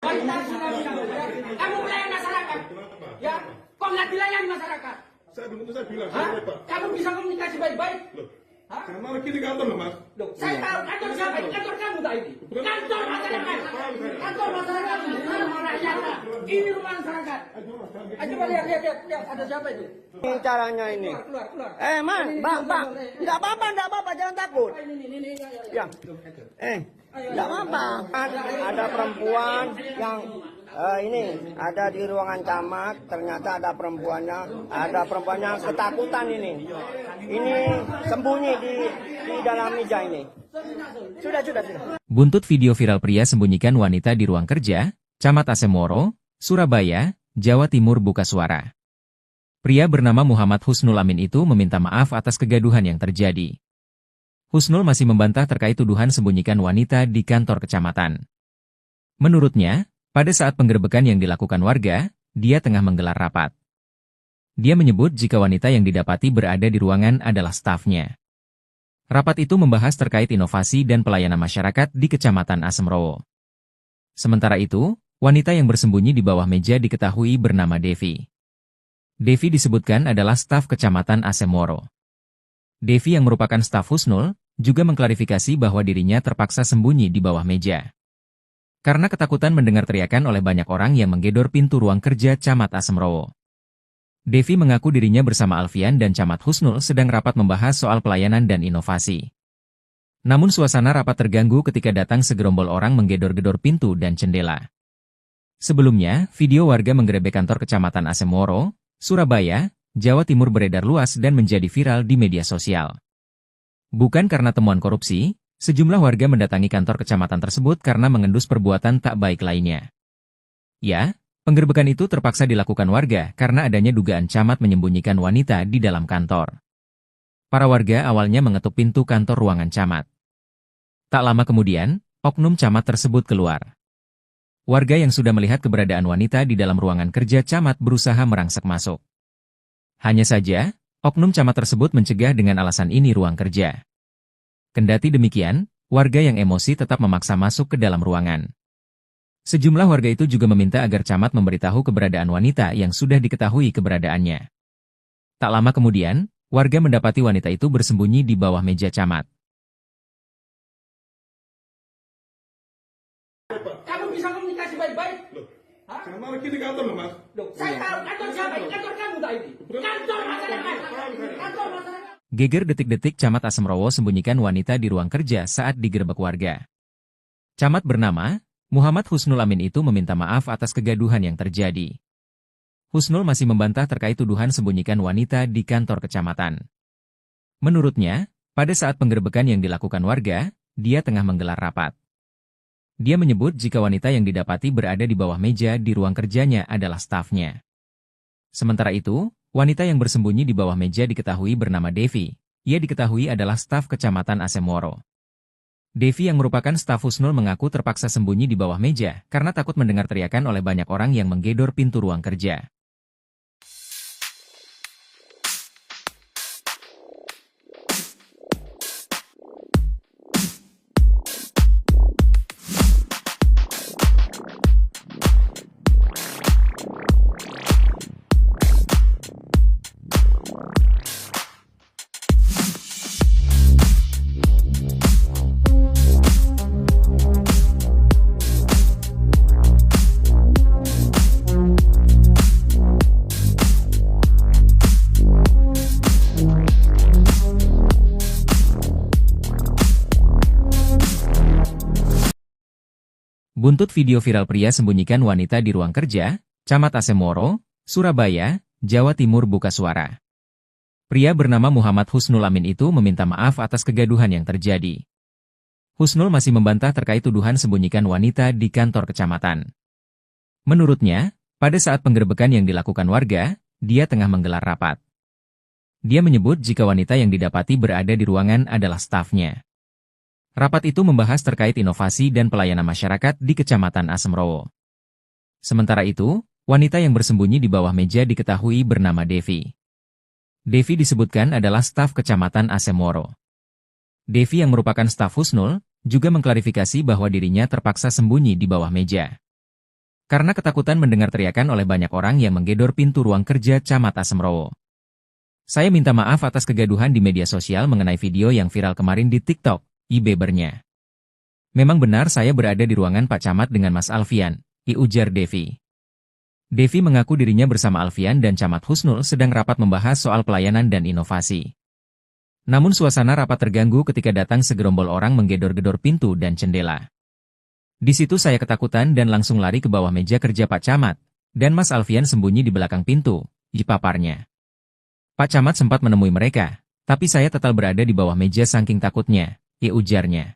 Kamu melayani masyarakat. Ya, kok nggak dilayani masyarakat?
Saya bilang,
Hah?
saya Pak.
Kamu bisa komunikasi baik-baik?
Loh,
Hah?
karena lagi di kantor loh Mas.
Loh, saya tahu kantor siapa? Ini kantor kamu tak ini? Kantor masyarakat. Kantor masyarakat. Ini rumah rakyat. Ini rumah masyarakat. Coba lihat, ada siapa itu?
Ini caranya ini.
Keluar.
Man, bang. Enggak apa-apa, jangan takut.
Ini.
Ya. Enggak apa-apa. Ada perempuan yang ini ada di ruangan camat, ternyata ada perempuannya ketakutan ini. Ini sembunyi di dalam meja ini. Sudah.
Buntut video viral pria sembunyikan wanita di ruang kerja, Camat Asemoro, Surabaya, Jawa Timur buka suara. Pria bernama Muhammad Husnul Amin itu meminta maaf atas kegaduhan yang terjadi. Husnul masih membantah terkait tuduhan sembunyikan wanita di kantor kecamatan. Menurutnya, pada saat penggerebekan yang dilakukan warga, dia tengah menggelar rapat. Dia menyebut jika wanita yang didapati berada di ruangan adalah stafnya. Rapat itu membahas terkait inovasi dan pelayanan masyarakat di Kecamatan Asemoro. Sementara itu, wanita yang bersembunyi di bawah meja diketahui bernama Devi. Devi disebutkan adalah staf Kecamatan Asemoro. Devi yang merupakan staf Husnul, juga mengklarifikasi bahwa dirinya terpaksa sembunyi di bawah meja. Karena ketakutan mendengar teriakan oleh banyak orang yang menggedor pintu ruang kerja Camat Asemoro. Devi mengaku dirinya bersama Alfian dan Camat Husnul sedang rapat membahas soal pelayanan dan inovasi. Namun suasana rapat terganggu ketika datang segerombol orang menggedor-gedor pintu dan jendela. Sebelumnya, video warga menggerebek kantor Kecamatan Asemoro, Surabaya, Jawa Timur beredar luas dan menjadi viral di media sosial. Bukan karena temuan korupsi, sejumlah warga mendatangi kantor kecamatan tersebut karena mengendus perbuatan tak baik lainnya. Ya, penggerebekan itu terpaksa dilakukan warga karena adanya dugaan camat menyembunyikan wanita di dalam kantor. Para warga awalnya mengetuk pintu kantor ruangan camat. Tak lama kemudian, oknum camat tersebut keluar. Warga yang sudah melihat keberadaan wanita di dalam ruangan kerja camat berusaha merangsek masuk. Hanya saja, oknum camat tersebut mencegah dengan alasan ini ruang kerja. Kendati demikian, warga yang emosi tetap memaksa masuk ke dalam ruangan. Sejumlah warga itu juga meminta agar camat memberitahu keberadaan wanita yang sudah diketahui keberadaannya. Tak lama kemudian, warga mendapati wanita itu bersembunyi di bawah meja camat.
Kamu bisa komunikasi baik-baik?
Loh,
Hah?
karena lagi di kantor loh Mas.
Loh, saya tahu kantor siapa? Ini kantor kamu tak ini? Kantor masyarakat. Kantor masyarakat.
Geger detik-detik Camat Asemoro sembunyikan wanita di ruang kerja saat digerebek warga. Camat bernama Muhammad Husnul Amin itu meminta maaf atas kegaduhan yang terjadi. Husnul masih membantah terkait tuduhan sembunyikan wanita di kantor kecamatan. Menurutnya, pada saat penggerebekan yang dilakukan warga, dia tengah menggelar rapat. Dia menyebut jika wanita yang didapati berada di bawah meja di ruang kerjanya adalah stafnya. Sementara itu, wanita yang bersembunyi di bawah meja diketahui bernama Devi. Ia diketahui adalah staf Kecamatan Asemoro. Devi yang merupakan staf Husnul mengaku terpaksa sembunyi di bawah meja karena takut mendengar teriakan oleh banyak orang yang menggedor pintu ruang kerja. Buntut video viral pria sembunyikan wanita di ruang kerja, Camat Asemoro, Surabaya, Jawa Timur buka suara. Pria bernama Muhammad Husnul Amin itu meminta maaf atas kegaduhan yang terjadi. Husnul masih membantah terkait tuduhan sembunyikan wanita di kantor kecamatan. Menurutnya, pada saat penggerebekan yang dilakukan warga, dia tengah menggelar rapat. Dia menyebut jika wanita yang didapati berada di ruangan adalah stafnya. Rapat itu membahas terkait inovasi dan pelayanan masyarakat di Kecamatan Asemrowo. Sementara itu, wanita yang bersembunyi di bawah meja diketahui bernama Devi. Devi disebutkan adalah staf Kecamatan Asemoro. Devi yang merupakan staf Husnul, juga mengklarifikasi bahwa dirinya terpaksa sembunyi di bawah meja. Karena ketakutan mendengar teriakan oleh banyak orang yang menggedor pintu ruang kerja Camat Asemrowo. Saya minta maaf atas kegaduhan di media sosial mengenai video yang viral kemarin di TikTok, ujarnya. Memang benar saya berada di ruangan Pak Camat dengan Mas Alfian, ujar Devi. Devi mengaku dirinya bersama Alfian dan Camat Husnul sedang rapat membahas soal pelayanan dan inovasi. Namun suasana rapat terganggu ketika datang segerombol orang menggedor-gedor pintu dan jendela. Di situ saya ketakutan dan langsung lari ke bawah meja kerja Pak Camat, dan Mas Alfian sembunyi di belakang pintu, paparnya. Pak Camat sempat menemui mereka, tapi saya tetap berada di bawah meja saking takutnya, ujarnya.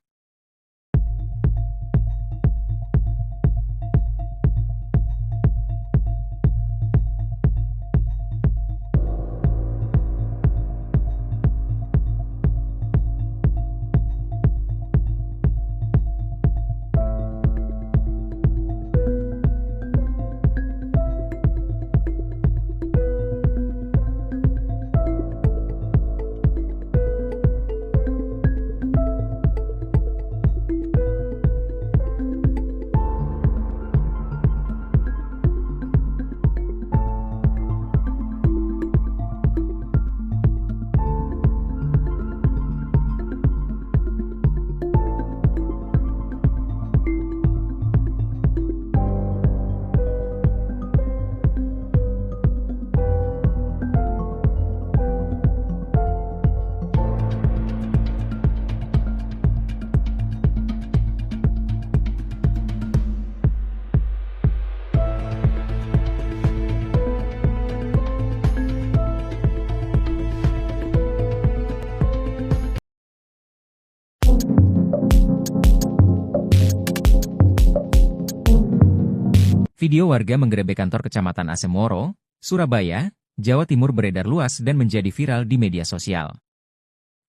Video warga menggerebek kantor Kecamatan Asemoro, Surabaya, Jawa Timur beredar luas dan menjadi viral di media sosial.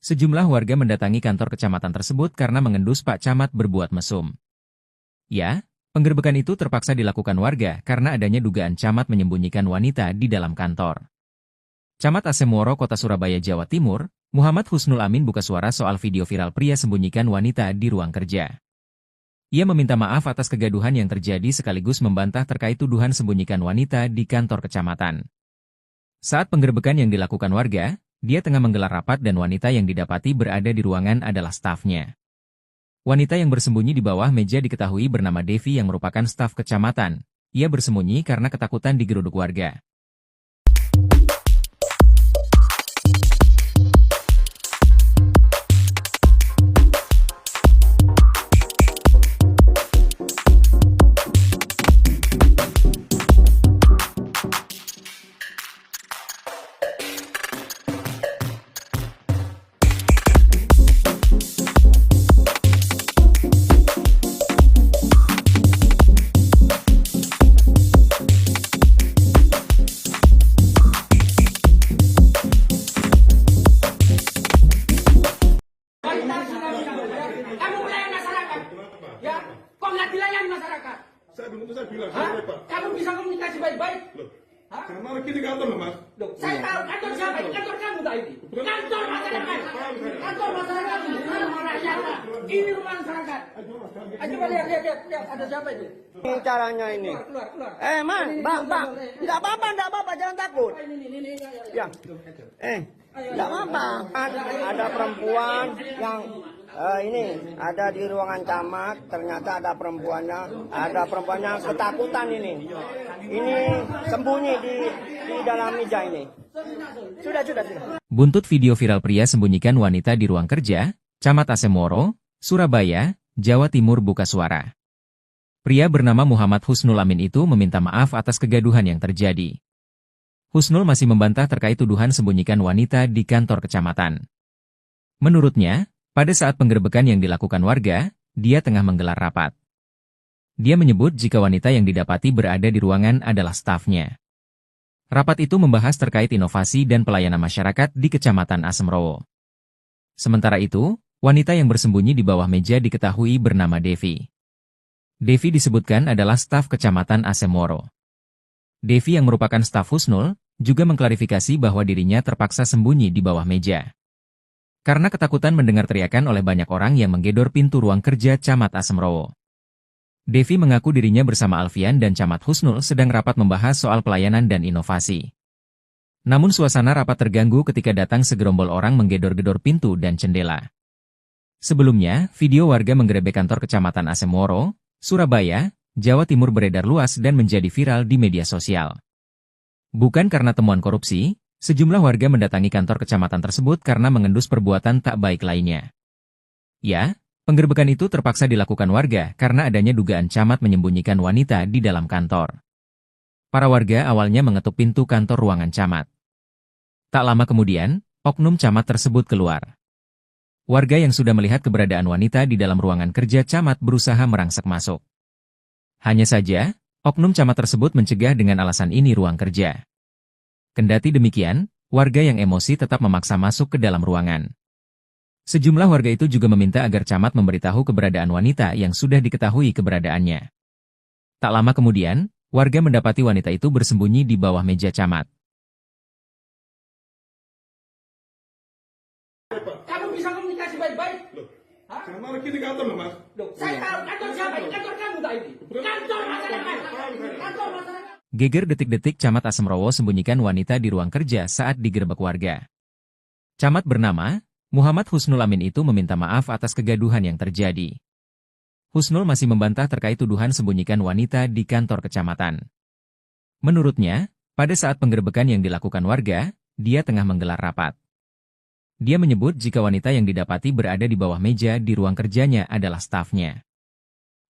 Sejumlah warga mendatangi kantor kecamatan tersebut karena mengendus Pak Camat berbuat mesum. Ya, penggerebekan itu terpaksa dilakukan warga karena adanya dugaan Camat menyembunyikan wanita di dalam kantor. Camat Asemoro Kota Surabaya, Jawa Timur, Muhammad Husnul Amin buka suara soal video viral pria sembunyikan wanita di ruang kerja. Ia meminta maaf atas kegaduhan yang terjadi sekaligus membantah terkait tuduhan sembunyikan wanita di kantor kecamatan. Saat penggerebekan yang dilakukan warga, dia tengah menggelar rapat dan wanita yang didapati berada di ruangan adalah stafnya. Wanita yang bersembunyi di bawah meja diketahui bernama Devi yang merupakan staf kecamatan. Ia bersembunyi karena ketakutan digeruduk warga.
Kamu melayani masyarakat, ya? Kok nggak dilayani masyarakat?
Saya bilang,
Hah?
saya Pak.
Kamu bisa komunikasi baik-baik?
Loh,
Hah?
karena lagi di kantor loh, Mas.
Loh, saya tahu kantor siapa? Ini kantor kamu tak ini? Kantor masyarakat. Kantor masyarakat ini. Rumah rakyat. Ini rumah masyarakat. Coba lihat, ada siapa itu?
Ini caranya ini.
Keluar.
Man, bang. Tidak apa-apa, jangan takut.
Ini.
Ya. Tidak apa-apa. Ada perempuan yang ini ada di ruangan camat, ternyata ada perempuannya ketakutan ini. Ini sembunyi di dalam meja ini. Sudah.
Buntut video viral pria sembunyikan wanita di ruang kerja, Camat Asemoro, Surabaya, Jawa Timur buka suara. Pria bernama Muhammad Husnul Amin itu meminta maaf atas kegaduhan yang terjadi. Husnul masih membantah terkait tuduhan sembunyikan wanita di kantor kecamatan. Menurutnya, pada saat penggerebekan yang dilakukan warga, dia tengah menggelar rapat. Dia menyebut jika wanita yang didapati berada di ruangan adalah stafnya. Rapat itu membahas terkait inovasi dan pelayanan masyarakat di Kecamatan Asemrowo. Sementara itu, wanita yang bersembunyi di bawah meja diketahui bernama Devi. Devi disebutkan adalah staf Kecamatan Asemoro. Devi yang merupakan staf Husnul, juga mengklarifikasi bahwa dirinya terpaksa sembunyi di bawah meja. Karena ketakutan mendengar teriakan oleh banyak orang yang menggedor pintu ruang kerja Camat Asemrowo. Devi mengaku dirinya bersama Alfian dan Camat Husnul sedang rapat membahas soal pelayanan dan inovasi. Namun suasana rapat terganggu ketika datang segerombol orang menggedor-gedor pintu dan jendela. Sebelumnya, video warga menggerebek kantor Kecamatan Asemoro, Surabaya, Jawa Timur beredar luas dan menjadi viral di media sosial. Bukan karena temuan korupsi, sejumlah warga mendatangi kantor kecamatan tersebut karena mengendus perbuatan tak baik lainnya. Ya, penggerebekan itu terpaksa dilakukan warga karena adanya dugaan camat menyembunyikan wanita di dalam kantor. Para warga awalnya mengetuk pintu kantor ruangan camat. Tak lama kemudian, oknum camat tersebut keluar. Warga yang sudah melihat keberadaan wanita di dalam ruangan kerja camat berusaha merangsek masuk. Hanya saja, oknum camat tersebut mencegah dengan alasan ini ruang kerja. Kendati demikian, warga yang emosi tetap memaksa masuk ke dalam ruangan. Sejumlah warga itu juga meminta agar camat memberitahu keberadaan wanita yang sudah diketahui keberadaannya. Tak lama kemudian, warga mendapati wanita itu bersembunyi di bawah meja camat.
Kamu bisa komunikasi baik-baik? Hah?
Sama lagi di kantor loh, Mas.
Loh, saya tahu kantor siapa ini? Kantor kamu tak ini? Kantor masyarakat. Kantor masyarakat.
Geger detik-detik Camat Asemrowo sembunyikan wanita di ruang kerja saat digerebek warga. Camat bernama Muhammad Husnul Amin itu meminta maaf atas kegaduhan yang terjadi. Husnul masih membantah terkait tuduhan sembunyikan wanita di kantor kecamatan. Menurutnya, pada saat penggerebekan yang dilakukan warga, dia tengah menggelar rapat. Dia menyebut jika wanita yang didapati berada di bawah meja di ruang kerjanya adalah stafnya.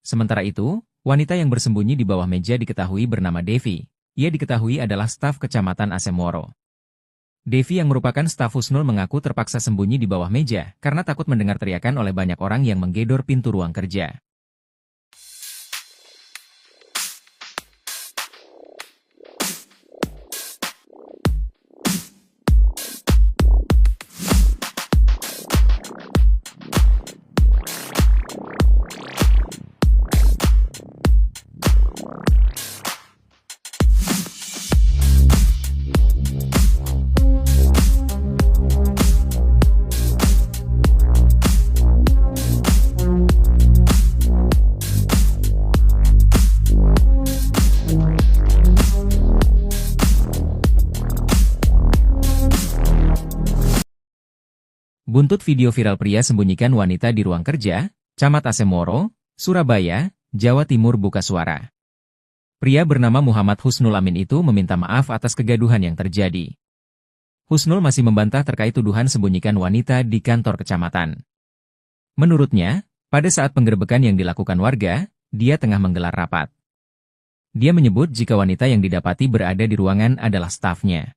Sementara itu, wanita yang bersembunyi di bawah meja diketahui bernama Devi. Ia diketahui adalah staf Kecamatan Asemoro. Devi yang merupakan staf Husnul mengaku terpaksa sembunyi di bawah meja karena takut mendengar teriakan oleh banyak orang yang menggedor pintu ruang kerja. Buntut video viral pria sembunyikan wanita di ruang kerja, Camat Asemoro, Surabaya, Jawa Timur buka suara. Pria bernama Muhammad Husnul Amin itu meminta maaf atas kegaduhan yang terjadi. Husnul masih membantah terkait tuduhan sembunyikan wanita di kantor kecamatan. Menurutnya, pada saat penggerebekan yang dilakukan warga, dia tengah menggelar rapat. Dia menyebut jika wanita yang didapati berada di ruangan adalah stafnya.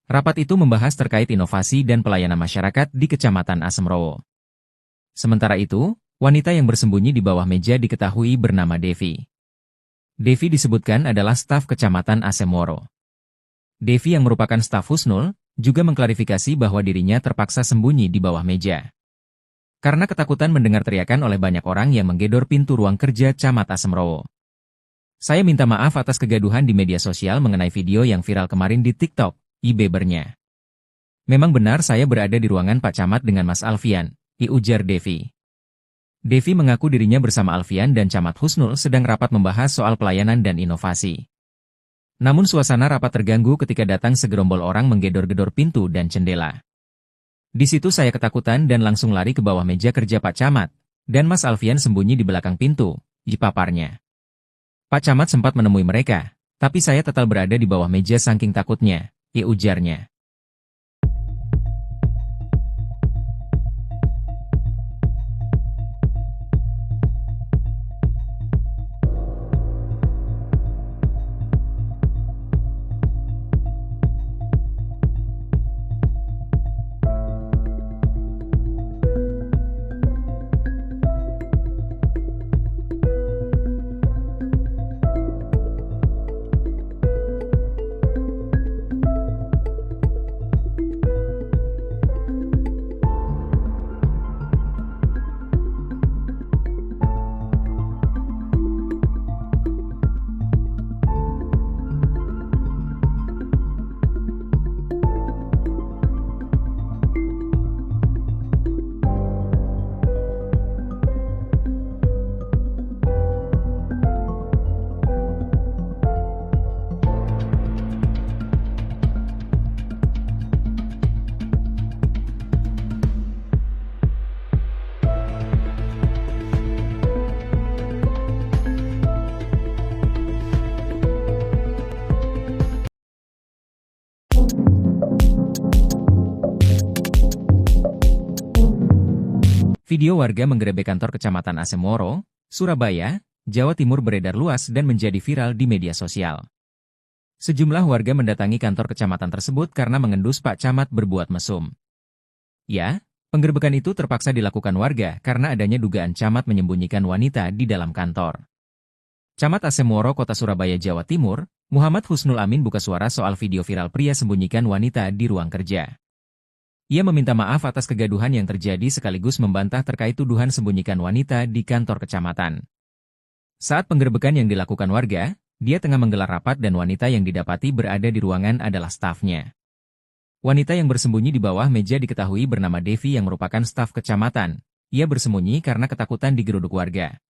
Rapat itu membahas terkait inovasi dan pelayanan masyarakat di Kecamatan Asemrowo. Sementara itu, wanita yang bersembunyi di bawah meja diketahui bernama Devi. Devi disebutkan adalah staf Kecamatan Asemoro. Devi yang merupakan staf Husnul, juga mengklarifikasi bahwa dirinya terpaksa sembunyi di bawah meja. Karena ketakutan mendengar teriakan oleh banyak orang yang menggedor pintu ruang kerja Camat Asemrowo. Saya minta maaf atas kegaduhan di media sosial mengenai video yang viral kemarin di TikTok. Ibebernya. Memang benar saya berada di ruangan Pak Camat dengan Mas Alfian, ujar Devi. Devi mengaku dirinya bersama Alfian dan Camat Husnul sedang rapat membahas soal pelayanan dan inovasi. Namun suasana rapat terganggu ketika datang segerombol orang menggedor-gedor pintu dan jendela. Di situ saya ketakutan dan langsung lari ke bawah meja kerja Pak Camat, dan Mas Alfian sembunyi di belakang pintu, paparnya. Pak Camat sempat menemui mereka, tapi saya tetap berada di bawah meja saking takutnya. Ujarnya. Video warga menggerebek kantor Kecamatan Asemoro, Surabaya, Jawa Timur beredar luas dan menjadi viral di media sosial. Sejumlah warga mendatangi kantor kecamatan tersebut karena mengendus Pak Camat berbuat mesum. Ya, penggerebekan itu terpaksa dilakukan warga karena adanya dugaan camat menyembunyikan wanita di dalam kantor. Camat Asemoro Kota Surabaya, Jawa Timur, Muhammad Husnul Amin buka suara soal video viral pria sembunyikan wanita di ruang kerja. Ia meminta maaf atas kegaduhan yang terjadi sekaligus membantah terkait tuduhan sembunyikan wanita di kantor kecamatan. Saat penggerebekan yang dilakukan warga, dia tengah menggelar rapat dan wanita yang didapati berada di ruangan adalah stafnya. Wanita yang bersembunyi di bawah meja diketahui bernama Devi yang merupakan staf kecamatan. Ia bersembunyi karena ketakutan digeruduk warga.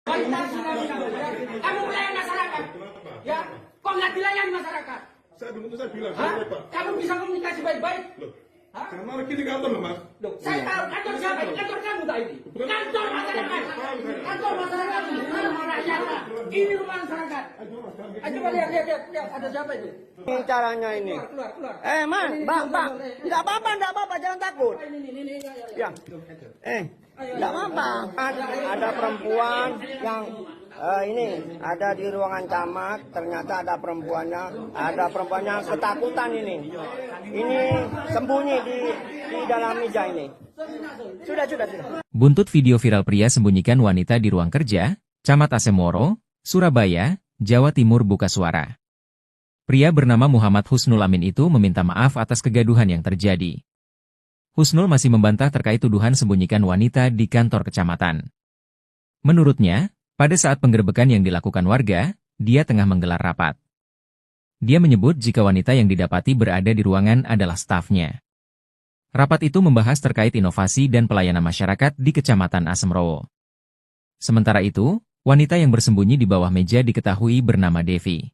Kamu melayani masyarakat, ya? Kok nggak dilayani masyarakat?
Saya bilang,
Hah?
Pak.
Kamu bisa komunikasi baik-baik?
Loh,
Hah?
karena kita kantor loh, Mas.
Loh, saya tahu kantor siapa? Ini kantor kamu tak ini? Kantor masyarakat. Kantor masyarakat ini rumah rakyat. Ini rumah masyarakat. Coba lihat, ada siapa itu?
Ini caranya ini.
Keluar.
Man, Bang. Tidak apa-apa, jangan takut.
Ini.
Ya. Tidak apa-apa. Ada perempuan yang ini ada di ruangan camat, ternyata ada perempuannya ketakutan ini. Ini sembunyi di dalam meja ini. Sudah.
Buntut video viral pria sembunyikan wanita di ruang kerja, Camat Asemoro, Surabaya, Jawa Timur buka suara. Pria bernama Muhammad Husnul Amin itu meminta maaf atas kegaduhan yang terjadi. Husnul masih membantah terkait tuduhan sembunyikan wanita di kantor kecamatan. Menurutnya, pada saat penggerebekan yang dilakukan warga, dia tengah menggelar rapat. Dia menyebut jika wanita yang didapati berada di ruangan adalah stafnya. Rapat itu membahas terkait inovasi dan pelayanan masyarakat di Kecamatan Asemoro. Sementara itu, wanita yang bersembunyi di bawah meja diketahui bernama Devi.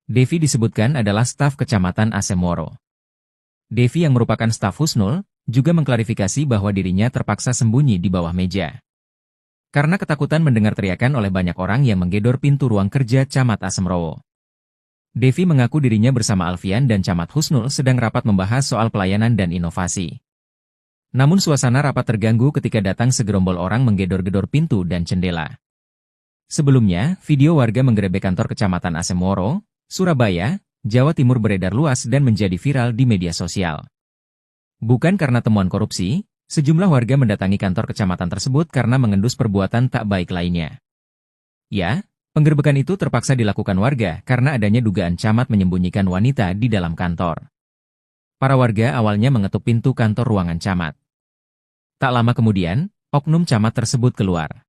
Devi disebutkan adalah staf Kecamatan Asemoro. Devi yang merupakan staf Husnul, juga mengklarifikasi bahwa dirinya terpaksa sembunyi di bawah meja. Karena ketakutan mendengar teriakan oleh banyak orang yang menggedor pintu ruang kerja Camat Asemoro. Devi mengaku dirinya bersama Alfian dan Camat Husnul sedang rapat membahas soal pelayanan dan inovasi. Namun suasana rapat terganggu ketika datang segerombol orang menggedor-gedor pintu dan jendela. Sebelumnya, video warga menggerebek kantor Kecamatan Asemoro, Surabaya, Jawa Timur beredar luas dan menjadi viral di media sosial. Bukan karena temuan korupsi, sejumlah warga mendatangi kantor kecamatan tersebut karena mengendus perbuatan tak baik lainnya. Ya, penggerebekan itu terpaksa dilakukan warga karena adanya dugaan camat menyembunyikan wanita di dalam kantor. Para warga awalnya mengetuk pintu kantor ruangan camat. Tak lama kemudian, oknum camat tersebut keluar.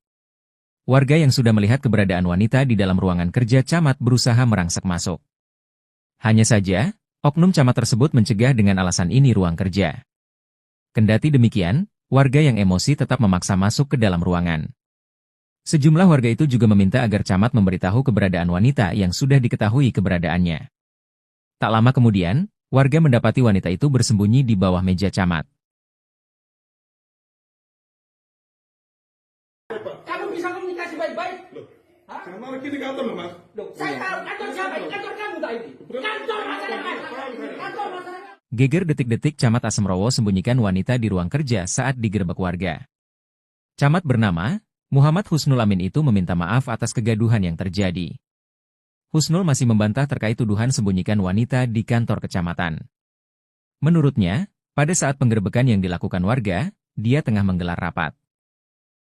Warga yang sudah melihat keberadaan wanita di dalam ruangan kerja camat berusaha merangsek masuk. Hanya saja, oknum camat tersebut mencegah dengan alasan ini ruang kerja. Kendati demikian, warga yang emosi tetap memaksa masuk ke dalam ruangan. Sejumlah warga itu juga meminta agar camat memberitahu keberadaan wanita yang sudah diketahui keberadaannya. Tak lama kemudian, warga mendapati wanita itu bersembunyi di bawah meja camat.
Kamu bisa komunikasi baik-baik?
Loh,
Hah?
karena kita kantor loh, Mas.
Loh, saya tahu kantor siapa? Ini kantor kamu tak ini? Kantor masyarakat. Kantor masyarakat.
Geger detik-detik Camat Asemoro sembunyikan wanita di ruang kerja saat digerebek warga. Camat bernama Muhammad Husnul Amin itu meminta maaf atas kegaduhan yang terjadi. Husnul masih membantah terkait tuduhan sembunyikan wanita di kantor kecamatan. Menurutnya, pada saat penggerebekan yang dilakukan warga, dia tengah menggelar rapat.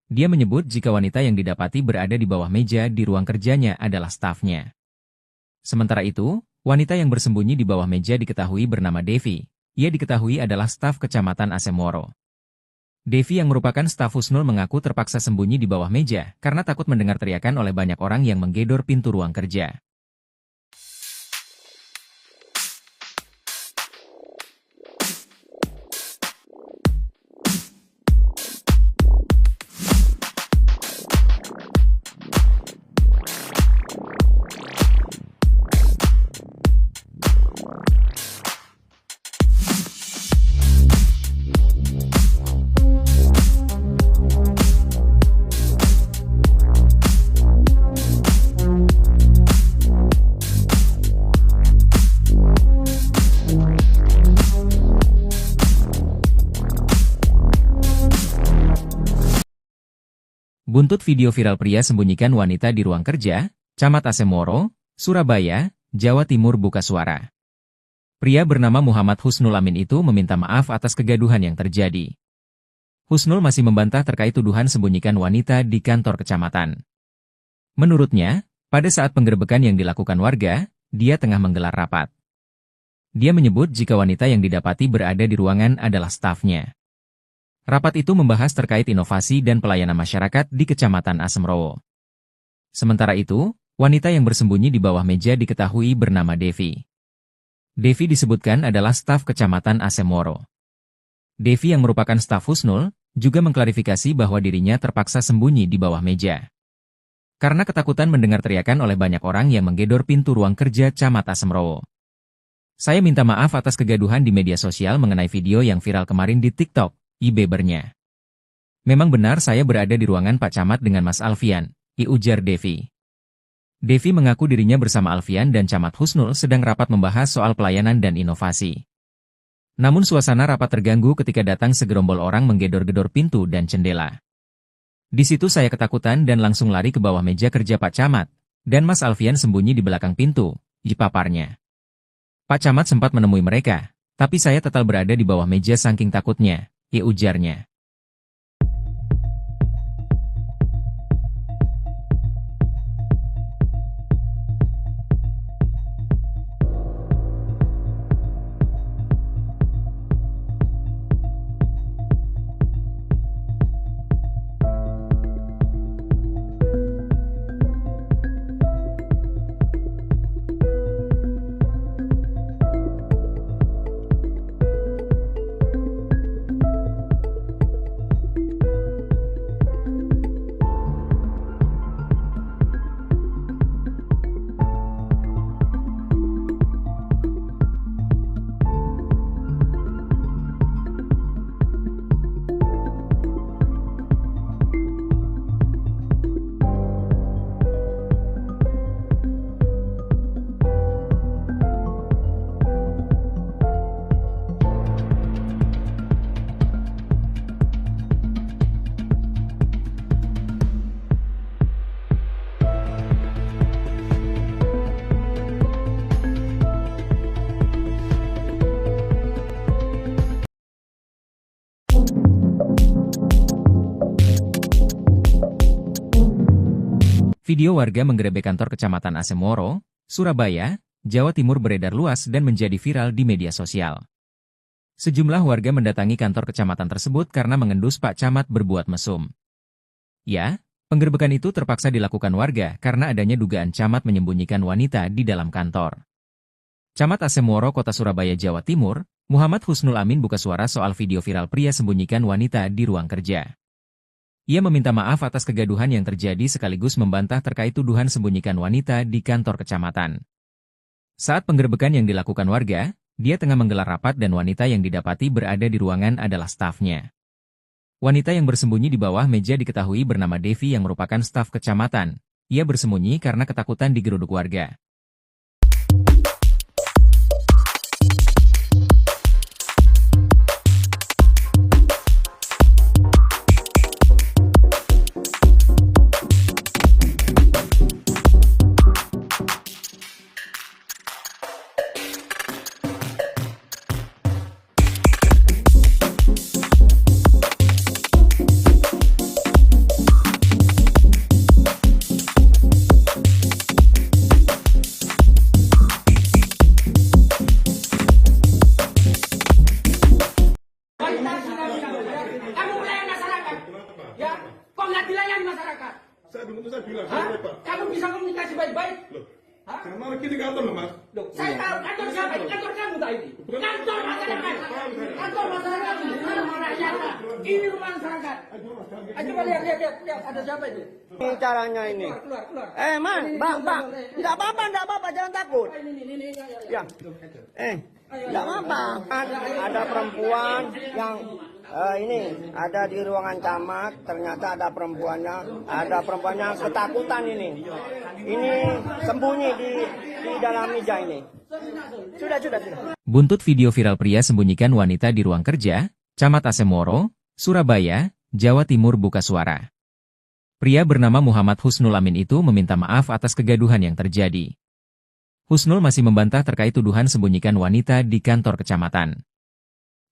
Dia menyebut jika wanita yang didapati berada di bawah meja di ruang kerjanya adalah stafnya. Sementara itu, wanita yang bersembunyi di bawah meja diketahui bernama Devi. Ia diketahui adalah staf Kecamatan Asemoro. Devi yang merupakan staf Husnul mengaku terpaksa sembunyi di bawah meja karena takut mendengar teriakan oleh banyak orang yang menggedor pintu ruang kerja. Buntut video viral pria sembunyikan wanita di ruang kerja, Camat Asemoro, Surabaya, Jawa Timur buka suara. Pria bernama Muhammad Husnul Amin itu meminta maaf atas kegaduhan yang terjadi. Husnul masih membantah terkait tuduhan sembunyikan wanita di kantor kecamatan. Menurutnya, pada saat penggerebekan yang dilakukan warga, dia tengah menggelar rapat. Dia menyebut jika wanita yang didapati berada di ruangan adalah stafnya. Rapat itu membahas terkait inovasi dan pelayanan masyarakat di Kecamatan Asemrowo. Sementara itu, wanita yang bersembunyi di bawah meja diketahui bernama Devi. Devi disebutkan adalah staf Kecamatan Asemoro. Devi yang merupakan staf Husnul, juga mengklarifikasi bahwa dirinya terpaksa sembunyi di bawah meja. Karena ketakutan mendengar teriakan oleh banyak orang yang menggedor pintu ruang kerja Camat Asemrowo. Saya minta maaf atas kegaduhan di media sosial mengenai video yang viral kemarin di TikTok, ujarnya. Memang benar saya berada di ruangan Pak Camat dengan Mas Alfian, ujar Devi. Devi mengaku dirinya bersama Alfian dan Camat Husnul sedang rapat membahas soal pelayanan dan inovasi. Namun suasana rapat terganggu ketika datang segerombol orang menggedor-gedor pintu dan jendela. Di situ saya ketakutan dan langsung lari ke bawah meja kerja Pak Camat, dan Mas Alfian sembunyi di belakang pintu, paparnya. Pak Camat sempat menemui mereka, tapi saya tetap berada di bawah meja saking takutnya, ujarnya. Video warga menggerebek kantor Kecamatan Asemoro, Surabaya, Jawa Timur beredar luas dan menjadi viral di media sosial. Sejumlah warga mendatangi kantor kecamatan tersebut karena mengendus Pak Camat berbuat mesum. Ya, penggerebekan itu terpaksa dilakukan warga karena adanya dugaan Camat menyembunyikan wanita di dalam kantor. Camat Asemoro Kota Surabaya, Jawa Timur, Muhammad Husnul Amin buka suara soal video viral pria sembunyikan wanita di ruang kerja. Ia meminta maaf atas kegaduhan yang terjadi sekaligus membantah terkait tuduhan sembunyikan wanita di kantor kecamatan. Saat penggerebekan yang dilakukan warga, dia tengah menggelar rapat dan wanita yang didapati berada di ruangan adalah stafnya. Wanita yang bersembunyi di bawah meja diketahui bernama Devi yang merupakan staf kecamatan. Ia bersembunyi karena ketakutan digeruduk warga.
Kamu melayani masyarakat, ya? Kok nggak dilayani masyarakat?
Saya bilang,
Hah?
saya Pak.
Kamu bisa komunikasi baik-baik?
Loh,
Hah?
karena lagi di kantor loh, Mas.
Loh, saya tahu kantor siapa? Ini kantor kamu tadi. Kantor masyarakat. Kantor masyarakat. Ini rumah rakyat. Ini rumah masyarakat. Coba lihat, ada siapa itu?
Ini caranya ini.
Keluar.
Man, bang. Tidak apa-apa, jangan takut.
Ini.
Ya. Tidak apa-apa. Ada perempuan yang ini ada di ruangan camat, ternyata ada perempuannya ketakutan ini. Ini sembunyi di dalam meja ini. Sudah.
Buntut video viral pria sembunyikan wanita di ruang kerja, Camat Asemoro, Surabaya, Jawa Timur buka suara. Pria bernama Muhammad Husnul Amin itu meminta maaf atas kegaduhan yang terjadi. Husnul masih membantah terkait tuduhan sembunyikan wanita di kantor kecamatan.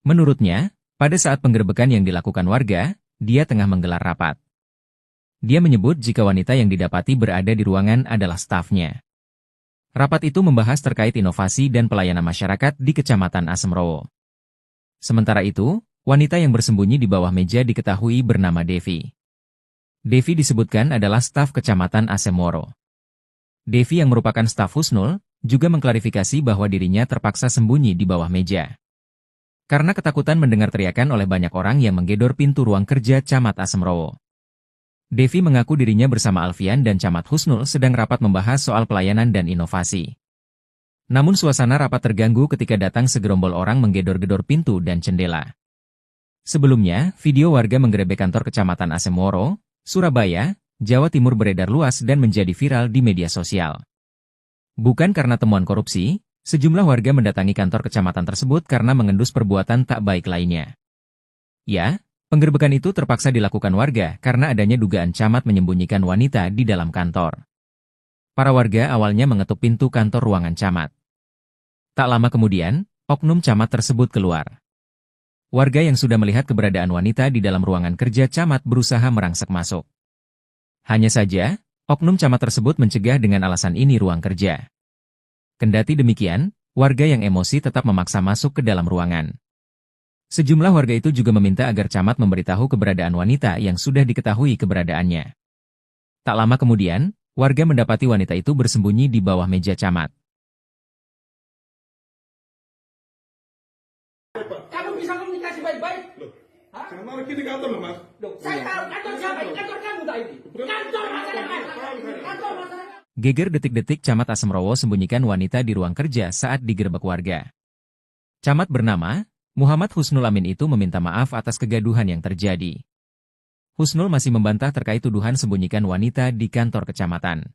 Menurutnya, pada saat penggerebekan yang dilakukan warga, dia tengah menggelar rapat. Dia menyebut jika wanita yang didapati berada di ruangan adalah stafnya. Rapat itu membahas terkait inovasi dan pelayanan masyarakat di Kecamatan Asemrowo. Sementara itu, wanita yang bersembunyi di bawah meja diketahui bernama Devi. Devi disebutkan adalah staf Kecamatan Asemrowo. Devi yang merupakan staf Husnul, juga mengklarifikasi bahwa dirinya terpaksa sembunyi di bawah meja. Karena ketakutan mendengar teriakan oleh banyak orang yang menggedor pintu ruang kerja Camat Asemrowo. Devi mengaku dirinya bersama Alfian dan Camat Husnul sedang rapat membahas soal pelayanan dan inovasi. Namun suasana rapat terganggu ketika datang segerombol orang menggedor-gedor pintu dan jendela. Sebelumnya, video warga menggerebek kantor Kecamatan Asemrowo, Surabaya, Jawa Timur beredar luas dan menjadi viral di media sosial. Bukan karena temuan korupsi, sejumlah warga mendatangi kantor kecamatan tersebut karena mengendus perbuatan tak baik lainnya. Ya, penggerebekan itu terpaksa dilakukan warga karena adanya dugaan camat menyembunyikan wanita di dalam kantor. Para warga awalnya mengetuk pintu kantor ruangan camat. Tak lama kemudian, oknum camat tersebut keluar. Warga yang sudah melihat keberadaan wanita di dalam ruangan kerja camat berusaha merangsek masuk. Hanya saja, oknum camat tersebut mencegah dengan alasan ini ruang kerja. Kendati demikian, warga yang emosi tetap memaksa masuk ke dalam ruangan. Sejumlah warga itu juga meminta agar camat memberitahu keberadaan wanita yang sudah diketahui keberadaannya. Tak lama kemudian, warga mendapati wanita itu bersembunyi di bawah meja camat.
Kamu bisa komunikasi baik-baik? Hah?
Sama lagi di kantor loh, Mas.
Loh, saya tahu kantor siapa ini? Kantor kamu tak ini? Kantor masyarakat. Kantor masyarakat.
Geger detik-detik Camat Asemrowo sembunyikan wanita di ruang kerja saat digerebek warga. Camat bernama Muhammad Husnul Amin itu meminta maaf atas kegaduhan yang terjadi. Husnul masih membantah terkait tuduhan sembunyikan wanita di kantor kecamatan.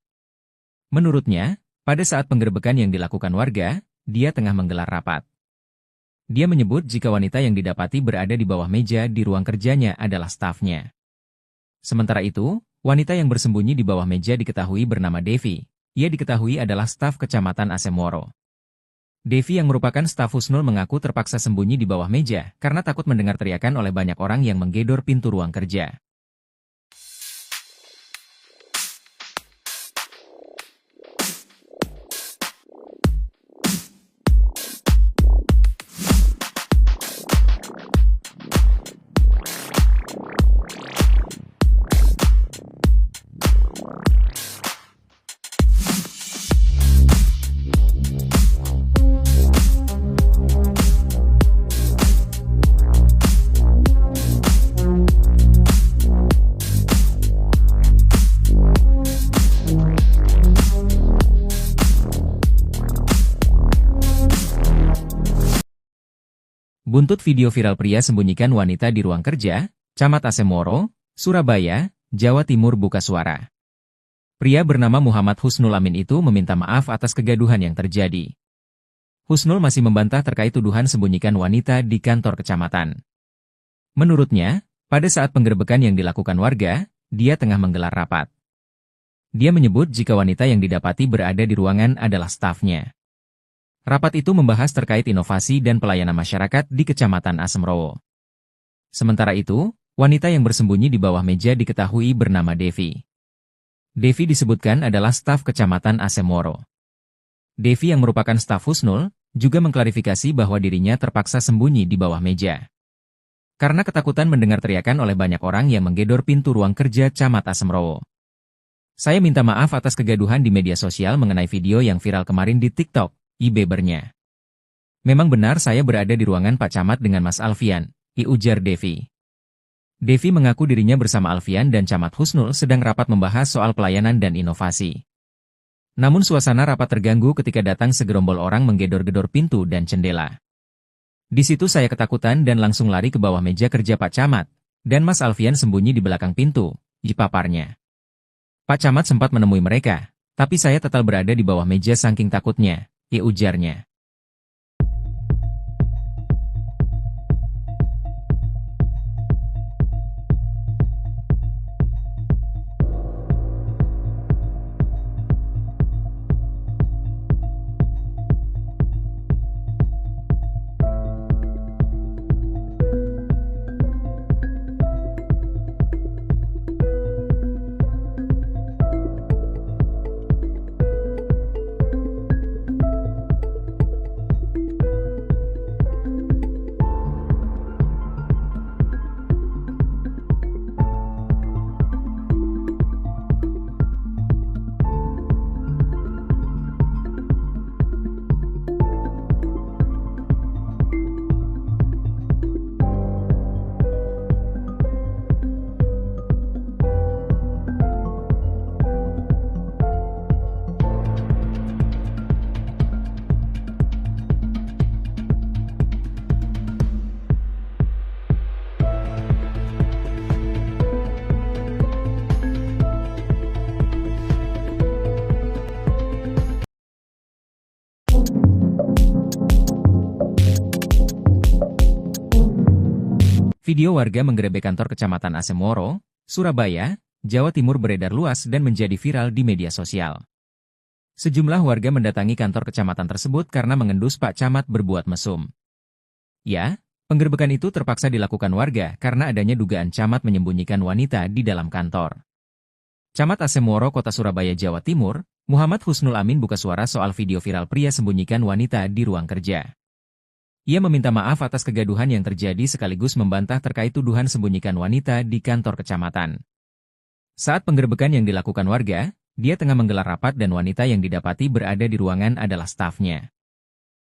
Menurutnya, pada saat penggerebekan yang dilakukan warga, dia tengah menggelar rapat. Dia menyebut jika wanita yang didapati berada di bawah meja di ruang kerjanya adalah stafnya. Sementara itu, wanita yang bersembunyi di bawah meja diketahui bernama Devi. Ia diketahui adalah staf Kecamatan Asemrowo. Devi yang merupakan staf Husnul mengaku terpaksa sembunyi di bawah meja karena takut mendengar teriakan oleh banyak orang yang menggedor pintu ruang kerja. Buntut video viral pria sembunyikan wanita di ruang kerja, Camat Asemrowo, Surabaya, Jawa Timur buka suara. Pria bernama Muhammad Husnul Amin itu meminta maaf atas kegaduhan yang terjadi. Husnul masih membantah terkait tuduhan sembunyikan wanita di kantor kecamatan. Menurutnya, pada saat penggerebekan yang dilakukan warga, dia tengah menggelar rapat. Dia menyebut jika wanita yang didapati berada di ruangan adalah stafnya. Rapat itu membahas terkait inovasi dan pelayanan masyarakat di Kecamatan Asemrowo. Sementara itu, wanita yang bersembunyi di bawah meja diketahui bernama Devi. Devi disebutkan adalah staf Kecamatan Asemrowo. Devi yang merupakan staf Husnul, juga mengklarifikasi bahwa dirinya terpaksa sembunyi di bawah meja. Karena ketakutan mendengar teriakan oleh banyak orang yang menggedor pintu ruang kerja Camat Asemrowo. Saya minta maaf atas kegaduhan di media sosial mengenai video yang viral kemarin di TikTok. Ibebernya. Memang benar saya berada di ruangan Pak Camat dengan Mas Alfian, ujar Devi. Devi mengaku dirinya bersama Alfian dan Camat Husnul sedang rapat membahas soal pelayanan dan inovasi. Namun suasana rapat terganggu ketika datang segerombol orang menggedor-gedor pintu dan jendela. Di situ saya ketakutan dan langsung lari ke bawah meja kerja Pak Camat, dan Mas Alfian sembunyi di belakang pintu, paparnya. Pak Camat sempat menemui mereka, tapi saya tetap berada di bawah meja saking takutnya. Ujarnya. Video warga menggerebek kantor Kecamatan Asemoro, Surabaya, Jawa Timur beredar luas dan menjadi viral di media sosial. Sejumlah warga mendatangi kantor kecamatan tersebut karena mengendus Pak Camat berbuat mesum. Ya, penggerebekan itu terpaksa dilakukan warga karena adanya dugaan camat menyembunyikan wanita di dalam kantor. Camat Asemoro Kota Surabaya, Jawa Timur, Muhammad Husnul Amin buka suara soal video viral pria sembunyikan wanita di ruang kerja. Ia meminta maaf atas kegaduhan yang terjadi sekaligus membantah terkait tuduhan sembunyikan wanita di kantor kecamatan. Saat penggerebekan yang dilakukan warga, dia tengah menggelar rapat dan wanita yang didapati berada di ruangan adalah stafnya.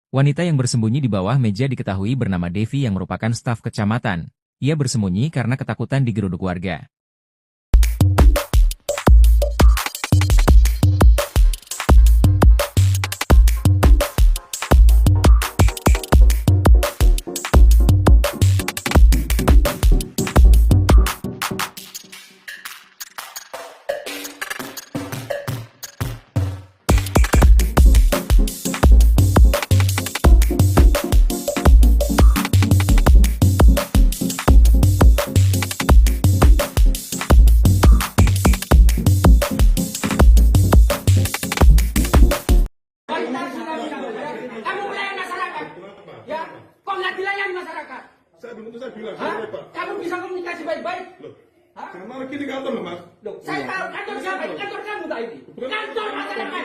Wanita yang bersembunyi di bawah meja diketahui bernama Devi yang merupakan staf kecamatan. Ia bersembunyi karena ketakutan digeruduk warga.
Kamu melayani masyarakat, ya? Kok nggak dilayani masyarakat?
Saya bilang,
Hah?
saya Pak.
Kamu bisa komunikasi baik-baik?
Loh,
Hah?
karena lagi di kantor loh, Mas.
Loh, saya tahu kantor siapa? Kantor kamu tak ini? Kantor masyarakat.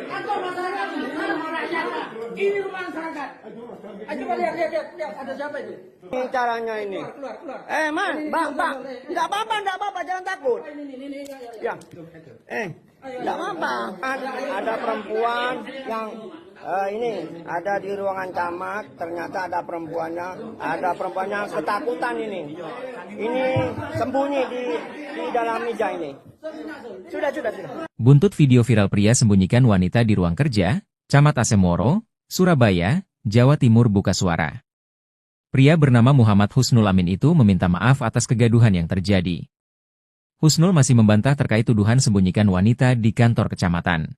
Kantor masyarakat. Rumah rakyat. Ini rumah masyarakat. Coba lihat, ada siapa itu?
Ini caranya ini.
Keluar.
Man, bang, tidak apa-apa, jangan takut.
Ini.
Ya, tidak apa-apa. Ada perempuan yang ini ada di ruangan camat. Ternyata ada perempuannya ketakutan ini. Ini sembunyi di dalam meja ini. Sudah.
Buntut video viral pria sembunyikan wanita di ruang kerja, Camat Asemoro, Surabaya, Jawa Timur buka suara. Pria bernama Muhammad Husnul Amin itu meminta maaf atas kegaduhan yang terjadi. Husnul masih membantah terkait tuduhan sembunyikan wanita di kantor kecamatan.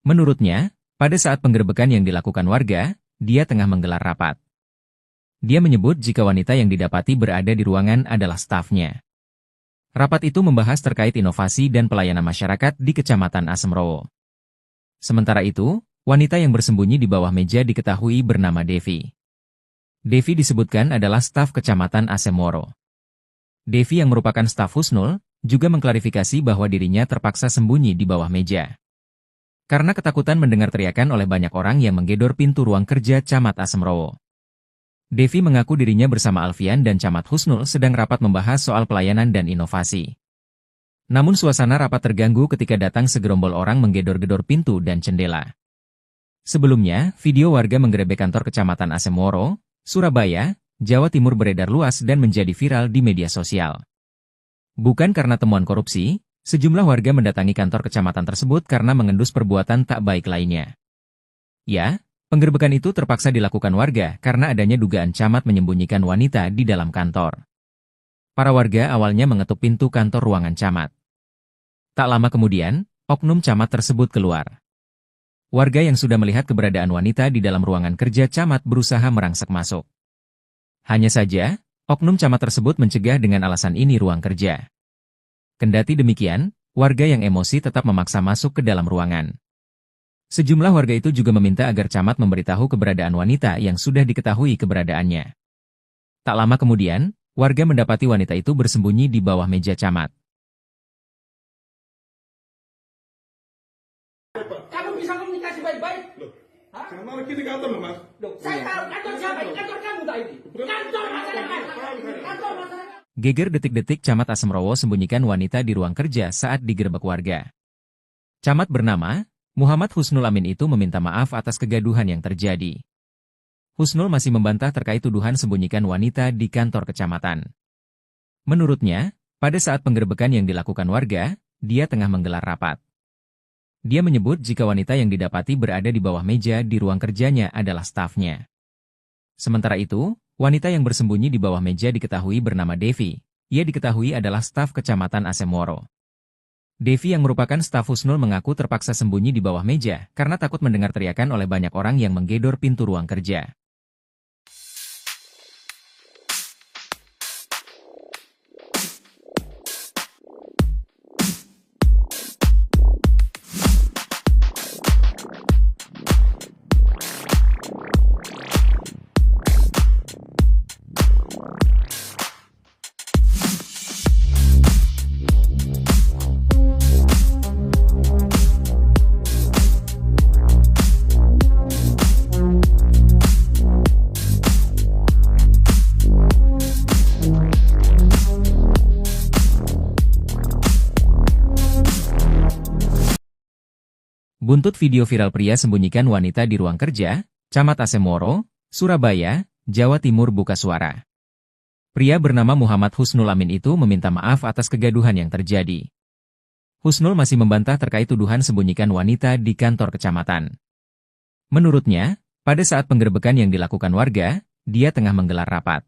Menurutnya, pada saat penggerebekan yang dilakukan warga, dia tengah menggelar rapat. Dia menyebut jika wanita yang didapati berada di ruangan adalah stafnya. Rapat itu membahas terkait inovasi dan pelayanan masyarakat di Kecamatan Asemoro. Sementara itu, wanita yang bersembunyi di bawah meja diketahui bernama Devi. Devi disebutkan adalah staf Kecamatan Asemoro. Devi yang merupakan staf Husnul, juga mengklarifikasi bahwa dirinya terpaksa sembunyi di bawah meja. Karena ketakutan mendengar teriakan oleh banyak orang yang menggedor pintu ruang kerja Camat Asemoro. Devi mengaku dirinya bersama Alfian dan Camat Husnul sedang rapat membahas soal pelayanan dan inovasi. Namun suasana rapat terganggu ketika datang segerombol orang menggedor-gedor pintu dan jendela. Sebelumnya, video warga menggerebek kantor Kecamatan Asemoro, Surabaya, Jawa Timur beredar luas dan menjadi viral di media sosial. Bukan karena temuan korupsi, sejumlah warga mendatangi kantor kecamatan tersebut karena mengendus perbuatan tak baik lainnya. Ya, penggerebekan itu terpaksa dilakukan warga karena adanya dugaan camat menyembunyikan wanita di dalam kantor. Para warga awalnya mengetuk pintu kantor ruangan camat. Tak lama kemudian, oknum camat tersebut keluar. Warga yang sudah melihat keberadaan wanita di dalam ruangan kerja camat berusaha merangsek masuk. Hanya saja, oknum camat tersebut mencegah dengan alasan ini ruang kerja. Kendati demikian, warga yang emosi tetap memaksa masuk ke dalam ruangan. Sejumlah warga itu juga meminta agar camat memberitahu keberadaan wanita yang sudah diketahui keberadaannya. Tak lama kemudian, warga mendapati wanita itu bersembunyi di bawah meja camat.
Kamu bisa komunikasi baik-baik?
Loh,
Hah?
karena lagi di kantor loh, Mas.
Loh, saya tahu kantor siapa? Kantor kamu tak ini? Kantor masyarakat. Kantor masyarakat.
Geger detik-detik Camat Asemoro sembunyikan wanita di ruang kerja saat digerebek warga. Camat bernama Muhammad Husnul Amin itu meminta maaf atas kegaduhan yang terjadi. Husnul masih membantah terkait tuduhan sembunyikan wanita di kantor kecamatan. Menurutnya, pada saat penggerebekan yang dilakukan warga, dia tengah menggelar rapat. Dia menyebut jika wanita yang didapati berada di bawah meja di ruang kerjanya adalah stafnya. Sementara itu, wanita yang bersembunyi di bawah meja diketahui bernama Devi. Ia diketahui adalah staf Kecamatan Asemoro. Devi yang merupakan staf Husnul mengaku terpaksa sembunyi di bawah meja karena takut mendengar teriakan oleh banyak orang yang menggedor pintu ruang kerja. Buntut video viral pria sembunyikan wanita di ruang kerja, Camat Asemoro, Surabaya, Jawa Timur buka suara. Pria bernama Muhammad Husnul Amin itu meminta maaf atas kegaduhan yang terjadi. Husnul masih membantah terkait tuduhan sembunyikan wanita di kantor kecamatan. Menurutnya, pada saat penggerebekan yang dilakukan warga, dia tengah menggelar rapat.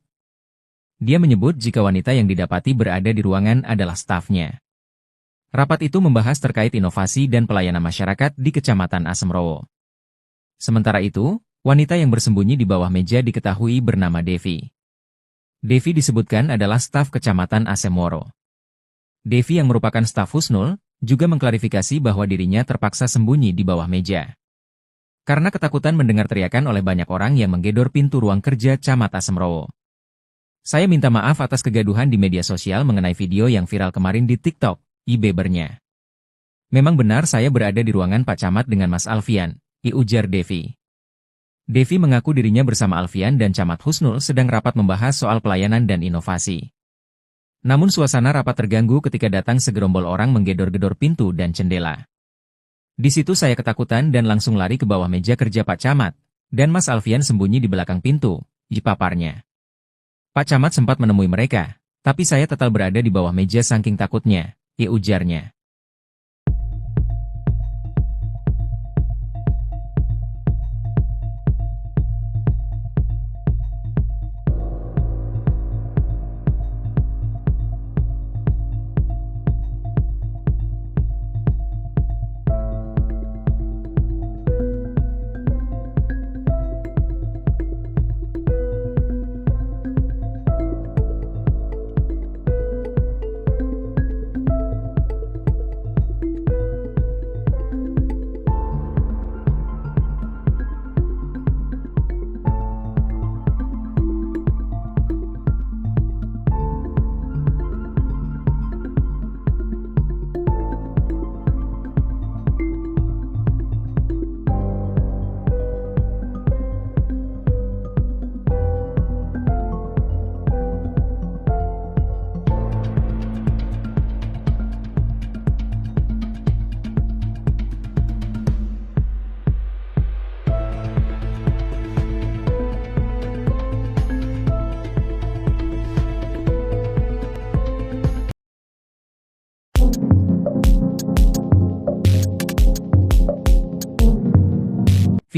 Dia menyebut jika wanita yang didapati berada di ruangan adalah stafnya. Rapat itu membahas terkait inovasi dan pelayanan masyarakat di Kecamatan Asemrowo. Sementara itu, wanita yang bersembunyi di bawah meja diketahui bernama Devi. Devi disebutkan adalah staf Kecamatan Asemoro. Devi yang merupakan staf Husnul, juga mengklarifikasi bahwa dirinya terpaksa sembunyi di bawah meja. Karena ketakutan mendengar teriakan oleh banyak orang yang menggedor pintu ruang kerja Camat Asemrowo. Saya minta maaf atas kegaduhan di media sosial mengenai video yang viral kemarin di TikTok, bebernya. Memang benar saya berada di ruangan Pak Camat dengan Mas Alfian, ujar Devi. Devi mengaku dirinya bersama Alfian dan Camat Husnul sedang rapat membahas soal pelayanan dan inovasi. Namun suasana rapat terganggu ketika datang segerombol orang menggedor-gedor pintu dan jendela. Di situ saya ketakutan dan langsung lari ke bawah meja kerja Pak Camat, dan Mas Alfian sembunyi di belakang pintu, paparnya. Pak Camat sempat menemui mereka, tapi saya tetap berada di bawah meja saking takutnya, ujarnya.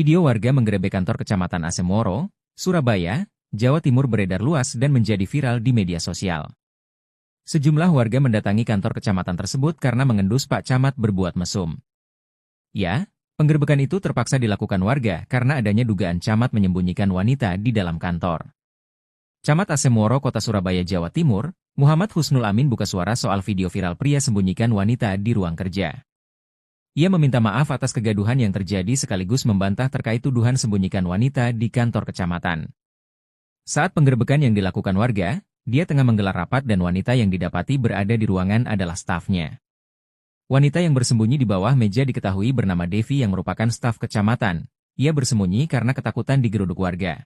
Video warga menggerebek kantor Kecamatan Asemoro, Surabaya, Jawa Timur beredar luas dan menjadi viral di media sosial. Sejumlah warga mendatangi kantor kecamatan tersebut karena mengendus Pak Camat berbuat mesum. Ya, penggerebekan itu terpaksa dilakukan warga karena adanya dugaan Camat menyembunyikan wanita di dalam kantor. Camat Asemoro Kota Surabaya, Jawa Timur, Muhammad Husnul Amin buka suara soal video viral pria sembunyikan wanita di ruang kerja. Ia meminta maaf atas kegaduhan yang terjadi sekaligus membantah terkait tuduhan sembunyikan wanita di kantor kecamatan. Saat penggerebekan yang dilakukan warga, dia tengah menggelar rapat dan wanita yang didapati berada di ruangan adalah stafnya. Wanita yang bersembunyi di bawah meja diketahui bernama Devi yang merupakan staf kecamatan. Ia bersembunyi karena ketakutan digeruduk warga.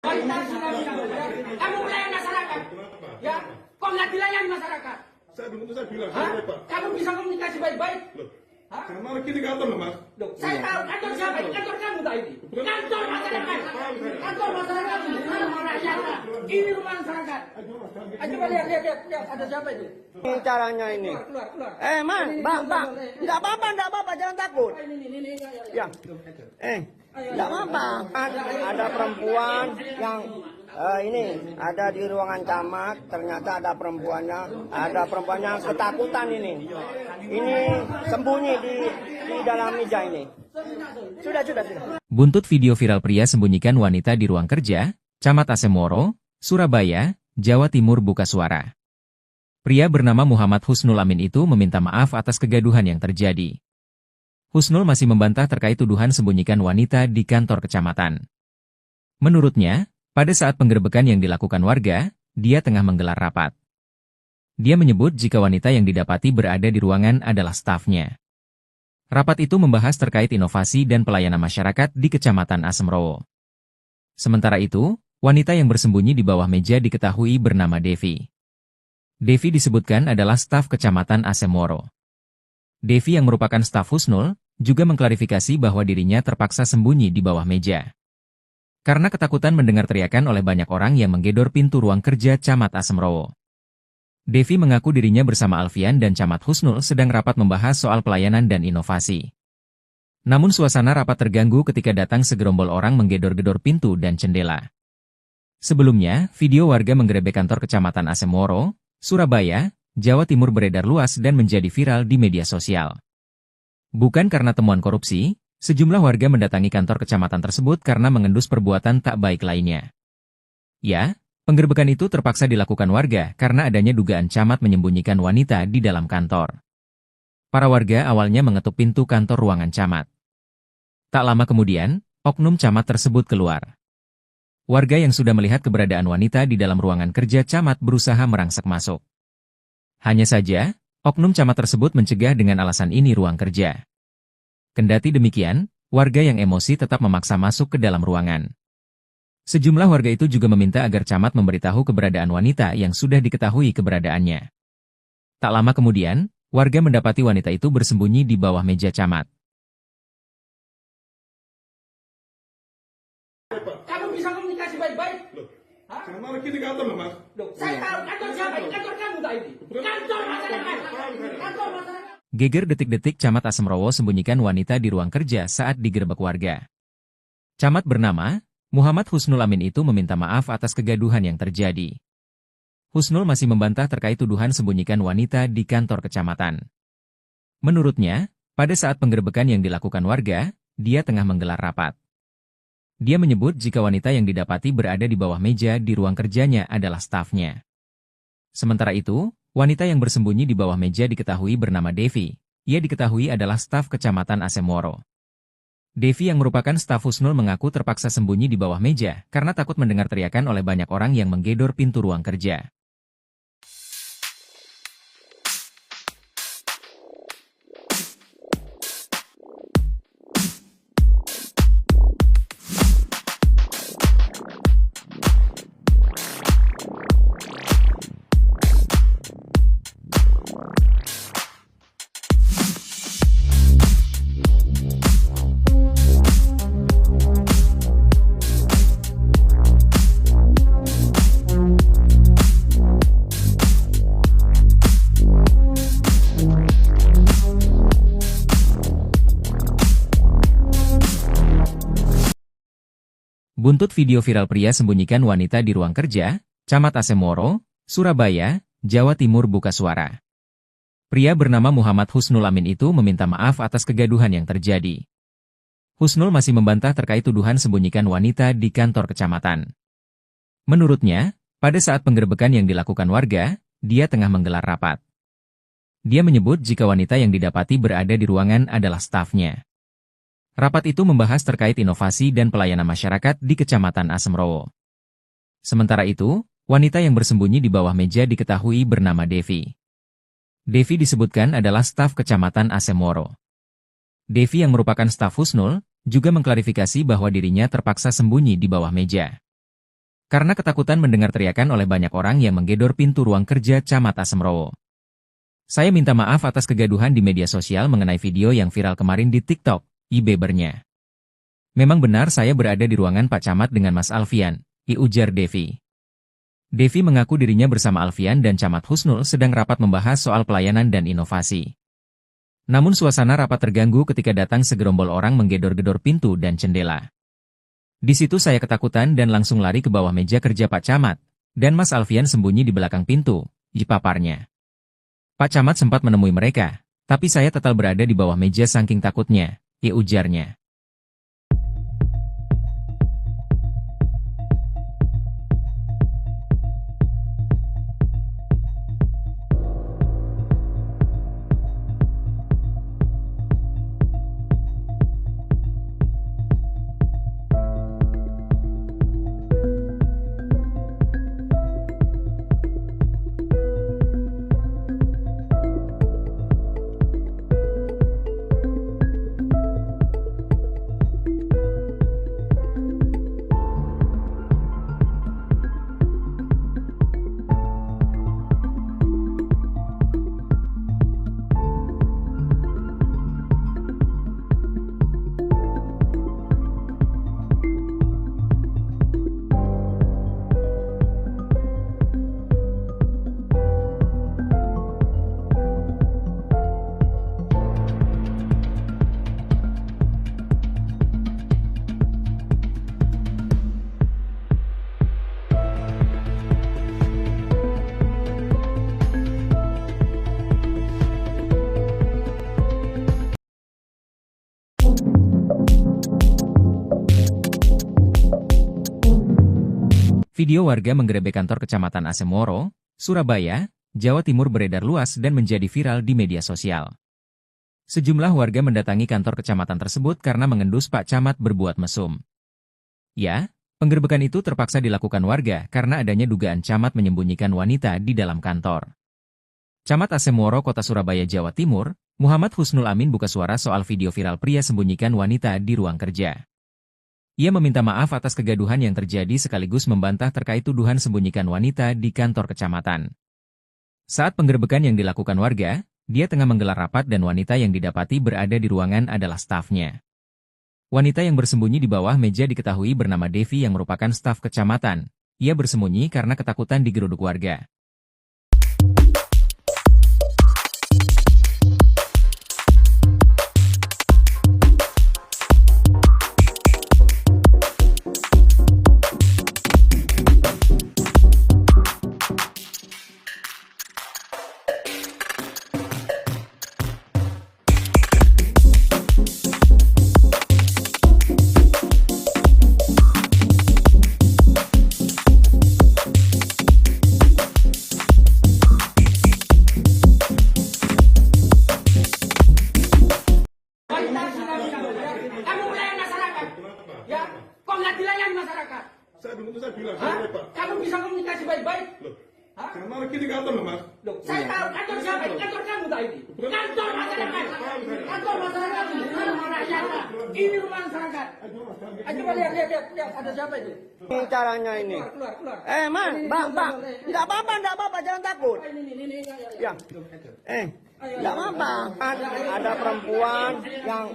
Kamu melayani masyarakat, ya? Kok nggak dilayani masyarakat?
Saya bilang,
Hah?
saya Pak.
Kamu bisa komunikasi baik-baik?
Loh,
Hah?
karena lagi di kantor loh, Mas.
Loh, saya tahu kantor siapa? Ini kantor kamu tadi. Kantor masyarakat. Kantor masyarakat ini rumah rakyat. Ini rumah masyarakat. Coba lihat, ada siapa itu?
Ini caranya ini.
Keluar.
Man, bang, tidak apa-apa, jangan takut.
Ini.
Ya, tidak apa-apa. Ada perempuan yang ini ada di ruangan camat, ternyata ada perempuannya ketakutan ini. Ini sembunyi di dalam meja ini. Sudah.
Buntut video viral pria sembunyikan wanita di ruang kerja, Camat Asemoro, Surabaya, Jawa Timur buka suara. Pria bernama Muhammad Husnul Amin itu meminta maaf atas kegaduhan yang terjadi. Husnul masih membantah terkait tuduhan sembunyikan wanita di kantor kecamatan. Menurutnya, pada saat penggerebekan yang dilakukan warga, dia tengah menggelar rapat. Dia menyebut jika wanita yang didapati berada di ruangan adalah stafnya. Rapat itu membahas terkait inovasi dan pelayanan masyarakat di Kecamatan Asemrowo. Sementara itu, wanita yang bersembunyi di bawah meja diketahui bernama Devi. Devi disebutkan adalah staf Kecamatan Asemrowo. Devi yang merupakan staf Husnul, juga mengklarifikasi bahwa dirinya terpaksa sembunyi di bawah meja. Karena ketakutan mendengar teriakan oleh banyak orang yang menggedor pintu ruang kerja Camat Asemrowo. Devi mengaku dirinya bersama Alfian dan Camat Husnul sedang rapat membahas soal pelayanan dan inovasi. Namun suasana rapat terganggu ketika datang segerombol orang menggedor-gedor pintu dan jendela. Sebelumnya, video warga menggerebek kantor Kecamatan Asemrowo, Surabaya, Jawa Timur beredar luas dan menjadi viral di media sosial. Bukan karena temuan korupsi, sejumlah warga mendatangi kantor kecamatan tersebut karena mengendus perbuatan tak baik lainnya. Ya, penggerebekan itu terpaksa dilakukan warga karena adanya dugaan camat menyembunyikan wanita di dalam kantor. Para warga awalnya mengetuk pintu kantor ruangan camat. Tak lama kemudian, oknum camat tersebut keluar. Warga yang sudah melihat keberadaan wanita di dalam ruangan kerja camat berusaha merangsek masuk. Hanya saja, oknum camat tersebut mencegah dengan alasan ini ruang kerja. Kendati demikian, warga yang emosi tetap memaksa masuk ke dalam ruangan. Sejumlah warga itu juga meminta agar camat memberitahu keberadaan wanita yang sudah diketahui keberadaannya. Tak lama kemudian, warga mendapati wanita itu bersembunyi di bawah meja camat.
Kamu bisa komunikasi baik-baik? Hah?
Sama lagi di kantor loh, Mas.
Loh, saya tahu kantor siapa ini? Kantor kamu tak ini? Kantor masyarakat. Kantor masyarakat.
Geger detik-detik Camat Asemrowo sembunyikan wanita di ruang kerja saat digerebek warga. Camat bernama Muhammad Husnul Amin itu meminta maaf atas kegaduhan yang terjadi. Husnul masih membantah terkait tuduhan sembunyikan wanita di kantor kecamatan. Menurutnya, pada saat penggerebekan yang dilakukan warga, dia tengah menggelar rapat. Dia menyebut jika wanita yang didapati berada di bawah meja di ruang kerjanya adalah stafnya. Sementara itu, wanita yang bersembunyi di bawah meja diketahui bernama Devi. Ia diketahui adalah staf Kecamatan Asemrowo. Devi yang merupakan staf Husnul mengaku terpaksa sembunyi di bawah meja karena takut mendengar teriakan oleh banyak orang yang menggedor pintu ruang kerja. Buntut video viral pria sembunyikan wanita di ruang kerja, Camat Asemrowo, Surabaya, Jawa Timur buka suara. Pria bernama Muhammad Husnul Amin itu meminta maaf atas kegaduhan yang terjadi. Husnul masih membantah terkait tuduhan sembunyikan wanita di kantor kecamatan. Menurutnya, pada saat penggerebekan yang dilakukan warga, dia tengah menggelar rapat. Dia menyebut jika wanita yang didapati berada di ruangan adalah stafnya. Rapat itu membahas terkait inovasi dan pelayanan masyarakat di Kecamatan Asemrowo. Sementara itu, wanita yang bersembunyi di bawah meja diketahui bernama Devi. Devi disebutkan adalah staf Kecamatan Asemrowo. Devi yang merupakan staf Husnul, juga mengklarifikasi bahwa dirinya terpaksa sembunyi di bawah meja. Karena ketakutan mendengar teriakan oleh banyak orang yang menggedor pintu ruang kerja Camat Asemrowo. Saya minta maaf atas kegaduhan di media sosial mengenai video yang viral kemarin di TikTok. Ibebernya. Memang benar saya berada di ruangan Pak Camat dengan Mas Alfian, ujar Devi. Devi mengaku dirinya bersama Alfian dan Camat Husnul sedang rapat membahas soal pelayanan dan inovasi. Namun suasana rapat terganggu ketika datang segerombol orang menggedor-gedor pintu dan jendela. Di situ saya ketakutan dan langsung lari ke bawah meja kerja Pak Camat, dan Mas Alfian sembunyi di belakang pintu, paparnya. Pak Camat sempat menemui mereka, tapi saya tetap berada di bawah meja saking takutnya. Ujarnya. Video warga menggerebek kantor Kecamatan Asemoro, Surabaya, Jawa Timur beredar luas dan menjadi viral di media sosial. Sejumlah warga mendatangi kantor kecamatan tersebut karena mengendus Pak Camat berbuat mesum. Ya, penggerebekan itu terpaksa dilakukan warga karena adanya dugaan camat menyembunyikan wanita di dalam kantor. Camat Asemoro Kota Surabaya, Jawa Timur, Muhammad Husnul Amin buka suara soal video viral pria sembunyikan wanita di ruang kerja. Ia meminta maaf atas kegaduhan yang terjadi sekaligus membantah terkait tuduhan sembunyikan wanita di kantor kecamatan. Saat penggerebekan yang dilakukan warga, dia tengah menggelar rapat dan wanita yang didapati berada di ruangan adalah stafnya. Wanita yang bersembunyi di bawah meja diketahui bernama Devi yang merupakan staf kecamatan. Ia bersembunyi karena ketakutan digeruduk warga.
Kamu melayani masyarakat, ya? Kok nggak dilayani masyarakat?
Saya bilang,
Hah?
Pak.
Kamu bisa komunikasi baik-baik?
Loh,
Hah?
karena ini kantor loh, Mas.
Loh, saya tahu kantor siapa? Ini kantor kamu tak ini? Kantor masyarakat. Kantor masyarakat ini rumah rakyat, Pak. Ini rumah masyarakat. Coba lihat, ada siapa itu?
Ini caranya ini.
Keluar.
Man, Mbak. Enggak apa-apa, jangan takut.
Ini.
Ya. Enggak apa-apa. Ada perempuan yang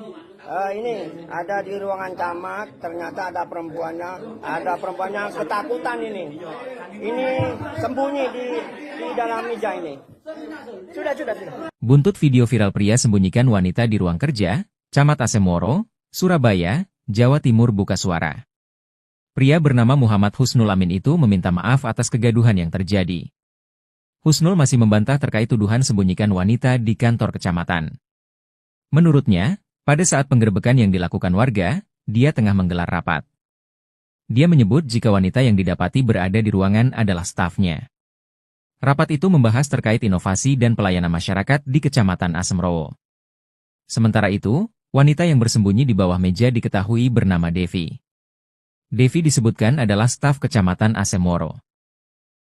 ini ada di ruangan camat, ternyata ada perempuannya ketakutan ini. Ini sembunyi di dalam meja ini. Sudah.
Buntut video viral pria sembunyikan wanita di ruang kerja, Camat Asemoro, Surabaya, Jawa Timur buka suara. Pria bernama Muhammad Husnul Amin itu meminta maaf atas kegaduhan yang terjadi. Husnul masih membantah terkait tuduhan sembunyikan wanita di kantor kecamatan. Menurutnya, pada saat penggerebekan yang dilakukan warga, dia tengah menggelar rapat. Dia menyebut jika wanita yang didapati berada di ruangan adalah stafnya. Rapat itu membahas terkait inovasi dan pelayanan masyarakat di Kecamatan Asemoro. Sementara itu, wanita yang bersembunyi di bawah meja diketahui bernama Devi. Devi disebutkan adalah staf Kecamatan Asemoro.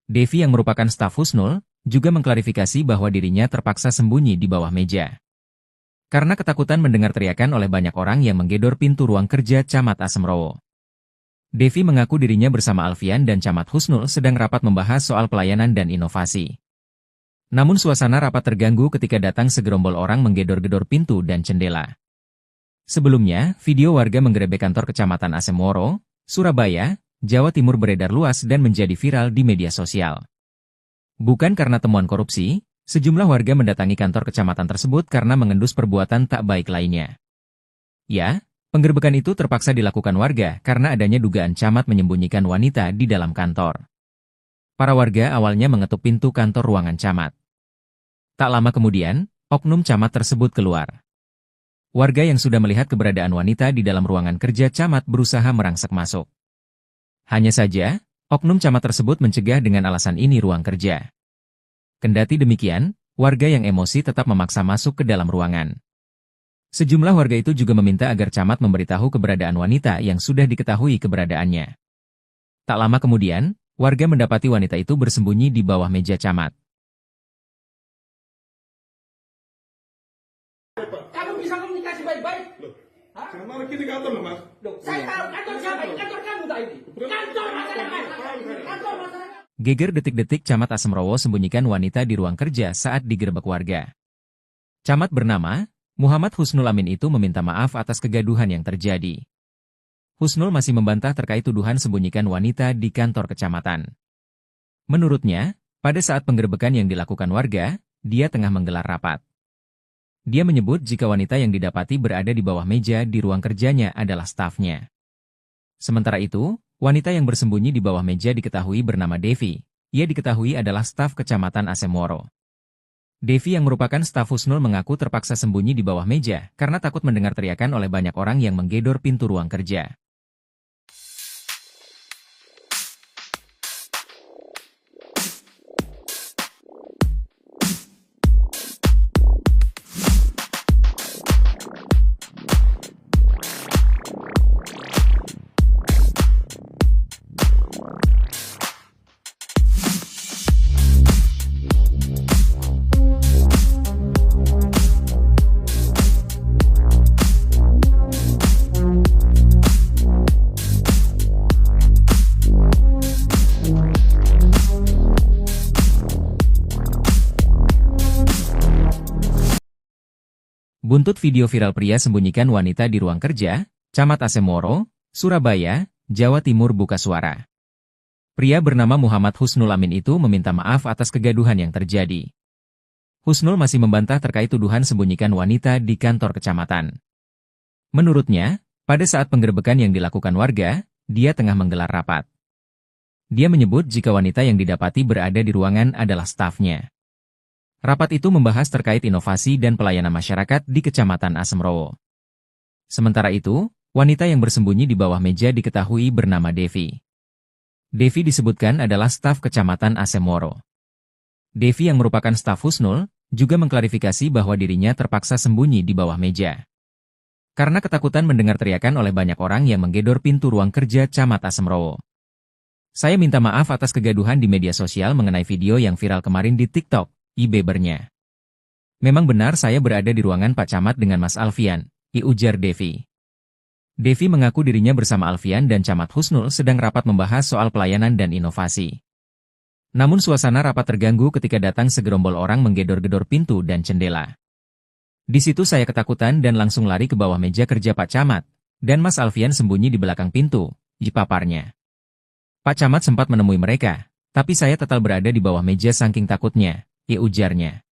Devi yang merupakan staf Husnul, juga mengklarifikasi bahwa dirinya terpaksa sembunyi di bawah meja. Karena ketakutan mendengar teriakan oleh banyak orang yang menggedor pintu ruang kerja Camat Asemoro. Devi mengaku dirinya bersama Alfian dan Camat Husnul sedang rapat membahas soal pelayanan dan inovasi. Namun suasana rapat terganggu ketika datang segerombol orang menggedor-gedor pintu dan jendela. Sebelumnya, video warga menggerebek kantor Kecamatan Asemoro, Surabaya, Jawa Timur beredar luas dan menjadi viral di media sosial. Bukan karena temuan korupsi, sejumlah warga mendatangi kantor kecamatan tersebut karena mengendus perbuatan tak baik lainnya. Ya, penggerebekan itu terpaksa dilakukan warga karena adanya dugaan camat menyembunyikan wanita di dalam kantor. Para warga awalnya mengetuk pintu kantor ruangan camat. Tak lama kemudian, oknum camat tersebut keluar. Warga yang sudah melihat keberadaan wanita di dalam ruangan kerja camat berusaha merangsek masuk. Hanya saja, oknum camat tersebut mencegah dengan alasan ini ruang kerja. Kendati demikian, warga yang emosi tetap memaksa masuk ke dalam ruangan. Sejumlah warga itu juga meminta agar camat memberitahu keberadaan wanita yang sudah diketahui keberadaannya. Tak lama kemudian, warga mendapati wanita itu bersembunyi di bawah meja camat.
Kamu bisa komunikasi baik-baik?
Loh,
Hah?
karena ini kantor loh, Mas.
Loh, saya tahu kantor siapa? Ini kantor kamu tak ini? Kantor masyarakat. Kantor masyarakat.
Geger detik-detik Camat Asemoro sembunyikan wanita di ruang kerja saat digerebek warga. Camat bernama Muhammad Husnul Amin itu meminta maaf atas kegaduhan yang terjadi. Husnul masih membantah terkait tuduhan sembunyikan wanita di kantor kecamatan. Menurutnya, pada saat penggerebekan yang dilakukan warga, dia tengah menggelar rapat. Dia menyebut jika wanita yang didapati berada di bawah meja di ruang kerjanya adalah stafnya. Sementara itu, wanita yang bersembunyi di bawah meja diketahui bernama Devi. Ia diketahui adalah staf Kecamatan Asemoro. Devi yang merupakan staf Husnul mengaku terpaksa sembunyi di bawah meja karena takut mendengar teriakan oleh banyak orang yang menggedor pintu ruang kerja. Buntut video viral pria sembunyikan wanita di ruang kerja, Camat Asemoro, Surabaya, Jawa Timur buka suara. Pria bernama Muhammad Husnul Amin itu meminta maaf atas kegaduhan yang terjadi. Husnul masih membantah terkait tuduhan sembunyikan wanita di kantor kecamatan. Menurutnya, pada saat penggerebekan yang dilakukan warga, dia tengah menggelar rapat. Dia menyebut jika wanita yang didapati berada di ruangan adalah stafnya. Rapat itu membahas terkait inovasi dan pelayanan masyarakat di Kecamatan Asemrowo. Sementara itu, wanita yang bersembunyi di bawah meja diketahui bernama Devi. Devi disebutkan adalah staf Kecamatan Asemoro. Devi yang merupakan staf Husnul, juga mengklarifikasi bahwa dirinya terpaksa sembunyi di bawah meja. Karena ketakutan mendengar teriakan oleh banyak orang yang menggedor pintu ruang kerja Camat Asemrowo. Saya minta maaf atas kegaduhan di media sosial mengenai video yang viral kemarin di TikTok, bebernya. Memang benar saya berada di ruangan Pak Camat dengan Mas Alfian, ujar Devi. Devi mengaku dirinya bersama Alfian dan Camat Husnul sedang rapat membahas soal pelayanan dan inovasi. Namun suasana rapat terganggu ketika datang segerombol orang menggedor-gedor pintu dan jendela. Di situ saya ketakutan dan langsung lari ke bawah meja kerja Pak Camat, dan Mas Alfian sembunyi di belakang pintu, paparnya. Pak Camat sempat menemui mereka, tapi saya tetap berada di bawah meja saking takutnya, ujarnya.